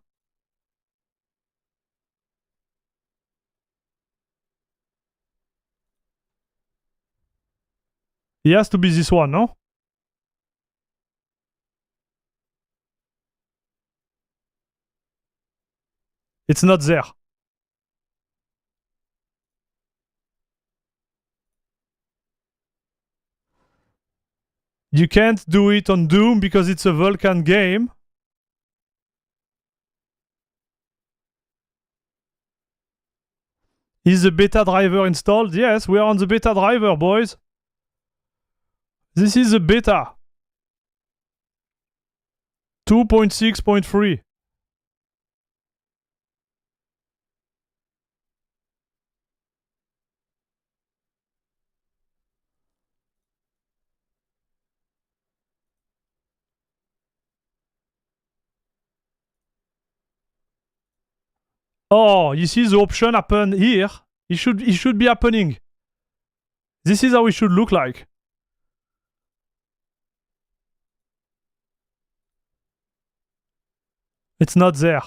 It has to be this one, no? It's not there. You can't do it on Doom because it's a Vulkan game. Is the beta driver installed? Yes, we are on the beta driver, boys. This is the beta. 2.6.3. Oh, you see the option happen here? It should be happening. This is how it should look like. It's not there.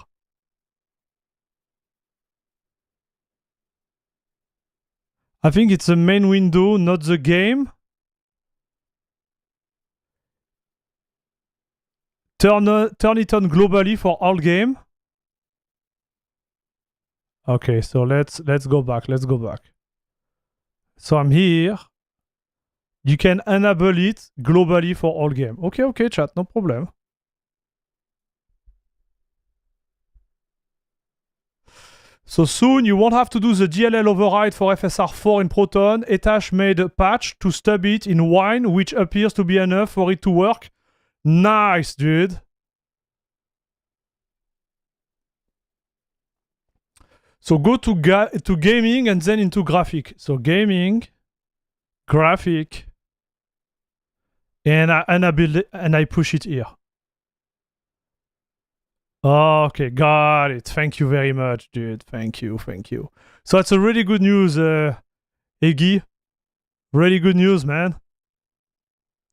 I think it's the main window, not the game. Turn it on globally for all game. Okay, so let's go back. Let's go back. So I'm here. You can enable it globally for all game. Okay, chat, no problem. So soon you won't have to do the DLL override for FSR4 in Proton. Etash made a patch to stub it in Wine, which appears to be enough for it to work. Nice, dude. So go to gaming and then into graphic. So gaming, graphic, and I push it here. Okay, got it. Thank you very much, dude. Thank you. So that's a really good news, Iggy. Really good news, man.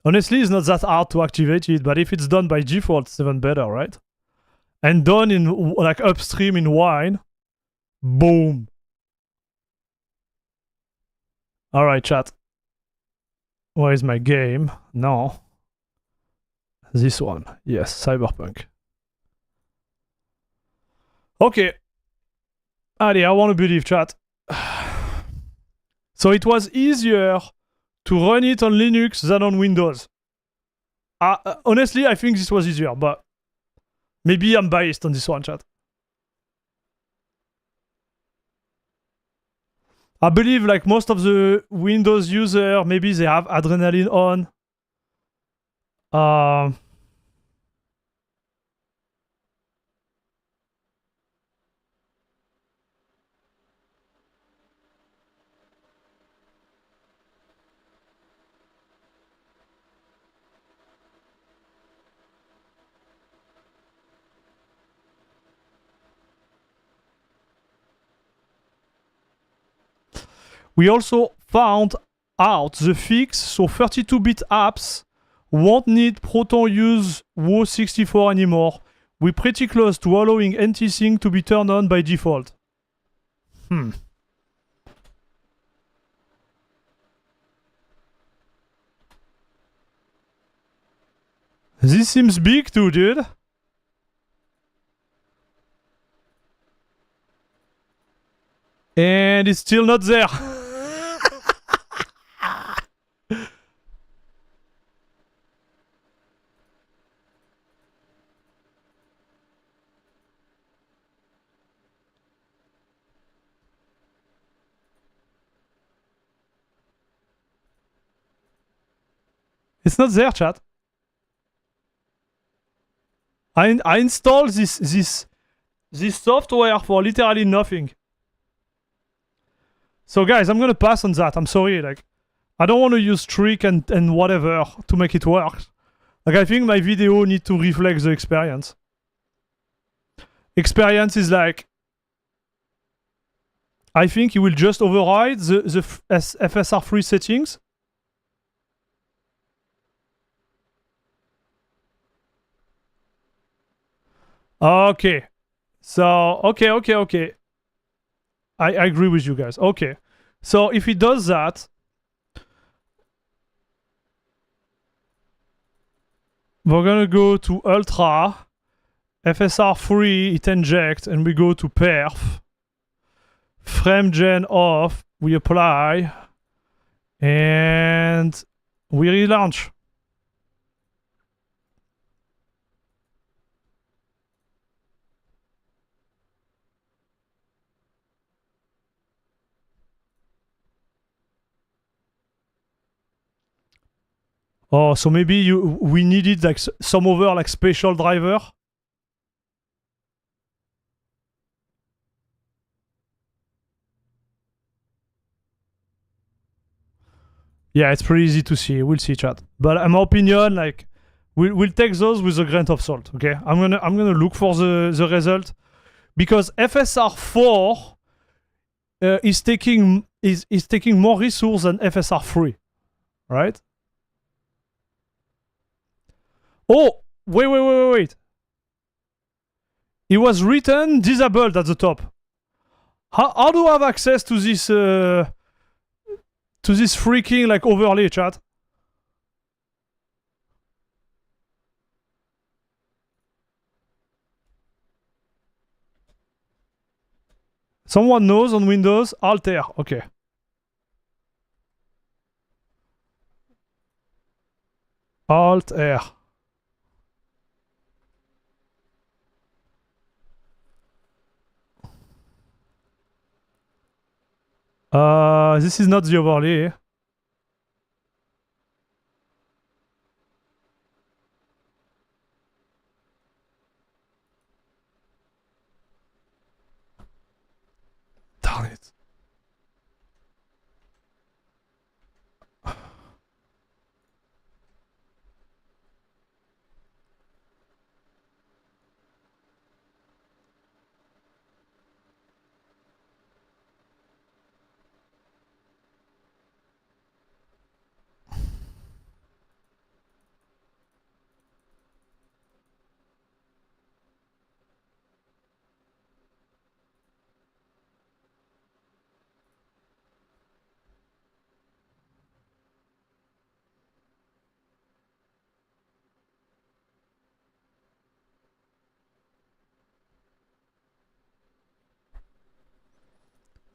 Honestly, it's not that hard to activate it, but if it's done by default, it's even better, right? And done in like upstream in Wine. Boom. All right, chat. Where is my game? No. This one. Yes, Cyberpunk. Okay. Allez, I want to believe, chat. So it was easier to run it on Linux than on Windows. Honestly, I think this was easier, but maybe I'm biased on this one, chat. I believe like most of the Windows user, maybe they have Adrenaline on. We also found out the fix so 32-bit apps won't need Proton use WO64 anymore. We're pretty close to allowing anti-sync to be turned on by default. This seems big too, dude. And it's still not there. It's not there, chat. I installed this software for literally nothing. So guys, I'm gonna pass on that. I'm sorry, like I don't want to use trick and whatever to make it work. Like I think my video need to reflect the experience. Experience is like I think it will just override the FSR3 settings. Okay. So, okay. I agree with you guys. Okay. So, if it does that, we're gonna go to Ultra, FSR3, it inject, and we go to Perf. Frame gen off, we apply, and we relaunch. Oh, so maybe we needed like some other like special driver. Yeah, it's pretty easy to see. We'll see, chat. But in my opinion, like we'll take those with a grain of salt. Okay, I'm gonna look for the result because FSR4 is taking more resource than FSR3, right? Oh, wait. It was written disabled at the top. How do I have access to this freaking like overlay, chat? Someone knows on Windows? Alter, okay. Alt-R. This is not the overlay. Darn it.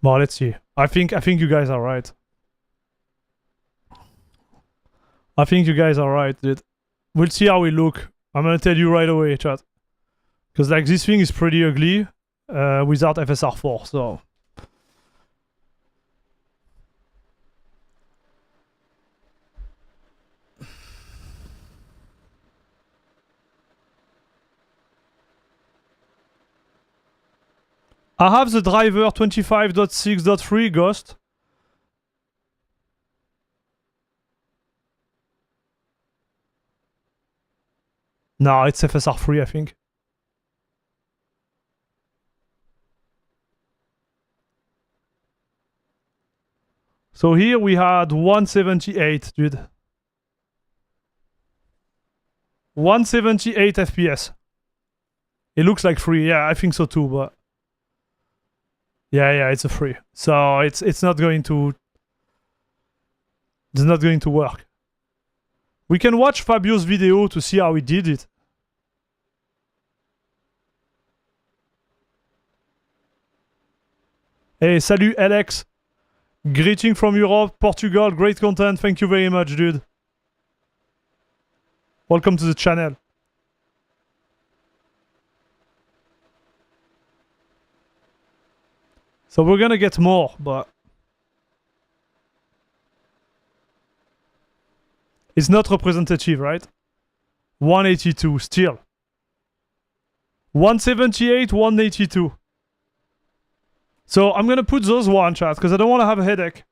Well, let's see. I think you guys are right. I think you guys are right, dude. We'll see how we look. I'm gonna tell you right away, chat. Because like this thing is pretty ugly without FSR4, so... I have the driver 25.6.3 Ghost. No, it's FSR3, I think. So here we had 178, dude. 178 FPS. It looks like free. Yeah, I think so too, but yeah, it's a free. So it's not going to work. We can watch Fabio's video to see how he did it. Hey, salut Alex. Greeting from Europe, Portugal. Great content. Thank you very much, dude. Welcome to the channel. So we're gonna get more, but it's not representative, right? 182 still. 178, 182. So I'm gonna put those one chat because I don't want to have a headache.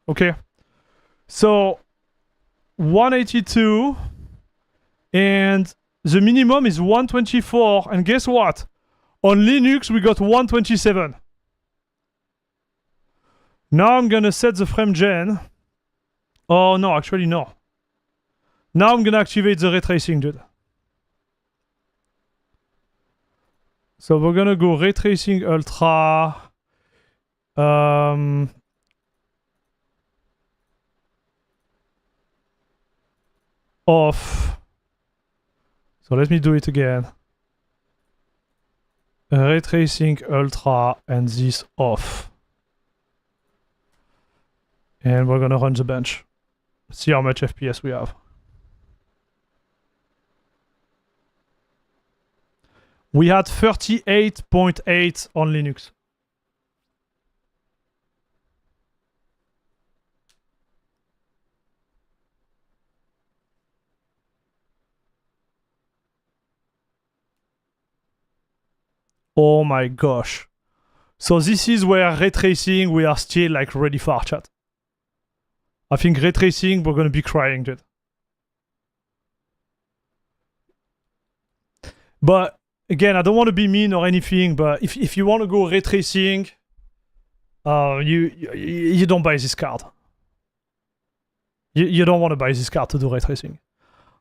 Okay. So 182 and the minimum is 124, and guess what? On Linux we got 127. Now I'm gonna set the frame gen. Oh no, actually no. Now I'm gonna activate the ray tracing, dude. So we're gonna go ray tracing ultra. Off. So let me do it again. Ray tracing ultra and this off. And we're gonna run the bench. See how much FPS we have. We had 38.8 on Linux. Oh my gosh. So this is where ray tracing, we are still like really far, chat. I think ray tracing, we're gonna be crying, dude. But again, I don't want to be mean or anything, but if you want to go ray tracing, you don't buy this card. You don't want to buy this card to do ray tracing.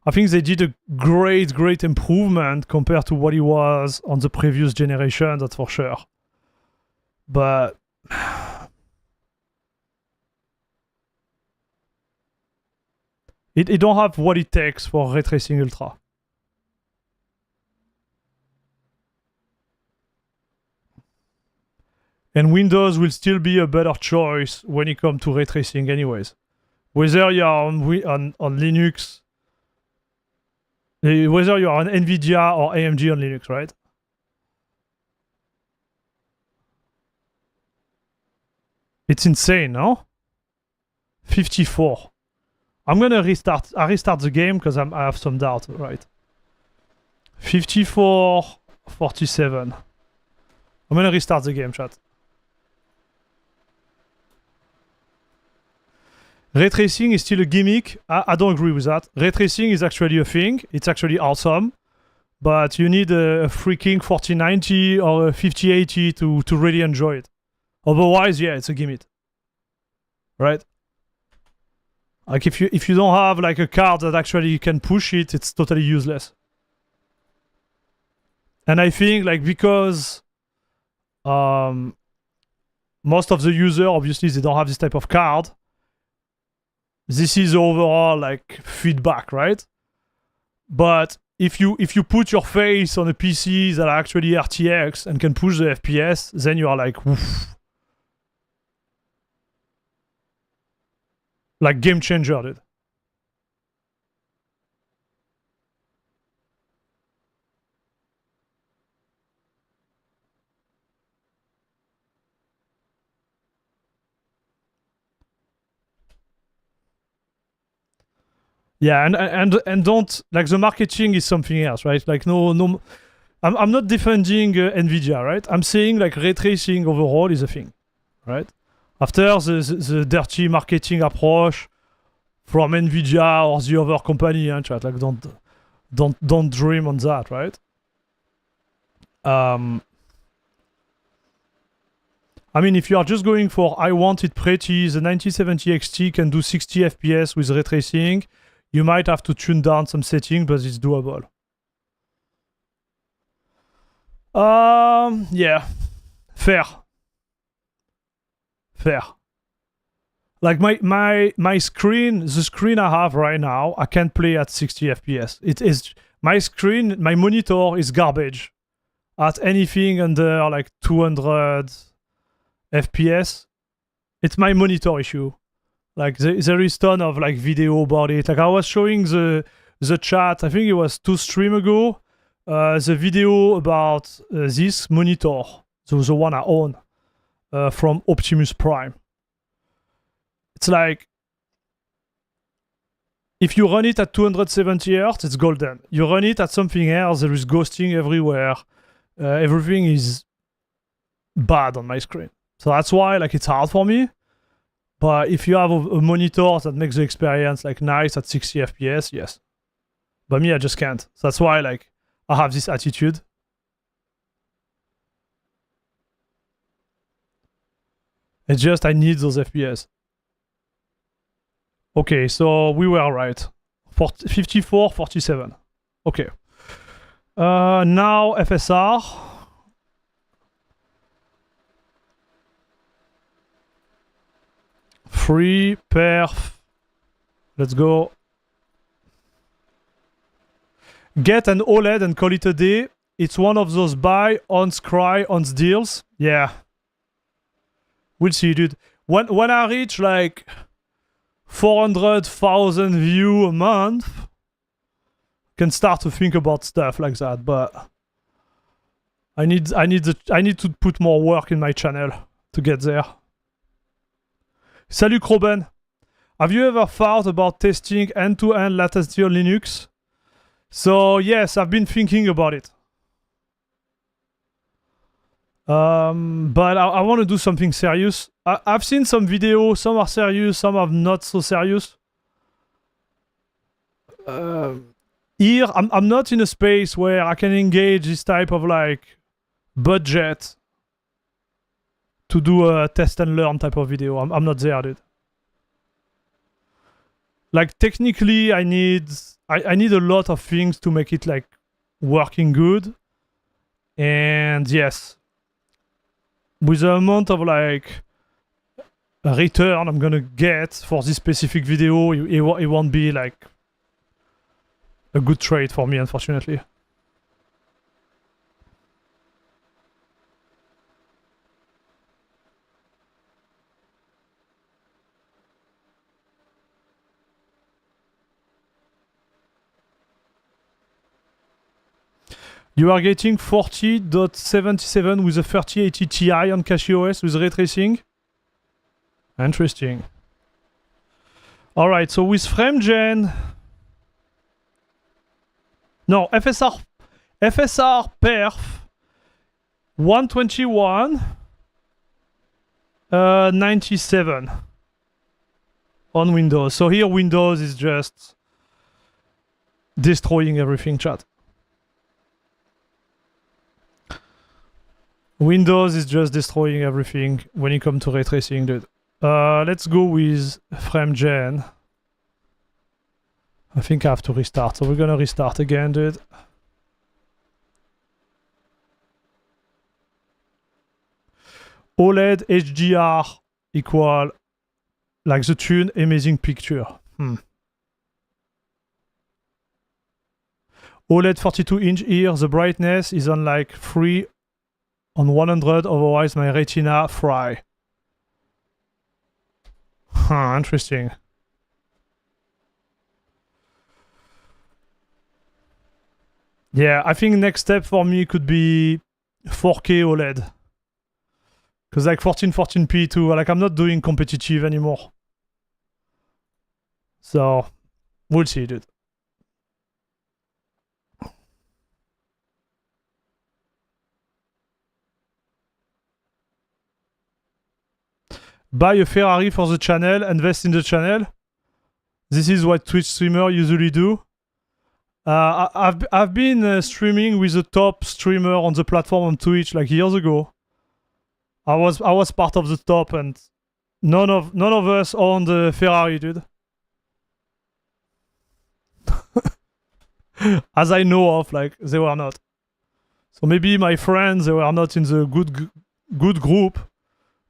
I think they did a great improvement compared to what it was on the previous generation, that's for sure. But it don't have what it takes for ray tracing ultra. And Windows will still be a better choice when it comes to ray tracing anyways. Whether you're on Linux, whether you're on NVIDIA or AMD on Linux, right? It's insane, no? 54. I'm gonna restart. I restart the game because I have some doubt, right? 54, 47. I'm gonna restart the game, chat. Ray tracing is still a gimmick. I don't agree with that. Ray tracing is actually a thing. It's actually awesome. But you need a freaking 4090 or a 5080 to really enjoy it. Otherwise, yeah, it's a gimmick. Right? Like if you don't have like a card that actually can push it, it's totally useless. And I think like because most of the user, obviously they don't have this type of card, this is overall like feedback, right? But if you put your face on a PC that are actually RTX and can push the FPS, then you are like, woof. Like game changer, dude. Yeah, and don't like the marketing is something else, right? Like no, I'm not defending Nvidia, right? I'm saying like ray tracing overall is a thing, right? After the dirty marketing approach from Nvidia or the other company, chat, like don't dream on that, right? I mean, if you are just going for I want it pretty, the 9070 XT can do 60 FPS with ray tracing. You might have to tune down some settings, but it's doable. Yeah, fair. Like my screen, the screen I have right now, I can't play at 60 FPS. It is my screen, my monitor is garbage. At anything under like 200 FPS, it's my monitor issue. Like there is ton of like video about it. Like I was showing the chat, I think it was 2 streams ago, the video about this monitor, so the one I own, from Optimus Prime. It's like, if you run it at 270 Hz, it's golden. You run it at something else, there is ghosting everywhere. Everything is bad on my screen. So that's why like it's hard for me. But if you have a monitor that makes the experience like nice at 60 FPS, yes. But me, I just can't. So that's why like I have this attitude. It's just I need those FPS. Okay, so we were right. 54, 47. Okay. Now FSR. Free perf. Let's go. Get an OLED and call it a day. It's one of those buy, ons, cry, ons deals. Yeah. We'll see, dude. When I reach like 400,000 views a month, can start to think about stuff like that. But I need to put more work in my channel to get there. Salut Kroben. Have you ever thought about testing end-to-end latency on Linux? So yes, I've been thinking about it. But I want to do something serious. I've seen some videos, some are serious, some are not so serious. Here, I'm not in a space where I can engage this type of like budget to do a test and learn type of video. I'm not there, dude. Like technically, I need a lot of things to make it like working good. And yes, with the amount of like return I'm gonna get for this specific video, it won't be like a good trade for me, unfortunately. You are getting 40.77 with a 3080 Ti on CachyOS with ray tracing. Interesting. Alright, so with FrameGen... No, FSR perf 121 97 on Windows. So here Windows is just destroying everything, chat. Windows is just destroying everything when it comes to ray tracing, dude. Let's go with FrameGen. I think I have to restart, so we're gonna restart again, dude. OLED HDR equal like the tune amazing picture. OLED 42-inch here, the brightness is on like 3 on 100, otherwise my retina fry. Huh, interesting. Yeah, I think next step for me could be 4K OLED. Because like 1440p too, like I'm not doing competitive anymore. So, we'll see, dude. Buy a Ferrari for the channel, invest in the channel. This is what Twitch streamers usually do. I've been streaming with a top streamer on the platform on Twitch like years ago. I was part of the top, and none of us owned a Ferrari, dude. As I know of, like, they were not. So maybe my friends, they were not in the good group.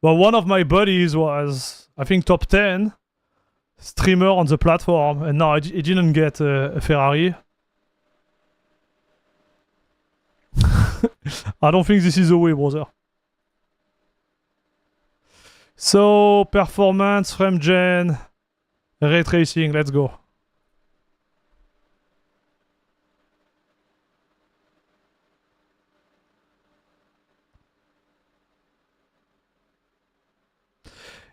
But one of my buddies was, I think, top 10 streamer on the platform, and no, he didn't get a Ferrari. I don't think this is the way, brother. So, performance, frame gen, ray tracing, let's go.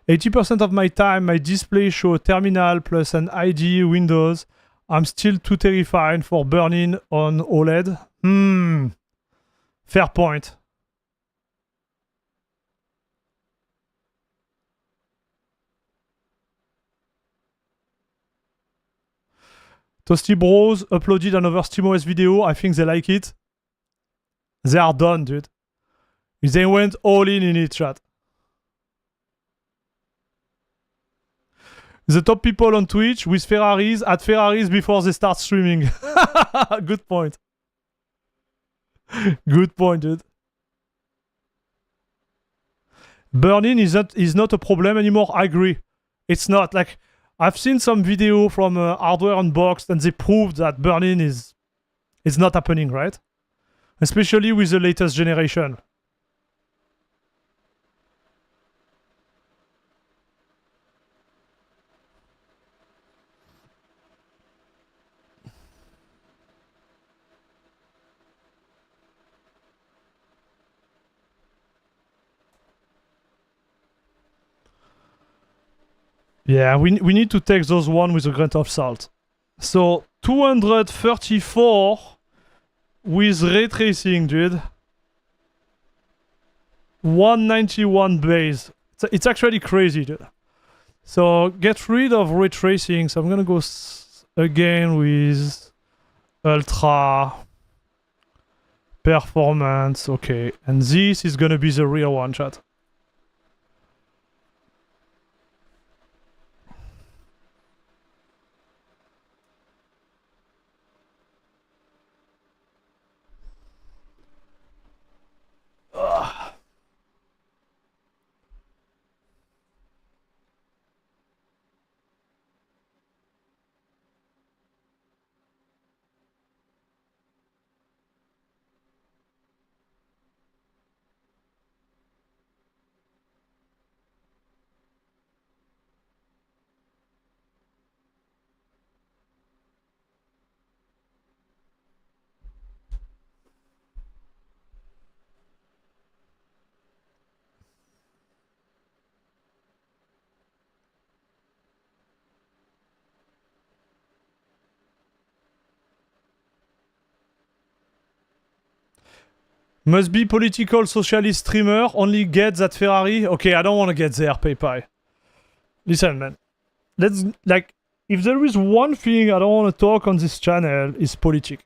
"80% of my time, my display show a terminal plus an IDE Windows. I'm still too terrified for burn-in on OLED." Fair point. Toasty Bros uploaded another SteamOS video. I think they like it. They are done, dude. They went all in it, chat. The top people on Twitch with Ferraris at Ferraris before they start streaming. Good point. Good point, dude. Burn-in is not a problem anymore. I agree. It's not. Like, I've seen some video from Hardware Unboxed, and they proved that burn-in is not happening, right? Especially with the latest generation. Yeah, we need to take those one with a grain of salt. So 234 with ray tracing, dude. 191 base. It's actually crazy, dude. So get rid of ray tracing. So I'm gonna go again with ultra performance. Okay, and this is gonna be the real one, chat. Must be political socialist streamer, only get that Ferrari. Okay, I don't want to get there, PayPal. Listen, man. Let's, like, if there is one thing I don't want to talk on this channel, is politics.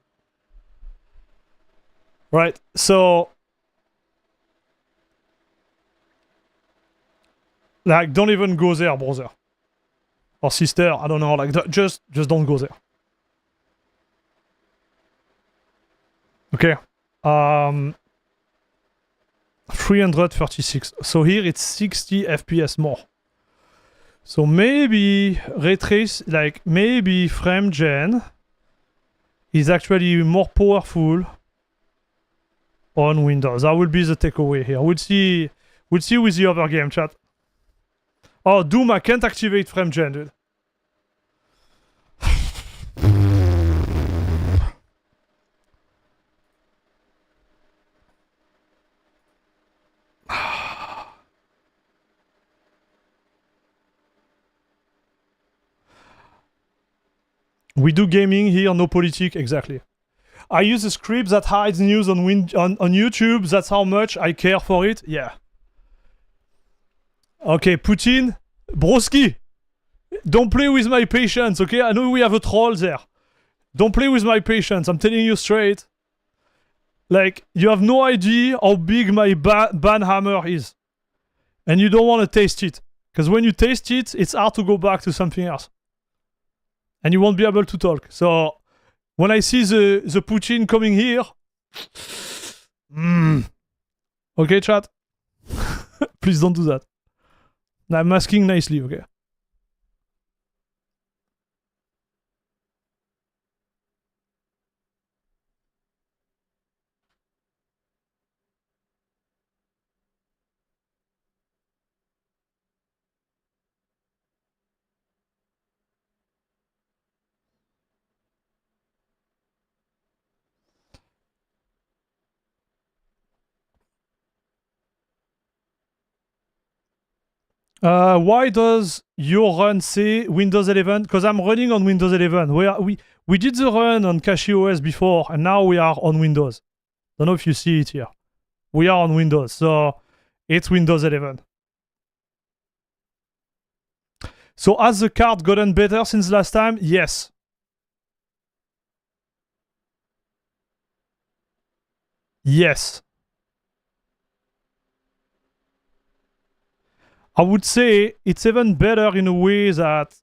Right? So, like, don't even go there, brother. Or sister, I don't know, like, just don't go there. Okay. 336. So here it's 60 FPS more. So maybe ray trace, like maybe frame gen is actually more powerful on Windows. That will be the takeaway here. We'll see with the other game, chat. Oh, Doom, I can't activate frame gen, dude. We do gaming here, no politics, exactly. I use a script that hides news on YouTube. That's how much I care for it. Yeah. Okay, Putin, broski, don't play with my patience, okay? I know we have a troll there. Don't play with my patience. I'm telling you straight. Like, you have no idea how big my ban hammer is. And you don't want to taste it. Because when you taste it, it's hard to go back to something else. And you won't be able to talk. So when I see the poutine coming here, okay, chat? Please don't do that. I'm asking nicely, okay? Why does your run say Windows 11? Because I'm running on Windows 11. We did the run on CachyOS before, and now we are on Windows. Don't know if you see it here. We are on Windows, so it's Windows 11. So has the card gotten better since last time? Yes. Yes. I would say it's even better in a way that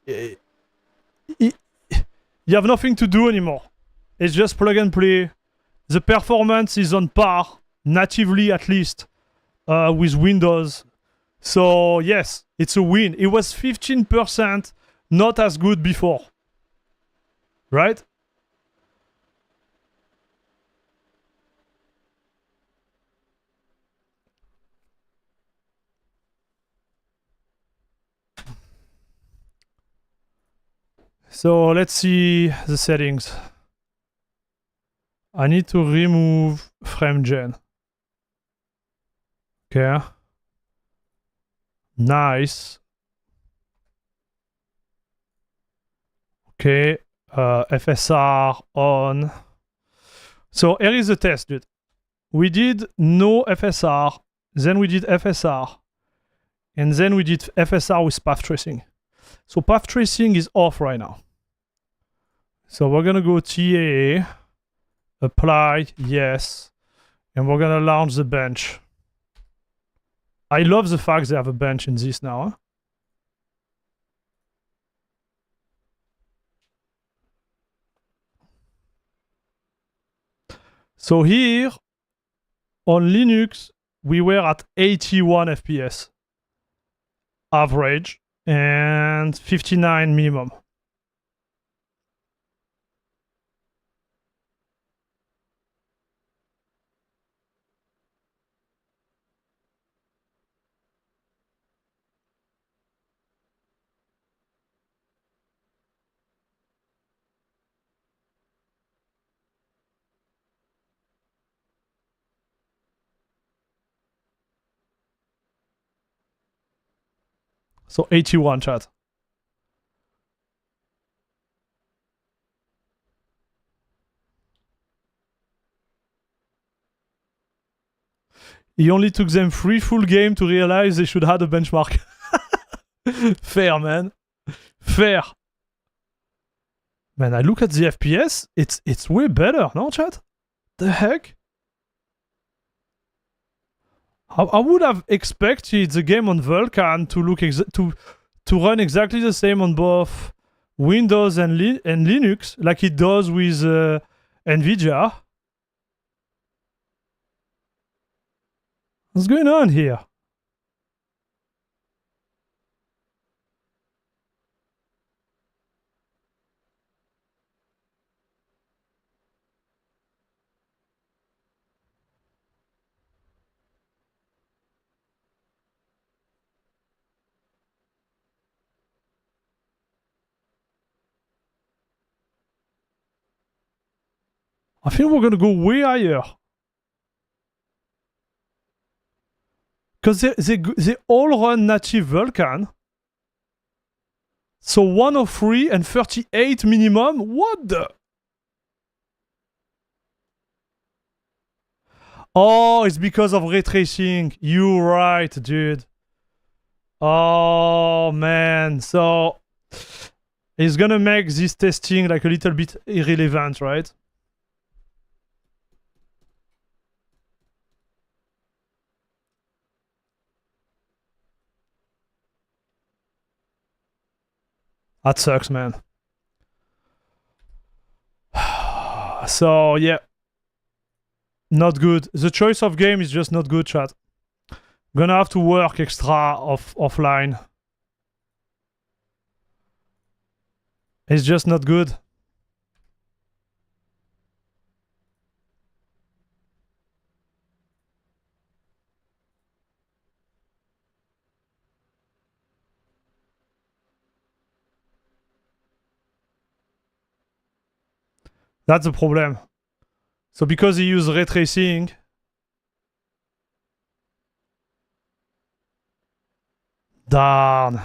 you have nothing to do anymore. It's just plug and play. The performance is on par, natively at least, with Windows. So yes, it's a win. It was 15%, not as good before. Right? So let's see the settings. I need to remove frame gen. Okay. Nice. Okay. FSR on. So here is the test, dude. We did no FSR, then we did FSR, and then we did FSR with path tracing. So path tracing is off right now. So we're gonna go TAA, apply, yes, and we're gonna launch the bench. I love the fact they have a bench in this now. Huh? So here, on Linux, we were at 81 FPS average and 59 minimum. So 81, chat. It only took them 3 full games to realize they should have a benchmark. Fair, man. Fair. Man, I look at the FPS, it's way better, no, chat? The heck? I would have expected the game on Vulkan to look to run exactly the same on both Windows and Linux, like it does with NVIDIA. What's going on here? I think we're gonna go way higher. Because they all run native Vulkan. So 103 and 38 minimum? What the? Oh, it's because of ray tracing. You're right, dude. Oh, man. So it's gonna make this testing like a little bit irrelevant, right? That sucks, man. So, yeah. Not good. The choice of game is just not good, chat. Gonna have to work extra offline. It's just not good. That's the problem. So because he used ray tracing, darn.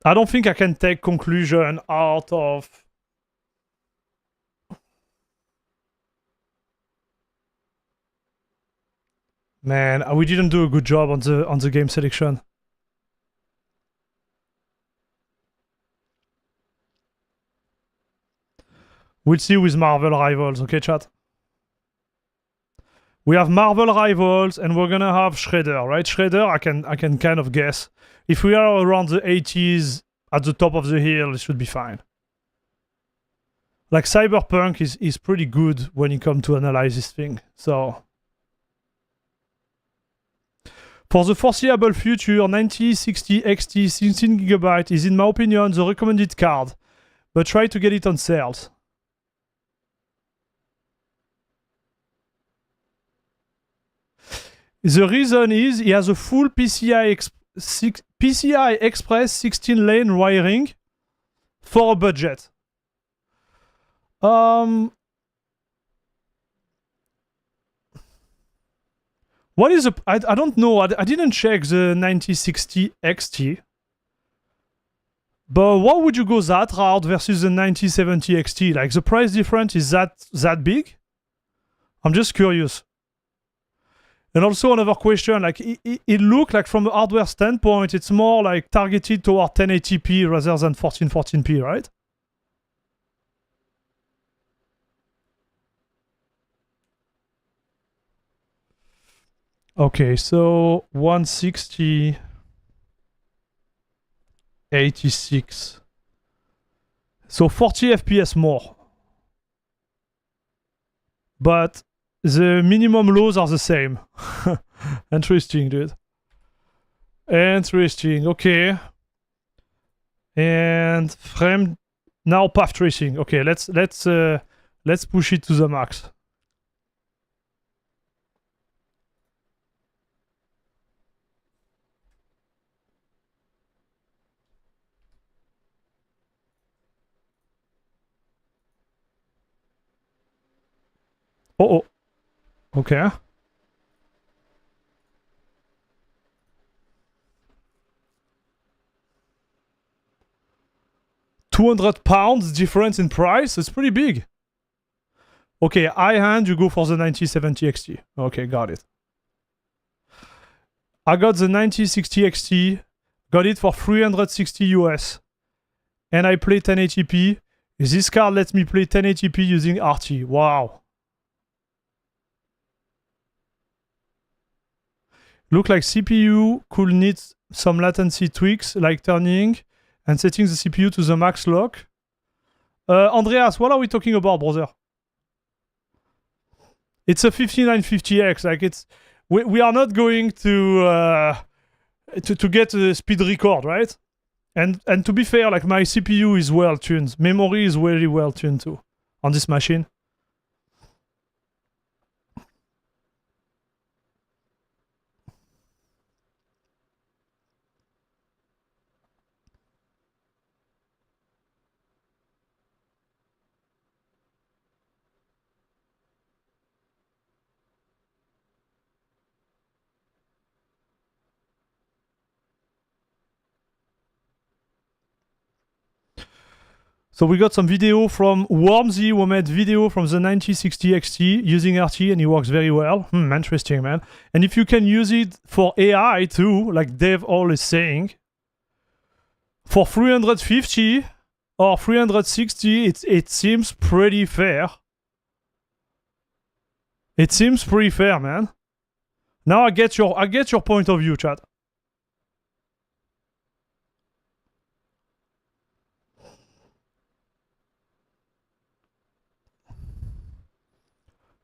I don't think I can take conclusion out of man, we didn't do a good job on the game selection. We'll see with Marvel Rivals, okay, chat? We have Marvel Rivals, and we're gonna have Shredder, right? Shredder, I can kind of guess. If we are around the 80s at the top of the hill, it should be fine. Like Cyberpunk is pretty good when you come to analyze this thing. So for the foreseeable future, 9060 XT 16GB is in my opinion the recommended card, but try to get it on sales. The reason is he has a full PCI Express 16-lane wiring for a budget. What is the... I don't know. I didn't check the 9060 XT. But why would you go that route versus the 9070 XT? Like, the price difference is that big? I'm just curious. And also another question, like it looked like from a hardware standpoint, it's more like targeted toward 1080p rather than 1440p, right? Okay, so 160, 86. So 40 FPS more. But the minimum lows are the same. Interesting, dude. Interesting. Okay. And frame now path tracing. Okay, let's push it to the max. Oh. Okay. £200 difference in price. It's pretty big. Okay, high hand, you go for the 9070 XT. Okay, got it. I got the 9060 XT, got it for 360 US, and I play 1080p. This card lets me play 1080p using RT. Wow. Look like CPU could need some latency tweaks, like turning and setting the CPU to the max lock. Andreas, what are we talking about, brother? It's a 5950X. Like it's, we are not going to get a speed record, right? And to be fair, like my CPU is well tuned. Memory is very well tuned too on this machine. So we got some video from Wormsy, who made video from the 9060 XT using RT, and it works very well. Interesting, man. And if you can use it for AI too, like Dave All is saying, for 350 or 360, it seems pretty fair. It seems pretty fair, man. Now I get your point of view, chat.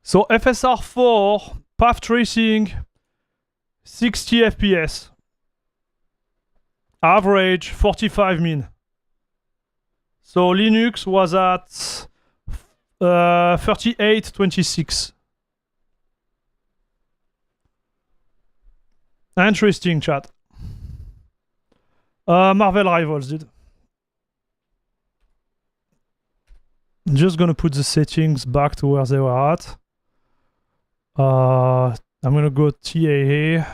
So FSR4, path tracing, 60 FPS. Average, 45 min. So Linux was at 3826. Interesting, chat. Marvel Rivals, dude. I'm just gonna put the settings back to where they were at. I'm gonna go TAA.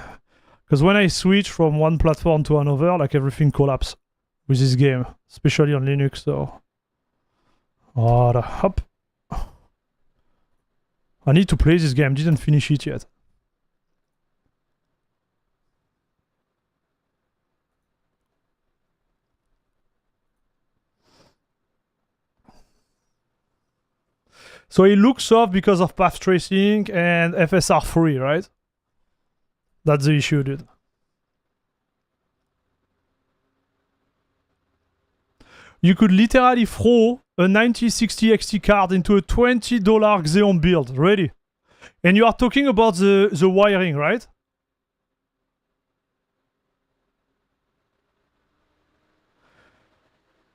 Because when I switch from one platform to another, like everything collapses with this game. Especially on Linux, so... hop. I need to play this game, didn't finish it yet. So it looks soft because of path tracing and FSR3, right? That's the issue, dude. You could literally throw a 9060 XT card into a $20 Xeon build, ready. And you are talking about the wiring, right?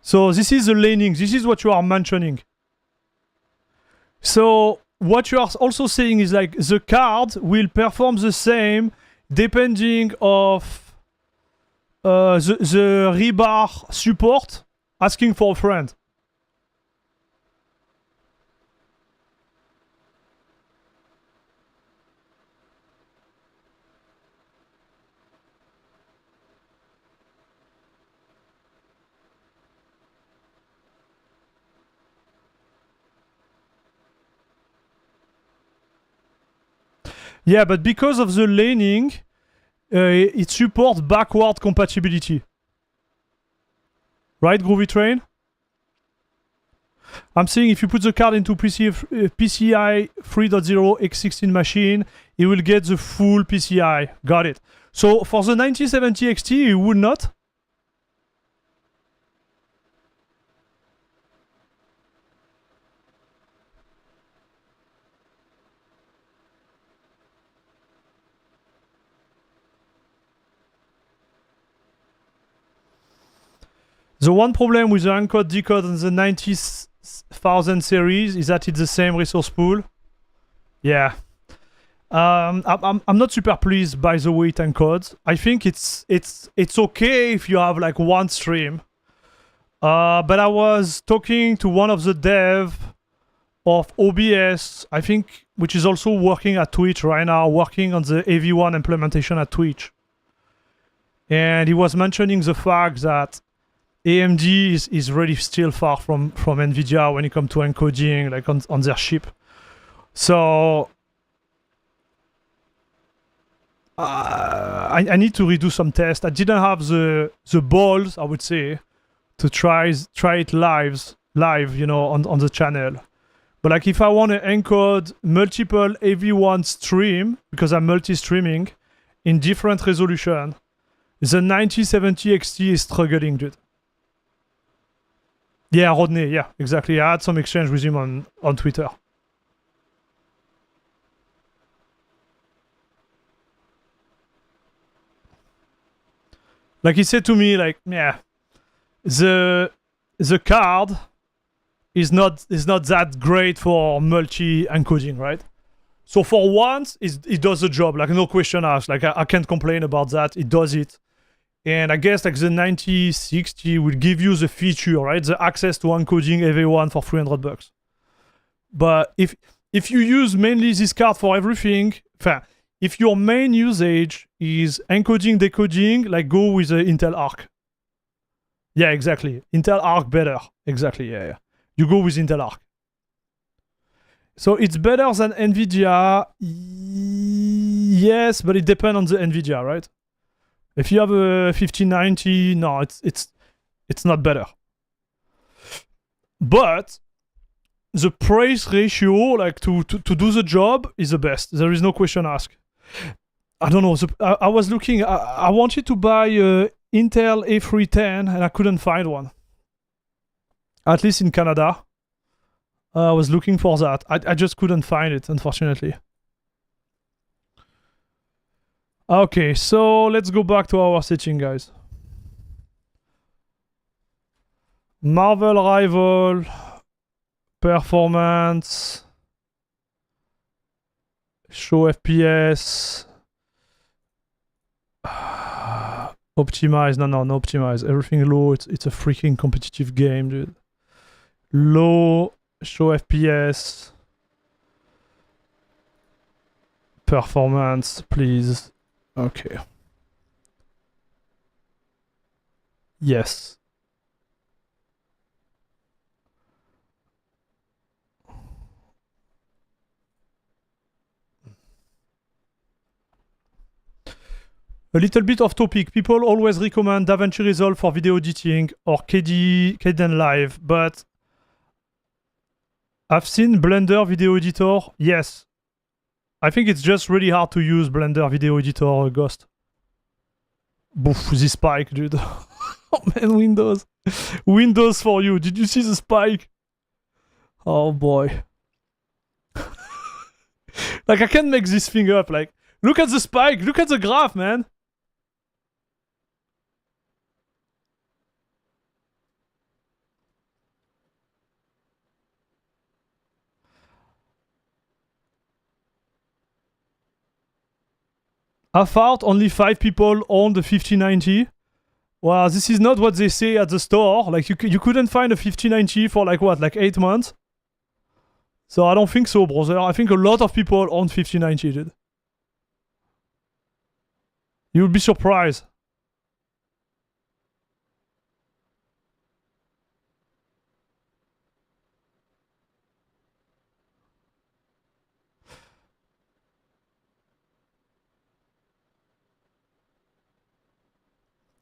So this is the laning, this is what you are mentioning. So what you are also saying is like the card will perform the same depending of the rebar support asking for a friend. Yeah, but because of the laning, it supports backward compatibility. Right, Groovy Train? I'm saying if you put the card into PCI 3.0 X16 machine, it will get the full PCI. Got it. So for the 9070 XT, it would not? The one problem with the encode decode on the 90,000 series is that it's the same resource pool. Yeah. I'm not super pleased by the way it encodes. I think it's okay if you have like one stream. But I was talking to one of the dev of OBS, I think, which is also working at Twitch right now, working on the AV1 implementation at Twitch. And he was mentioning the fact that AMD is really still far from NVIDIA when it comes to encoding, like on their chip. So I need to redo some tests. I didn't have the balls, I would say, to try it live, you know, on the channel. But like if I want to encode multiple AV1 stream, because I'm multi-streaming in different resolution, the 9070 XT is struggling, dude. Yeah, Rodney, yeah, exactly. I had some exchange with him on Twitter. Like he said to me, like, yeah, the card is not that great for multi-encoding, right? So for once, it does the job, like no question asked. Like I can't complain about that. It does it. And I guess like the 9060 will give you the feature, right? The access to encoding AV1 for $300. But if you use mainly this card for everything, if your main usage is encoding, decoding, like go with the Intel Arc. Yeah, exactly. Intel Arc better. Exactly, yeah. You go with Intel Arc. So it's better than NVIDIA. Yes, but it depends on the NVIDIA, right? If you have a 1590, no, it's not better. But the price ratio, like to do the job, is the best. There is no question asked. I don't know. I was looking. I wanted to buy a Intel A310 and I couldn't find one. At least in Canada. I was looking for that. I just couldn't find it, unfortunately. Okay, so let's go back to our setting, guys. Marvel Rival, performance, show FPS, optimize. No, optimize. Everything low. It's a freaking competitive game, dude. Low, show FPS, performance, please. Okay. Yes. A little bit off topic. People always recommend DaVinci Resolve for video editing or Kdenlive, but I've seen Blender Video Editor. Yes. I think it's just really hard to use Blender Video Editor, Ghost. Boof, this spike, dude. Oh man, Windows. Windows for you. Did you see the spike? Oh boy. Like, I can't make this thing up. Like, look at the spike. Look at the graph, man. I thought only 5 people own the 5090. Well, this is not what they say at the store. Like, you couldn't find a 5090 for like what, like 8 months? So I don't think so, brother. I think a lot of people own 5090, dude. You'll be surprised.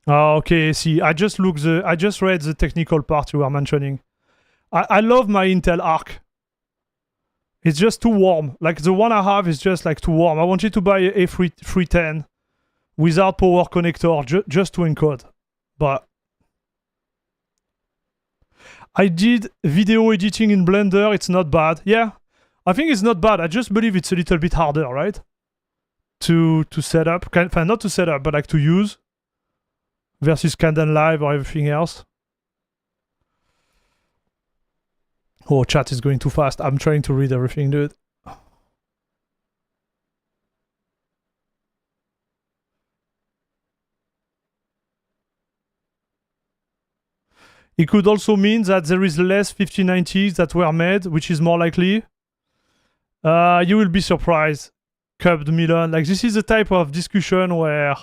Oh, okay, see, I just read the technical part you were mentioning. I love my Intel Arc. It's just too warm. Like, the one I have is just like too warm. I wanted to buy a A310 without power connector just to encode. But I did video editing in Blender. It's not bad. Yeah, I think it's not bad. I just believe it's a little bit harder, right? To set up. Not to set up, but like to use. Versus Kdenlive or everything else. Oh, chat is going too fast. I'm trying to read everything, dude. It could also mean that there is less 5090s that were made, which is more likely. You will be surprised. Cubbed Milan. Like, this is the type of discussion where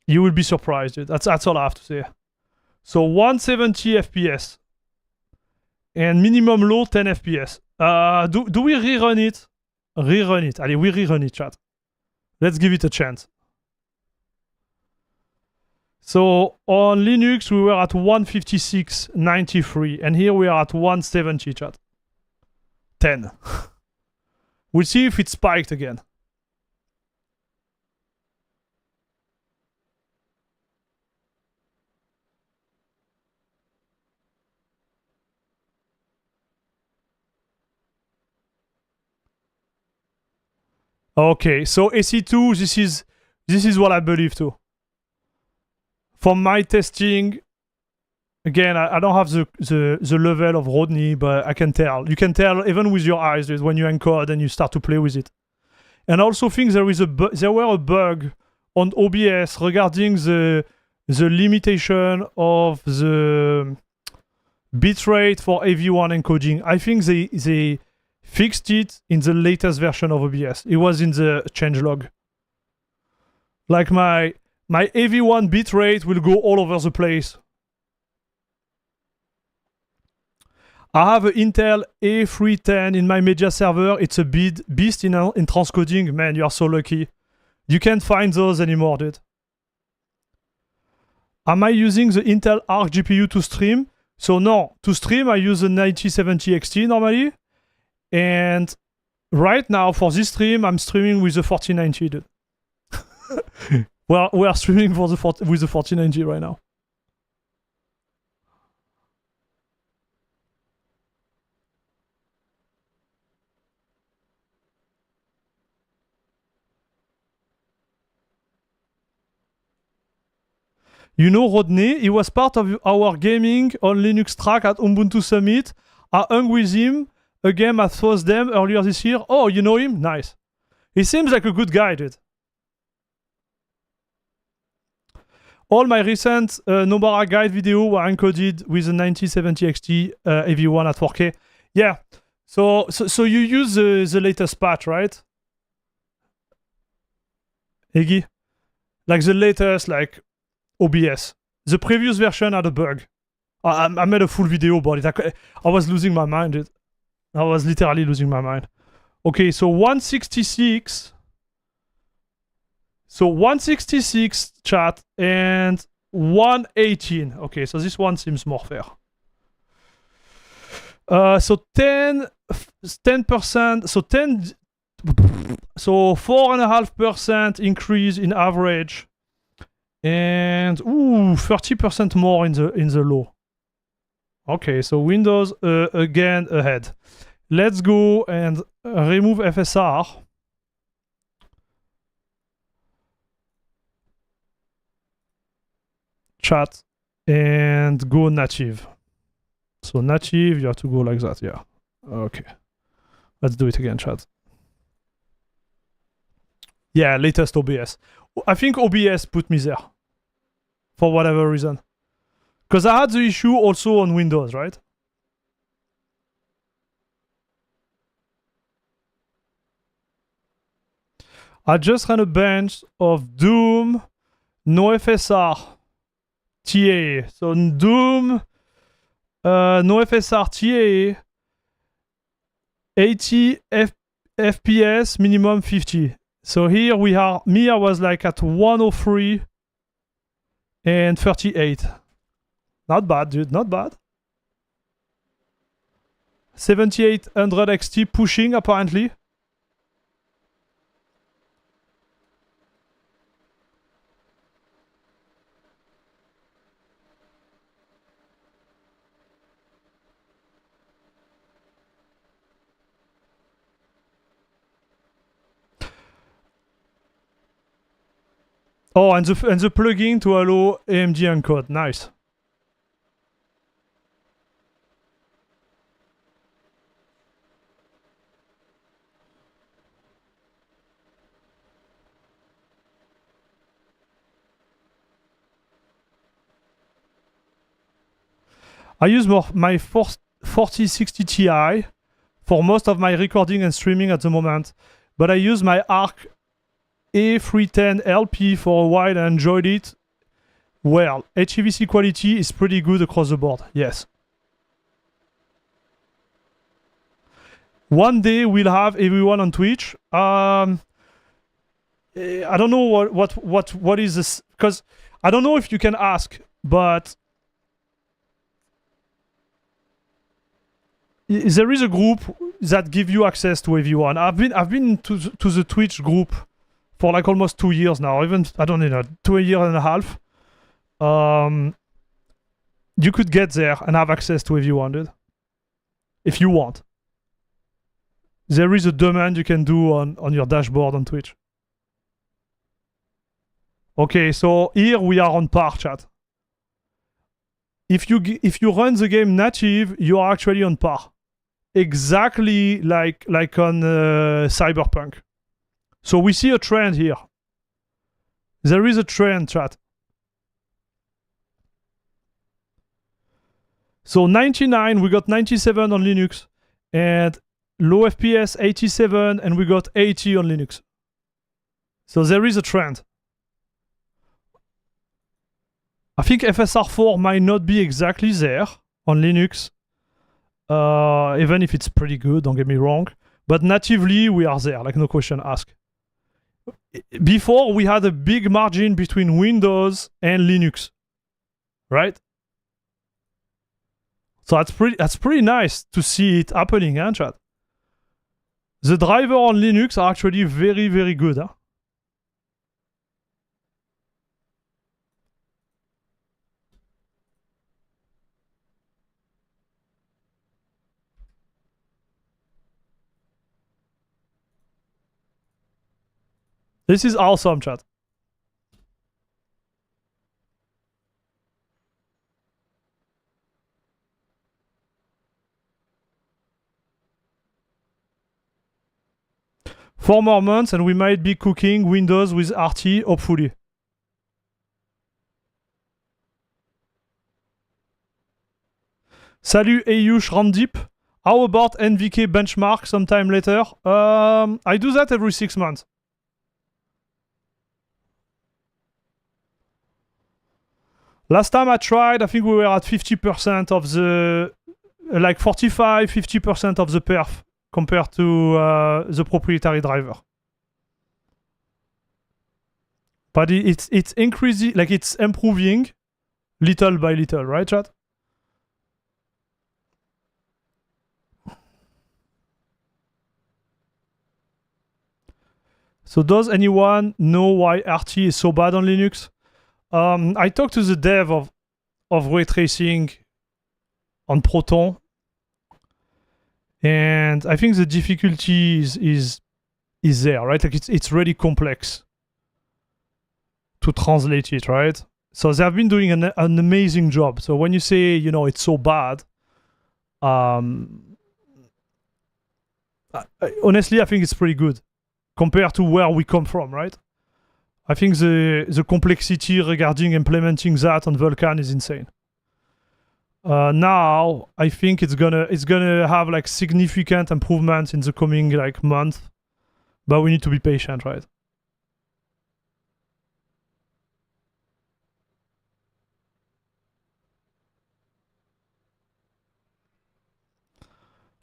you will be surprised, dude. That's all I have to say. So 170 FPS and minimum low 10 FPS. Do we rerun it? Rerun it. Allez, we rerun it, chat. Let's give it a chance. So on Linux we were at 156.93 and here we are at 170, chat. 10. We'll see if it spiked again. Okay, so AC2, this is what I believe too. For my testing, again, I don't have the level of Rodney, but I can tell. You can tell even with your eyes when you encode and you start to play with it. And I also think there were a bug on OBS regarding the limitation of the bitrate for AV1 encoding. I think they fixed it in the latest version of OBS. It was in the changelog. Like my AV1 bitrate will go all over the place. I have an Intel A310 in my media server. It's a beast in transcoding. Man, you are so lucky. You can't find those anymore, dude. Am I using the Intel Arc GPU to stream? So no, to stream I use the 9070 XT normally. And right now, for this stream, I'm streaming with the 4090, dude. Well, we are streaming with the 4090 right now. You know Rodney? He was part of our gaming on Linux track at Ubuntu Summit. I hung with him a game at FOSDEM earlier this year. Oh, you know him? Nice. He seems like a good guy, dude. All my recent Nobara guide video were encoded with a 9070 XT AV1 at 4K. Yeah. So you use the latest patch, right? Iggy? Like the latest, like OBS. The previous version had a bug. I made a full video about it. I was losing my mind, dude. I was literally losing my mind. Okay, so 166. So 166 chat and 118. Okay, so this one seems more fair. So 10%, so 4.5% increase in average, and 30% more in the low. Okay, so Windows again ahead. Let's go and remove FSR. Chat and go native. So native, you have to go like that, yeah. Okay. Let's do it again, chat. Yeah, latest OBS. I think OBS put me there. For whatever reason. Because I had the issue also on Windows, right? I just ran a bench of Doom, no FSR, TAA. So Doom, no FSR, TAA, 80 FPS, minimum 50. So here we are, I was like at 103 and 38. Not bad, dude, not bad. 7800 XT pushing apparently. Oh, and the plugin to allow AMD encode. Nice. I use my 4060 Ti for most of my recording and streaming at the moment, but I use my ARC A310 LP for a while and enjoyed it. Well, HEVC quality is pretty good across the board, yes. One day we'll have everyone on Twitch. I don't know what is this, because I don't know if you can ask, but there is a group that give you access to everyone. I've been to the Twitch group for like almost 2 years now. Even I don't know, 2 years and a half. You could get there and have access to everyone, dude. If you want. There is a demand you can do on your dashboard on Twitch. Okay, so here we are on par, chat. If you run the game native, you are actually on par. Exactly like on Cyberpunk. So we see a trend here. There is a trend, chat. So 99, we got 97 on Linux, and low FPS 87, and we got 80 on Linux. So there is a trend. I think FSR4 might not be exactly there on Linux, even if it's pretty good, don't get me wrong. But natively, we are there, like no question asked. Before, we had a big margin between Windows and Linux, right? So that's pretty nice to see it happening, huh, chat? The driver on Linux are actually very, very good, huh? This is awesome, chat. 4 more months and we might be cooking Windows with RT, hopefully. Salut Ayush Randip. How about NVK benchmark sometime later? I do that every 6 months. Last time I tried, I think we were at 50% of the, like 45, 50% of the perf compared to the proprietary driver. But it's increasing, like it's improving little by little, right, chat? So does anyone know why RT is so bad on Linux? I talked to the dev of ray tracing on Proton, and I think the difficulty is there, right? Like it's really complex to translate it, right? So they've been doing an amazing job. So when you say, you know, it's so bad, honestly, I think it's pretty good compared to where we come from, right? I think the complexity regarding implementing that on Vulkan is insane. Now I think it's gonna have like significant improvements in the coming like month, but we need to be patient, right?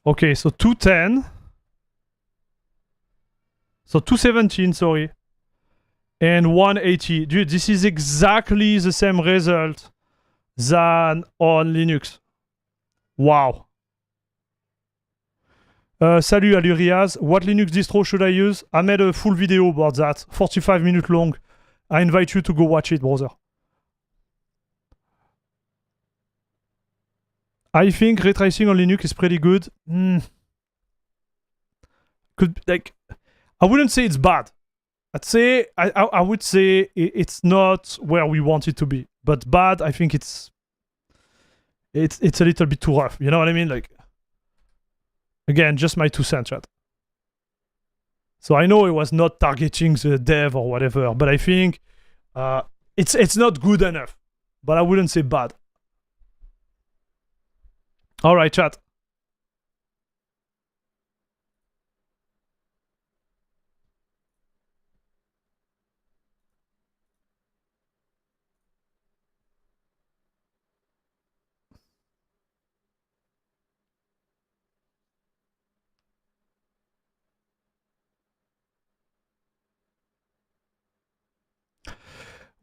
Okay, so 210. So 217, sorry. And 180. Dude, this is exactly the same result than on Linux. Wow. Salut Aluriaz. What Linux distro should I use? I made a full video about that. 45 minutes long. I invite you to go watch it, brother. I think ray tracing on Linux is pretty good. Could, like, I wouldn't say it's bad. I'd say I would say it's not where we want it to be. But bad, I think it's a little bit too rough. You know what I mean? Like, again, just my 2 cents, chat. So I know it was not targeting the dev or whatever, but I think it's not good enough. But I wouldn't say bad. All right, chat.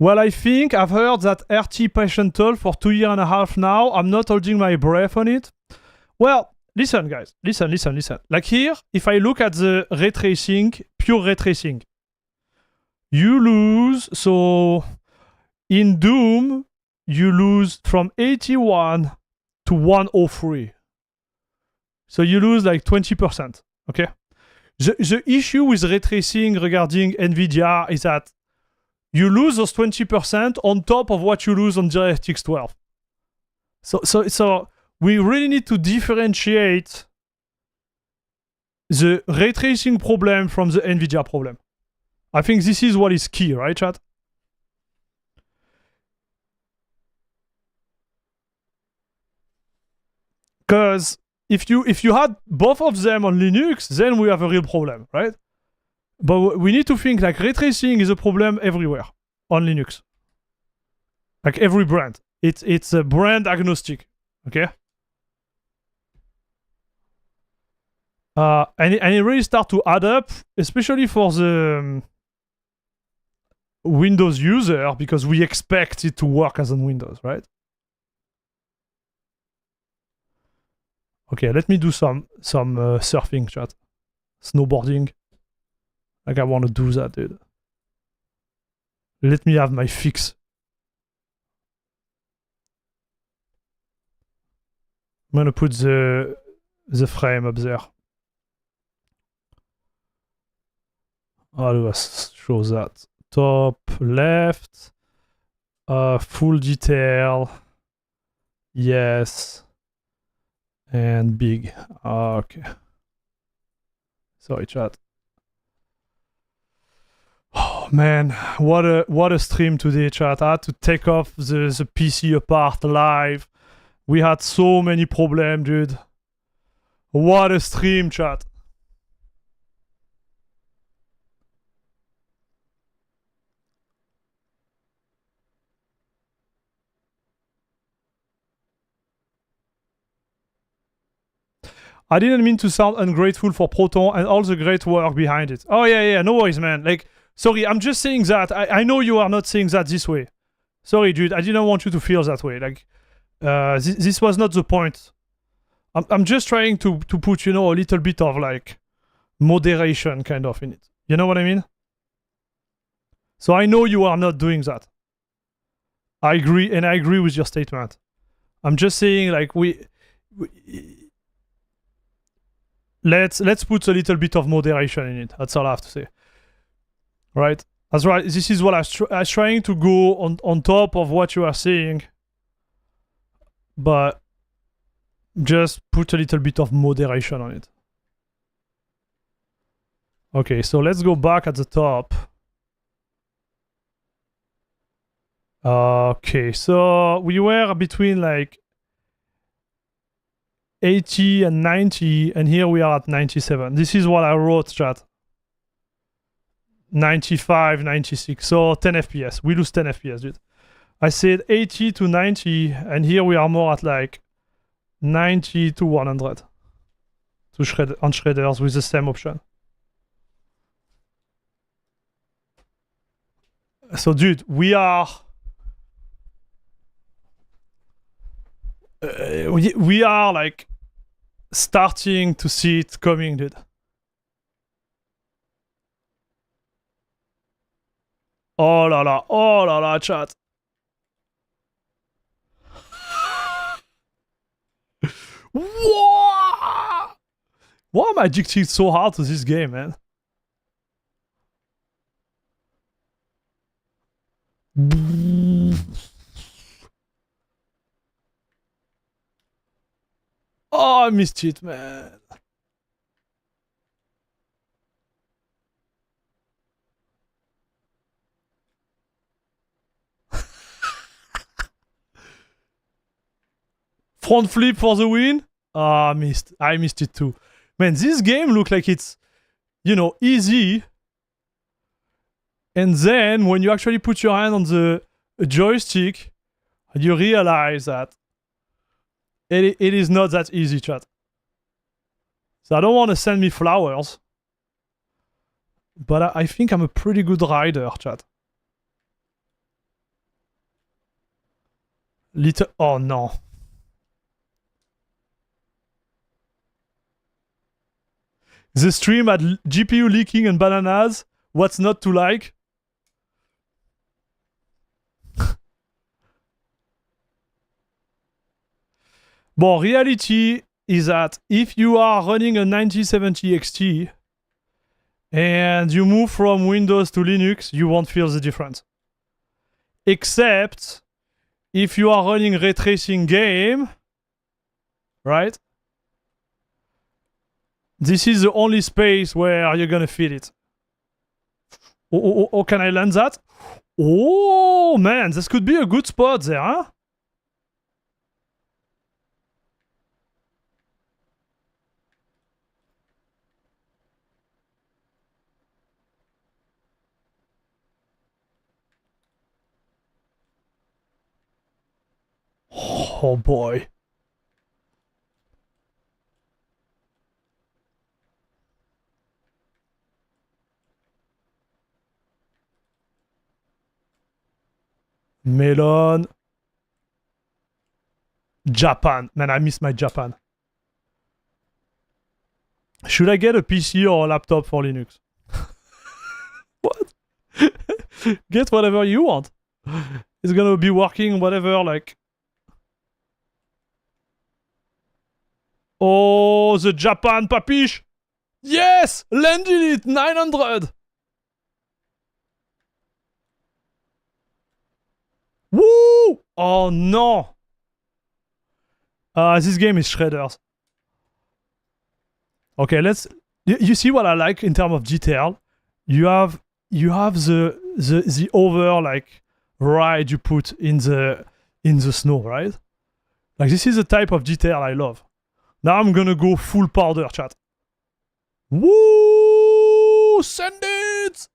Well, I think I've heard that RT patient toll for 2.5 years now. I'm not holding my breath on it. Well, listen, guys. Listen. Like here, if I look at the ray tracing, pure ray tracing, you lose. So in Doom, you lose from 81 to 103. So you lose like 20%. Okay. The issue with ray tracing regarding NVIDIA is that you lose those 20% on top of what you lose on DirectX 12. So we really need to differentiate the ray tracing problem from the NVIDIA problem. I think this is what is key, right, chat? Because if you had both of them on Linux, then we have a real problem, right? But we need to think like ray tracing is a problem everywhere on Linux. Like every brand. It's a brand agnostic. Okay? And it really starts to add up, especially for the Windows user, because we expect it to work as on Windows, right? Okay, let me do some surfing, chat. Snowboarding. Like I want to do that, dude. Let me have my fix. I'm gonna put the frame up there. How do I show that? Top left. Full detail. Yes. And big. Okay. Sorry, chat. Oh man, what a stream today, chat. I had to take off the PC apart live. We had so many problems, dude. What a stream, chat. I didn't mean to sound ungrateful for Proton and all the great work behind it. Oh, yeah, no worries, man. Like, sorry, I'm just saying that. I know you are not saying that this way. Sorry, dude. I didn't want you to feel that way. Like, this was not the point. I'm just trying to put, you know, a little bit of, like, moderation kind of in it. You know what I mean? So I know you are not doing that. I agree, and I agree with your statement. I'm just saying, like, let's put a little bit of moderation in it. That's all I have to say. Right? That's right. This is what I was trying to go on top of what you are saying, but just put a little bit of moderation on it. Okay, so let's go back at the top. Okay, so we were between like 80 and 90, and here we are at 97. This is what I wrote, chat. 95, 96, so 10 FPS. We lose 10 FPS, dude. I said 80 to 90, and here we are more at like 90 to 100 to shred on shredders with the same option. So, dude, we are like starting to see it coming, dude. Oh la la, chat. Whoa! Why am I addicted so hard to this game, man? Oh, I missed it, man. Front flip for the win. Ah, I missed it too. Man, this game looks like it's, you know, easy. And then when you actually put your hand on the joystick, you realize that it is not that easy, chat. So I don't want to send me flowers, but I think I'm a pretty good rider, chat. Oh no. The stream had GPU leaking and bananas. What's not to like? But reality is that if you are running a 9070 XT and you move from Windows to Linux, you won't feel the difference. Except if you are running ray tracing game, right? This is the only space where you're gonna feel it. Oh, can I land that? Oh, man, this could be a good spot there, huh? Oh, boy. Melon. Japan. Man, I miss my Japan. Should I get a PC or a laptop for Linux? What? Get whatever you want. It's gonna be working whatever, like... Oh, the Japan papish! Yes! Landed it! 900! Woo! Oh no! This game is shredders. Okay, let's... You see what I like in terms of detail? You have you have the over like ride you put in the snow, right? Like this is the type of detail I love. Now I'm gonna go full powder, chat. Woo! Send it!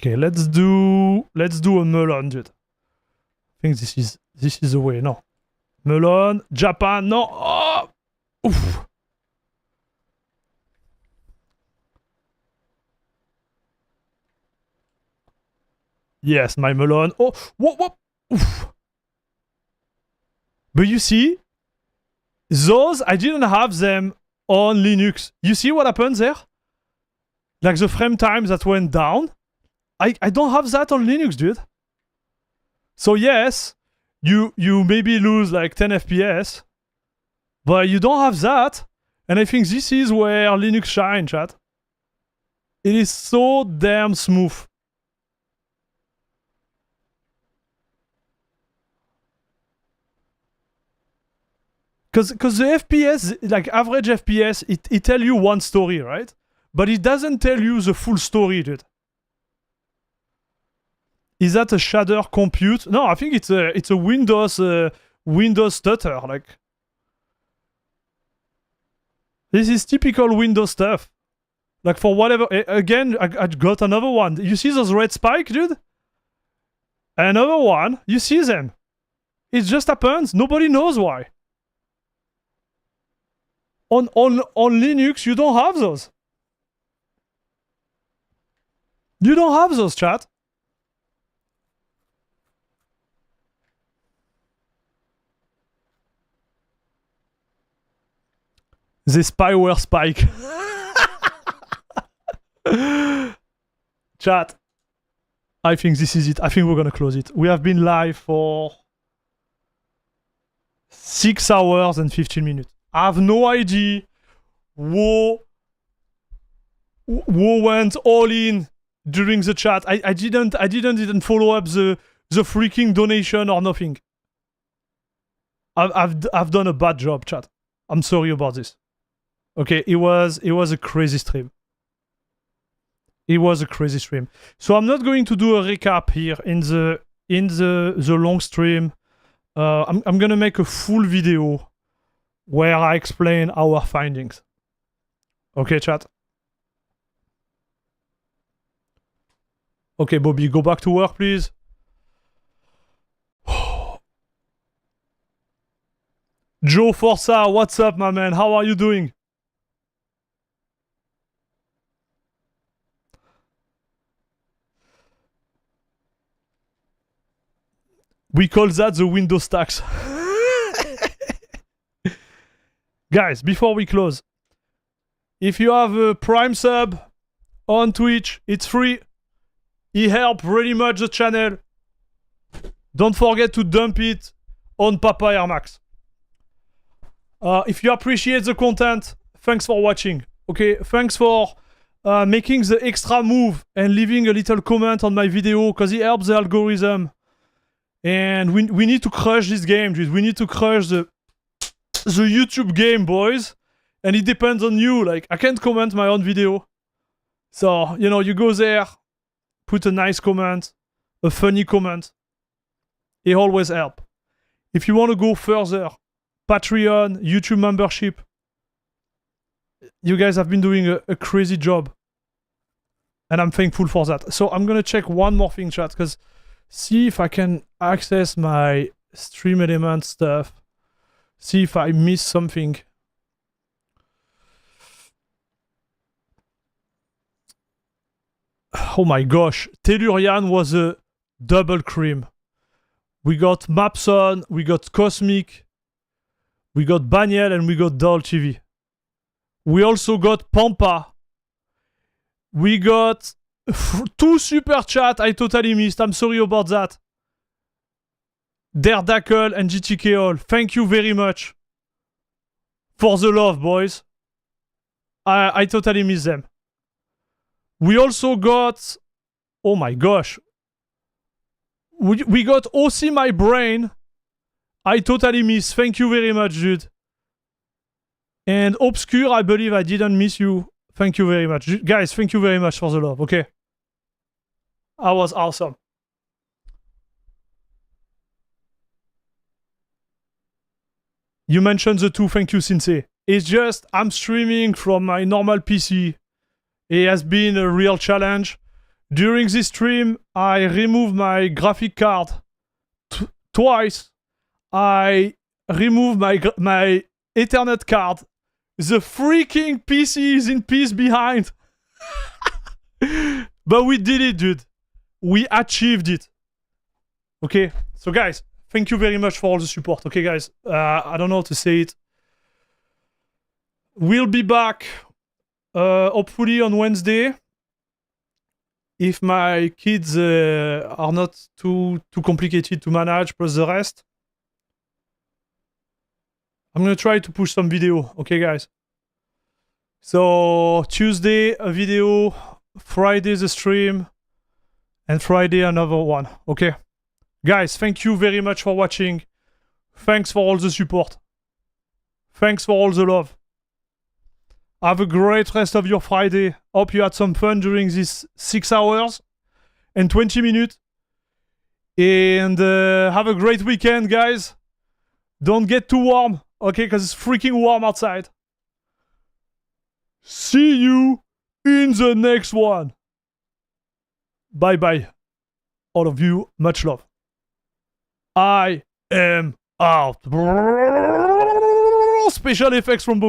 Okay, let's do a melon, dude. I think this is the way. No, melon, Japan. No. Oh! Oof. Yes, my melon. Oh, what? Oof. But you see, those I didn't have them on Linux. You see what happens there? Like the frame time that went down. I don't have that on Linux, dude. So yes, you maybe lose like 10 FPS, but you don't have that. And I think this is where Linux shines, chat. It is so damn smooth. Because the FPS, like average FPS, it tells you one story, right? But it doesn't tell you the full story, dude. Is that a shader compute? No, I think it's a Windows stutter. Like this is typical Windows stuff. Like for whatever. Again, I got another one. You see those red spikes, dude? Another one. You see them? It just happens. Nobody knows why. On Linux, you don't have those. You don't have those, chat. The spyware spike. Chat. I think this is it. I think we're gonna close it. We have been live for 6 hours and 15 minutes. I have no idea who went all in during the chat. I didn't even follow up the freaking donation or nothing. I've done a bad job, chat. I'm sorry about this. Okay, it was a crazy stream. It was a crazy stream. So I'm not going to do a recap here in the long stream. I'm gonna make a full video where I explain our findings. Okay, chat. Okay, Bobby, go back to work, please. Joe Forza, what's up, my man? How are you doing? We call that the Windows tax. Guys, before we close, if you have a Prime sub on Twitch, it's free. It helps really much the channel. Don't forget to dump it on Papa Air Max. If you appreciate the content, thanks for watching. Okay, thanks for making the extra move and leaving a little comment on my video because it helps the algorithm. And we need to crush this game, dude. We need to crush the YouTube game, boys. And it depends on you. Like, I can't comment my own video. So, you know, you go there, put a nice comment, a funny comment. It always helps. If you want to go further, Patreon, YouTube membership. You guys have been doing a crazy job. And I'm thankful for that. So I'm going to check one more thing, chat, because see if I can access my stream element stuff. See if I miss something. Oh my gosh. Tellurian was a double cream. We got Mapson, we got Cosmic, we got Baniel, and we got Doll TV. We also got Pampa. We got 2 super chat I totally missed. I'm sorry about that. Daredakle and GTK All. Thank you very much for the love, boys. I totally miss them. We also got... Oh my gosh. We got OC My Brain. I totally miss. Thank you very much, dude. And Obscure, I believe I didn't miss you. Thank you very much. Guys, thank you very much for the love, okay? That was awesome. You mentioned the two, thank you, Sensei. It's just, I'm streaming from my normal PC. It has been a real challenge. During this stream, I removed my graphic card twice. I removed my Ethernet card. The freaking PC is in peace behind. But we did it, dude. We achieved it. Okay, so guys, thank you very much for all the support. Okay, guys, I don't know how to say it. We'll be back hopefully on Wednesday. If my kids are not too complicated to manage, plus the rest. I'm gonna try to push some video, okay, guys? So, Tuesday, a video, Friday, the stream, and Friday, another one, okay? Guys, thank you very much for watching. Thanks for all the support. Thanks for all the love. Have a great rest of your Friday. Hope you had some fun during these 6 hours and 20 minutes. And have a great weekend, guys. Don't get too warm, okay? Because it's freaking warm outside. See you in the next one. Bye-bye. All of you, much love. I am out. Special effects from